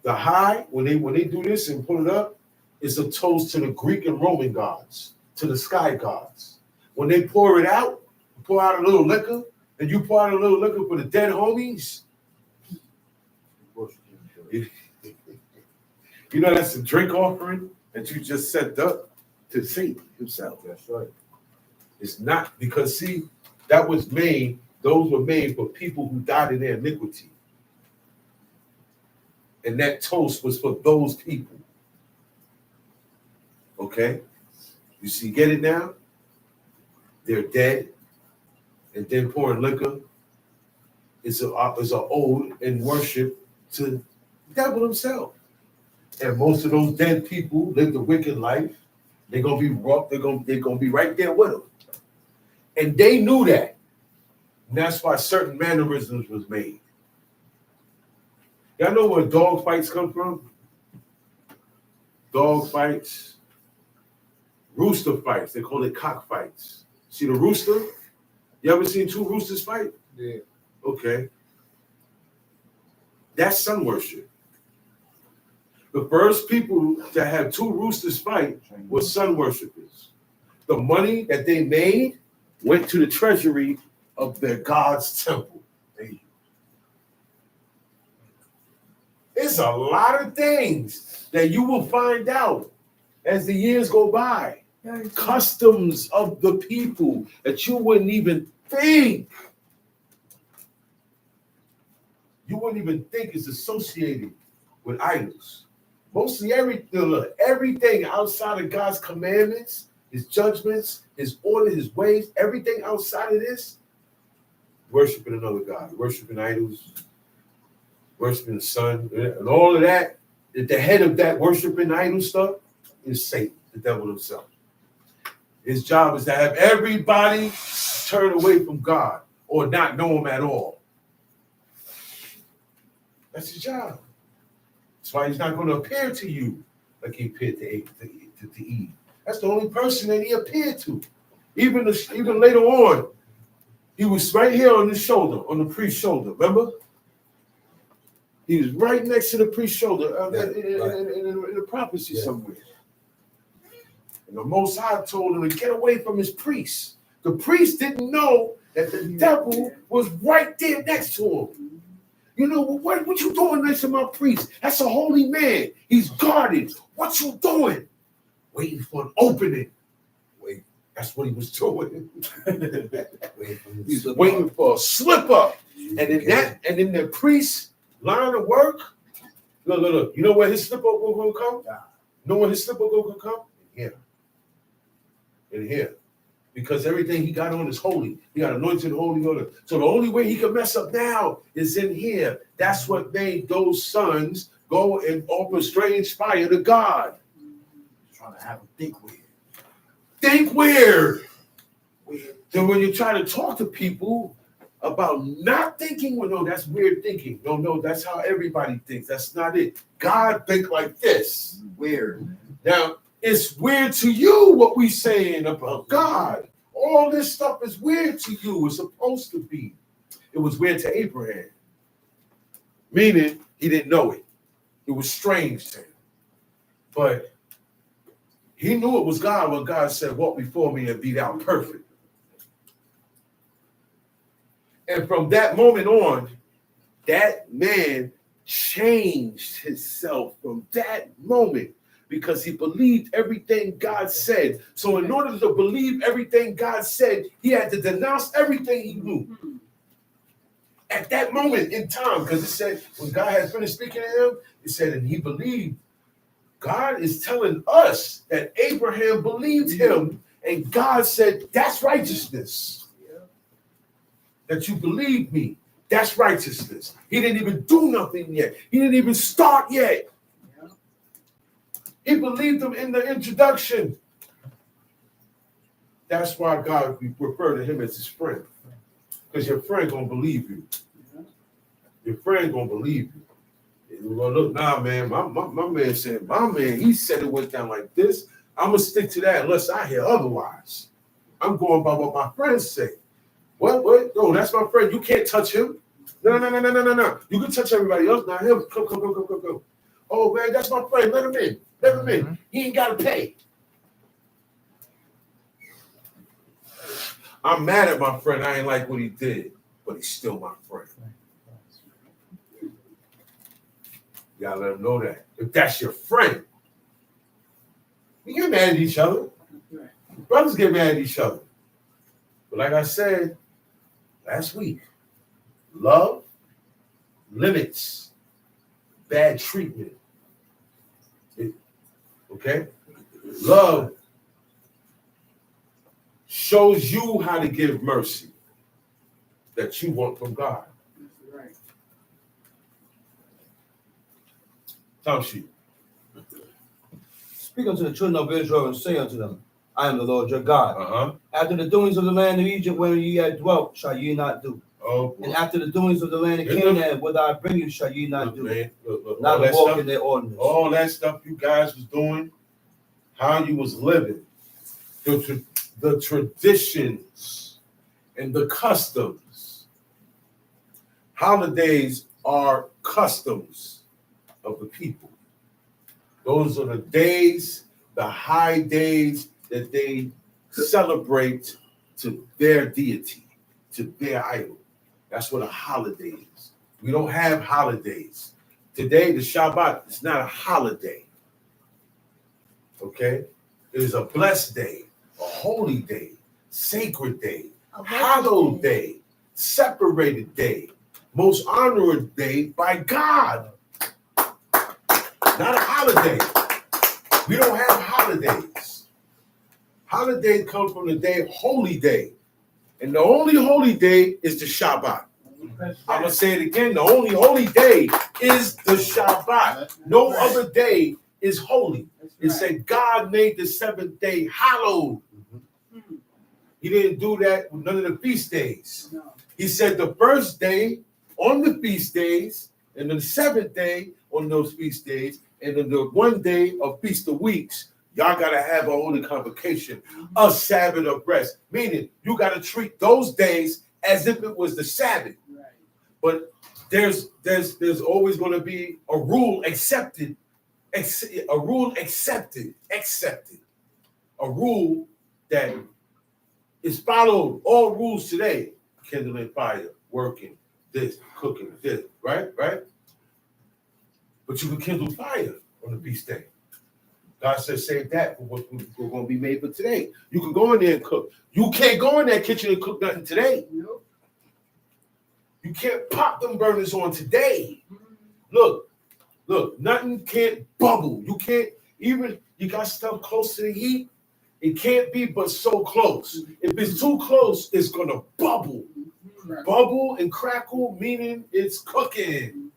The high, when they do this and pull it up, is a toast to the Greek and Roman gods, to the sky gods. When they pour it out, pour out a little liquor, and you pour out a little liquor for the dead homies. You know that's a drink offering that you just set up to Satan himself. That's right. It's not because, see, that was made, those were made for people who died in their iniquity. And that toast was for those people. Okay? You see, get it now? They're dead. And then pouring liquor is an ode and worship to the devil himself. And most of those dead people lived a wicked life. They're gonna be rough, they're gonna be right there with them. And they knew that. And that's why certain mannerisms was made. Y'all know where dog fights come from? Dog fights, rooster fights. They call it cock fights. See the rooster? You ever seen two roosters fight? Yeah. Okay. That's sun worship. The first people to have two roosters fight were sun worshipers. The money that they made went to the treasury of their God's temple. It's a lot of things that you will find out as the years go by. Customs of the people that you wouldn't even think. You wouldn't even think is associated with idols. Mostly everything outside of God's commandments, his judgments, his order, his ways, everything outside of this, worshiping another God, worshiping idols, worshiping the sun, and all of that the head of that worshiping idol stuff is Satan, the devil himself. His job is to have everybody turn away from God or not know him at all. That's his job. That's why he's not going to appear to you like he appeared to Eve. That's the only person that he appeared to. Even later on, he was right here on his shoulder, on the priest's shoulder. Remember? He was right next to the priest's shoulder in the prophecy somewhere. And the Most High told him to get away from his priest. The priest didn't know that the devil was right there next to him. You know, what you doing next to my priest? That's a holy man. He's guarded. What you doing? Waiting for an opening. Wait, that's what he was doing. He's waiting for a slip up. And in the priest line of work, look. You know where his slip up will come? You know where his slip up will come? In here. Because everything he got on is holy. He got anointed holy oil. So the only way he can mess up now is in here. That's what made those sons go and offer strange fire to God. Trying to have him think weird. Think weird. So when you try to talk to people about not thinking, well, no, that's weird thinking. No, that's how everybody thinks. That's not it. God think like this. Weird. Now, it's weird to you what we saying about God. All this stuff is weird to you. It's supposed to be. It was weird to Abraham. Meaning he didn't know it. It was strange to him. But he knew it was God when God said, walk before me and be thou perfect. And from that moment on, that man changed himself from that moment because he believed everything God said. So in order to believe everything God said, he had to denounce everything he knew. At that moment in time, because it said when God had finished speaking to him, it said, and he believed. God is telling us that Abraham believed him, and God said, that's righteousness. That you believe me, that's righteousness. He didn't even do nothing yet. He didn't even start yet. He believed him in the introduction. That's why God referred to him as his friend. Because your friend gonna believe you. Your friend gonna believe you. Well, look, nah, man, my man said, he said it went down like this. I'm gonna stick to that unless I hear otherwise. I'm going by what my friends say. What? No, that's my friend. You can't touch him. No. You can touch everybody else. Not him. Come. Oh, man, that's my friend. Let him in. He ain't got to pay. I'm mad at my friend. I ain't like what he did, but he's still my friend. You gotta let him know that. If that's your friend, you get mad at each other. Brothers get mad at each other. But like I said last week, love limits bad treatment. Okay? Love shows you how to give mercy that you want from God. That's right. Tom Sheep. Speak unto the children of Israel and say unto them, I am the Lord your God. After the doings of the land of Egypt where ye had dwelt, shall ye not do. And after the doings of the land of Canaan, whither I bring you, shall ye not do. Man, look, not to walk in their ordinance. All that stuff you guys was doing, how you was living, the traditions and the customs. Holidays are customs of the people. Those are the days, the high days that they celebrate to their deity, to their idol. That's what a holiday is. We don't have holidays. Today, the Shabbat is not a holiday. Okay? It is a blessed day, a holy day, sacred day, hallowed day, separated day, most honored day by God. Not a holiday. We don't have holidays. Holidays come from the day holy day. And the only holy day is the Shabbat. I'm gonna say it again. The only holy day is the Shabbat. No other day is holy. It said God made the seventh day hallowed. He didn't do that with none of the feast days. He said the first day on the feast days, and the seventh day on those feast days, and then the one day of feast of weeks, y'all gotta have a holy convocation, a Sabbath of rest. Meaning you gotta treat those days as if it was the Sabbath. But there's always gonna be a rule accepted, a rule that is followed. All rules today: kindling fire, working, this, cooking, this, right? But you can kindle fire on the feast day. God says, save that for what's going to be made for today. You can go in there and cook. You can't go in that kitchen and cook nothing today. Nope. You can't pop them burners on today. Look, nothing can't bubble. You can't even, you got stuff close to the heat. It can't be but so close. If it's too close, it's going to bubble. Bubble and crackle, meaning it's cooking.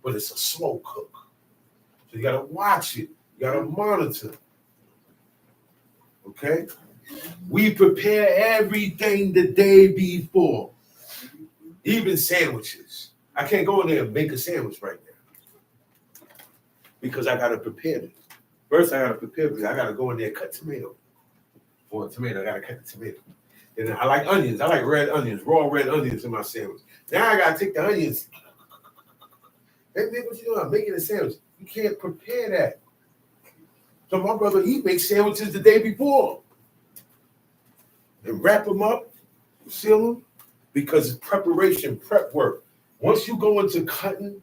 But it's a slow cook. So you got to watch it. You got to monitor. Okay? We prepare everything the day before. Even sandwiches. I can't go in there and make a sandwich right now. Because I got to prepare it. First, I got to prepare it. I got to go in there and cut tomato. For a tomato, I got to cut the tomato. And I like onions. I like red onions, raw red onions in my sandwich. Now I got to take the onions. Hey, man, what you doing? I'm making a sandwich. You can't prepare that. So my brother, he makes sandwiches the day before. And wrap them up, seal them, because it's preparation, prep work. Once you go into cutting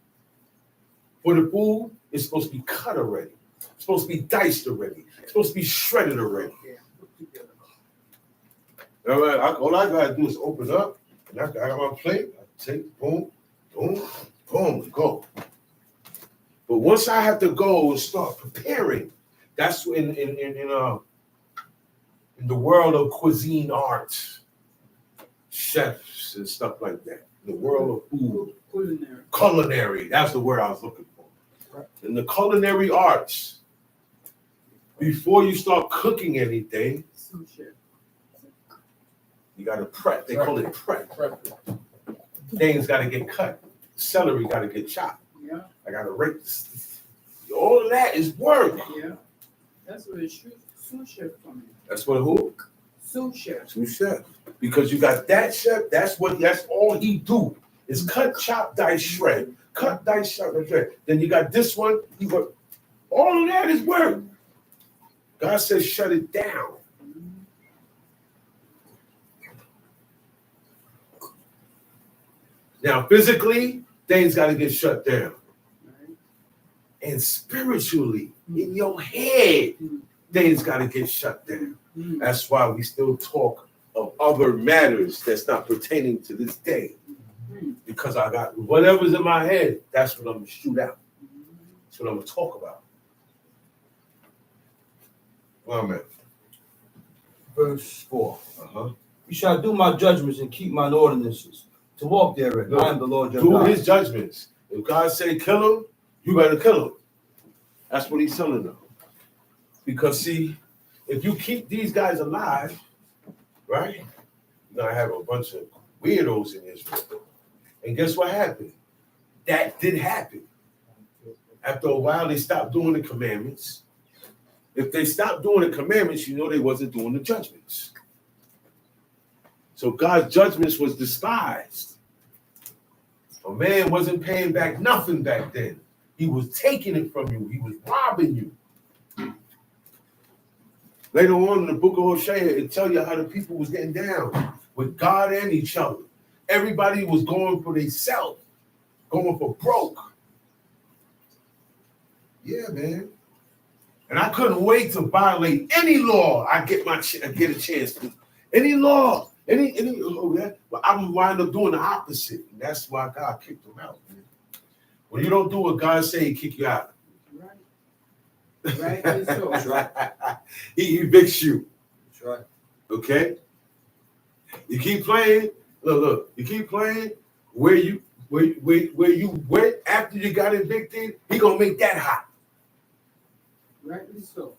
for the food, it's supposed to be cut already. It's supposed to be diced already. It's supposed to be shredded already. All right, all I gotta do is open up, and I got my plate. I take boom, boom, boom, go. But once I have to go and start preparing, that's when in the world of cuisine arts, chefs and stuff like that. The world of food, culinary. That's the word I was looking for. In the culinary arts, before you start cooking anything, you got to prep. They call it prep. Things got to get cut. Celery got to get chopped. Yeah. I got to rake this. All of that is work. Yeah. That's what a sous chef comes in. That's what who? Sous chef. Sous chef. Because you got that chef. That's all he do is cut, chop, dice, shred. Cut, dice, chop, and shred. Then you got this one. He work. All of that is work. God says shut it down. Now, physically, things got to get shut down. Right. And spiritually, in your head, things got to get shut down. That's why we still talk of other matters that's not pertaining to this day. Because I got whatever's in my head, that's what I'm going to shoot out. That's what I'm going to talk about. Well, man. Verse 4. You shall do my judgments and keep mine ordinances, to walk therein. I am the Lord your God. Do his judgments. If God say kill him, you better kill him. That's what he's telling them. Because see, if you keep these guys alive, right, you're gonna have a bunch of weirdos in Israel. And guess what happened? That did happen. After a while, they stopped doing the commandments. If they stopped doing the commandments, you know they wasn't doing the judgments. So God's judgments was despised. A man wasn't paying back nothing back then. He was taking it from you. He was robbing you. Later on in the book of Hosea, it tell you how the people was getting down with God and each other. Everybody was going for themselves, going for broke. Yeah, man. And I couldn't wait to violate any law I get a chance to. Any law. But I'm wind up doing the opposite. And that's why God kicked them out, man. When you don't do what God say, he kick you out. Right. Right. So. That's right. He evicts you. That's right. Okay? You keep playing. Look. You keep playing. where you went after you got evicted, he gonna make that hot. Rightly so.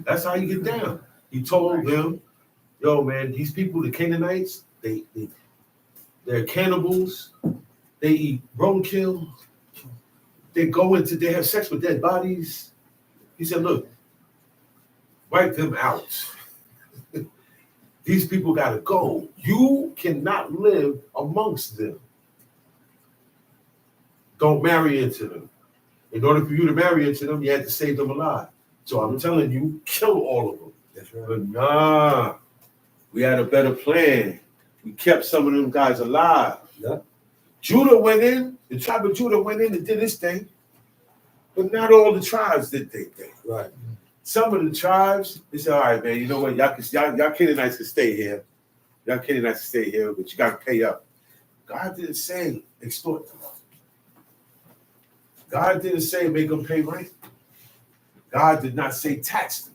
That's how you get down. He told them, yo, man, these people, the Canaanites, they're cannibals. They eat roadkill. They have sex with dead bodies. He said, look, wipe them out. These people got to go. You cannot live amongst them. Don't marry into them. In order for you to marry into them, you had to save them alive. So I'm telling you, kill all of them. That's right. But nah, we had a better plan. We kept some of them guys alive. Yeah. Judah went in, the tribe of Judah went in and did his thing. But not all the tribes did their thing. Right. Some of the tribes, they said, all right, man, you know what? Y'all Canaanites can stay here. Y'all Canaanites can stay here, but you got to pay up. God didn't say extort them. God didn't say make them pay rent. God did not say tax them.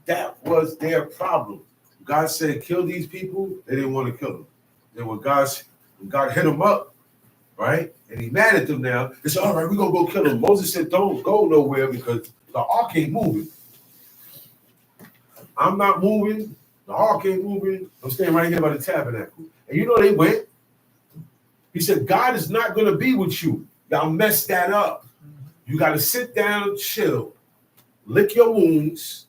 That was their problem. God said kill these people. They didn't want to kill them. Then when God hit them up, right? And he mad at them now. They said, all right, we're going to go kill them. Moses said, don't go nowhere because the ark ain't moving. I'm not moving. The ark ain't moving. I'm staying right here by the tabernacle. And you know they went. He said, God is not going to be with you. Y'all messed that up. You got to sit down, chill, lick your wounds,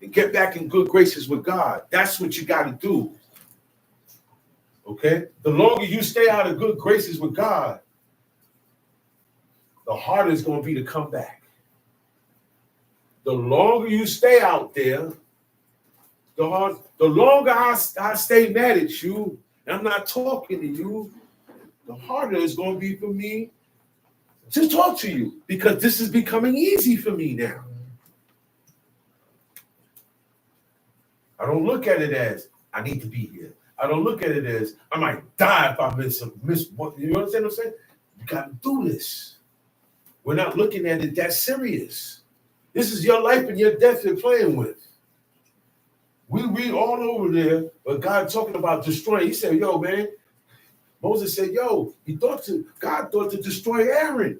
and get back in good graces with God. That's what you got to do. Okay? The longer you stay out of good graces with God, the harder it's going to be to come back. The longer you stay out there, the longer I stay mad at you, and I'm not talking to you, the harder it's going to be for me to talk to you, because this is becoming easy for me now. I don't look at it as I need to be here. I don't look at it as I might die if I miss what. You understand what I'm saying? You got to do this. We're not looking at it that serious. This is your life and your death you're playing with. We read all over there, but God talking about destroying. He said, yo, man, Moses said, yo, God thought to destroy Aaron.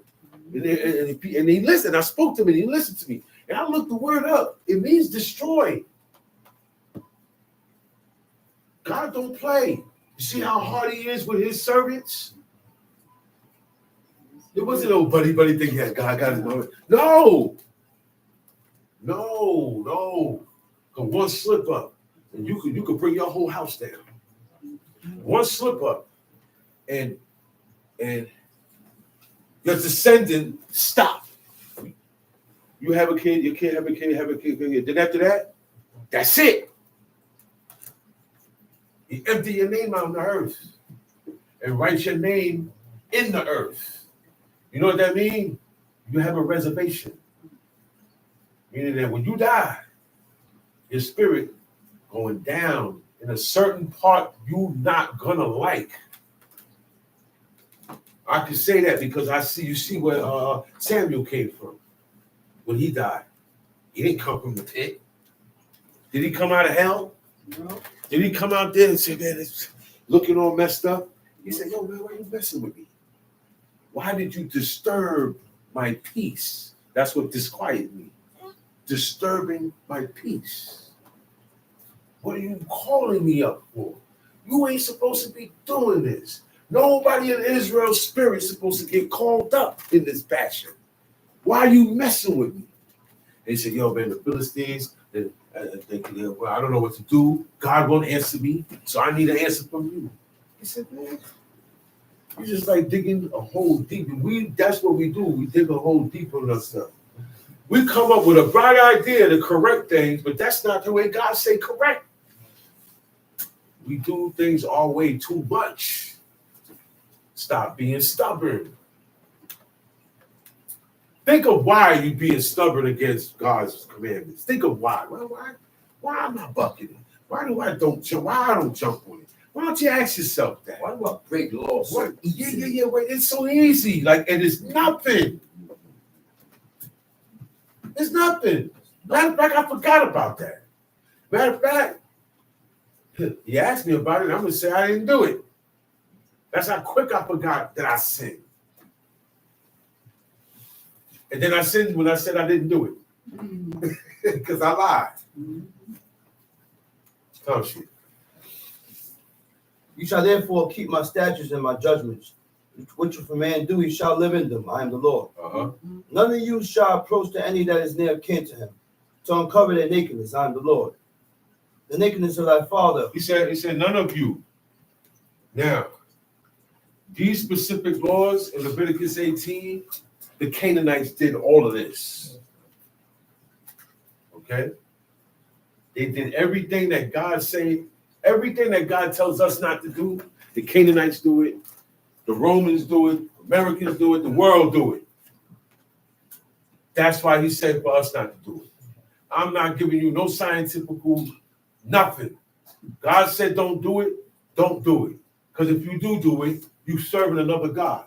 And he listened. I spoke to him and he listened to me. And I looked the word up. It means destroy. God don't play. You see how hard he is with his servants? It wasn't no buddy thing. Yeah, God got it. No. Because one slip up, and you could bring your whole house down. One slip up, and your descendant stop. You have a kid, your kid have a kid. Then after that, that's it. You empty your name out on the earth and write your name in the earth. You know what that means? You have a reservation. Meaning that when you die, your spirit going down in a certain part you not gonna like. I can say that because you see where Samuel came from when he died. He didn't come from the pit. Did he come out of hell? No. Did he come out there and say, man, it's looking all messed up? He said, yo, man, why are you messing with me? Why did you disturb my peace? That's what disquieted me. Disturbing my peace. What are you calling me up for? You ain't supposed to be doing this. Nobody in Israel's spirit is supposed to get called up in this fashion. Why are you messing with me? They said, yo, man, the Philistines, I don't know what to do. God won't answer me, so I need an answer from you. He said, man, you just like digging a hole deep. That's what we do. We dig a hole deeper in ourselves. We come up with a bright idea to correct things, but that's not the way God say correct. We do things our way too much. Stop being stubborn. Think of why you're being stubborn against God's commandments. Think of why. Why am I bucking it? Why I don't jump on it? Why don't you ask yourself that? Why do I break laws? Yeah. Wait, it's so easy. And it's nothing. It's nothing. Matter of fact, I forgot about that. Matter of fact, He asked me about it, I'm gonna say I didn't do it. That's how quick I forgot that I sinned. And then I sinned when I said I didn't do it. Because I lied. Come shit. You shall therefore keep my statutes and my judgments, which if a man do, he shall live in them. I am the Lord. None of you shall approach to any that is near kin to him, to uncover their nakedness. I am the Lord. The nakedness of thy father. He said, none of you. Now, these specific laws in Leviticus 18, the Canaanites did all of this. Okay? They did everything that God said, everything that God tells us not to do. The Canaanites do it, the Romans do it, Americans do it, the world do it. That's why he said for us not to do it. I'm not giving you no scientific nothing. God said don't do it, don't do it. Because if you do it, you serving another God.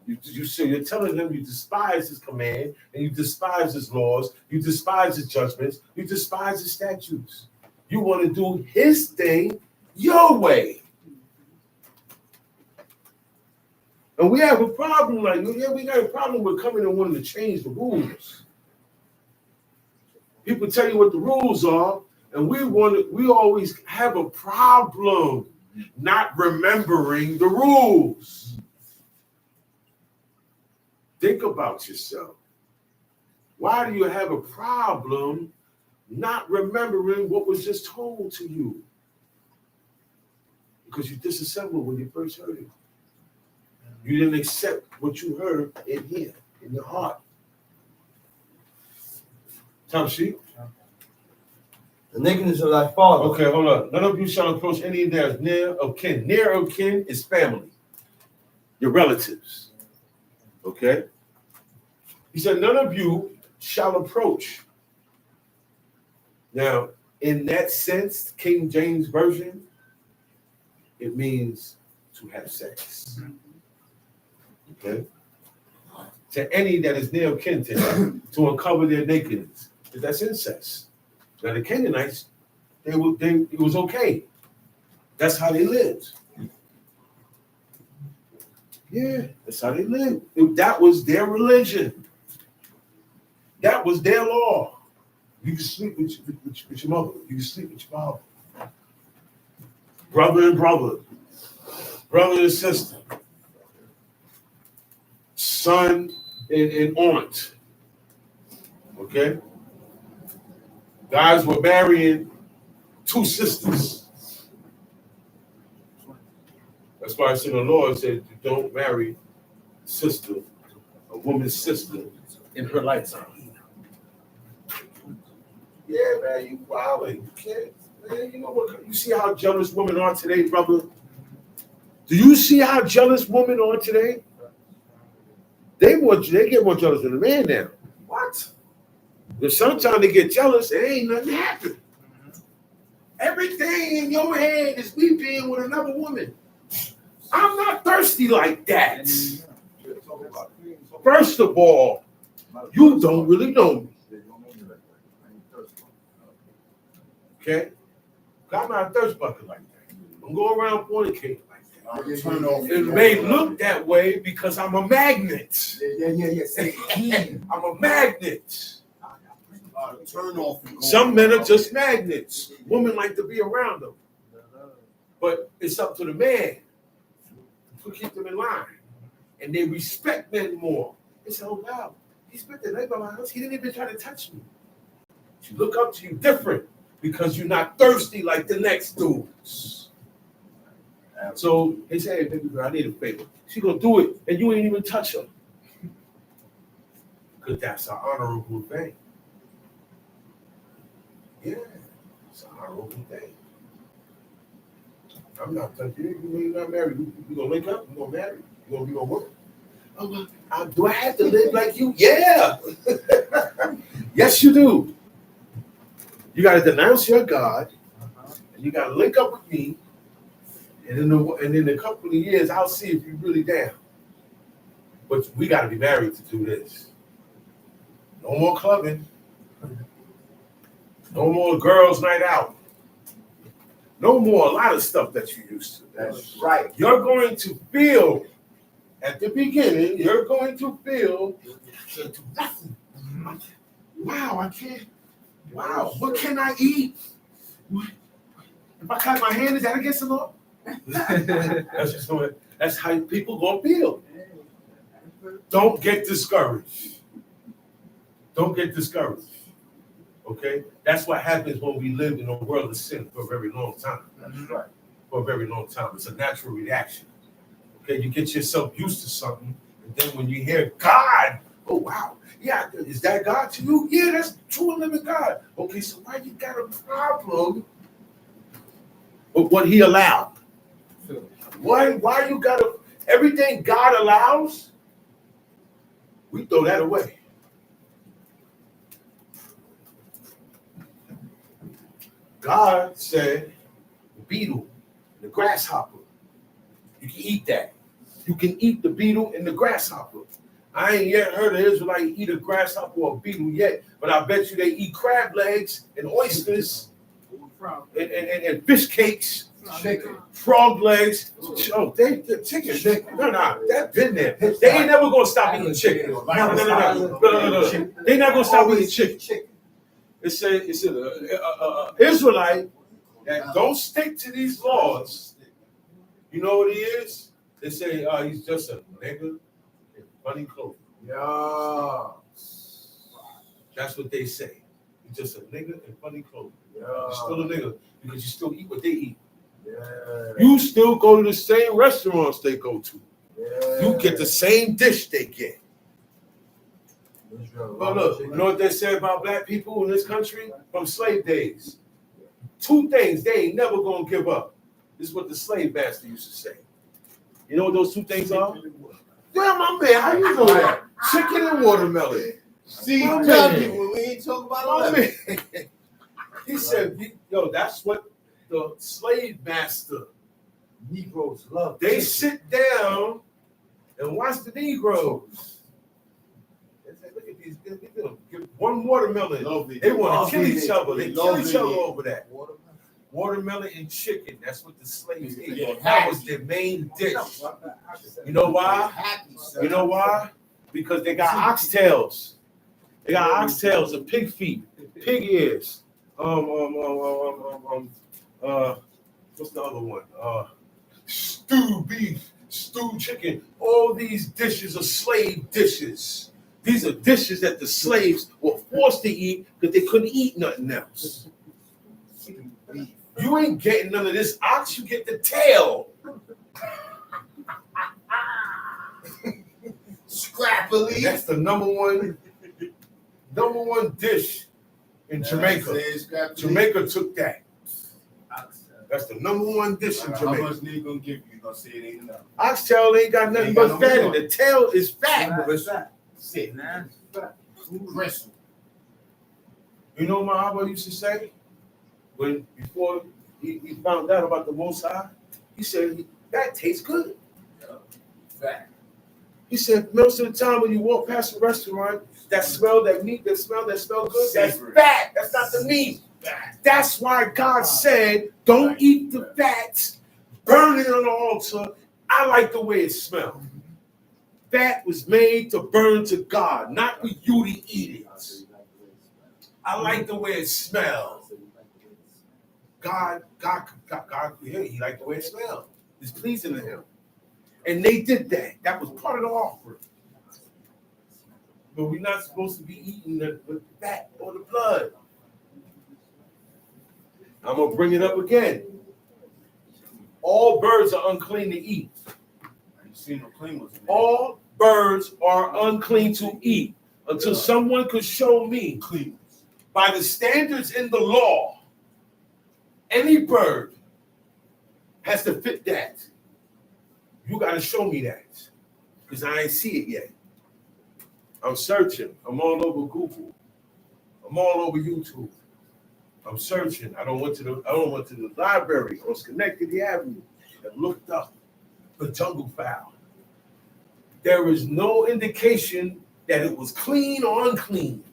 You're telling him you despise his command, and you despise his laws, you despise his judgments, you despise his statutes. You want to do his thing your way. And we have a problem, we got a problem with coming and wanting to change the rules. People tell you what the rules are, and we always have a problem not remembering the rules. Think about yourself. Why do you have a problem not remembering what was just told to you? Because you disassembled when you first heard it. You didn't accept what you heard in here, in your heart. Tom sheep. The nakedness of thy father. Okay, hold on. None of you shall approach any that is near of kin. Near of kin is family, your relatives. Okay? He said, none of you shall approach. Now, in that sense, King James Version, it means to have sex. Okay? To any that is near of kin to him, to uncover their nakedness. That's incest. Now the Canaanites, it was okay. That's how they lived. Yeah, that's how they lived. That was their religion. That was their law. You can sleep with your mother. You can sleep with your father. Brother and brother. Brother and sister. Son and aunt. Okay? Guys were marrying two sisters. That's why I said the Lord said you don't marry sister, a woman's sister, in her lifetime. Yeah, man, you wilding. You can't, man, you know what? You see how jealous women are today, brother? Do you see how jealous women are today? They get more jealous than a man now. What? Because sometimes they get jealous, and ain't nothing happen. Everything in your head is me being with another woman. I'm not thirsty like that. First of all, you don't really know me. Okay? I'm not a thirst bucket like that. I'm going around fornicating like that. It may look that way because I'm a magnet. I'm a magnet. Some men are just magnets. Women like to be around them. But it's up to the man to keep them in line. And they respect men more. They say, oh, wow, he spent the night by my house. He didn't even try to touch me. She look up to you different because you're not thirsty like the next dudes. So they say, hey, baby girl, I need a favor. She gonna do it, and you ain't even touch her. Because that's an honorable thing. Yeah, it's an honorable thing. I'm not touching you. You're not married. You gonna link up? You gonna marry? You gonna be on work? Oh, do I have to live like you? Yeah. Yes, you do. You got to denounce your God, and you got to link up with me, and in a couple of years, I'll see if you're really down. But we got to be married to do this. No more clubbing. No more girls' night out. No more a lot of stuff that you used to. That's right. You're going to feel, at the beginning, you're going to feel to do nothing. Wow, I can't. Wow, what can I eat? If I cut my hand, is that against the law? That's how people gonna feel. Don't get discouraged. Don't get discouraged. Okay? That's what happens when we live in a world of sin for a very long time. That's right. For a very long time. It's a natural reaction. Okay, you get yourself used to something, and then when you hear God, oh wow, yeah, is that God to you? Yeah, that's true and living God. Okay, so why you got a problem with what He allowed? Why you got to everything God allows? We throw that away. God said, the beetle, the grasshopper, you can eat that. You can eat the beetle and the grasshopper. I ain't yet heard an Israelite eat a grasshopper or a beetle yet, but I bet you they eat crab legs and oysters and fish cakes, frog legs. Oh, they chicken. No, that's been there. They ain't never gonna stop eating chicken. No. They not gonna stop eating chicken. It's an Israelite that don't stick to these laws. You know what he is? They say he's just a nigga in funny clothes. Yeah. That's what they say. He's just a nigga in funny clothes. Yeah. You're still a nigga because you still eat what they eat. Yeah. You still go to the same restaurants they go to. Yeah. You get the same dish they get. But look, you know what they say about black people in this country from slave days? Two things they ain't never gonna give up. This is what the slave master used to say. You know what those two things are? Yeah, my man, how you know that? Chicken and watermelon. See, my man. We ain't talking about my man. He said, yo, that's what the slave master Negroes love. They sit down and watch the Negroes. Look at these. Give one watermelon. They want to kill each other. They kill each other over that. Watermelon and chicken. That's what the slaves ate. Yeah, that was their main dish. You know why? You know why? Because they got oxtails. They got oxtails and pig feet, pig ears. What's the other one? Stewed beef, stewed chicken. All these dishes are slave dishes. These are dishes that the slaves were forced to eat because they couldn't eat nothing else. You ain't getting none of this ox, you get the tail. Scrappily. That's the number one dish in Jamaica. Jamaica took that. That's the number one dish in Jamaica. How much they gonna give you? You gonna say it ain't enough. Oxtail ain't got nothing but fat in it. The tail is fat. Sit, man. You know what my Abba used to say? Before he found out about the Most High, he said, that tastes good. Fat. He said, most of the time when you walk past a restaurant, that smell, that meat, that smell good, that's fat. That's not the meat. That's why God said, don't eat the fats, burn it on the altar. I like the way it smells. Fat was made to burn to God, not for you to eat it. I like the way it smells. God, yeah, he liked the way it smelled. It's pleasing to him. And they did that. That was part of the offering. But we're not supposed to be eating the fat or the blood. I'm going to bring it up again. All birds are unclean to eat. All birds are unclean to eat until someone could show me by the standards in the law, any bird has to fit that. You got to show me that because I ain't see it yet. I'm searching. I'm all over Google. I'm all over YouTube. I'm searching. I went to the library on Schenectady Avenue and looked up for jungle fowl. There is no indication that it was clean or unclean.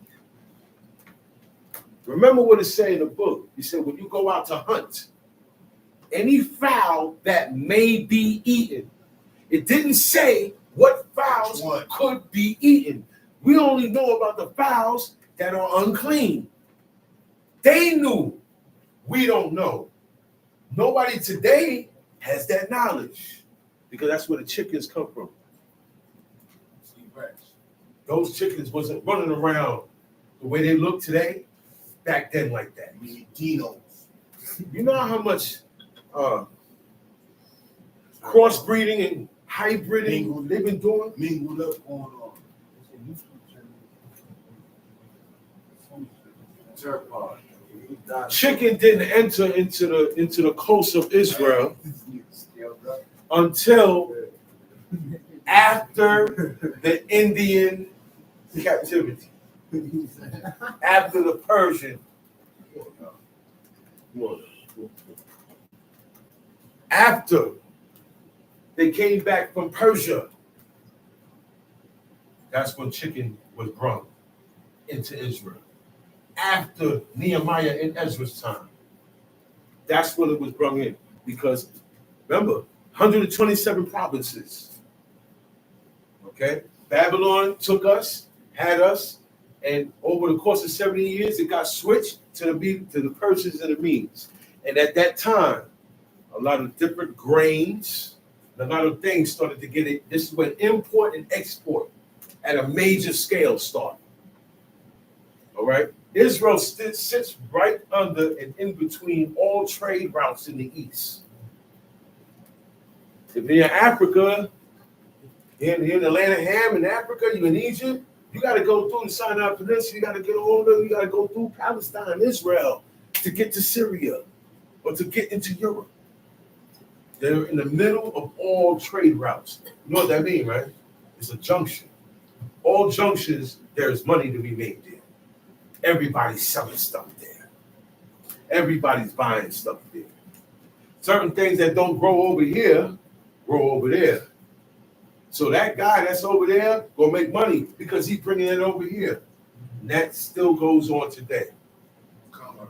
Remember what it said in the book. He said, when you go out to hunt, any fowl that may be eaten. It didn't say what fowls could be eaten. We only know about the fowls that are unclean. They knew. We don't know. Nobody today has that knowledge because that's where the chickens come from. Those chickens wasn't running around the way they look today back then like that. Dinos. You know how much crossbreeding and hybriding they've been doing? Mingled up on Chicken didn't enter into the coast of Israel until after the Indian captivity, after the Persian. After they came back from Persia, that's when chicken was brought into Israel. After Nehemiah and Ezra's time, that's when it was brought in. Because remember, 127 provinces. Okay, Babylon took us, had us, and over the course of 70 years, it got switched to the Persians and the Medes. And at that time, a lot of different grains, a lot of things started to get it. This is when import and export at a major scale started. All right, Israel sits right under and in between all trade routes in the east. If you're in Africa, you're in the land of Ham in Africa, you're in Egypt, you got to go through the Sinai Peninsula, you got to get over, you got to go through Palestine, Israel, to get to Syria or to get into Europe. They're in the middle of all trade routes. You know what that means, right? It's a junction. All junctions, there's money to be made there. Everybody's selling stuff there. Everybody's buying stuff there. Certain things that don't grow over here, grow over there. So that guy that's over there gonna make money because he's bringing it over here. And that still goes on today.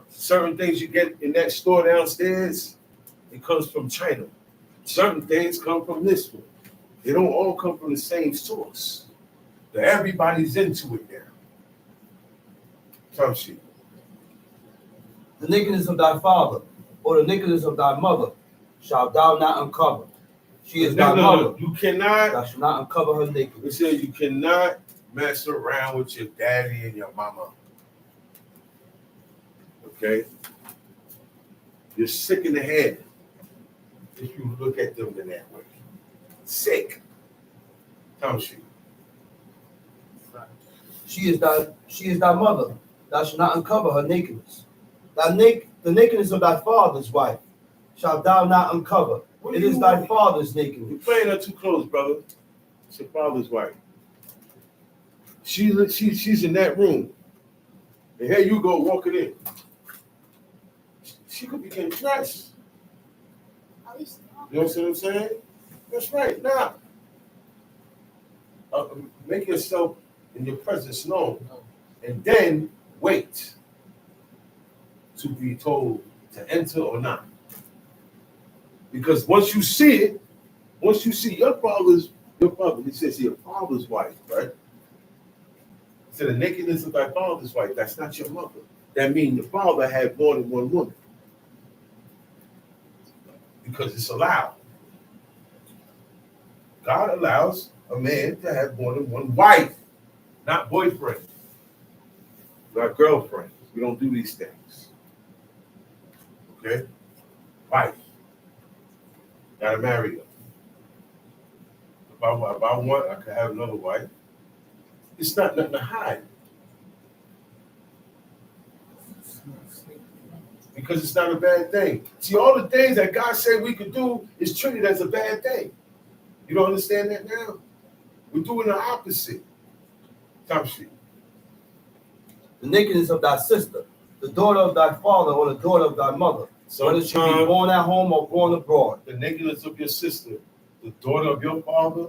Certain things you get in that store downstairs, it comes from China. Certain things come from this one. They don't all come from the same source. But everybody's into it now. Come see. The nakedness of thy father, or the nakedness of thy mother, shalt thou not uncover. She is thy mother. You cannot. Thou shalt not uncover her nakedness. It says you cannot mess around with your daddy and your mama. Okay? You're sick in the head if you look at them in that way. Sick. Come see. She is thy mother. Thou shalt not uncover her nakedness. The nakedness of thy father's wife shalt thou not uncover. It is thy father's nakedness. You're playing her too close, brother. It's your father's wife. She's in that room. And here you go walking in. She could be getting dressed. You know what I'm saying? That's right. Now, make yourself in your presence known, and then wait to be told to enter or not. Because once you see your father, he says your father's wife, right? He said the nakedness of thy father's wife, that's not your mother. That means your father had more than one woman. Because it's allowed. God allows a man to have more than one wife, not boyfriend, not girlfriend. We don't do these things. Okay? Wife. Gotta marry her. If I want, I could have another wife. It's not nothing to hide. Because it's not a bad thing. See, all the things that God said we could do is treated as a bad thing. You don't understand that now? We're doing the opposite. Top sheet. The nakedness of thy sister, the daughter of thy father, or the daughter of thy mother, whether she be born at home or born abroad. The nakedness of your sister, the daughter of your father,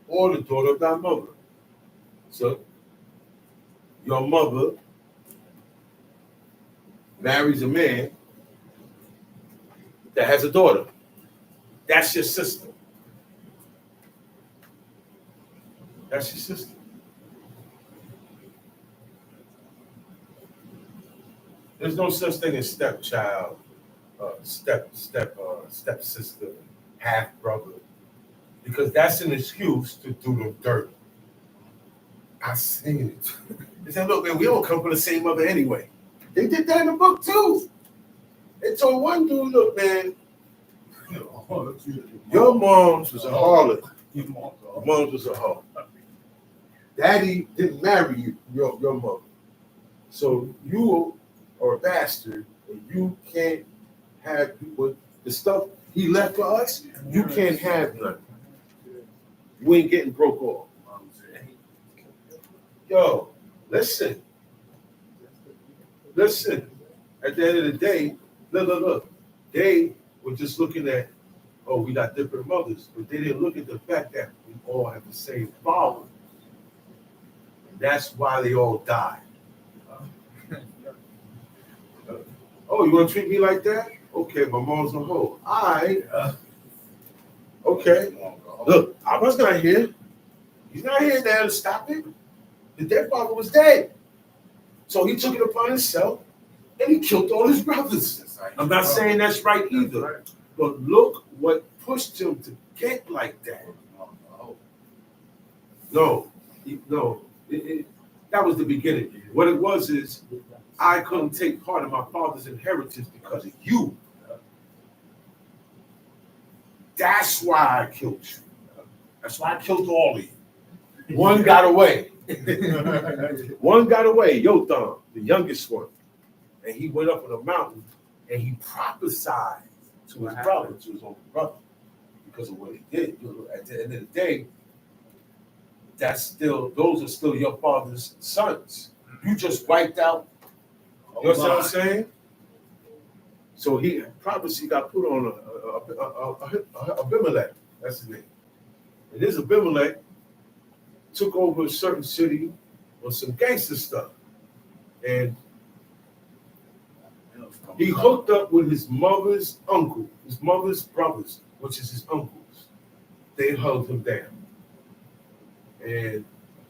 or the daughter of thy mother. So, your mother marries a man that has a daughter. That's your sister. That's your sister. There's no such thing as stepchild, stepsister, half brother, because that's an excuse to do them dirty. I seen it. They said, "Look, man, we don't come from the same mother anyway." They did that in the book too. They told one dude, "Look, man, your mom's was a harlot. Your mom's was a hoe. Daddy didn't marry you, your mother. So you are a bastard, and you can't have the stuff he left for us. You can't have none. You ain't getting broke off." Yo, listen. At the end of the day, look. They were just looking at, oh, we got different mothers, but they didn't look at the fact that we all have the same father. And that's why they all died. Oh, you want to treat me like that? Okay, my mom's a hoe. All right. Okay. Look, I was not here. He's not here now to stop it. The dead father was dead. So he took it upon himself and he killed all his brothers. I'm not saying that's right either. But look what pushed him to get like that. No. That was the beginning. What it was is, I couldn't take part of my father's inheritance because of you. That's why I killed you. That's why I killed all of you. One got away. One got away, Yotham, the youngest one. And he went up on a mountain and he prophesied to his brother, to his older brother, because of what he did. At the end of the day, those are still your father's sons. You just wiped out. You know what I'm saying? So prophecy got put on Abimelech. That's his name. And this Abimelech took over a certain city on some gangster stuff. And he hooked up with his mother's uncle, his mother's brothers, which is his uncles. They held him down. And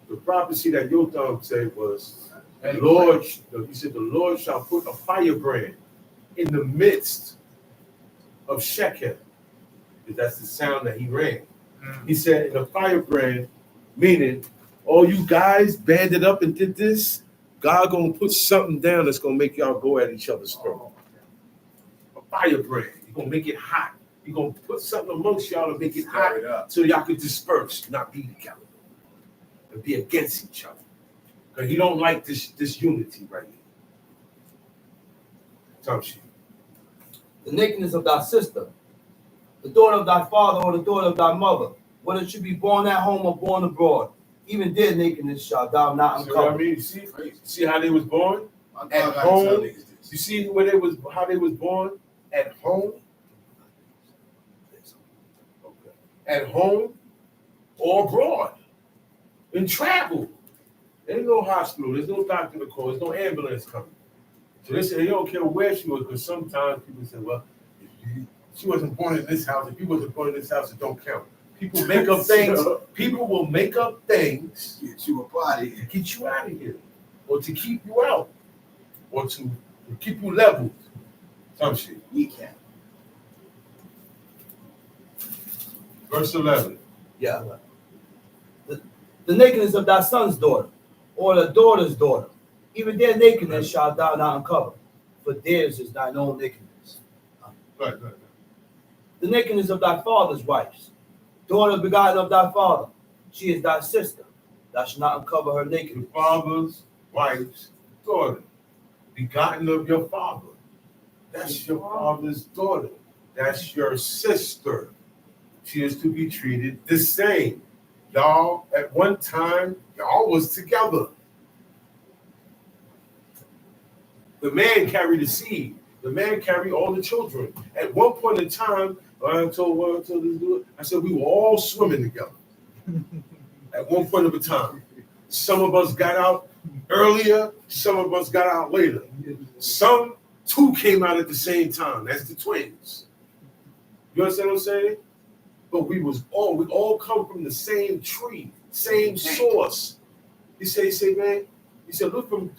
the prophecy that Yotham said was, he said, the Lord shall put a firebrand in the midst of Shechem. That's the sound that he ran. He said, in a firebrand, meaning all you guys banded up and did this, God gonna put something down that's gonna make y'all go at each other's throat. A firebrand. He's gonna make it hot. He's gonna put something amongst y'all to make it hot so y'all could disperse, not be together, and be against each other. Because he don't like this unity right here. Tamshi. The nakedness of thy sister, the daughter of thy father or the daughter of thy mother, whether it should be born at home or born abroad, even their nakedness shall thou not uncover. What I mean? See how they was born? At home. You see how they was born? At home? Okay. At home or abroad. In travel. There ain't no hospital, there's no doctor to call, there's no ambulance coming. So they say they don't care where she was, because sometimes people say, well, she wasn't born in this house. If you wasn't born in this house, it don't count. People make up things. People will make up things to get you out of here, or to keep you out, or to keep you leveled. Some shit. We can. Verse 11. Yeah. The nakedness of thy son's daughter, or the daughter's daughter, even their nakedness shalt thou not uncover, for theirs is thine own nakedness. Right. The nakedness of thy father's wives, daughter begotten of thy father, she is thy sister. Thou shalt not uncover her nakedness. The father's wife's daughter, begotten of your father. That's your father's daughter. That's your sister. She is to be treated the same. Y'all, at one time, y'all was together. The man carried the seed. The man carried all the children. At one point in time, I told this dude, I said we were all swimming together. At one point of a time. Some of us got out earlier, some of us got out later. Some two came out at the same time. That's the twins. You understand what I'm saying? But we all come from the same tree, same source. He said, man, he said, look from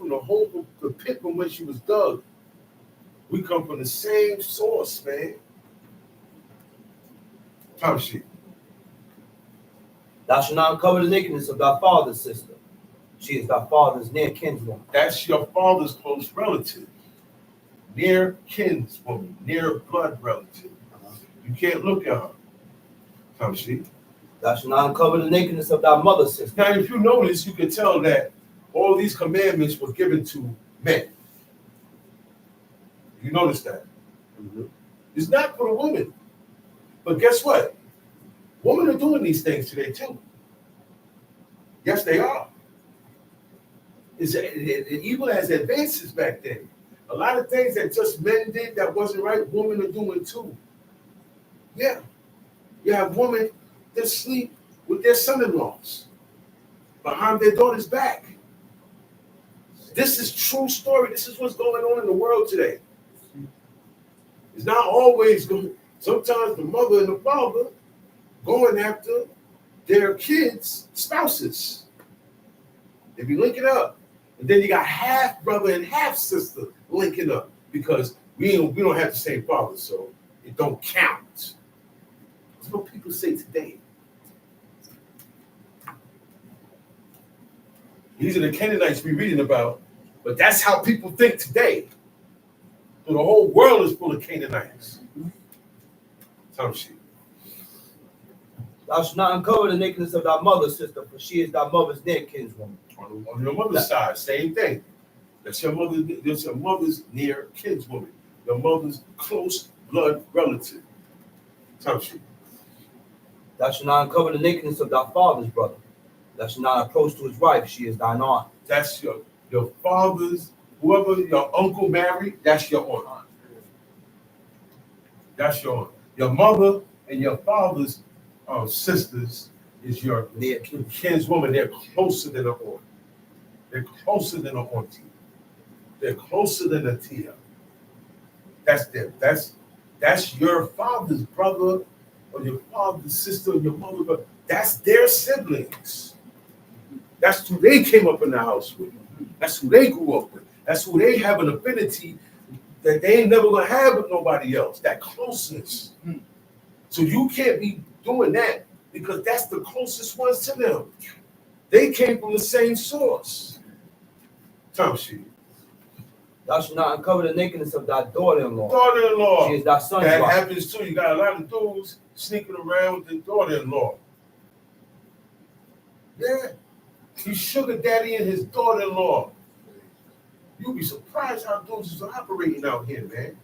the hole, the pit from which she was dug. We come from the same source, man. Time sheet. Thou shalt not uncover the nakedness of thy father's sister. She is thy father's near kinswoman. That's your father's close relative. Near kinswoman, near blood relative. You can't look at her. Time sheet. Thou shalt not uncover the nakedness of thy mother's sister. Now, if you notice, you can tell that all these commandments were given to men. You notice that? Mm-hmm. It's not for the woman. But guess what? Women are doing these things today too. Yes, they are. Even as advances back then. A lot of things that just men did that wasn't right, women are doing too. Yeah. You have women that sleep with their son-in-laws behind their daughter's back. This is true story. This is what's going on in the world today. It's not always going. Sometimes the mother and the father going after their kids' spouses. They be linking up. And then you got half brother and half sister linking up because we don't have the same father, so it don't count. That's what people say today. These are the Canaanites we're reading about, but that's how people think today. So the whole world is full of Canaanites. Time sheet. Thou shalt not uncover the nakedness of thy mother's sister, for she is thy mother's near kinswoman. On your mother's side, same thing. That's your mother's near kinswoman, your mother's close blood relative. Time sheet. Thou shalt not uncover the nakedness of thy father's brother. Thou shalt not approach to his wife, she is thine aunt. That's your father's, whoever your uncle married, that's your aunt. That's your aunt. Your mother and your father's sisters is your kinswoman. They're closer than an aunt. They're closer than an auntie. They're closer than a tia. That's them. That's your father's brother or your father's sister or your mother's brother. That's their siblings. That's who they came up in the house with. That's who they grew up with. That's who they have an affinity that they ain't never gonna have with nobody else. That closeness. So you can't be doing that because that's the closest ones to them. They came from the same source. Time sheet. Thou shalt not uncover the nakedness of thy daughter-in-law. Daughter-in-law. She is thy son's that wife. Happens too. You got a lot of dudes sneaking around with their daughter-in-law. Yeah. He's sugar daddy and his daughter-in-law. You'll be surprised how dudes is operating out here, man.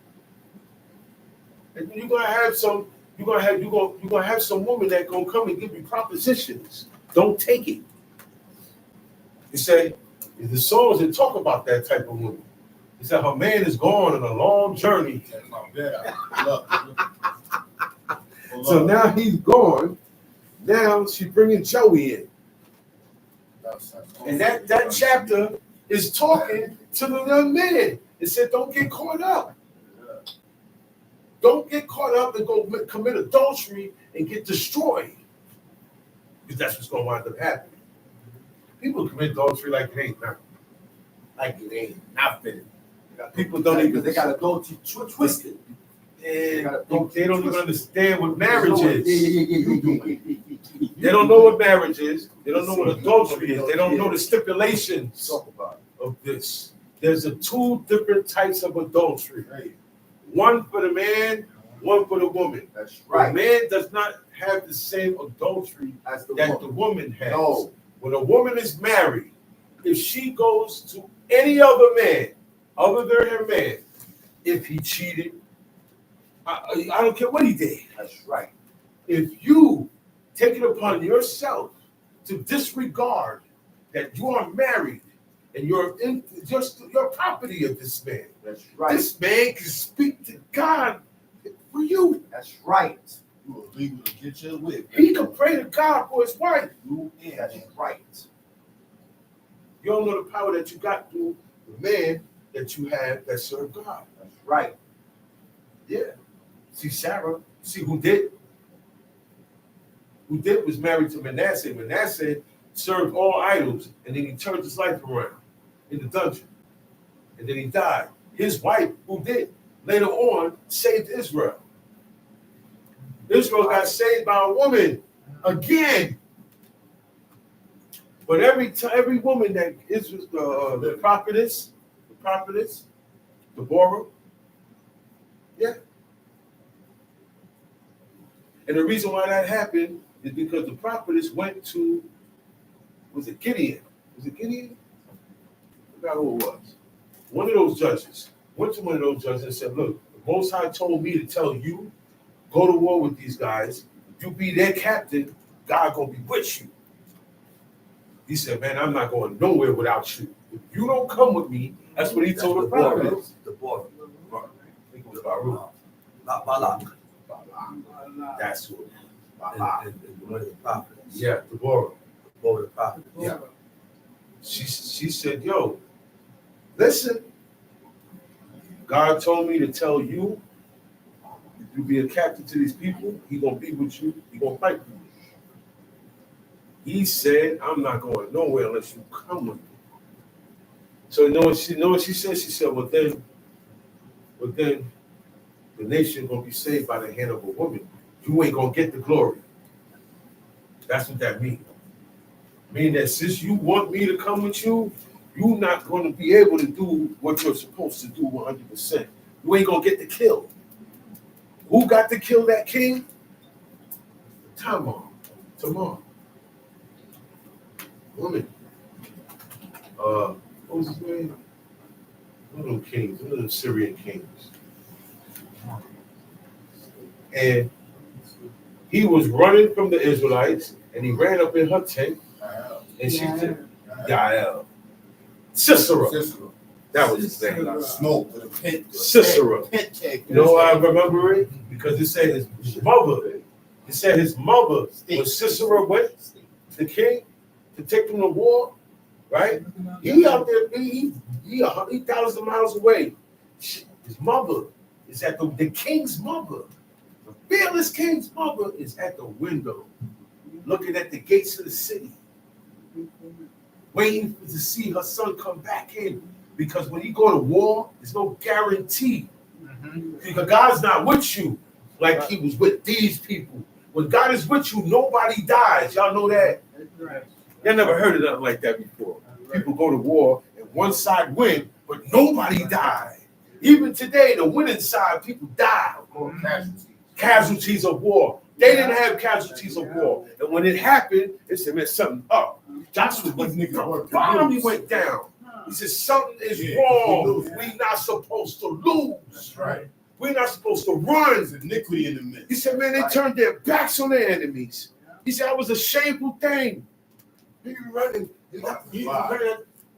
And you're gonna have some woman that gonna come and give you propositions. Don't take it. You say, the songs that talk about that type of woman. He said her man is gone on a long journey. So now he's gone. Now she's bringing Joey in. And that chapter is talking to the young man. It said, don't get caught up. Don't get caught up and go commit adultery and get destroyed. Because that's what's going to wind up happening. People commit adultery like it ain't nothing. Like it ain't nothing. People don't even. They got adultery twisted. They don't even understand what marriage is. They They don't know what marriage is. They don't know what adultery is. They don't know the stipulations of this. There's two different types of adultery. One for the man, one for the woman. That's right. The man does not have the same adultery As the that woman. the woman has. No. When a woman is married, if she goes to any other man other than her man, if he cheated, I don't care what he did. That's right. If you take it upon yourself to disregard that you are married and you're in just your property of this man, That's right. this man can speak to God for you. That's right. You are legal to get your whip. He can pray to God for his wife. That's right. You don't know the power that you got through the man that you have that served God. That's right. Yeah. See, Sarah See who did? Who did was married to Manasseh. Manasseh served all idols, and then he turned his life around in the dungeon. And then he died. His wife, who did, later on saved Israel. Israel got saved by a woman again. But every woman that is the prophetess, Deborah, yeah. And the reason why that happened is because the prophetess went to, was it Gideon? Was it Gideon? I forgot who it was. One of those judges went to one of those judges and said, look, the Most High told me to tell you, go to war with these guys. If you be their captain, God gonna be with you. He said, man, I'm not going nowhere without you. If you don't come with me, that's what he told the prophetess. Deborah. I think it was Baruch. Not Balak. That's what. And one of the prophets. Yeah, Deborah. Deborah the prophet. Yeah. She said, yo, listen, God told me to tell you, if you be a captain to these people, he gonna be with you, he gonna fight for you. He said, I'm not going nowhere unless you come with me. So you know what she said? She said, well then the nation gonna be saved by the hand of a woman. You ain't gonna get the glory. That's what that means. Meaning that since you want me to come with you, you're not going to be able to do what you're supposed to do 100%. You ain't going to get the kill. Who got to kill that king? Tamar. Woman. What was his name? One of them kings, one of them Syrian kings. And he was running from the Israelites, and he ran up in her tent, and she said, Yael. Sisera. That was his name. Smoke with a pit. Sisera. You know why I remember it? Because it said his mother. It said his mother, when Sisera went, the king, to take them to war, right? He out there, he 1,000 miles away. His mother is at the king's mother. The fearless king's mother is at the window, looking at the gates of the city, waiting to see her son come back in. Because when you go to war, there's no guarantee. Because God's not with you like he was with these people. When God is with you, nobody dies. Y'all know that? Y'all never heard of nothing like that before. People go to war and one side win, but nobody died. Even today, the winning side, people die. Casualties of war. They didn't have casualties of war. And when it happened, it said, man, something up. Joshua finally went down. He said, something is wrong. We're not supposed to lose. That's right. We're not supposed to run. There's iniquity in the midst. He said, man, they turned their backs on their enemies. He said, that was a shameful thing. You running.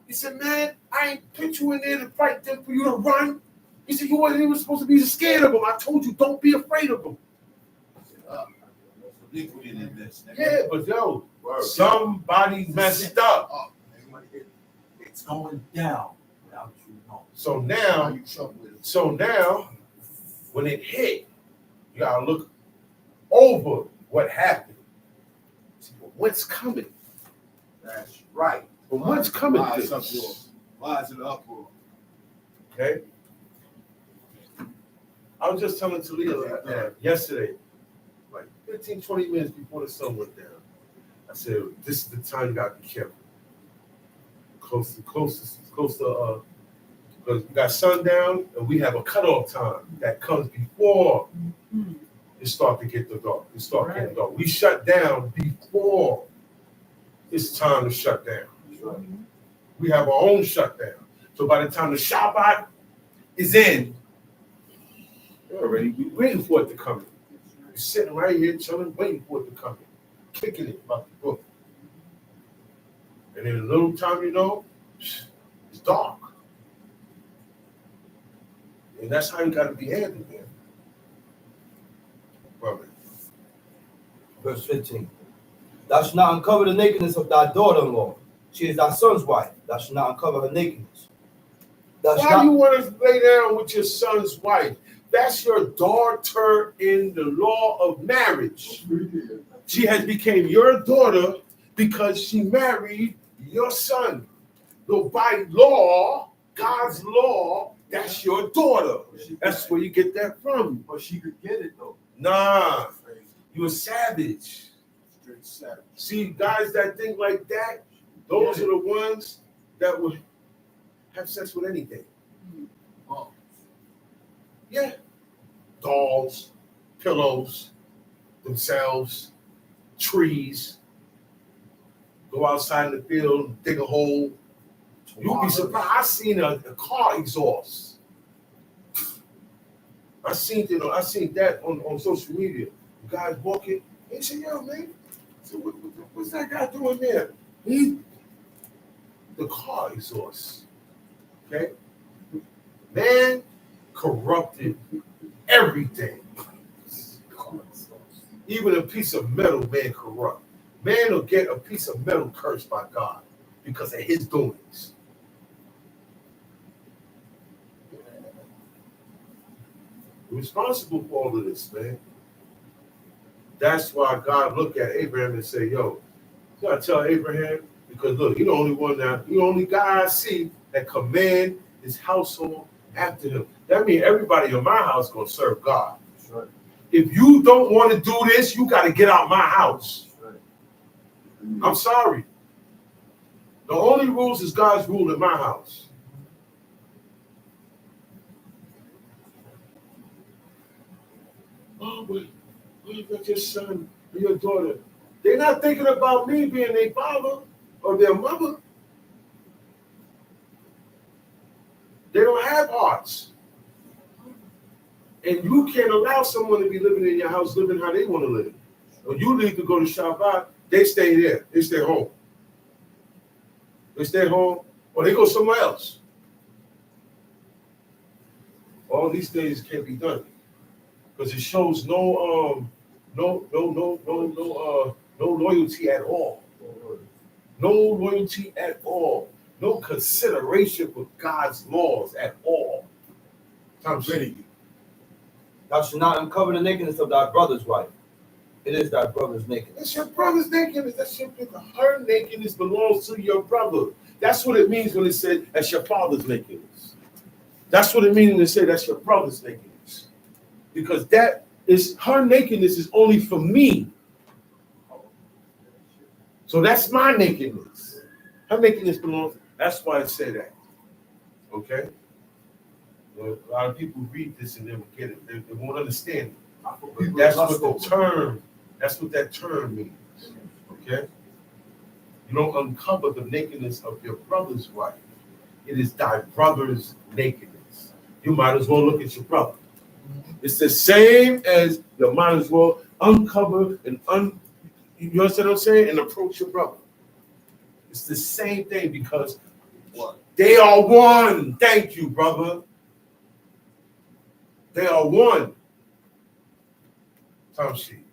He said, man, I ain't put you in there to fight them for you to run. He said, you wasn't even supposed to be scared of them. I told you, don't be afraid of them. Iniquity in the midst. Yeah, but yo, somebody messed up. It's going down without you knowing. So now, when it hit, you gotta look over what happened. See, but what's coming? That's right. But what's coming? Why is it uproar? Okay. I was just telling Talia yesterday, like 15, 20 minutes before the sun went down. I said, this is the time you gotta be careful. Close to, because we got sundown and we have a cutoff time that comes before it start to get the dark. It start getting dark. We shut down before it's time to shut down. We have our own shutdown. So by the time the Shabbat is in, we're already waiting for it to come in. We're sitting right here chilling, waiting for it to come in, kicking it about the book. And in a little time, you know, it's dark. And that's how you got to be handled, man. Brother. Verse 15. Thou shalt not uncover the nakedness of thy daughter-in-law. She is thy son's wife. Thou shalt not uncover her nakedness. Why do you want to lay down with your son's wife? That's your daughter in the law of marriage. She has become your daughter because she married your son. So by law, God's law, that's your daughter. That's where you get that from. But she could get it though. Nah, you're a savage. Straight savage. See, guys that think like that, those are the ones that would have sex with anything. Oh. Yeah. Dolls, pillows, themselves, trees. Go outside in the field, dig a hole. You'll be surprised. I seen a car exhaust. I seen that on social media. The guy's walking. He said, "Yo, man, so what's that guy doing there?" The car exhaust. Okay, man, corrupted everything. Even a piece of metal, man, corrupt. Man will get a piece of metal cursed by God because of his doings. You're responsible for all of this, man. That's why God looked at Abraham and said, "Yo, you gotta tell Abraham, because look, you're the only one now, you're the only guy I see that command his household after him. That means everybody in my house gonna serve God. That's right. If you don't want to do this, you got to get out my house. That's right. I'm sorry. The only rules is God's rule in my house. Oh, but you got your son or your daughter. They're not thinking about me being their father or their mother. They don't have hearts. And you can't allow someone to be living in your house, living how they want to live. When you leave to go to Shabbat, they stay there. They stay home. They stay home, or they go somewhere else. All these things can't be done because it shows no loyalty at all. No loyalty at all. No consideration for God's laws at all. I'm ready. Thou shalt not uncover the nakedness of thy brother's wife. It is thy brother's nakedness. That's your brother's nakedness. Her nakedness belongs to your brother. That's what it means when it says that's your father's nakedness. That's what it means when it says that's your brother's nakedness. Because that is her nakedness is only for me. So that's my nakedness. Her nakedness belongs. That's why it said that. Okay? Well, a lot of people read this and they will get it. They won't understand it. That's what that term means. Okay? You don't uncover the nakedness of your brother's wife. It is thy brother's nakedness. You might as well look at your brother. It's the same as you might as well uncover and you understand what I'm saying? And approach your brother. It's the same thing because they are one. Thank you, brother. They are one. Tom sheet.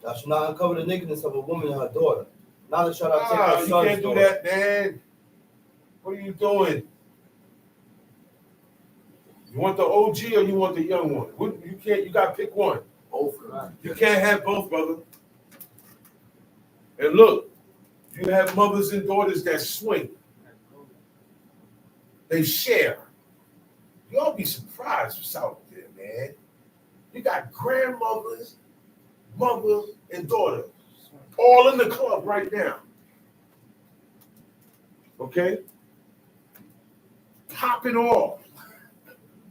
Thou shalt not uncover the nakedness of a woman and her daughter. Neither shalt thou take her son's You can't do daughter. that, man. What are you doing? You want the OG or you want the young one? You can't. You got to pick one. Both. You can't have both, brother. And look, you have mothers and daughters that swing. They share. Y'all be surprised what's out there, man. You got grandmothers, mother, and daughter all in the club right now. Okay? Popping off.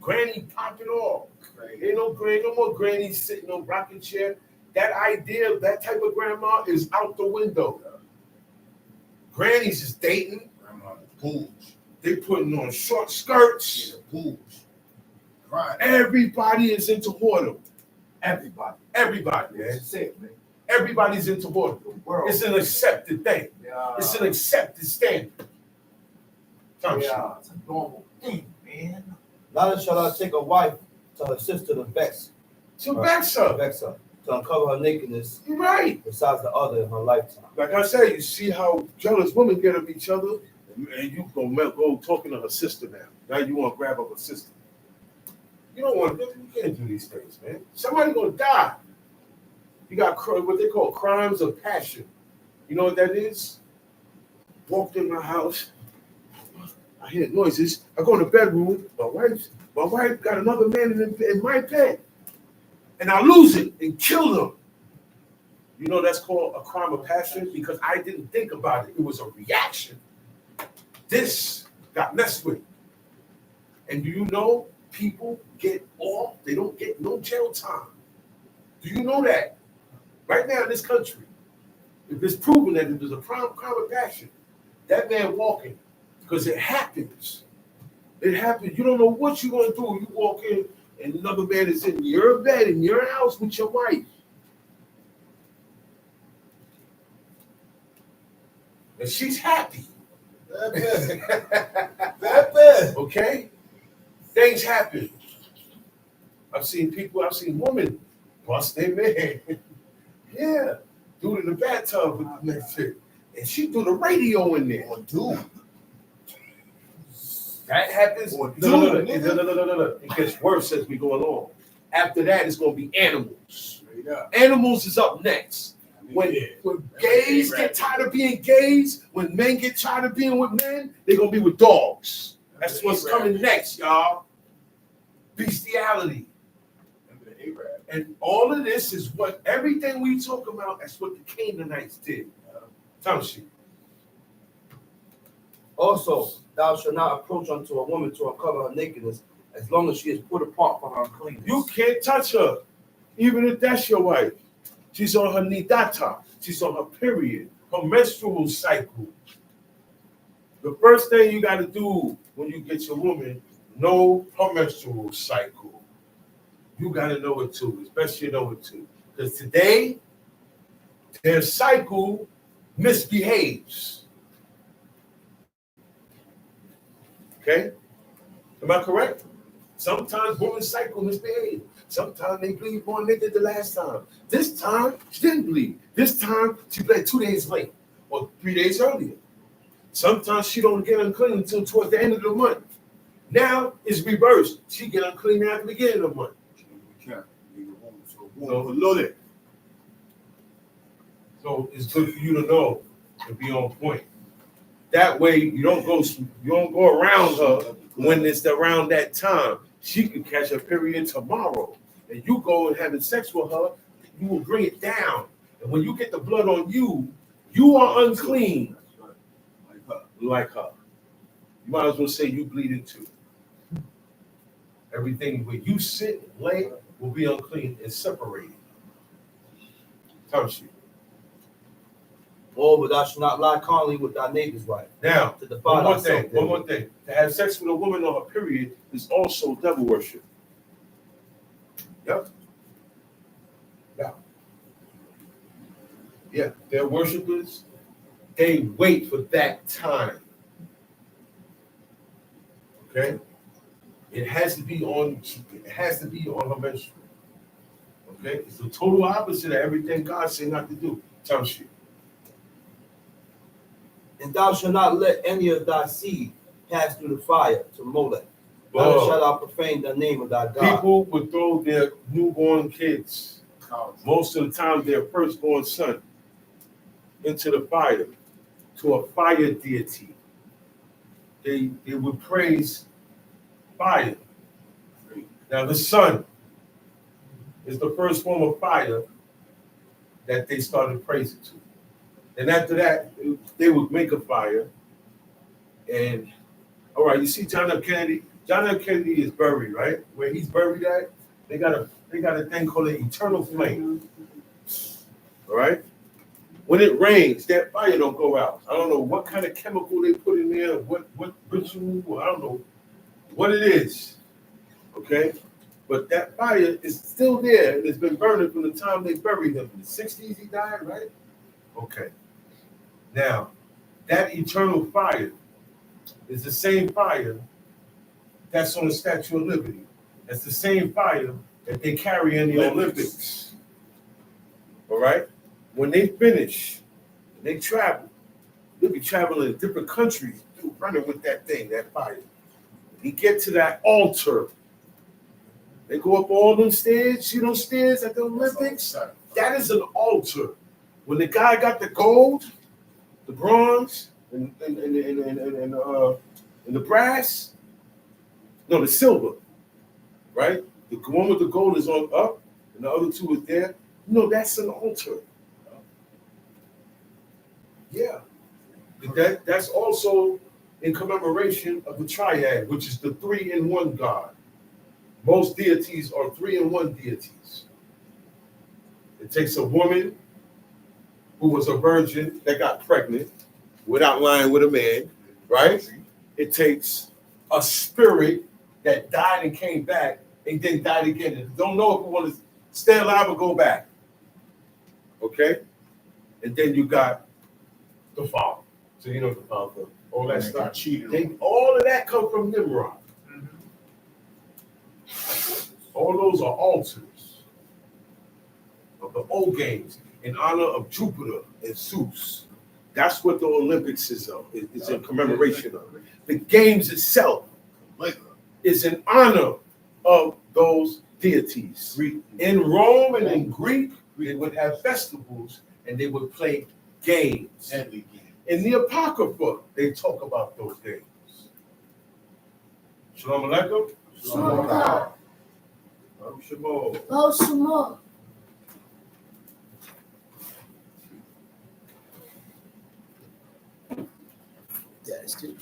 Granny popping off. Ain't no more granny sitting on rocking chair. That idea of that type of grandma is out the window. Granny's is dating. Grandma's pools. They putting on short skirts. Pools. Right. Everybody is into whoredom. Everybody, man. That's it, man. Everybody's into whoredom. It's an accepted thing. Yeah. It's an accepted standard. Yeah, it's a normal thing, man. Neither shalt thou take a wife to her sister to vex. To vex her. Vex her. To uncover her nakedness. You're right. Besides the other in her lifetime. Like I said, you see how jealous women get of each other, and you go talking to her sister now. Now you want to grab up her sister. You don't want to. You can't do these things, man. Somebody gonna die. You got what they call crimes of passion. You know what that is? Walked in my house. I hear noises. I go in the bedroom. My wife got another man in my bed, and I lose it and kill them. You know that's called a crime of passion because I didn't think about it. It was a reaction. This got messed with. And do you know people get off? They don't get no jail time. Do you know that? Right now in this country, if it's proven that it was a crime of passion, that man walking, because it happens. It happens. You don't know what you're going to do. You walk in and another man is in your bed, in your house with your wife. And she's happy. Okay? Things happen. I've seen women bust their man. Yeah. Do it in the bathtub with the next chick. And she threw the radio in there. Or dude. That happens. No. It gets worse as we go along. After that, it's going to be animals. Animals is up next. When gays get tired of being gays, when men get tired of being with men, they're going to be with dogs. That's what's coming next, y'all. Bestiality. And all of this is what everything we talk about, that's what the Canaanites did. Thompson. Also, thou shalt not approach unto a woman to uncover her nakedness, as long as she is put apart from her uncleanness. You can't touch her, even if that's your wife. She's on her nidata. She's on her period, her menstrual cycle. The first thing you got to do when you get your woman, know her menstrual cycle. You got to know it too. It's best you know it too. Because today, their cycle misbehaves. Okay? Am I correct? Sometimes women's cycle misbehave. Sometimes they bleed more than they did the last time. This time, she didn't bleed. This time, she bled 2 days late or 3 days earlier. Sometimes she don't get unclean until towards the end of the month. Now, it's reversed. She get unclean at the beginning of the month. So it's good for you to know and be on point. That way, you don't go around her when it's around that time. She can catch a period tomorrow, and you go and having sex with her, you will bring it down. And when you get the blood on you, you are unclean. Like her. You might as well say you bleeding too. Everything where you sit, lay, will be unclean and separated. Touch you. Or thou shalt not lie carnally with thy neighbor's wife. Now, to one more thing. To have sex with a woman on her period is also devil worship. Yep. Yeah, they're worshipers. They wait for that time. Okay? It has to be on her menstrual. Okay? It's the total opposite of everything God said not to do. Tell you. And thou shalt not let any of thy seed pass through the fire to Molech. Neither shalt thou profane the name of thy God. People would throw their newborn kids, most of the time their firstborn son, into the fire, to a fire deity. They would praise fire. Now the sun is the first form of fire that they started praising to. And after that, they would make a fire. And all right, you see John F. Kennedy? John F. Kennedy is buried, right? Where he's buried at, they got a thing called an eternal flame. All right? When it rains, that fire don't go out. I don't know what kind of chemical they put in there, what ritual, I don't know what it is. Okay? But that fire is still there, and it's been burning from the time they buried him. In the 60s he died, right? Okay. Now, that eternal fire is the same fire that's on the Statue of Liberty. That's the same fire that they carry in the Olympics. All right? When they finish, they travel. They'll be traveling in different countries, running with that thing, that fire. They get to that altar. They go up all them stairs. See those stairs at the Olympics? That is an altar. When the guy got the gold, the bronze, and the brass, no, the silver, right? The one with the gold is on up, and the other two is there. No, that's an altar. Yeah. That's also in commemoration of the triad, which is the 3-in-1 God. Most deities are 3-in-1 deities. It takes a woman who was a virgin that got pregnant without lying with a man, right? It takes a spirit that died and came back and then died again. And don't know if we want to stay alive or go back. Okay? And then you got the Father. So you know the Father, all that stuff. All of that come from Nimrod. All those are altars of the old games in honor of Jupiter and Zeus. That's what the Olympics is in commemoration of. The games itself is in honor of those deities. In Rome and in Greek, they would have festivals and they would play games. In the Apocrypha, they talk about those games. Shalom Aleichem. Shalom Aleichem. Shalom. Oh, Shemo. Yeah, it's good.